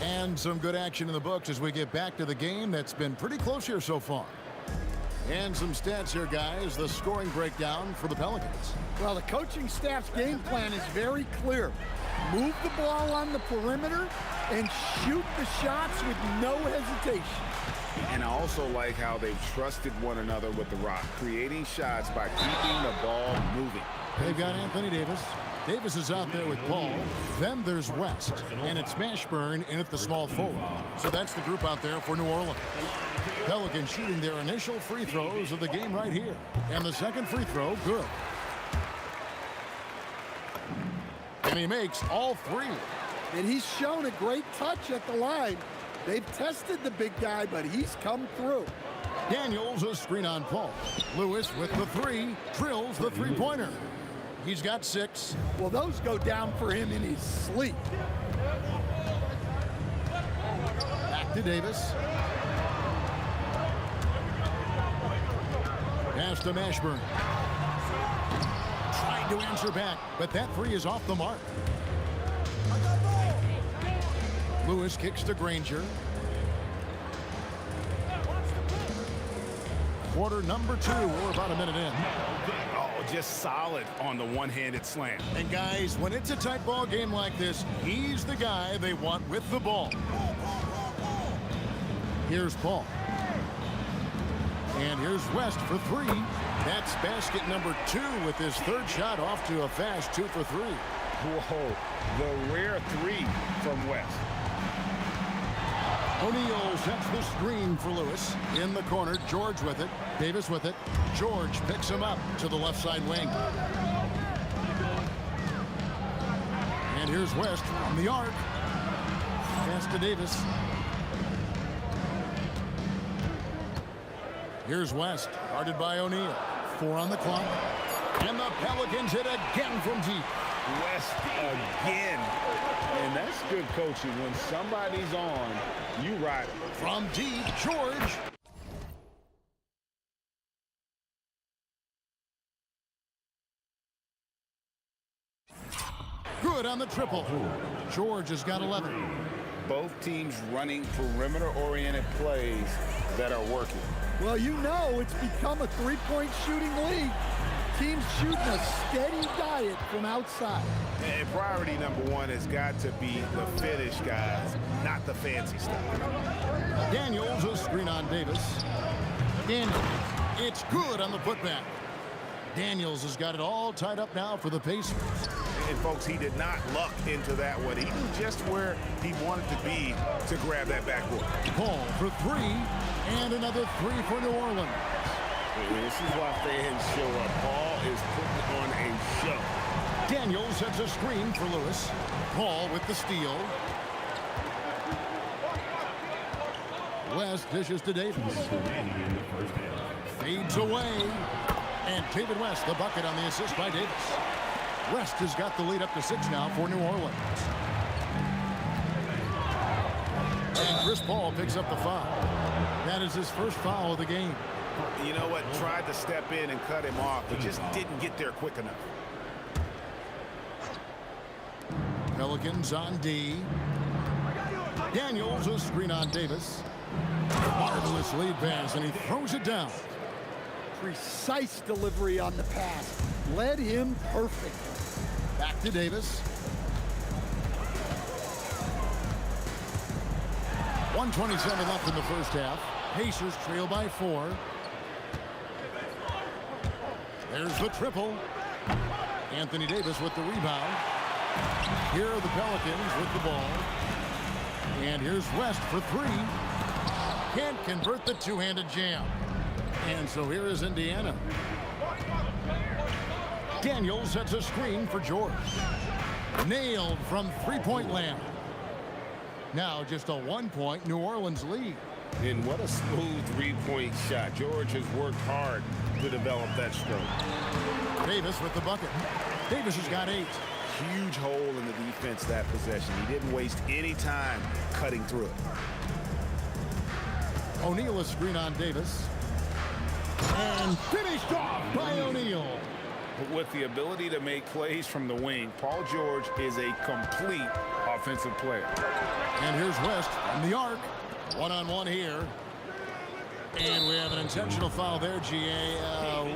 C: And some good action in the books as we get back to the game that's been pretty close here so far. And some stats here, guys. The scoring breakdown for the Pelicans.
N: Well, the coaching staff's game plan is very clear. Move the ball on the perimeter and shoot the shots with no hesitation.
P: And I also like how they've trusted one another with the rock, creating shots by keeping the ball moving.
C: They've got Anthony Davis. Davis is out there with Paul. Then there's West. And it's Mashburn in at the small forward. So that's the group out there for New Orleans. Pelicans shooting their initial free throws of the game right here. And the second free throw, good. And he makes all three.
N: And he's shown a great touch at the line. They've tested the big guy, but he's come through.
C: Daniels, a screen on Paul. Lewis with the three, drills the three-pointer. He's got 6.
N: Well, those go down for him in his sleep.
C: Back to Davis. Pass to Mashburn. Tried to answer back, but that three is off the mark. Lewis kicks to Granger. Quarter number 2. We're about a minute in.
R: Oh, just solid on the one-handed slam.
C: And guys, when it's a tight ball game like this, he's the guy they want with the ball. Here's Paul. And here's West for 3. That's basket number 2 with his third shot off to a fast 2 for 3.
R: Whoa, the rare 3 from West.
C: O'Neal sets the screen for Lewis. In the corner, George with it. Davis with it. George picks him up to the left side wing. And here's West from the arc. Pass to Davis. Here's West, guarded by O'Neal. 4 on the clock. And the Pelicans hit again from deep.
R: West again. And that's good coaching. When somebody's on, you ride it.
C: From deep, George. Good on the triple. George has got 11.
R: Both teams running perimeter-oriented plays that are working.
N: Well, you know it's become a three-point shooting league. Teams shooting a steady diet from outside.
P: And priority number 1 has got to be the finish, guys, not the fancy stuff.
C: Daniels, a screen on Davis. Daniels, it's good on the putback. Daniels has got it all tied up now for the Pacers.
P: And folks, he did not luck into that one. He knew just where he wanted to be to grab that backboard.
C: Paul for 3, and another 3 for New Orleans.
P: This is why fans show up. Paul is putting on a show.
C: Daniels sets a screen for Lewis. Paul with the steal. West dishes to Davis. Fades away. And David West, the bucket on the assist by Davis. West has got the lead up to 6 now for New Orleans. And Chris Paul picks up the foul. That is his first foul of the game.
P: You know what? Tried to step in and cut him off, but just didn't get there quick enough.
C: Pelicans on D. Daniels, a screen on Davis. Marvelous lead pass, and he throws it down.
N: Precise delivery on the pass. Led him perfect.
C: Back to Davis. 1:27 left in the first half. Pacers trail by 4. There's the triple. Anthony Davis with the rebound. Here are the Pelicans with the ball. And here's West for 3. Can't convert the two-handed jam. And so here is Indiana. Daniels sets a screen for George. Nailed from three-point land. Now just a 1-point New Orleans lead.
P: And what a smooth three-point shot. George has worked hard to develop that stroke.
C: Davis with the bucket. Davis has got 8.
P: Huge hole in the defense that possession. He didn't waste any time cutting through it.
C: O'Neal a screen on Davis. And finished off by O'Neal.
R: With the ability to make plays from the wing, Paul George is a complete offensive player.
C: And here's West from the arc. One-on-one here. And we have an intentional foul there, GA.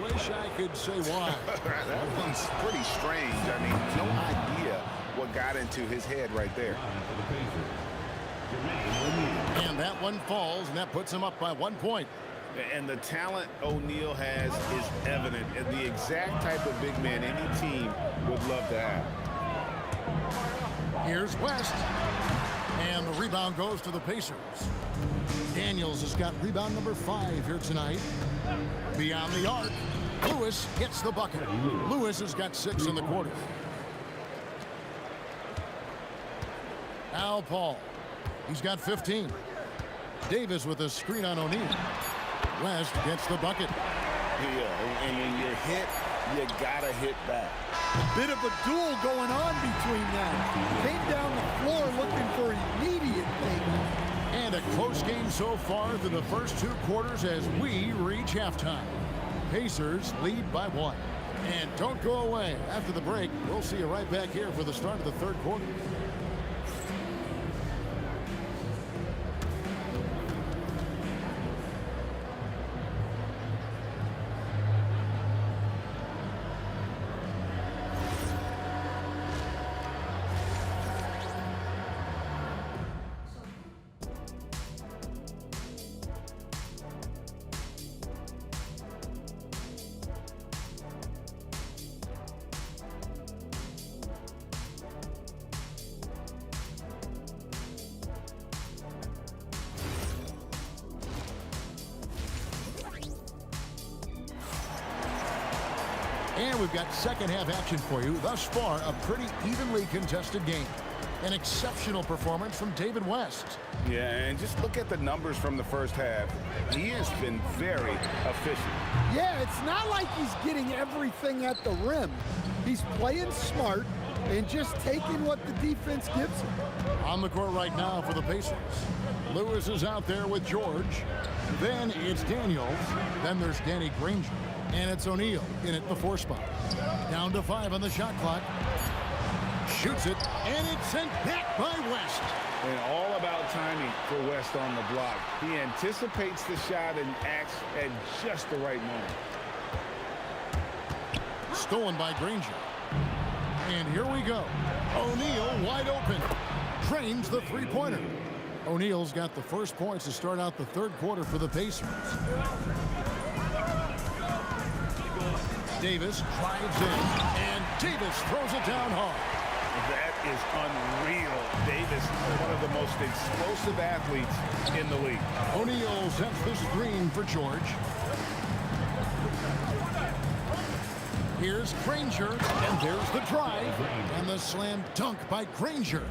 C: Wish I could say why.
E: That one's pretty strange. I mean, no idea what got into his head right there.
C: And that one falls, and that puts him up by 1 point.
E: And the talent O'Neal has is evident, and the exact type of big man any team would love to have.
C: Here's West. And the rebound goes to the Pacers. Daniels has got rebound number 5 here tonight. Beyond the arc, Lewis gets the bucket. Lewis has got 6 in the quarter. Al Paul, he's got 15. Davis with a screen on O'Neal. West gets the bucket.
E: Yeah, and when you're hit, you gotta hit back.
N: A bit of a duel going on between them. Came down the floor looking for immediate payment.
C: And a close game so far through the first 2 quarters as we reach halftime. Pacers lead by 1. And don't go away. After the break, we'll see you right back here for the start of the 3rd quarter. And we've got second half action for you. Thus far, a pretty evenly contested game. An exceptional performance from David West.
R: Yeah, and just look at the numbers from the first half. He has been very efficient.
N: Yeah, it's not like he's getting everything at the rim. He's playing smart and just taking what the defense gives him.
C: On the court right now for the Pacers. Lewis is out there with George. Then it's Daniels. Then there's Danny Granger. And it's O'Neal in at the 4 spot. Down to 5 on the shot clock. Shoots it, and it's sent back by West.
R: And all about timing for West on the block. He anticipates the shot and acts at just the right moment.
C: Stolen by Granger. And here we go. O'Neal wide open. Drains the 3-pointer. O'Neal's got the first points to start out the 3rd quarter for the Pacers. Davis drives in, and Davis throws it down hard.
R: That is unreal. Davis, one of the most explosive athletes in the league.
C: O'Neal sets the screen for George. Here's Granger, and there's the drive, and the slam dunk by Granger.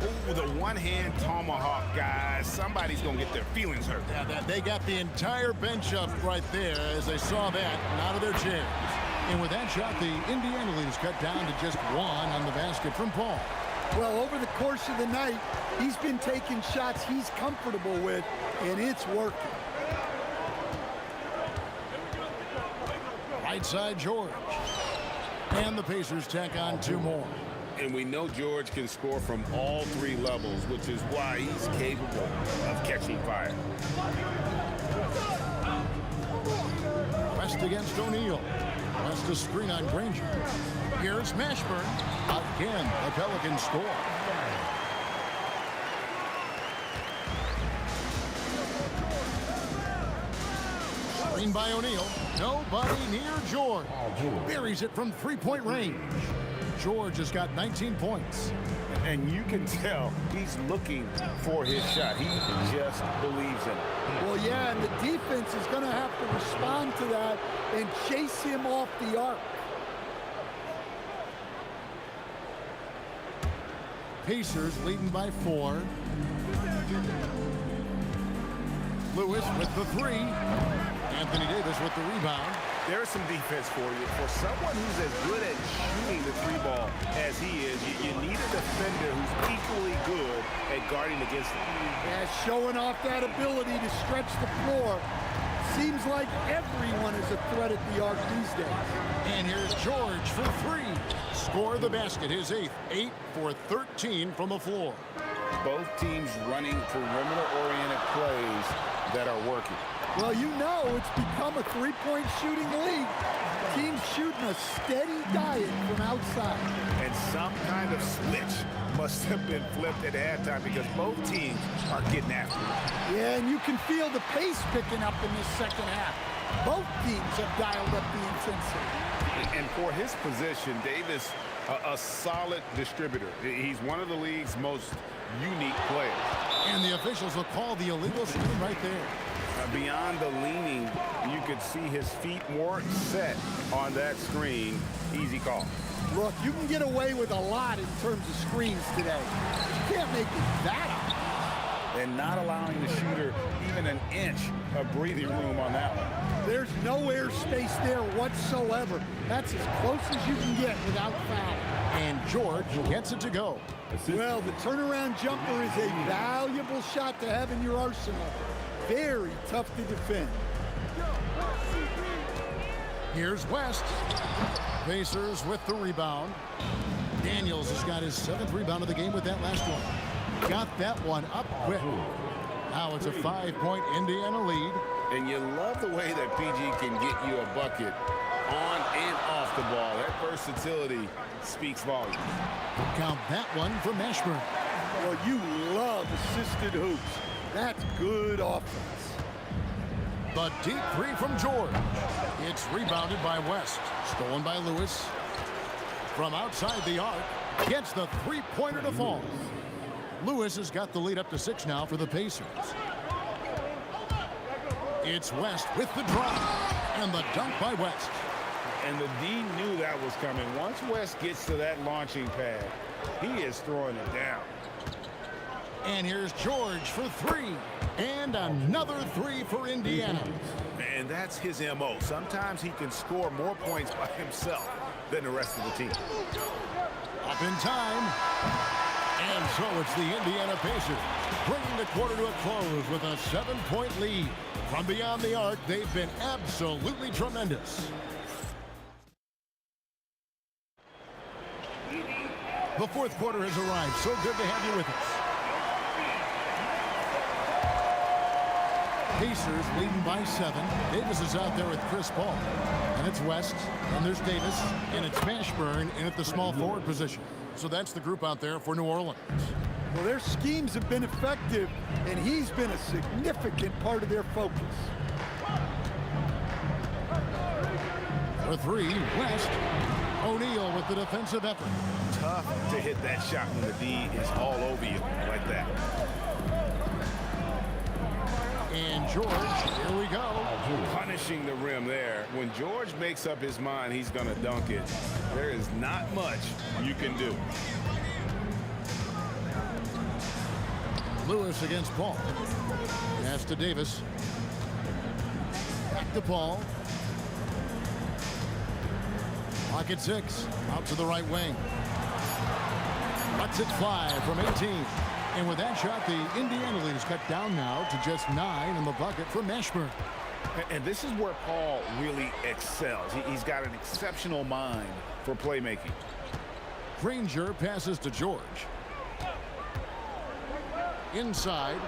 E: Oh, the one-hand tomahawk, guys. Somebody's going to get their feelings hurt.
C: Yeah, they got the entire bench up right there as they saw that and out of their chairs. And with that shot, the Indiana lead is cut down to just 1 on the basket from Paul.
N: Well, over the course of the night, he's been taking shots he's comfortable with, and it's working.
C: Right side, George. And the Pacers tack on 2 more.
E: And we know George can score from all 3 levels, which is why he's capable of catching fire.
C: West against O'Neal. West a screen on Granger. Here's Mashburn. Again, the Pelicans score. Screen by O'Neal. Nobody near George. Buries it from 3-point range. George has got 19 points.
E: And you can tell he's looking for his shot. He just believes in it.
N: Well, yeah, and the defense is going to have to respond to that and chase him off the arc.
C: Pacers leading by 4. Lewis with the 3. Anthony Davis with the rebound.
E: There's some defense for you. For someone who's as good at shooting the three ball as he is, you need a defender who's equally good at guarding against him.
N: Yeah, showing off that ability to stretch the floor. Seems like everyone is a threat at the arc these days.
C: And here's George for three. Score the basket, his 8th. 8 for 13 from the floor.
R: Both teams running perimeter-oriented plays that are working.
N: Well, you know it's become a three-point shooting league. Teams shooting a steady diet from outside.
E: And some kind of switch must have been flipped at halftime because both teams are getting after it.
N: Yeah, and you can feel the pace picking up in this second half. Both teams have dialed up the intensity.
R: And for his position, Davis, a solid distributor. He's one of the league's most unique players.
C: And the officials will call the illegal screen right there.
R: Beyond the leaning, you could see his feet weren't set on that screen. Easy call.
N: Look, you can get away with a lot in terms of screens today. You can't make it that obvious.
R: And not allowing the shooter even an inch of breathing room on that one.
N: There's no airspace there whatsoever. That's as close as you can get without foul.
C: And George gets it to go.
N: Well, the turnaround jumper is a valuable shot to have in your arsenal. Very tough to defend.
C: Here's West. Pacers with the rebound. Daniels has got his 7th rebound of the game with that last one. Got that one up quick. Now it's a 5-point Indiana lead.
R: And you love the way that PG can get you a bucket on and off the ball. That versatility speaks volumes.
C: Count that one for Mashburn.
N: Well, you love assisted hoops. That's good offense.
C: The deep three from George. It's rebounded by West. Stolen by Lewis. From outside the arc, gets the three-pointer to fall. Lewis has got the lead up to 6 now for the Pacers. It's West with the drive. And the dunk by West.
R: And the D knew that was coming. Once West gets to that launching pad, he is throwing it down.
C: And here's George for 3. And another 3 for Indiana.
E: And that's his MO. Sometimes he can score more points by himself than the rest of the team.
C: Up in time. And so it's the Indiana Pacers bringing the quarter to a close with a 7-point lead. From beyond the arc, they've been absolutely tremendous. The fourth quarter has arrived. So good to have you with us. Pacers leading by 7. Davis is out there with Chris Paul. And it's West. And there's Davis. And it's Mashburn in at the small forward position. So that's the group out there for New Orleans.
N: Well, their schemes have been effective, and he's been a significant part of their focus.
C: For 3, West. O'Neal with the defensive effort.
E: Tough to hit that shot when the D is all over you like that.
C: And George, here we go.
E: Punishing the rim there. When George makes up his mind he's going to dunk it, there is not much you can do.
C: Lewis against Paul. Pass to Davis. Back to Paul. Pocket 6. Out to the right wing. Lets it fly from 18. And with that shot, the Indiana lead is cut down now to just 9 in the bucket for Mashburn.
R: And this is where Paul really excels. He's got an exceptional mind for playmaking.
C: Granger passes to George. Inside.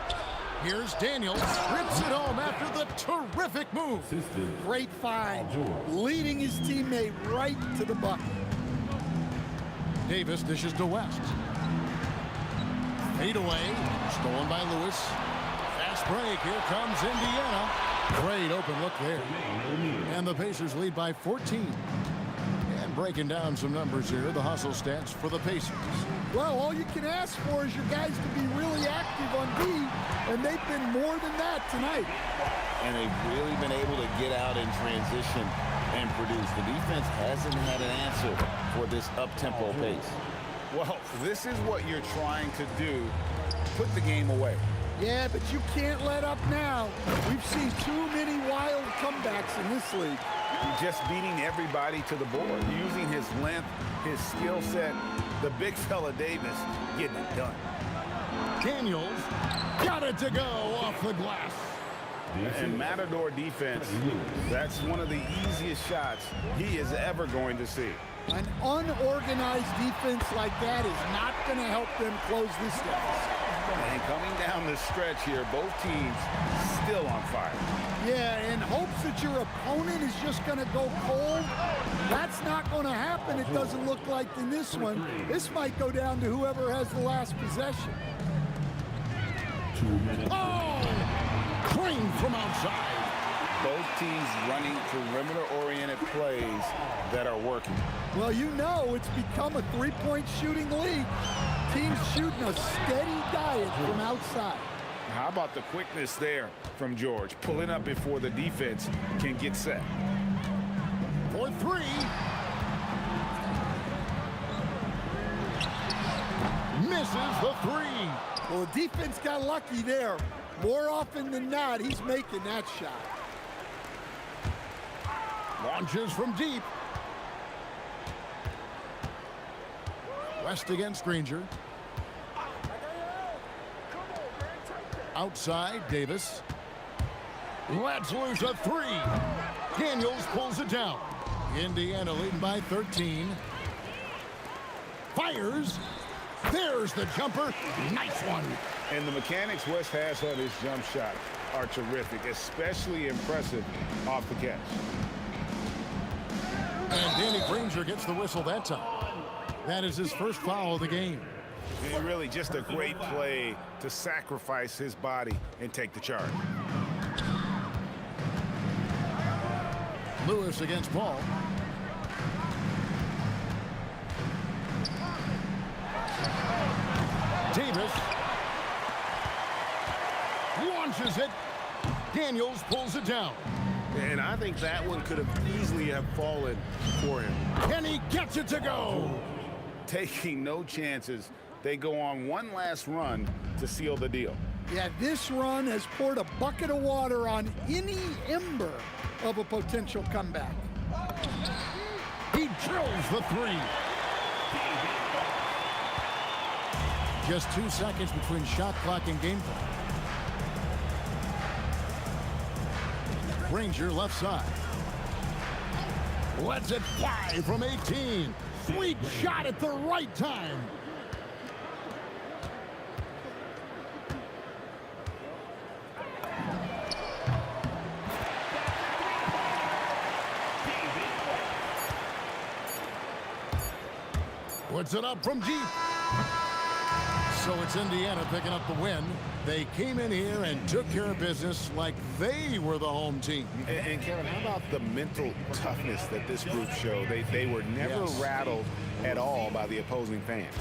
C: Here's Daniels. Rips it home after the terrific move.
N: Great find. Leading his teammate right to the bucket.
C: Davis dishes to West. Fade away. Stolen by Lewis. Fast break. Here comes Indiana. Great open look there. And the Pacers lead by 14. And breaking down some numbers here, the hustle stats for the Pacers.
N: Well, all you can ask for is your guys to be really active on D, and they've been more than that tonight.
S: And they've really been able to get out in transition and produce. The defense hasn't had an answer for this up-tempo pace.
R: Well, this is what you're trying to do. Put the game away.
N: Yeah, but you can't let up now. We've seen too many wild comebacks in this league.
R: Just beating everybody to the board, using his length, his skill set. The big fella Davis getting it done.
C: Daniels got it to go off the glass.
R: And Matador defense, that's one of the easiest shots he is ever going to see.
N: An unorganized defense like that is not going to help them close this deficit.
R: And coming down the stretch here, both teams still on fire.
N: Yeah, in hopes that your opponent is just going to go cold, that's not going to happen. It doesn't look like in this one. This might go down to whoever has the last possession.
G: 2 minutes.
C: Oh! Crane from outside.
R: Both teams running perimeter-oriented plays that are working.
N: Well, you know it's become a three-point shooting league. Teams shooting a steady diet from outside.
R: How about the quickness there from George, pulling up before the defense can get set.
C: For three. Misses the three.
N: Well, the defense got lucky there. More often than not, he's making that shot.
C: Launches from deep. West against Granger. Outside, Davis. Lets loose a three. Daniels pulls it down. Indiana leading by 13. Fires. There's the jumper. Nice one.
R: And the mechanics West has on his jump shot are terrific, especially impressive off the catch.
C: And Danny Granger gets the whistle that time. That is his first foul of the game.
R: And really just a great play to sacrifice his body and take the charge.
C: Lewis against Paul. Davis launches it. Daniels pulls it down.
R: And I think that one could have easily have fallen for him.
C: And he gets it to go.
R: Taking no chances. They go on one last run to seal the deal.
N: Yeah, this run has poured a bucket of water on any ember of a potential comeback.
C: He drills the three. Just 2 seconds between shot clock and game clock. Granger left side. Lets it fly from 18. Sweet shot at the right time. Puts it up from deep. So it's Indiana picking up the win. They came in here and took care of business like they were the home team.
R: And Kevin, how about the mental toughness that this group showed? They were never rattled at all by the opposing fans.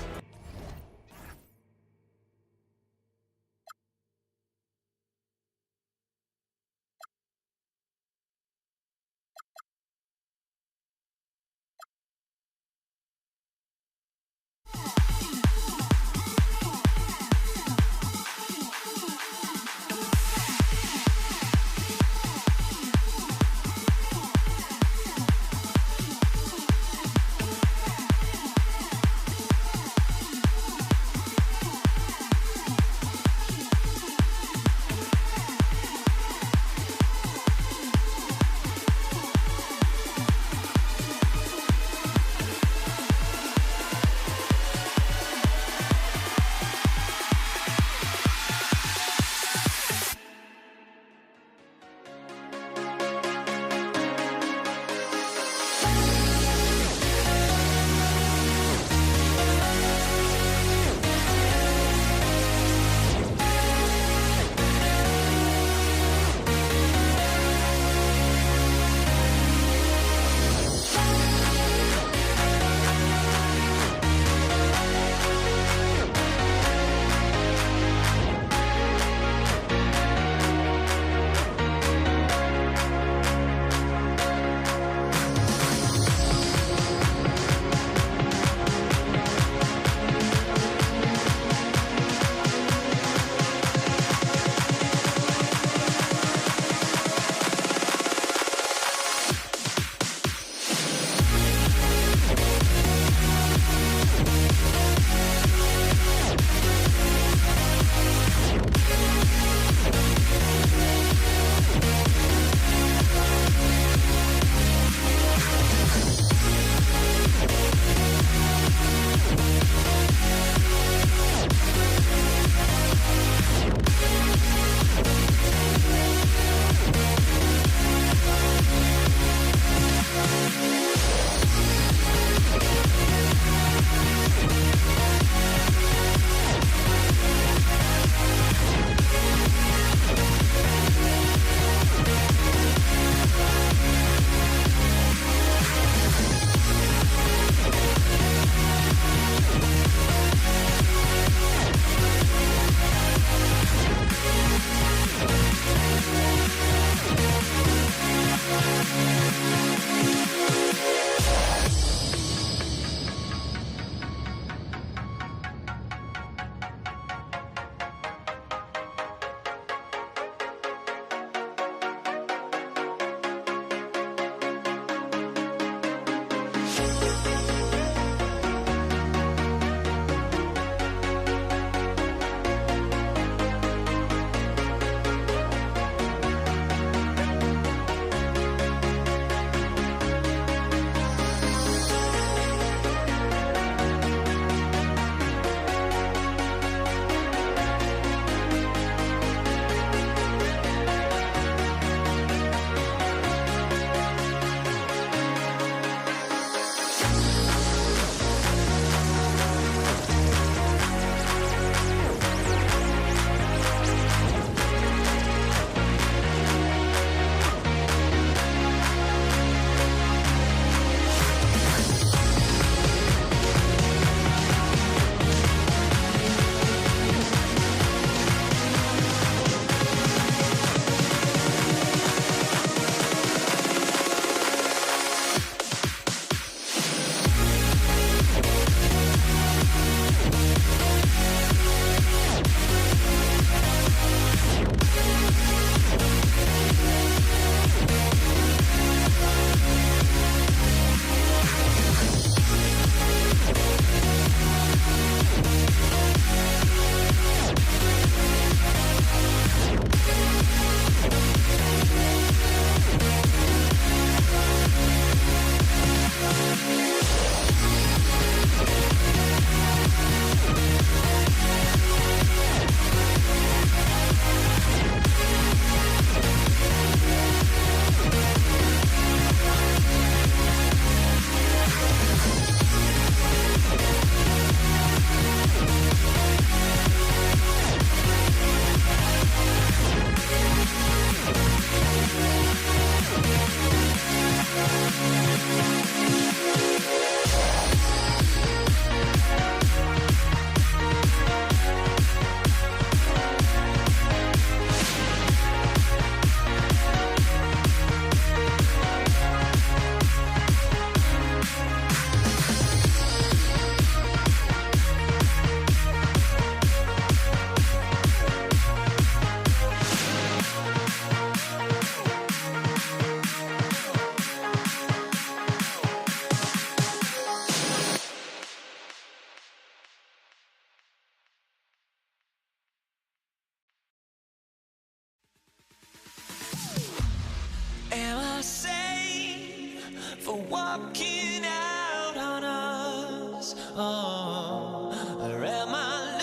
H: walking out on us. Oh, or am I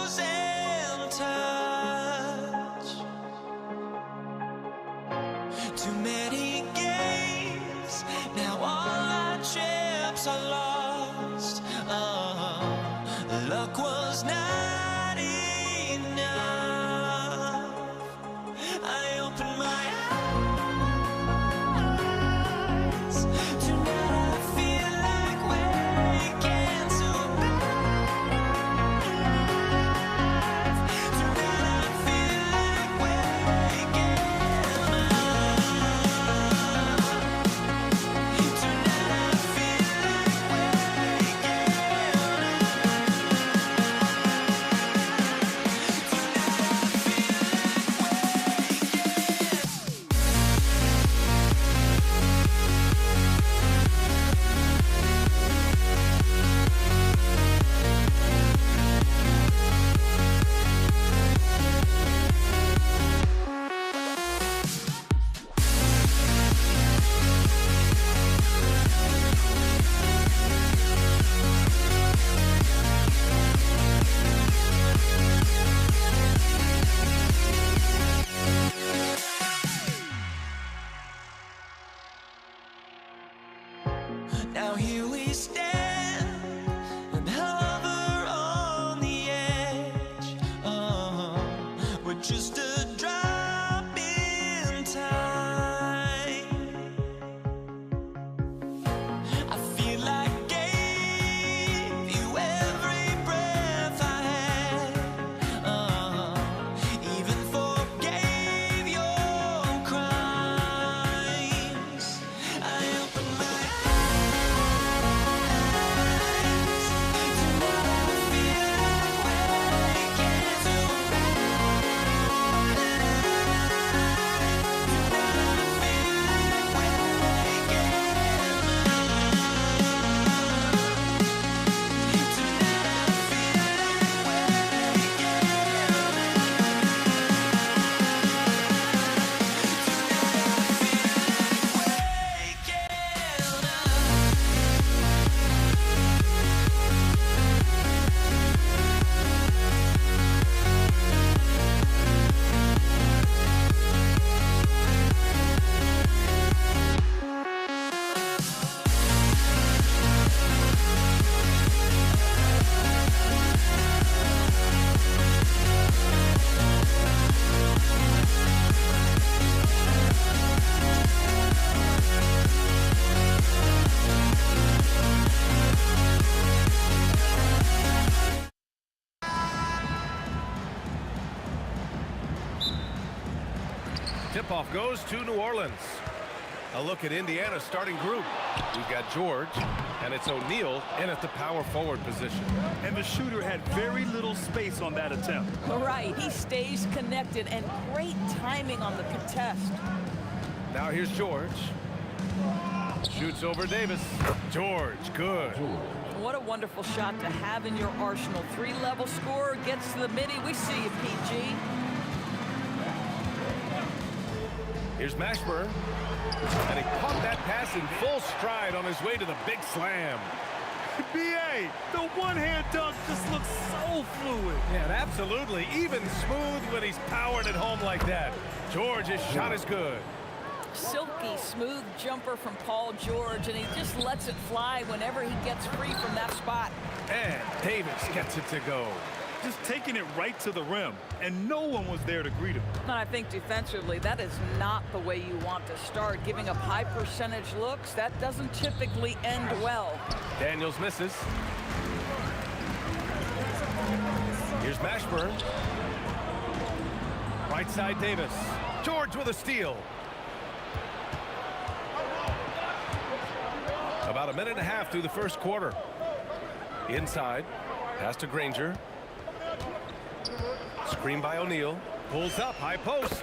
H: losing touch? Too many games, now all our chips are lost. Oh, luck was not enough. I opened my eyes. Tonight I feel like waking to life. Tonight I feel like waking up. Tonight I feel like now here we stand and hover on the edge. Oh, we're just a drop in time. I feel like I gave you every breath I had. Oh, even forgave your crimes. I opened my
I: Tip-off goes to New Orleans. A look at Indiana's starting group. We've got George, and it's O'Neal in at the power forward position.
K: And the shooter had very little space on that attempt.
O: Right, he stays connected, and great timing on the contest.
I: Now here's George. Shoots over Davis. George, good.
O: What a wonderful shot to have in your arsenal. Three-level scorer, gets to the midi. We see you, PG.
I: Here's Mashburn. And he caught that pass in full stride on his way to the big slam.
K: B.A., the one-hand dunk just looks so fluid.
I: Yeah, absolutely. Even smooth when he's powering it home like that. George's shot is good.
O: Silky, smooth jumper from Paul George, and he just lets it fly whenever he gets free from that spot.
I: And Davis gets it to go.
K: Just taking it right to the rim, and no one was there to greet him.
O: And I think defensively, that is not the way you want to start. Giving up high percentage looks, that doesn't typically end well.
I: Daniels misses. Here's Mashburn. Right side Davis. George with a steal. About a minute and a half through the first quarter. Inside, pass to Granger. Screen by O'Neal. Pulls up, high post.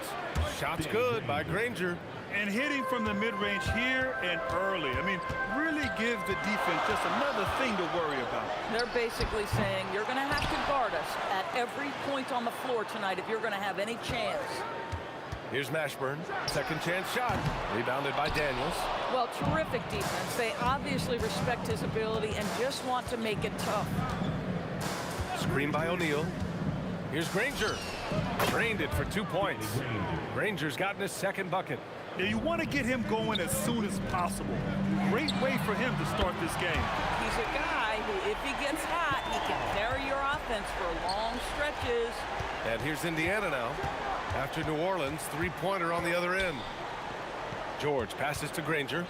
I: Shot's good by Granger.
K: And hitting from the mid-range here and early. I mean, really give the defense just another thing to worry about.
O: They're basically saying you're going to have to guard us at every point on the floor tonight if you're going to have any chance.
I: Here's Mashburn. Second chance shot. Rebounded by Daniels.
O: Well, terrific defense. They obviously respect his ability and just want to make it tough.
I: Screen by O'Neal. Here's Granger. Drained it for 2 points. Granger's gotten his second bucket.
K: Yeah, you want to get him going as soon as possible. Great way for him to start this game.
O: He's a guy who, if he gets hot, he can carry your offense for long stretches.
I: And here's Indiana now. After New Orleans, three-pointer on the other end. George passes to Granger.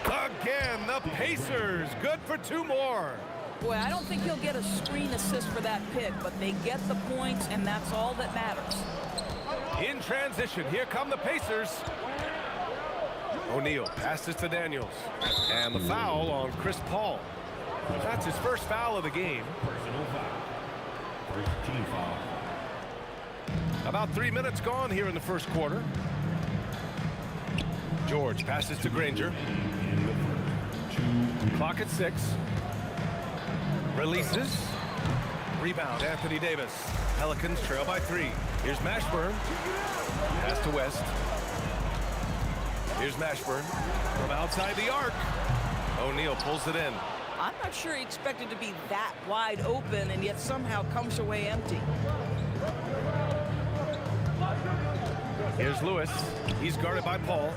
I: Again, the Pacers. Good for 2 more.
O: Boy, I don't think he'll get a screen assist for that pick, but they get the points, and that's all that matters.
I: In transition, here come the Pacers. O'Neal passes to Daniels. And the foul on Chris Paul. That's his first foul of the game.
G: Personal foul. First team foul.
I: About 3 minutes gone here in the first quarter. George passes to Granger. Clock at 6. Releases. Rebound, Anthony Davis. Pelicans trail by 3. Here's Mashburn. Pass to West. Here's Mashburn from outside the arc. O'Neal pulls it in.
O: I'm not sure he expected to be that wide open and yet somehow comes away empty.
I: Here's Lewis. He's guarded by Paul.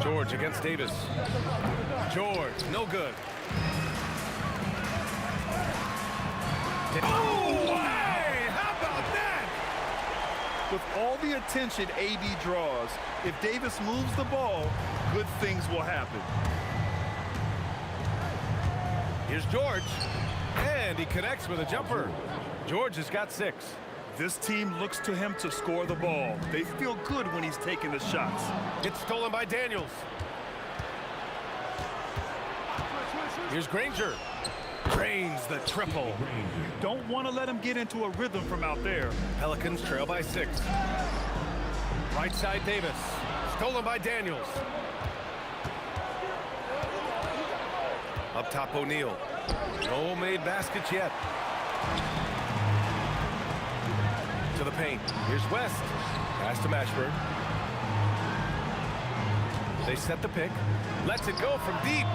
I: George against Davis. George, no good. Oh, hey, how about that?
K: With all the attention AD draws, if Davis moves the ball, good things will happen.
I: Here's George. And he connects with a jumper. George has got 6.
K: This team looks to him to score the ball. They feel good when he's taking the shots.
I: It's stolen by Daniels. Here's Granger. Drains the triple.
K: You don't want to let him get into a rhythm from out there.
I: Pelicans trail by 6. Right side Davis. Stolen by Daniels. Up top O'Neal. No made baskets yet. To the paint. Here's West. Pass to Mashburn. They set the pick. Lets it go from deep.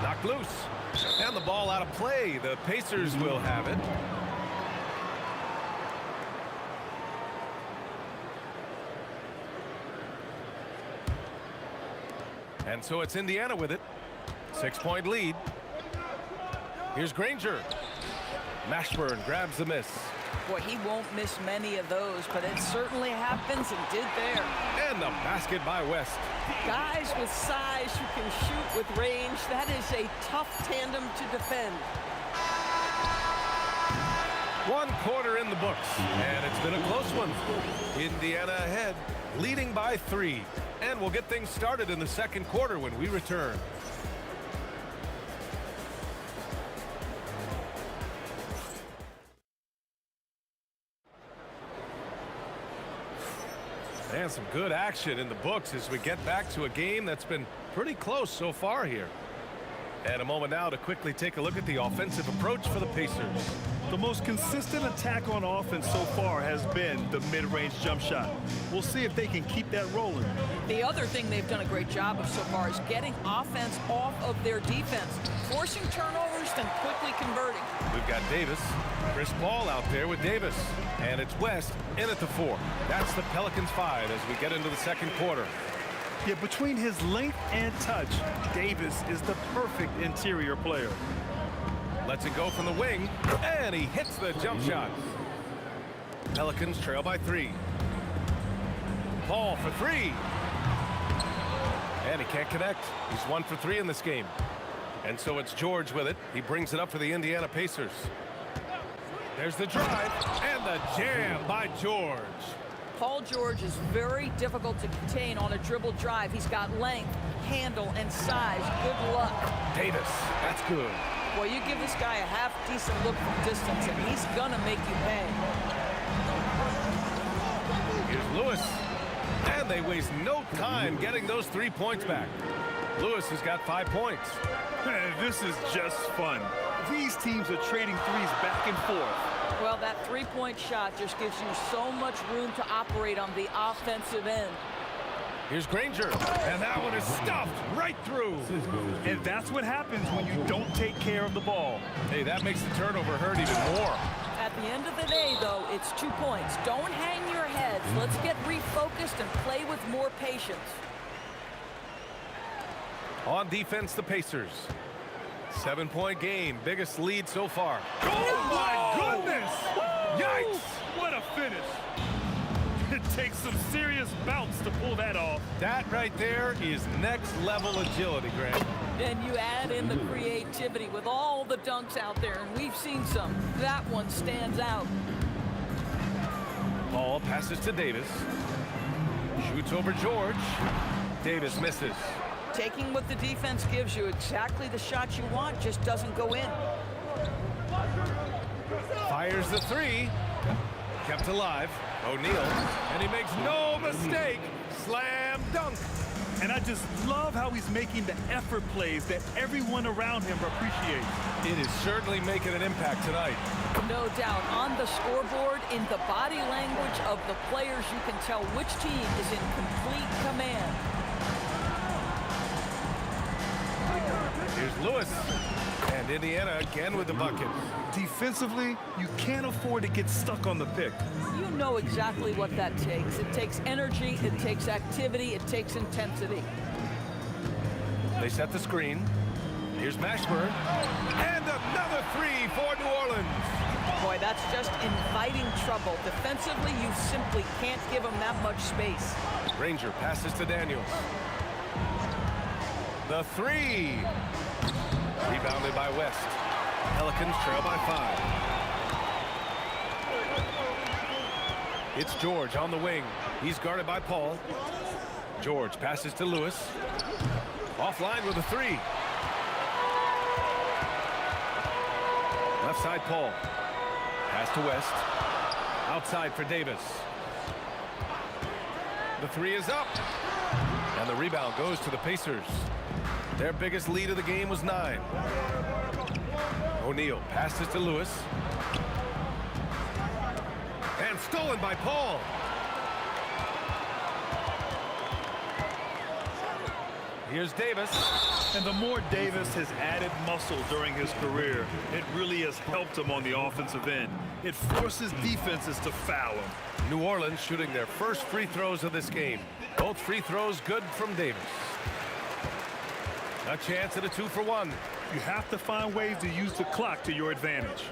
I: Knocked loose. And the ball out of play. The Pacers will have it. And so it's Indiana with it. 6-point lead. Here's Granger. Mashburn grabs the miss.
O: Boy, he won't miss many of those, but it certainly happens and did there.
I: And the basket by West.
O: Guys with size who can shoot with range, that is a tough tandem to defend.
I: 1 quarter in the books, and it's been a close one. Indiana ahead, leading by 3. And we'll get things started in the second quarter when we return. And some good action in the books as we get back to a game that's been pretty close so far here. And a moment now to quickly take a look at the offensive approach for the Pacers.
K: The most consistent attack on offense so far has been the mid-range jump shot. We'll see if they can keep that rolling.
O: The other thing they've done a great job of so far is getting offense off of their defense, forcing turnovers, then quickly converting.
I: We've got Davis, Chris Paul out there with Davis, and it's West in at the 4. That's the Pelicans 5 as we get into the second quarter.
K: Yeah, between his length and touch, Davis is the perfect interior player.
I: Lets it go from the wing, and he hits the jump shot. Pelicans trail by 3. Paul for 3. And he can't connect. He's 1 for 3 in this game. And so it's George with it. He brings it up for the Indiana Pacers. There's the drive, and the jam by George.
O: Paul George is very difficult to contain on a dribble drive. He's got length, handle, and size. Good luck.
I: Davis, that's good.
O: Well, you give this guy a half-decent look from distance, and he's gonna make you pay.
I: Here's Lewis. And they waste no time getting those 3 points back. Lewis has got 5 points.
K: This is just fun. These teams are trading threes back and forth.
O: Well, that three-point shot just gives you so much room to operate on the offensive end.
I: Here's Granger, and that one is stuffed right through.
K: And that's what happens when you don't take care of the ball.
I: Hey, that makes the turnover hurt even more.
O: At the end of the day, though, it's 2 points. Don't hang your heads. Let's get refocused and play with more patience.
I: On defense, the Pacers. 7-point game, biggest lead so far.
K: Oh, my goodness! Yikes! What a finish. It takes some serious bounce to pull that off.
I: That right there is next-level agility, Grant.
O: Then you add in the creativity with all the dunks out there, and we've seen some. That one stands out.
I: Paul passes to Davis. Shoots over George. Davis misses.
O: Taking what the defense gives you, exactly the shot you want, just doesn't go in.
I: Fires the three. Kept alive. O'Neal. And he makes no mistake. Slam dunk.
K: And I just love how he's making the effort plays that everyone around him appreciates.
I: It is certainly making an impact tonight.
O: No doubt. On the scoreboard, in the body language of the players, you can tell which team is in complete command.
I: Here's Lewis. And Indiana again with the bucket.
K: Defensively, you can't afford to get stuck on the pick.
O: You know exactly what that takes. It takes energy, it takes activity, it takes intensity.
I: They set the screen. Here's Mashburn. And another three for New Orleans.
O: Boy, that's just inviting trouble. Defensively, you simply can't give them that much space.
I: Ranger passes to Daniels. The three. Rebounded by West. Pelicans trail by 5. It's George on the wing. He's guarded by Paul. George passes to Lewis. Offline with a three. Left side Paul. Pass to West. Outside for Davis. The three is up. And the rebound goes to the Pacers. Their biggest lead of the game was 9. O'Neal passes to Lewis. And stolen by Paul. Here's Davis.
K: And the more Davis has added muscle during his career, it really has helped him on the offensive end. It forces defenses to foul him.
I: New Orleans shooting their first free throws of this game. Both free throws good from Davis. A chance at a 2-for-1.
K: You have to find ways to use the clock to your advantage.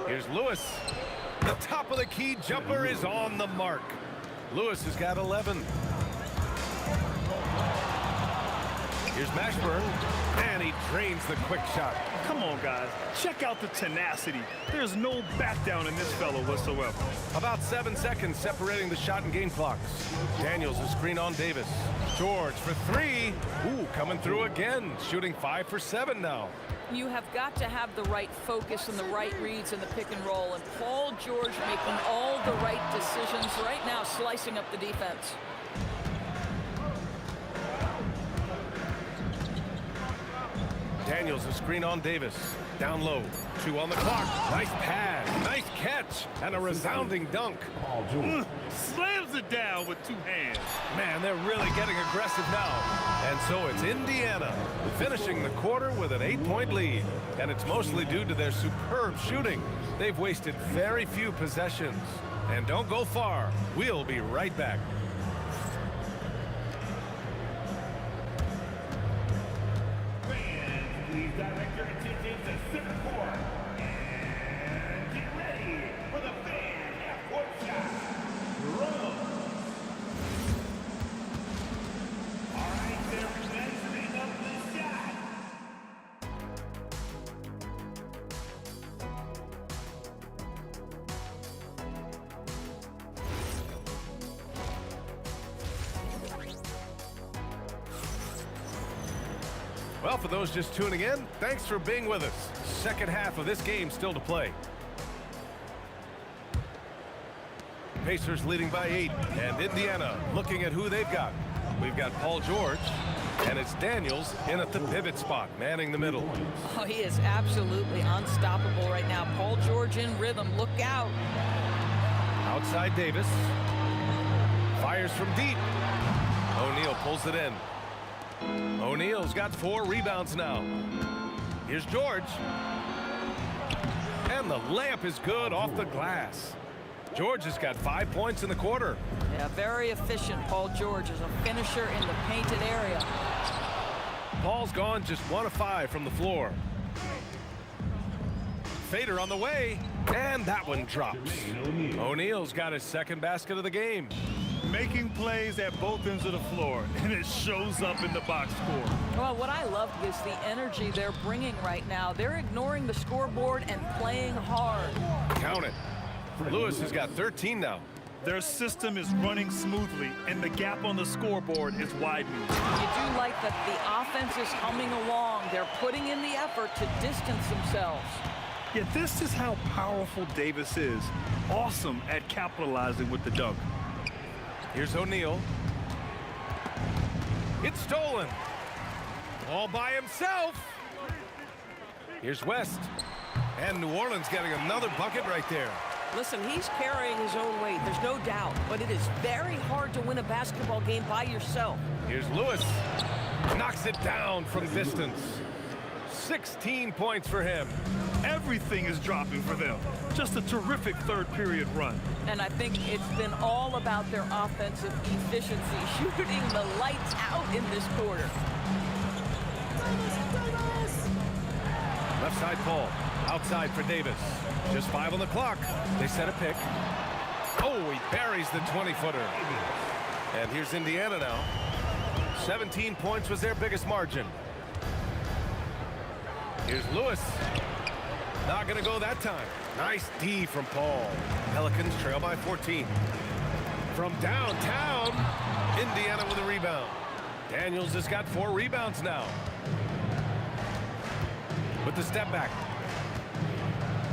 I: Here's Lewis. The top of the key jumper is on the mark. Lewis has got 11. Here's Mashburn. And he drains the quick shot.
K: Come on, guys. Check out the tenacity. There's no back down in this fellow whatsoever.
I: About 7 seconds separating the shot and game clocks. Daniels a screen on Davis. George for three. Ooh, coming through again. Shooting 5 for 7 now.
O: You have got to have the right focus and the right reads in the pick and roll. And Paul George making all the right decisions right now, slicing up the defense.
I: Daniels a screen on Davis. Down low. 2 on the clock. Nice pad. Nice catch. And a resounding dunk.
K: Slams it down with 2 hands.
I: Man, they're really getting aggressive now. And so it's Indiana finishing the quarter with an 8-point lead. And it's mostly due to their superb shooting. They've wasted very few possessions. And don't go far. We'll be right back.
G: Please direct your attention to center court and get ready for the fan half-court shot. Run. All right, they're measuring up the shot.
I: Well, for those just tuning in, thanks for being with us. Second half of this game still to play. Pacers leading by 8, and Indiana looking at who they've got. We've got Paul George, And it's Daniels in at the pivot spot, manning the middle.
O: Oh, he is absolutely unstoppable right now. Paul George in rhythm. Look out.
I: Outside Davis. Fires from deep. O'Neal pulls it in. O'Neal's got 4 rebounds now. Here's George. And the layup is good off the glass. George has got 5 points in the quarter.
O: Yeah, very efficient. Paul George is a finisher in the painted area.
I: Paul's gone just 1 of 5 from the floor. Fader on the way, and that one drops. O'Neal's got his second basket of the game.
K: Making plays at both ends of the floor, and it shows up in the box score.
O: Well, what I love is the energy they're bringing right now. They're ignoring the scoreboard and playing hard.
I: Count it. Lewis has got 13 now.
K: Their system is running smoothly, and the gap on the scoreboard is widening.
O: You do like that the offense is humming along. They're putting in the effort to distance themselves.
K: Yeah, this is how powerful Davis is. Awesome at capitalizing with the dunk.
I: Here's O'Neal. It's stolen. All by himself. Here's West. And New Orleans getting another bucket right there.
O: Listen, he's carrying his own weight, there's no doubt, but it is very hard to win a basketball game by yourself.
I: Here's Lewis. Knocks it down from distance. 16 points for him.
K: Everything is dropping for them. Just a terrific third period run.
O: And I think it's been all about their offensive efficiency, shooting the lights out in this quarter.
I: Left side Paul. Outside for Davis. Just 5 on the clock. They set a pick. Oh, he buries the 20-footer. And here's Indiana now. 17 points was their biggest margin. Here's Lewis. Not going to go that time. Nice D from Paul. Pelicans trail by 14. From downtown, Indiana with a rebound. Daniels has got 4 rebounds now. With the step back.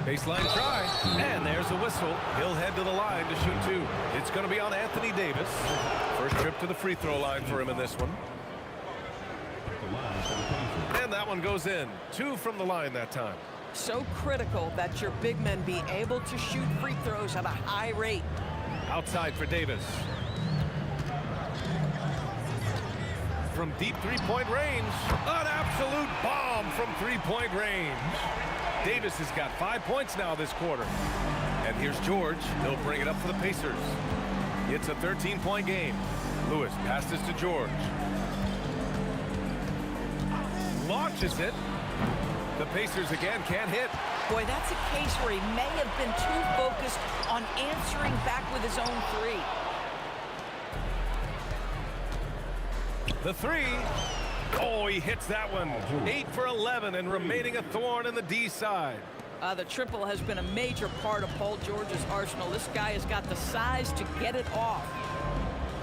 I: Baseline try, and there's a whistle. He'll head to the line to shoot 2. It's going to be on Anthony Davis. First trip to the free throw line for him in this one. And that one goes in. 2 from the line that time.
O: So critical that your big men be able to shoot free throws at a high rate.
I: Outside for Davis. From deep three-point range, an absolute bomb from three-point range. Davis has got 5 points now this quarter. And here's George. He'll bring it up for the Pacers. It's a 13-point game. Lewis passes to George. Launches it. The Pacers again can't hit.
O: Boy, that's a case where he may have been too focused on answering back with his own 3.
I: The 3. Oh, he hits that one. 8 for 11 and remaining a thorn in the D side.
O: The triple has been a major part of Paul George's arsenal. This guy has got the size to get it off.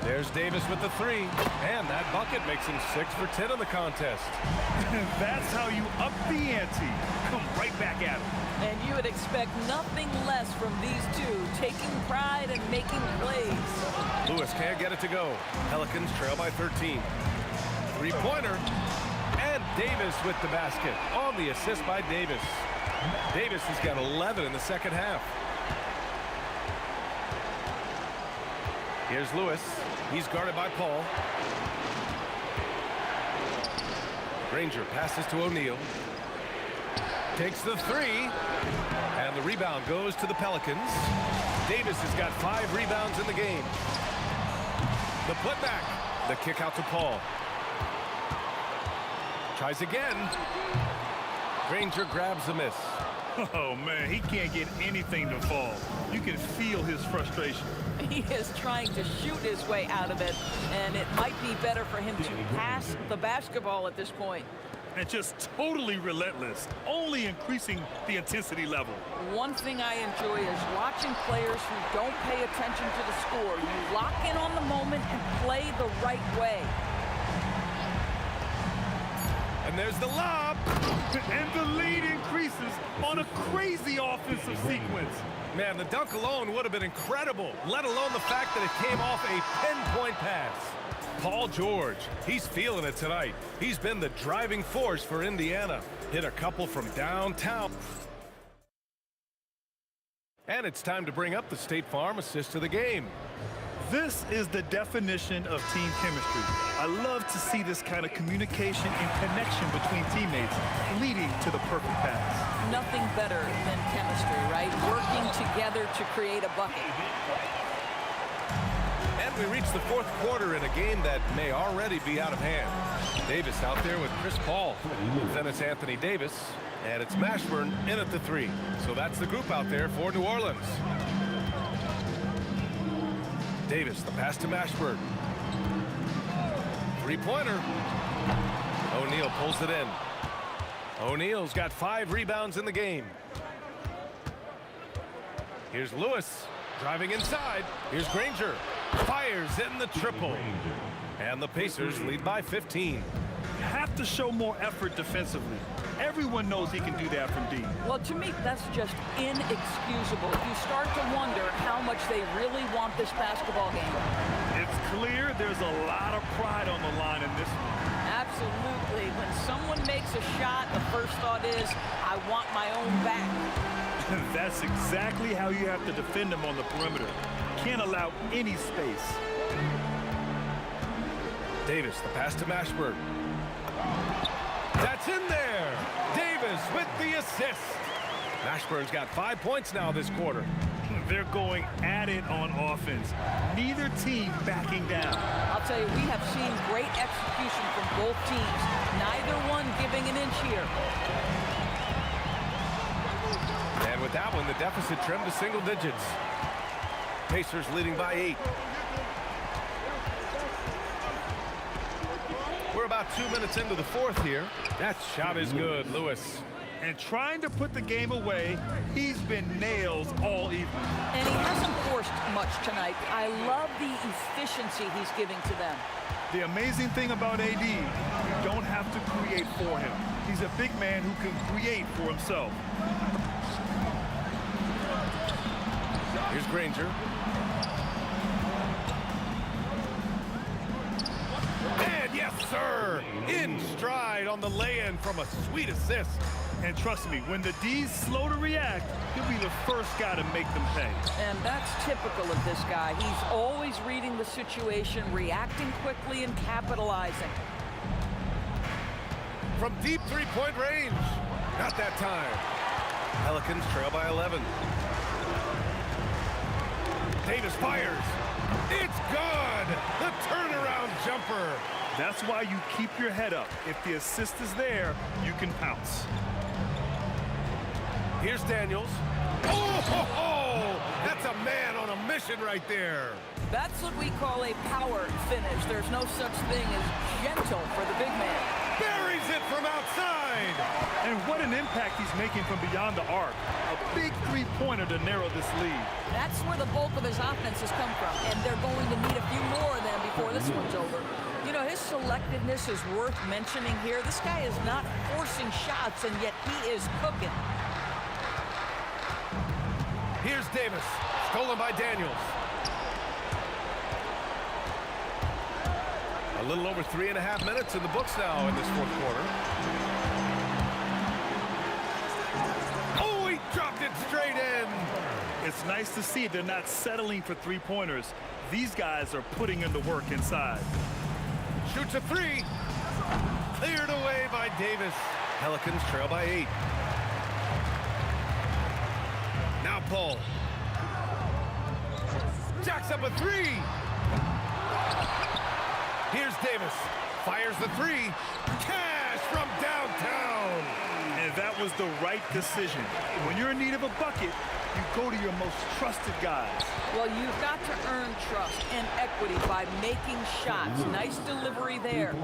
I: There's Davis with the 3. And that bucket makes him 6 for 10 in the contest.
K: That's how you up the ante. Come right back at him.
O: And you would expect nothing less from these two, taking pride and making plays.
I: Lewis can't get it to go. Pelicans trail by 13. Three-pointer. And Davis with the basket on the assist by Davis. Davis has got 11 in the second half. Here's Lewis. He's guarded by Paul. Granger passes to O'Neal. Takes the 3. And the rebound goes to the Pelicans. Davis has got 5 rebounds in the game. The putback. The kick out to Paul. Tries again. Granger grabs the miss.
K: Oh, man, he can't get anything to fall. You can feel his frustration.
O: He is trying to shoot his way out of it, and it might be better for him to pass the basketball at this point.
K: And just totally relentless, only increasing the intensity level.
O: One thing I enjoy is watching players who don't pay attention to the score. You lock in on the moment and play the right way.
I: And there's the lob.
K: And the lead increases on a crazy offensive sequence.
I: Man, the dunk alone would have been incredible, let alone the fact that it came off a pinpoint pass. Paul George, he's feeling it tonight. He's been the driving force for Indiana. Hit a couple from downtown. And it's time to bring up the State Farm assist of the game.
K: This is the definition of team chemistry. I love to see this kind of communication and connection between teammates leading to the perfect pass.
O: Nothing better than chemistry, right? Working together to create a bucket.
I: And we reach the fourth quarter in a game that may already be out of hand. Davis out there with Chris Paul. Then it's Anthony Davis, and it's Mashburn in at the 3. So that's the group out there for New Orleans. Davis, the pass to Mashburn. Three-pointer. O'Neal pulls it in. O'Neal's got 5 rebounds in the game. Here's Lewis driving inside. Here's Granger. Fires in the triple. And the Pacers lead by 15.
K: Have to show more effort defensively. Everyone knows he can do that from deep.
O: Well, to me, that's just inexcusable. You start to wonder how much they really want this basketball game.
K: It's clear there's a lot of pride on the line in this one.
O: Absolutely. When someone makes a shot, the first thought is, I want my own back.
K: That's exactly how you have to defend them on the perimeter. Can't allow any space.
I: Davis, the pass to Mashburn. That's in there. Davis with the assist. Mashburn's got 5 points now this quarter.
K: They're going at it on offense. Neither team backing down.
O: I'll tell you, we have seen great execution from both teams. Neither one giving an inch here.
I: And with that one, the deficit trimmed to single digits. Pacers leading by 8. We're about 2 minutes into the fourth here. That shot is good, Lewis.
K: And trying to put the game away, he's been nails all evening.
O: And he hasn't forced much tonight. I love the efficiency he's giving to them.
K: The amazing thing about AD, you don't have to create for him. He's a big man who can create for himself.
I: Here's Granger. And yes, sir! In stride on the lay-in from a sweet assist.
K: And trust me, when the D's slow to react, he'll be the first guy to make them pay.
O: And that's typical of this guy. He's always reading the situation, reacting quickly, and capitalizing.
I: From deep three-point range. Not that time. Pelicans trail by 11. Davis fires. It's good! The turnaround jumper.
K: That's why you keep your head up. If the assist is there, you can pounce.
I: Here's Daniels. Oh! That's a man on a mission right there.
O: That's what we call a power finish. There's no such thing as gentle for the big man.
I: Buries it from outside.
K: And what an impact he's making from beyond the arc. A big three-pointer to narrow this lead.
O: That's where the bulk of his offense has come from, and they're going to need a few more of them before this one's over. You know, his selectiveness is worth mentioning here. This guy is not forcing shots, and yet he is cooking.
I: Here's Davis, stolen by Daniels. A little over 3.5 minutes in the books now in this fourth quarter. Oh, he dropped it straight in.
K: It's nice to see they're not settling for three-pointers. These guys are putting in the work inside.
I: Shoots a 3. Cleared away by Davis. Pelicans trail by 8. Now Paul. Jacks up a 3. Here's Davis. Fires the 3. Cash from downtown.
K: And that was the right decision. When you're in need of a bucket, you go to your most trusted guys.
O: Well, you've got to earn trust and equity by making shots. Nice delivery there.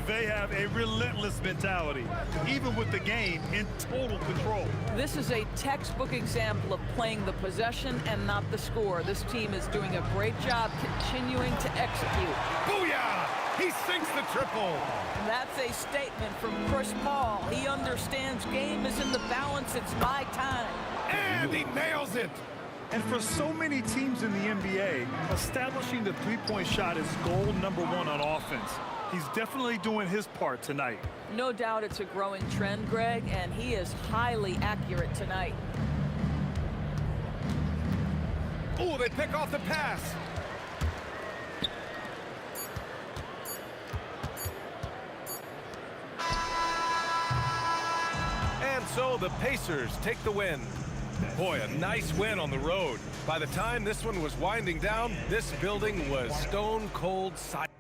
K: They have a relentless mentality, even with the game in total control.
O: This is a textbook example of playing the possession and not the score. This team is doing a great job continuing to execute.
I: Booyah! He sinks the triple.
O: That's a statement from Chris Paul. He understands game is in the balance. It's my time.
I: And he nails it.
K: And for so many teams in the NBA, establishing the three-point shot is goal number one on offense. He's definitely doing his part tonight.
O: No doubt it's a growing trend, Greg, and he is highly accurate tonight.
I: Oh, they pick off the pass. And so the Pacers take the win. Boy, a nice win on the road. By the time this one was winding down, this building was stone cold silent.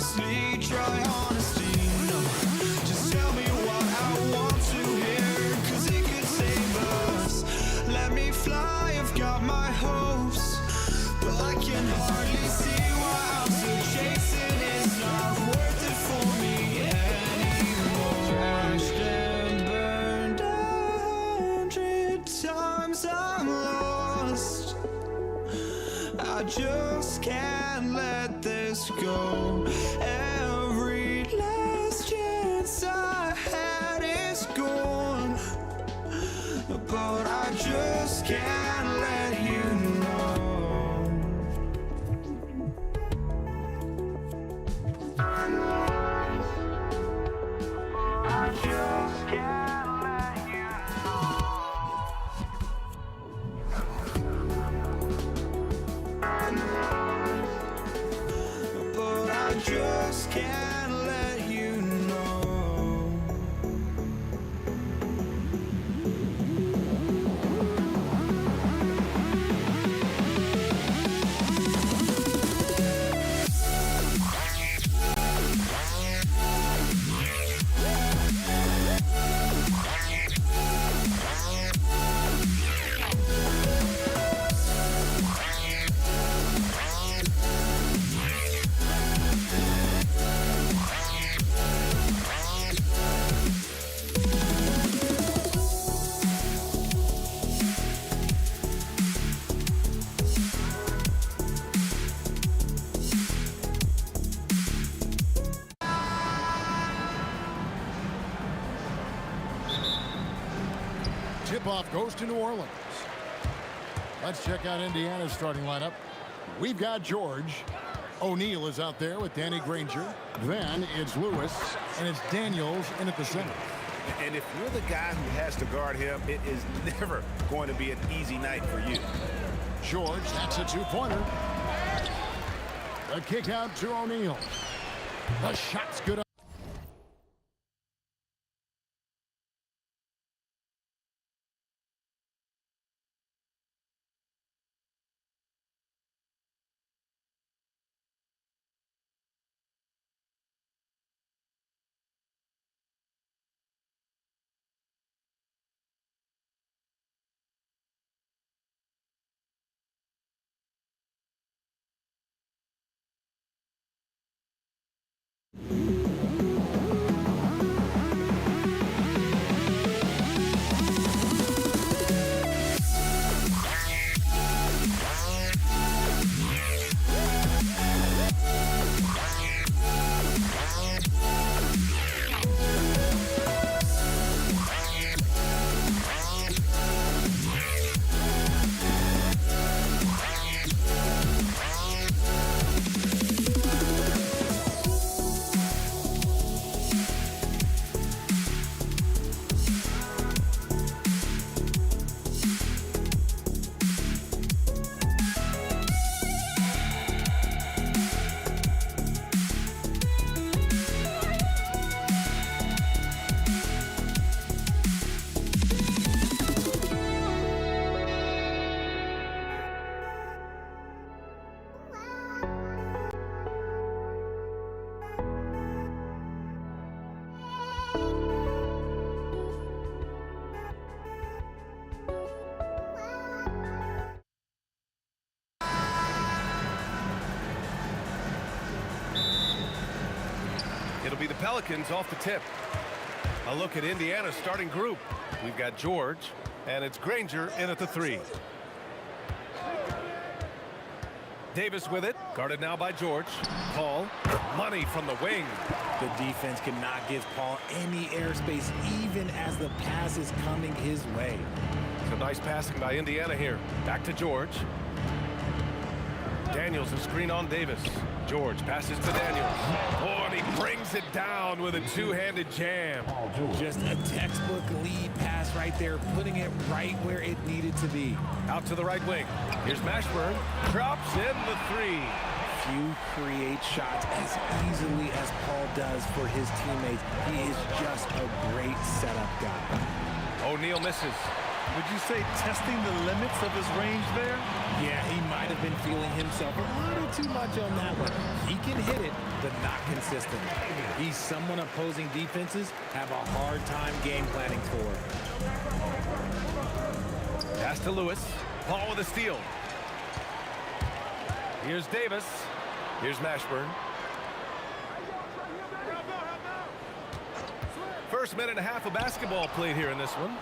B: honestly, try honesty. No, just tell me what I want to hear, 'cause it could save us. Let me fly, I've got my hopes, but I can hardly see why I'm still chasing. It's not worth it for me anymore. Crashed and burned 100 times, I'm lost. I just can't let this go. Every last chance I had is gone, but I just can't let you know. I just can't let you know. But I just can't let you know.
C: Tip-off goes to New Orleans. Let's check out Indiana's starting lineup. We've got George. O'Neal is out there with Danny Granger. Then it's Lewis, and it's Daniels in at the center.
E: And if you're the guy who has to guard him, it is never going to be an easy night for you.
C: George, that's a two-pointer. The kick out to O'Neal. The shot's good.
I: It'll be the Pelicans off the tip. A look at Indiana's starting group. We've got George, and it's Granger in at the 3. Davis with it, guarded now by George. Paul, money from the wing.
J: The defense cannot give Paul any airspace, even as the pass is coming his way.
I: Some nice passing by Indiana here. Back to George. Daniels, a screen on Davis. George passes to Daniels. Oh, and he brings it down with a two-handed jam.
J: Just a textbook lead pass right there, putting it right where it needed to be.
I: Out to the right wing. Here's Mashburn. Drops in the 3.
J: Few create shots as easily as Paul does for his teammates. He is just a great setup guy.
I: O'Neal misses.
K: Would you say testing the limits of his range there?
J: Yeah, he might have been feeling himself a little too much on that one. He can hit it, but not consistently. He's someone opposing defenses have a hard time game planning for.
I: Pass to Lewis. Paul with a steal. Here's Davis. Here's Mashburn. First minute and a half of basketball played here in this one.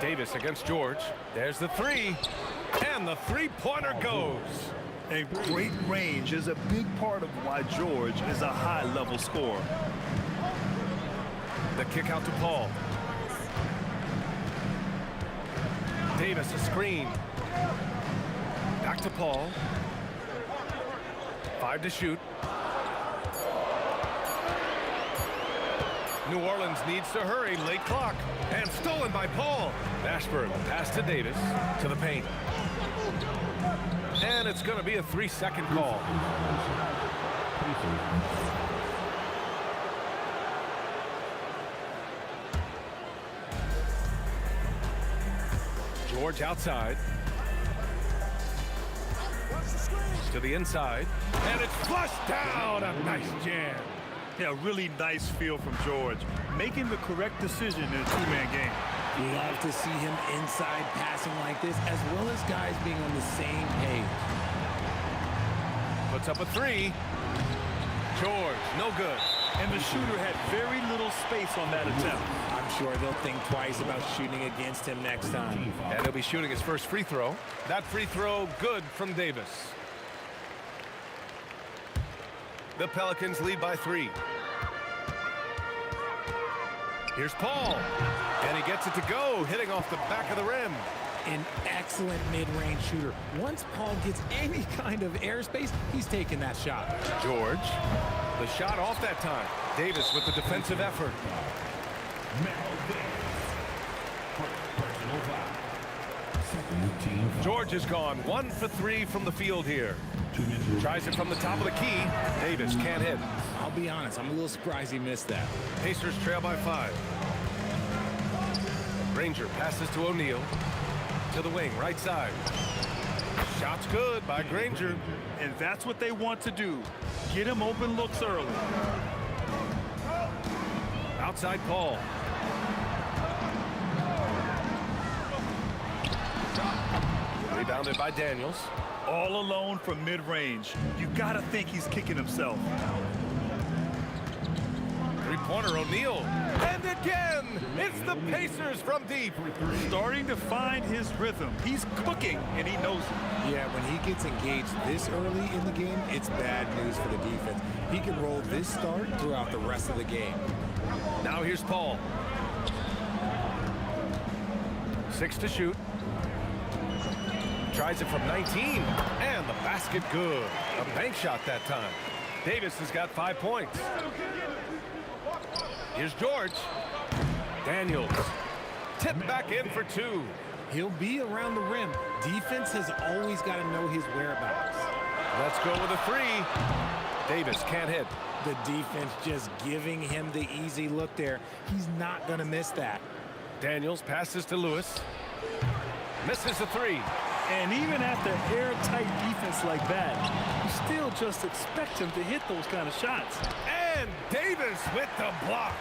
I: Davis against George. There's the three. And the three-pointer goes.
K: And great range is a big part of why George is a high-level scorer.
I: The kick out to Paul. Davis a screen. Back to Paul. 5 to shoot. New Orleans needs to hurry. Late clock. And stolen by Paul. Mashburn pass to Davis. To the paint. And it's going to be a 3-second call. George outside. To the inside. And it's flushed down. A nice jam.
K: Yeah, really nice feel from George. Making the correct decision in a two-man game.
J: Love to see him inside passing like this, as well as guys being on the same page.
I: Puts up a three. George, no good.
K: And the shooter had very little space on that attempt.
J: I'm sure they'll think twice about shooting against him next time.
I: And he'll be shooting his first free throw. That free throw good from Davis. The Pelicans lead by 3. Here's Paul. And he gets it to go, hitting off the back of the rim.
J: An excellent mid-range shooter. Once Paul gets any kind of airspace, he's taking that shot.
I: George. The shot off that time. Davis with the defensive effort. George is gone 1 for 3 from the field here. Tries it from the top of the key. Davis can't hit.
J: I'll be honest, I'm a little surprised he missed that.
I: Pacers trail by 5. Granger passes to O'Neal. To the wing, right side. Shot's good by Granger.
K: And that's what they want to do. Get him open looks early.
I: Outside Paul. Rebounded by Daniels.
K: All alone from mid-range. You gotta think he's kicking himself.
I: Three-pointer O'Neal. And again, it's the Pacers from deep.
K: Starting to find his rhythm. He's cooking, and he knows it.
J: Yeah, when he gets engaged this early in the game, it's bad news for the defense. He can roll this start throughout the rest of the game.
I: Now here's Paul. 6 to shoot. Tries it from 19, and the basket good. A bank shot that time. Davis has got 5 points. Here's George. Daniels. Tipped back in for 2.
J: He'll be around the rim. Defense has always got to know his whereabouts.
I: Let's go with a 3. Davis can't hit.
J: The defense just giving him the easy look there. He's not going to miss that.
I: Daniels passes to Lewis. Misses the 3.
K: And even after airtight defense like that, you still just expect him to hit those kind of shots.
I: And Davis with the block.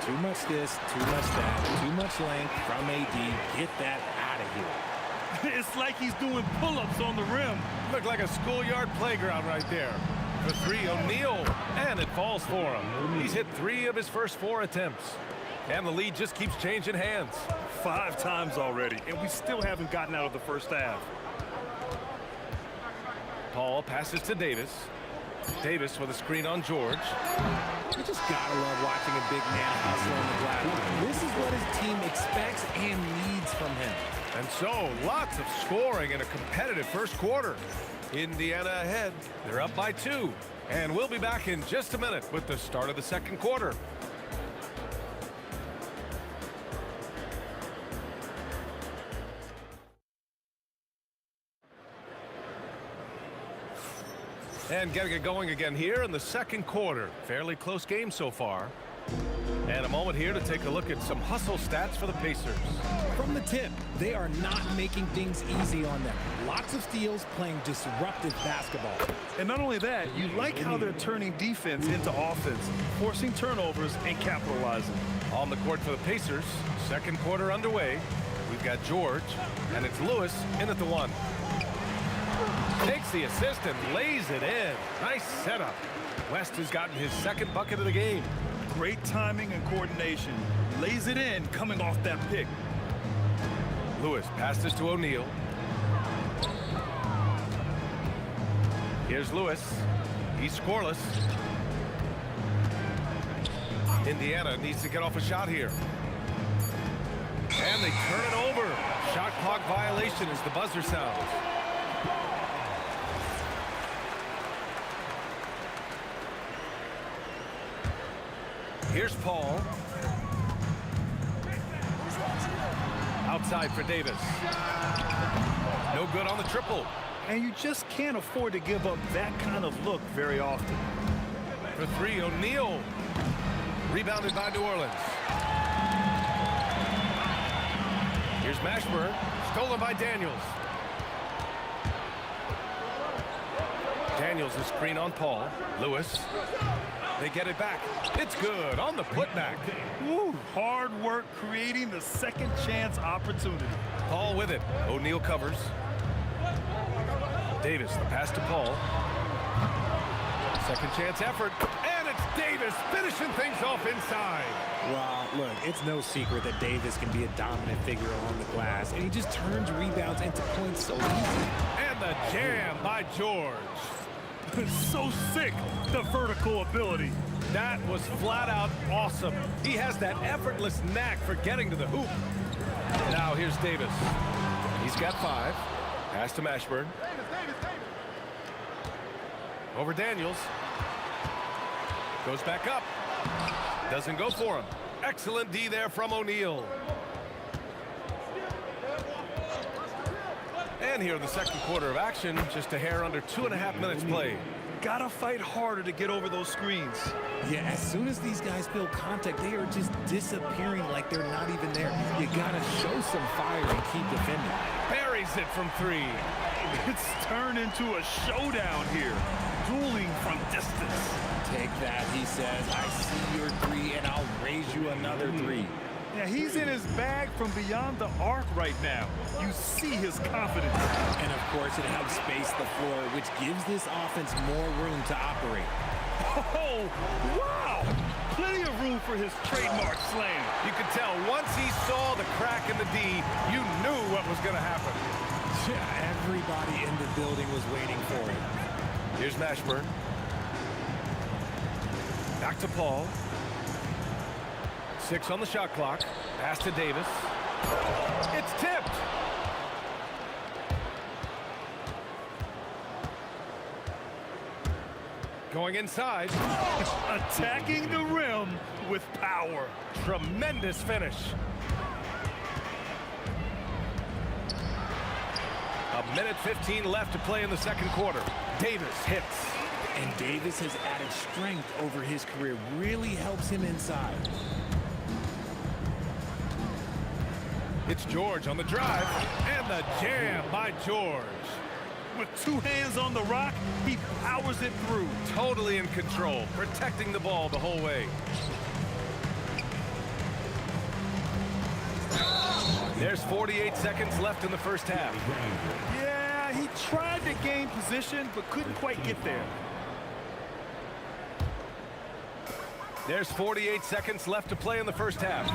J: Too much this, too much that, too much length from AD. Get that out of here.
K: It's like he's doing pull-ups on the rim.
I: Looked like a schoolyard playground right there. For 3, O'Neal. And it falls for him. He's hit 3 of his first 4 attempts. And the lead just keeps changing hands.
K: 5 times already, and we still haven't gotten out of the first half.
I: Paul passes to Davis. Davis with a screen on George.
J: You just gotta love watching a big man hustle on the glass. This is what his team expects and needs from him.
I: And so, lots of scoring in a competitive first quarter. Indiana ahead. They're up by 2. And we'll be back in just a minute with the start of the second quarter. And getting it going again here in the second quarter. Fairly close game so far. And a moment here to take a look at some hustle stats for the Pacers.
J: From the tip, they are not making things easy on them. Lots of steals, playing disruptive basketball.
K: And not only that, you like how they're turning defense into offense, forcing turnovers and capitalizing.
I: On the court for the Pacers, second quarter underway. We've got George, and it's Lewis in at the 1. Takes the assist and lays it in. Nice setup. West has gotten his second bucket of the game.
K: Great timing and coordination. Lays it in coming off that pick.
I: Lewis passes to O'Neal. Here's Lewis. He's scoreless. Indiana needs to get off a shot here. And they turn it over. Shot clock violation as the buzzer sounds. Here's Paul. Outside for Davis. No good on the triple.
K: And you just can't afford to give up that kind of look very often.
I: For 3, O'Neal. Rebounded by New Orleans. Here's Mashburn. Stolen by Daniels. Daniels is screen on Paul. Lewis. They get it back. It's good on the putback.
K: Woo, hard work creating the second chance opportunity.
I: Paul with it. O'Neal covers. Davis, the pass to Paul. Second chance effort. And it's Davis finishing things off inside.
J: Well, look, it's no secret that Davis can be a dominant figure on the glass, and he just turns rebounds into points so easy.
I: And the jam by George.
K: So sick, the vertical ability.
I: That was flat out awesome. He has that effortless knack for getting to the hoop. Now here's Davis. He's got 5. Pass to Mashburn. Over Daniels. Goes back up. Doesn't go for him. Excellent D there from O'Neal. And here in the second quarter of action, just a hair under 2.5 minutes played.
K: Gotta fight harder to get over those screens.
J: Yeah, as soon as these guys feel contact, they are just disappearing like they're not even there. You gotta show some fire and keep defending.
I: Buries it from 3.
K: It's turned into a showdown here. Dueling from distance.
J: Take that, he says. I see your 3, and I'll raise you another 3.
K: Yeah, he's in his bag from beyond the arc right now. You see his confidence.
J: And of course, it helps space the floor, which gives this offense more room to operate.
K: Oh, wow! Plenty of room for his trademark slam.
I: You could tell once he saw the crack in the D, you knew what was going to happen.
J: Yeah, everybody in the building was waiting for it.
I: Here's Mashburn. Back to Paul. 6 on the shot clock. Pass to Davis. It's tipped. Going inside.
K: Attacking the rim with power.
I: Tremendous finish. A minute 15 left to play in the second quarter. Davis hits.
J: And Davis has added strength over his career. Really helps him inside.
I: It's George on the drive. And the jam by George.
K: With 2 hands on the rock, he powers it through.
I: Totally in control, protecting the ball the whole way. There's 48 seconds left in the first half.
K: Yeah, he tried to gain position, but couldn't quite get there.
I: There's 48 seconds left to play in the first half.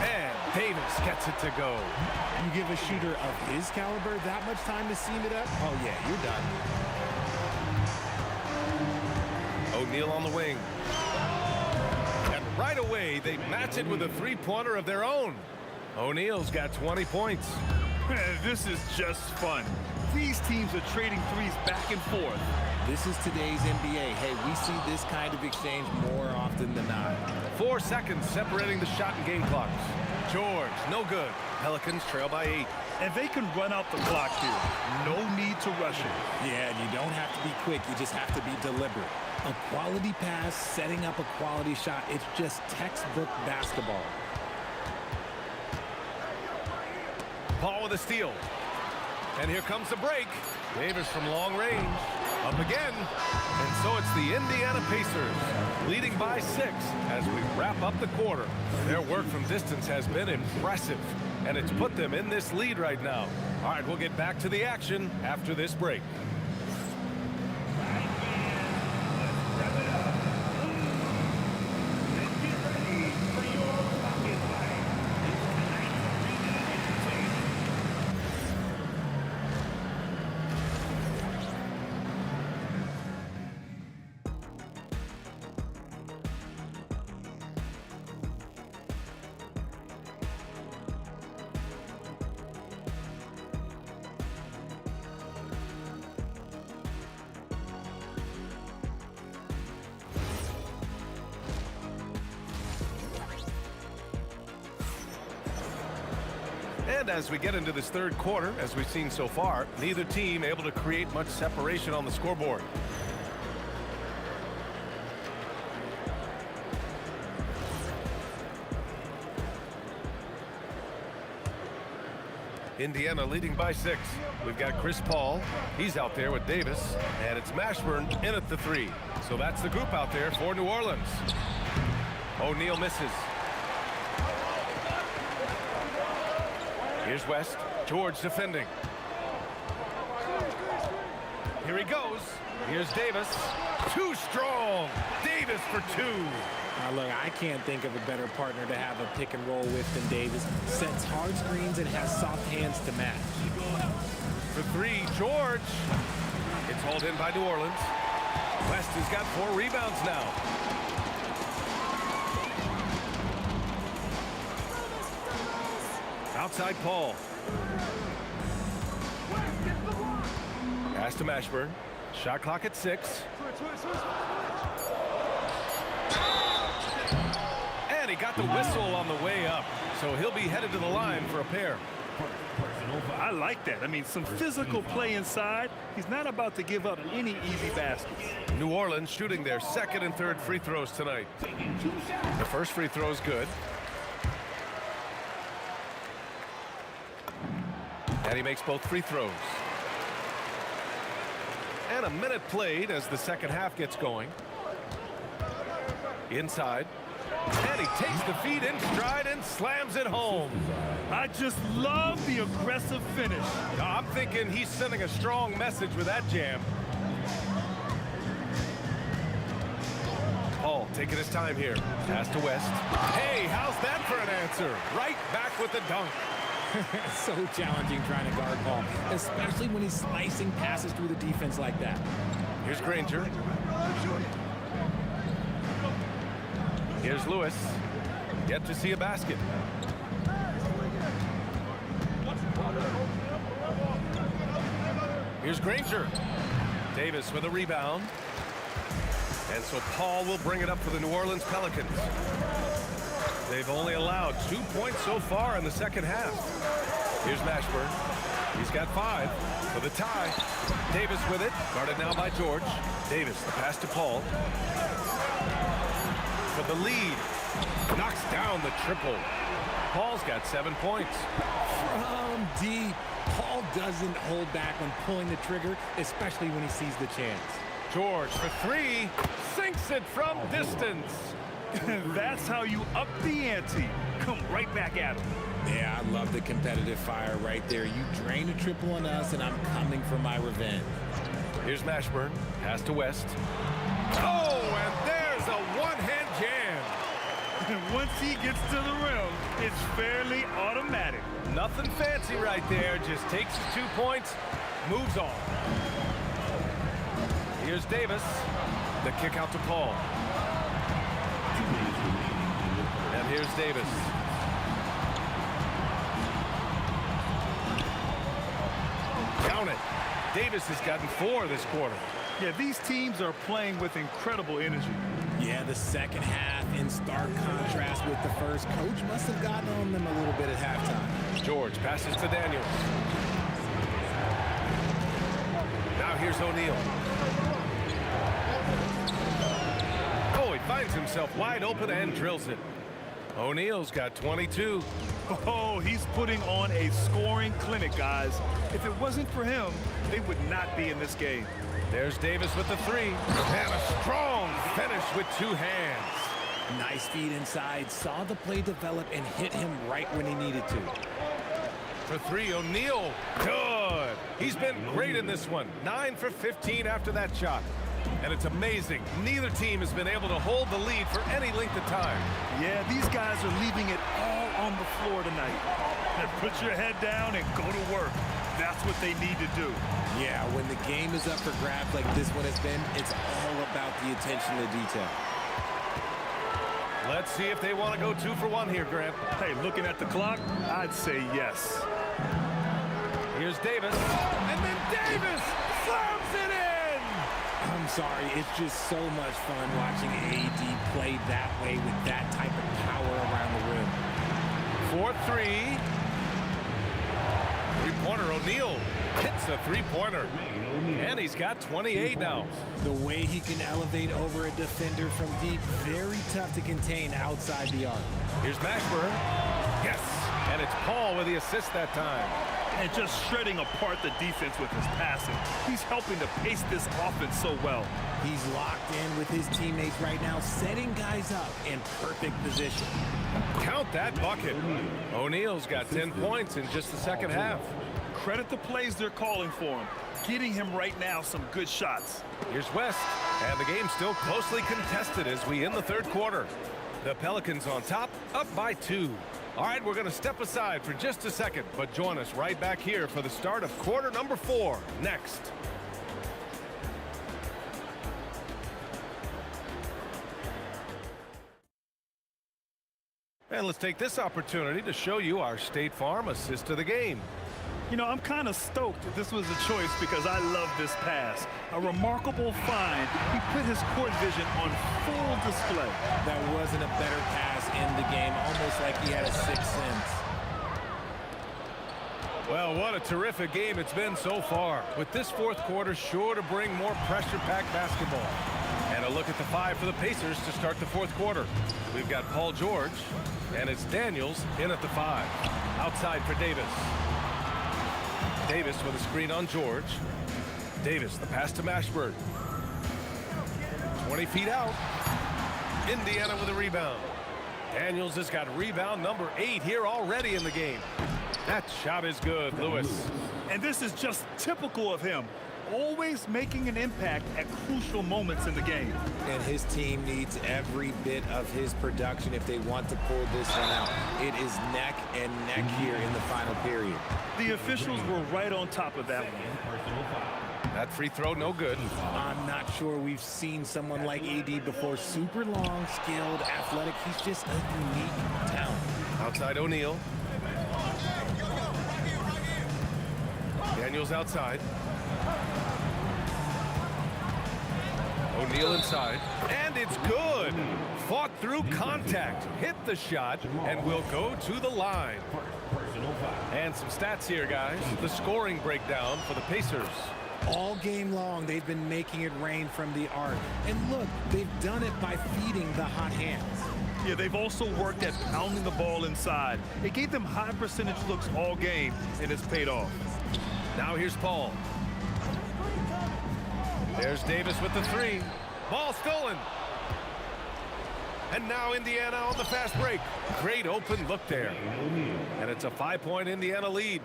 I: And Davis gets it to go.
J: You give a shooter of his caliber that much time to seam it up? Oh, yeah, you're done.
I: O'Neal on the wing. And right away, they match it with a three-pointer of their own. O'Neal's got 20 points.
K: This is just fun. These teams are trading threes back and forth.
J: This is today's NBA. Hey, we see this kind of exchange more often than not.
I: 4 seconds separating the shot and game clocks. George, no good. Pelicans trail by 8.
K: And they can run out the clock here. No need to rush it.
J: Yeah, and you don't have to be quick. You just have to be deliberate. A quality pass, setting up a quality shot. It's just textbook basketball.
I: Paul with a steal. And here comes the break. Davis from long range. Up again. And so it's the Indiana Pacers leading by 6 as we wrap up the quarter. Their work from distance has been impressive, and it's put them in this lead right now. All right, we'll get back to the action after this break. And as we get into this third quarter, as we've seen so far, neither team able to create much separation on the scoreboard. Indiana leading by 6. We've got Chris Paul. He's out there with Davis. And it's Mashburn in at the 3. So that's the group out there for New Orleans. O'Neal misses. Here's West. George defending. Here he goes. Here's Davis. Too strong. Davis for 2.
J: Now look, I can't think of a better partner to have a pick and roll with than Davis. Sets hard screens and has soft hands to match.
I: For 3, George. It's hauled in by New Orleans. West has got 4 rebounds now. Outside Paul. Pass to Mashburn. Shot clock at 6. And he got the whistle on the way up. So he'll be headed to the line for a pair.
K: I like that. I mean, some physical play inside. He's not about to give up any easy baskets.
I: New Orleans shooting their second and third free throws tonight. The first free throw is good. And he makes both free throws. And a minute played as the second half gets going. Inside. And he takes the feed in stride and slams it home.
K: I just love the aggressive finish.
I: I'm thinking he's sending a strong message with that jam. Paul taking his time here. Pass to West. Hey, how's that for an answer? Right back with the dunk.
J: So challenging trying to guard Paul, especially when he's slicing passes through the defense like that.
I: Here's Granger. Here's Lewis. Yet to see a basket. Here's Granger. Davis with a rebound. And so Paul will bring it up for the New Orleans Pelicans. They've only allowed 2 points so far in the second half. Here's Mashburn. He's got 5 for the tie. Davis with it. Guarded now by George. Davis, the pass to Paul. For the lead. Knocks down the triple. Paul's got 7 points.
J: From deep. Paul doesn't hold back when pulling the trigger, especially when he sees the chance.
I: George for 3. Sinks it from distance.
K: That's how you up the ante. Come right back at him.
J: Yeah, I love the competitive fire right there. You drain a triple on us, and I'm coming for my revenge.
I: Here's Mashburn. Pass to West. Oh, and there's a one-hand jam.
K: Once he gets to the rim, it's fairly automatic.
I: Nothing fancy right there. Just takes his 2 points, moves on. Here's Davis. The kick out to Paul. And here's Davis. Count it. Davis has gotten 4 this quarter.
K: Yeah, these teams are playing with incredible energy.
J: Yeah, the second half in stark contrast with the first. Coach must have gotten on them a little bit at halftime.
I: George passes to Daniels. Now here's O'Neal. Oh, he finds himself wide open and drills it. O'Neal's got 22.
K: Oh, he's putting on a scoring clinic, guys. If it wasn't for him, they would not be in this game.
I: There's Davis with the three. And a strong finish with two hands.
J: Nice feed inside. Saw the play develop and hit him right when he needed to.
I: For three, O'Neal. Good. He's been great in this one. 9 for 15 after that shot. And it's amazing. Neither team has been able to hold the lead for any length of time.
K: Yeah, these guys are leaving it all on the floor tonight. And put your head down and go to work. That's what they need to do.
J: Yeah, when the game is up for grabs like this one has been, it's all about the attention to detail.
I: Let's see if they want to go 2 for 1 here, Grant.
K: Hey, looking at the clock, I'd say yes.
I: Here's Davis. And then Davis slams it in!
J: I'm sorry, it's just so much fun watching AD play that way with that type of power around the rim.
I: 4-3. Three-pointer, O'Neal hits a three-pointer. And he's got 28 now.
J: The way he can elevate over a defender from deep, very tough to contain outside the arc.
I: Here's Mashburn. Yes, and it's Paul with the assist that time.
K: And just shredding apart the defense with his passing. He's helping to pace this offense so well.
J: He's locked in with his teammates right now, setting guys up in perfect position.
I: Count that bucket. O'Neal's got 10 points in just the second half.
K: Credit the plays they're calling for him. Getting him right now some good shots.
I: Here's West, and the game's still closely contested as we end the third quarter. The Pelicans on top, up by 2. All right, we're going to step aside for just a second, but join us right back here for the start of quarter number 4 next. And let's take this opportunity to show you our State Farm assist of the game.
K: You know, I'm kind of stoked that this was a choice because I love this pass. A remarkable find. He put his court vision on full display.
J: That wasn't a better pass in the game, almost like he had a sixth sense.
I: Well, what a terrific game it's been so far. With this fourth quarter sure to bring more pressure-packed basketball. And a look at the 5 for the Pacers to start the fourth quarter. We've got Paul George, and it's Daniels in at the 5. Outside for Davis. Davis with a screen on George. Davis, the pass to Mashburn. 20 feet out. Indiana with a rebound. Daniels has got rebound number 8 here already in the game. That shot is good, Lewis.
K: And this is just typical of him. Always making an impact at crucial moments in the game.
J: And his team needs every bit of his production if they want to pull this one out. It is neck and neck here in the final period.
K: The officials were right on top of that one.
I: That free throw, no good.
J: I'm not sure we've seen someone like AD before. Super long, skilled, athletic. He's just a unique talent.
I: Outside O'Neal. Daniels outside. O'Neal inside, and it's good. Fought through contact, hit the shot, and will go to the line. And some stats here, guys. The scoring breakdown for the Pacers.
J: All game long, they've been making it rain from the arc. And look, they've done it by feeding the hot hands.
K: Yeah, they've also worked at pounding the ball inside. It gave them high percentage looks all game, and it's paid off.
I: Now here's Paul. There's Davis with the 3. Ball stolen. And now Indiana on the fast break. Great open look there. And it's a 5-point Indiana lead.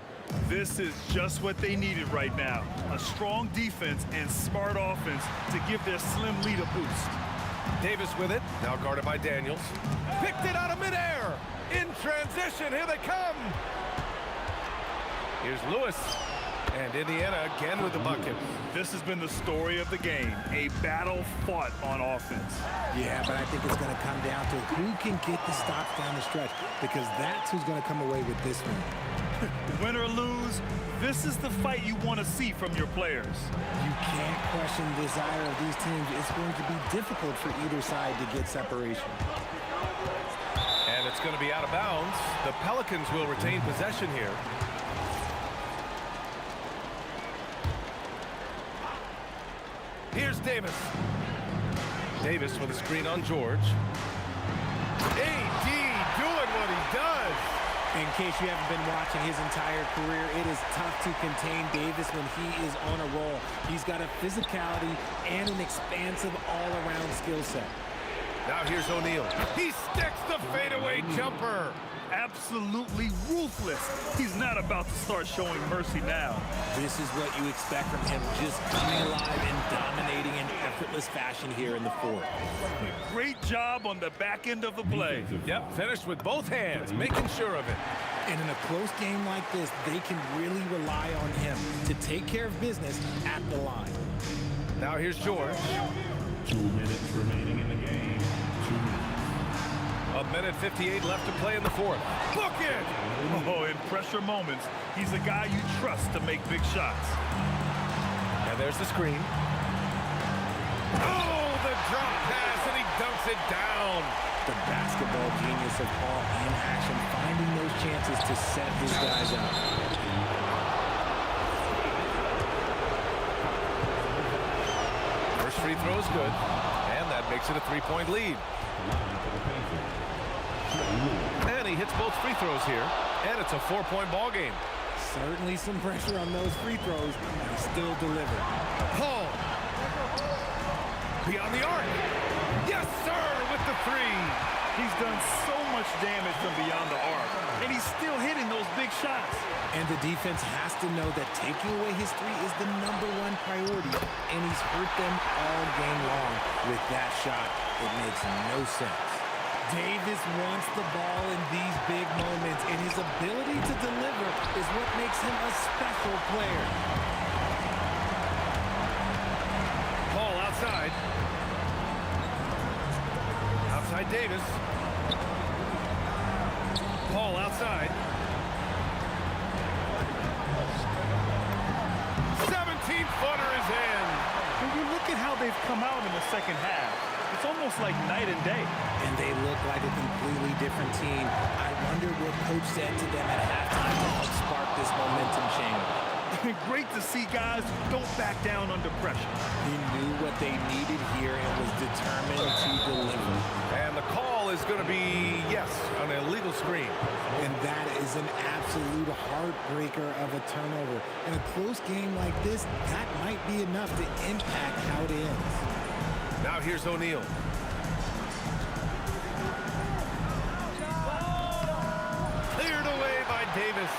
K: This is just what they needed right now. A strong defense and smart offense to give their slim lead a boost.
I: Davis with it. Now guarded by Daniels. Picked it out of midair. In transition. Here they come. Here's Lewis. And Indiana again with the bucket.
K: This has been the story of the game. A battle fought on offense.
J: Yeah, but I think it's going to come down to who can get the stops down the stretch, because that's who's going to come away with this one.
K: Win or lose, this is the fight you want to see from your players.
J: You can't question the desire of these teams. It's going to be difficult for either side to get separation.
I: And it's It's going to be out of bounds. The Pelicans will retain possession here. Here's Davis. Davis with a screen on George. AD doing what he does.
J: In case you haven't been watching his entire career, it is tough to contain Davis when he is on a roll. He's got a physicality and an expansive all-around skill set.
I: Now here's O'Neal. He sticks the fadeaway jumper.
K: Absolutely ruthless. He's not about to start showing mercy now.
J: This is what you expect from him, just coming alive and dominating in effortless fashion here in the fourth.
K: Great job on the back end of the play.
I: Yep, finished with both hands, making sure of it.
J: And in a close game like this, they can really rely on him to take care of business at the line.
I: Now here's George.
G: 2 minutes remaining in the game. 2 minutes.
I: A minute 58 left to play in the fourth. Book it!
K: Oh, in pressure moments, he's a guy you trust to make big shots.
I: And there's the screen. Oh, the drop pass, and he dunks it down.
J: The basketball genius of Paul in action, finding those chances to set his guys up.
I: First free throw is good, and that makes it a 3-point lead. And he hits both free throws here, and it's a 4-point ball game.
J: Certainly some pressure on those free throws, and he still delivered.
I: Paul. Beyond the arc. Yes, sir, with the three.
K: He's done so much damage from beyond the arc, and he's still hitting those big shots.
J: And the defense has to know that taking away his three is the #1 priority, and he's hurt them all game long. With that shot, it makes no sense. Davis wants the ball in these big moments, and his ability to deliver is what makes him a special player.
I: Paul outside. Outside Davis. Paul outside. 17-footer is in.
K: When you look at how they've come out in the second half, it's almost like night and day.
J: And they look like a completely different team. I wonder what coach said to them at halftime to help spark this momentum change.
K: Great to see guys who don't back down under pressure.
J: He knew what they needed here and was determined to deliver.
I: And the call is going to be, yes, an illegal screen.
J: And that is an absolute heartbreaker of a turnover. In a close game like this, that might be enough to impact how it ends.
I: Now here's O'Neal. Cleared away by Davis.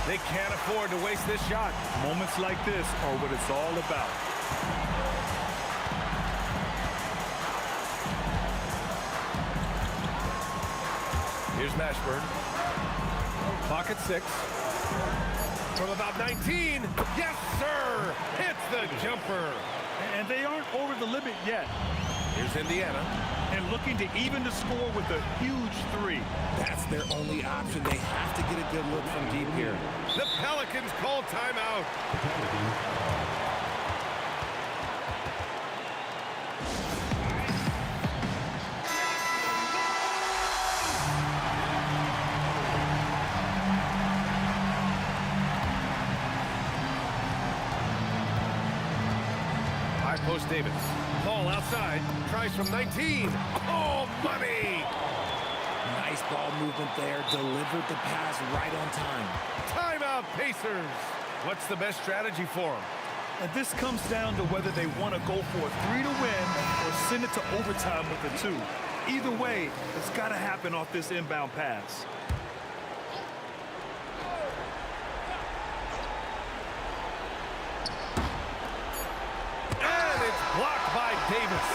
I: They can't afford to waste this shot.
K: Moments like this are what it's all about.
I: Here's Mashburn. Clock at 6. From about 19. Yes, sir! Hits the jumper.
K: And they aren't over the limit yet.
I: Here's Indiana.
K: And looking to even the score with a huge three.
J: That's their only option. They have to get a good look from deep here.
I: The Pelicans call timeout. High post Davis. Paul outside. Tries from 19. Oh, money!
J: Nice ball movement there. Delivered the pass right on time.
I: Timeout, Pacers. What's the best strategy for them?
K: And this comes down to whether they want to go for a 3 to win or send it to overtime with a 2. Either way, it's got to happen off this inbound pass.
I: And it's blocked by Davis.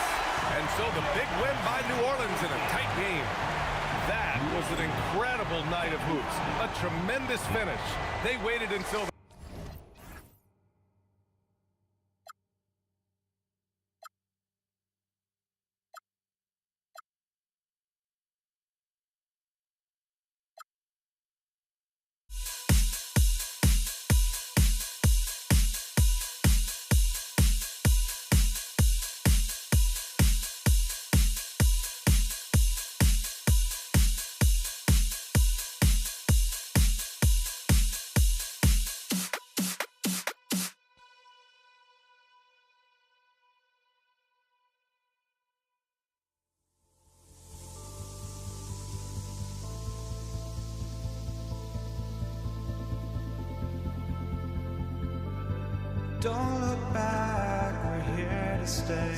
I: And so the big win by New Orleans in a tight game. That was an incredible night of hoops. A tremendous finish. They waited until
B: Don't look back, we're here to stay.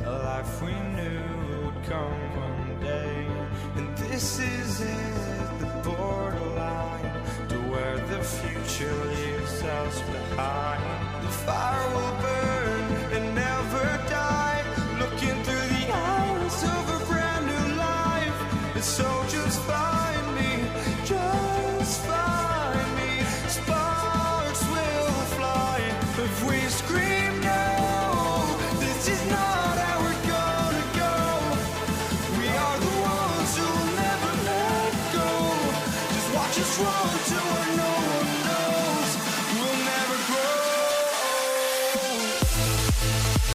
B: A life we knew would come one day. And this is it, the borderline to where the future leaves us behind. The fire will burn and never die. Looking through the eyes of a brand new life. And so just find me, just find me. Sparks will fly if we scream no. This is not how we're gonna go. We are the ones who will never let go. Just watch us run to where no one knows. We'll never grow.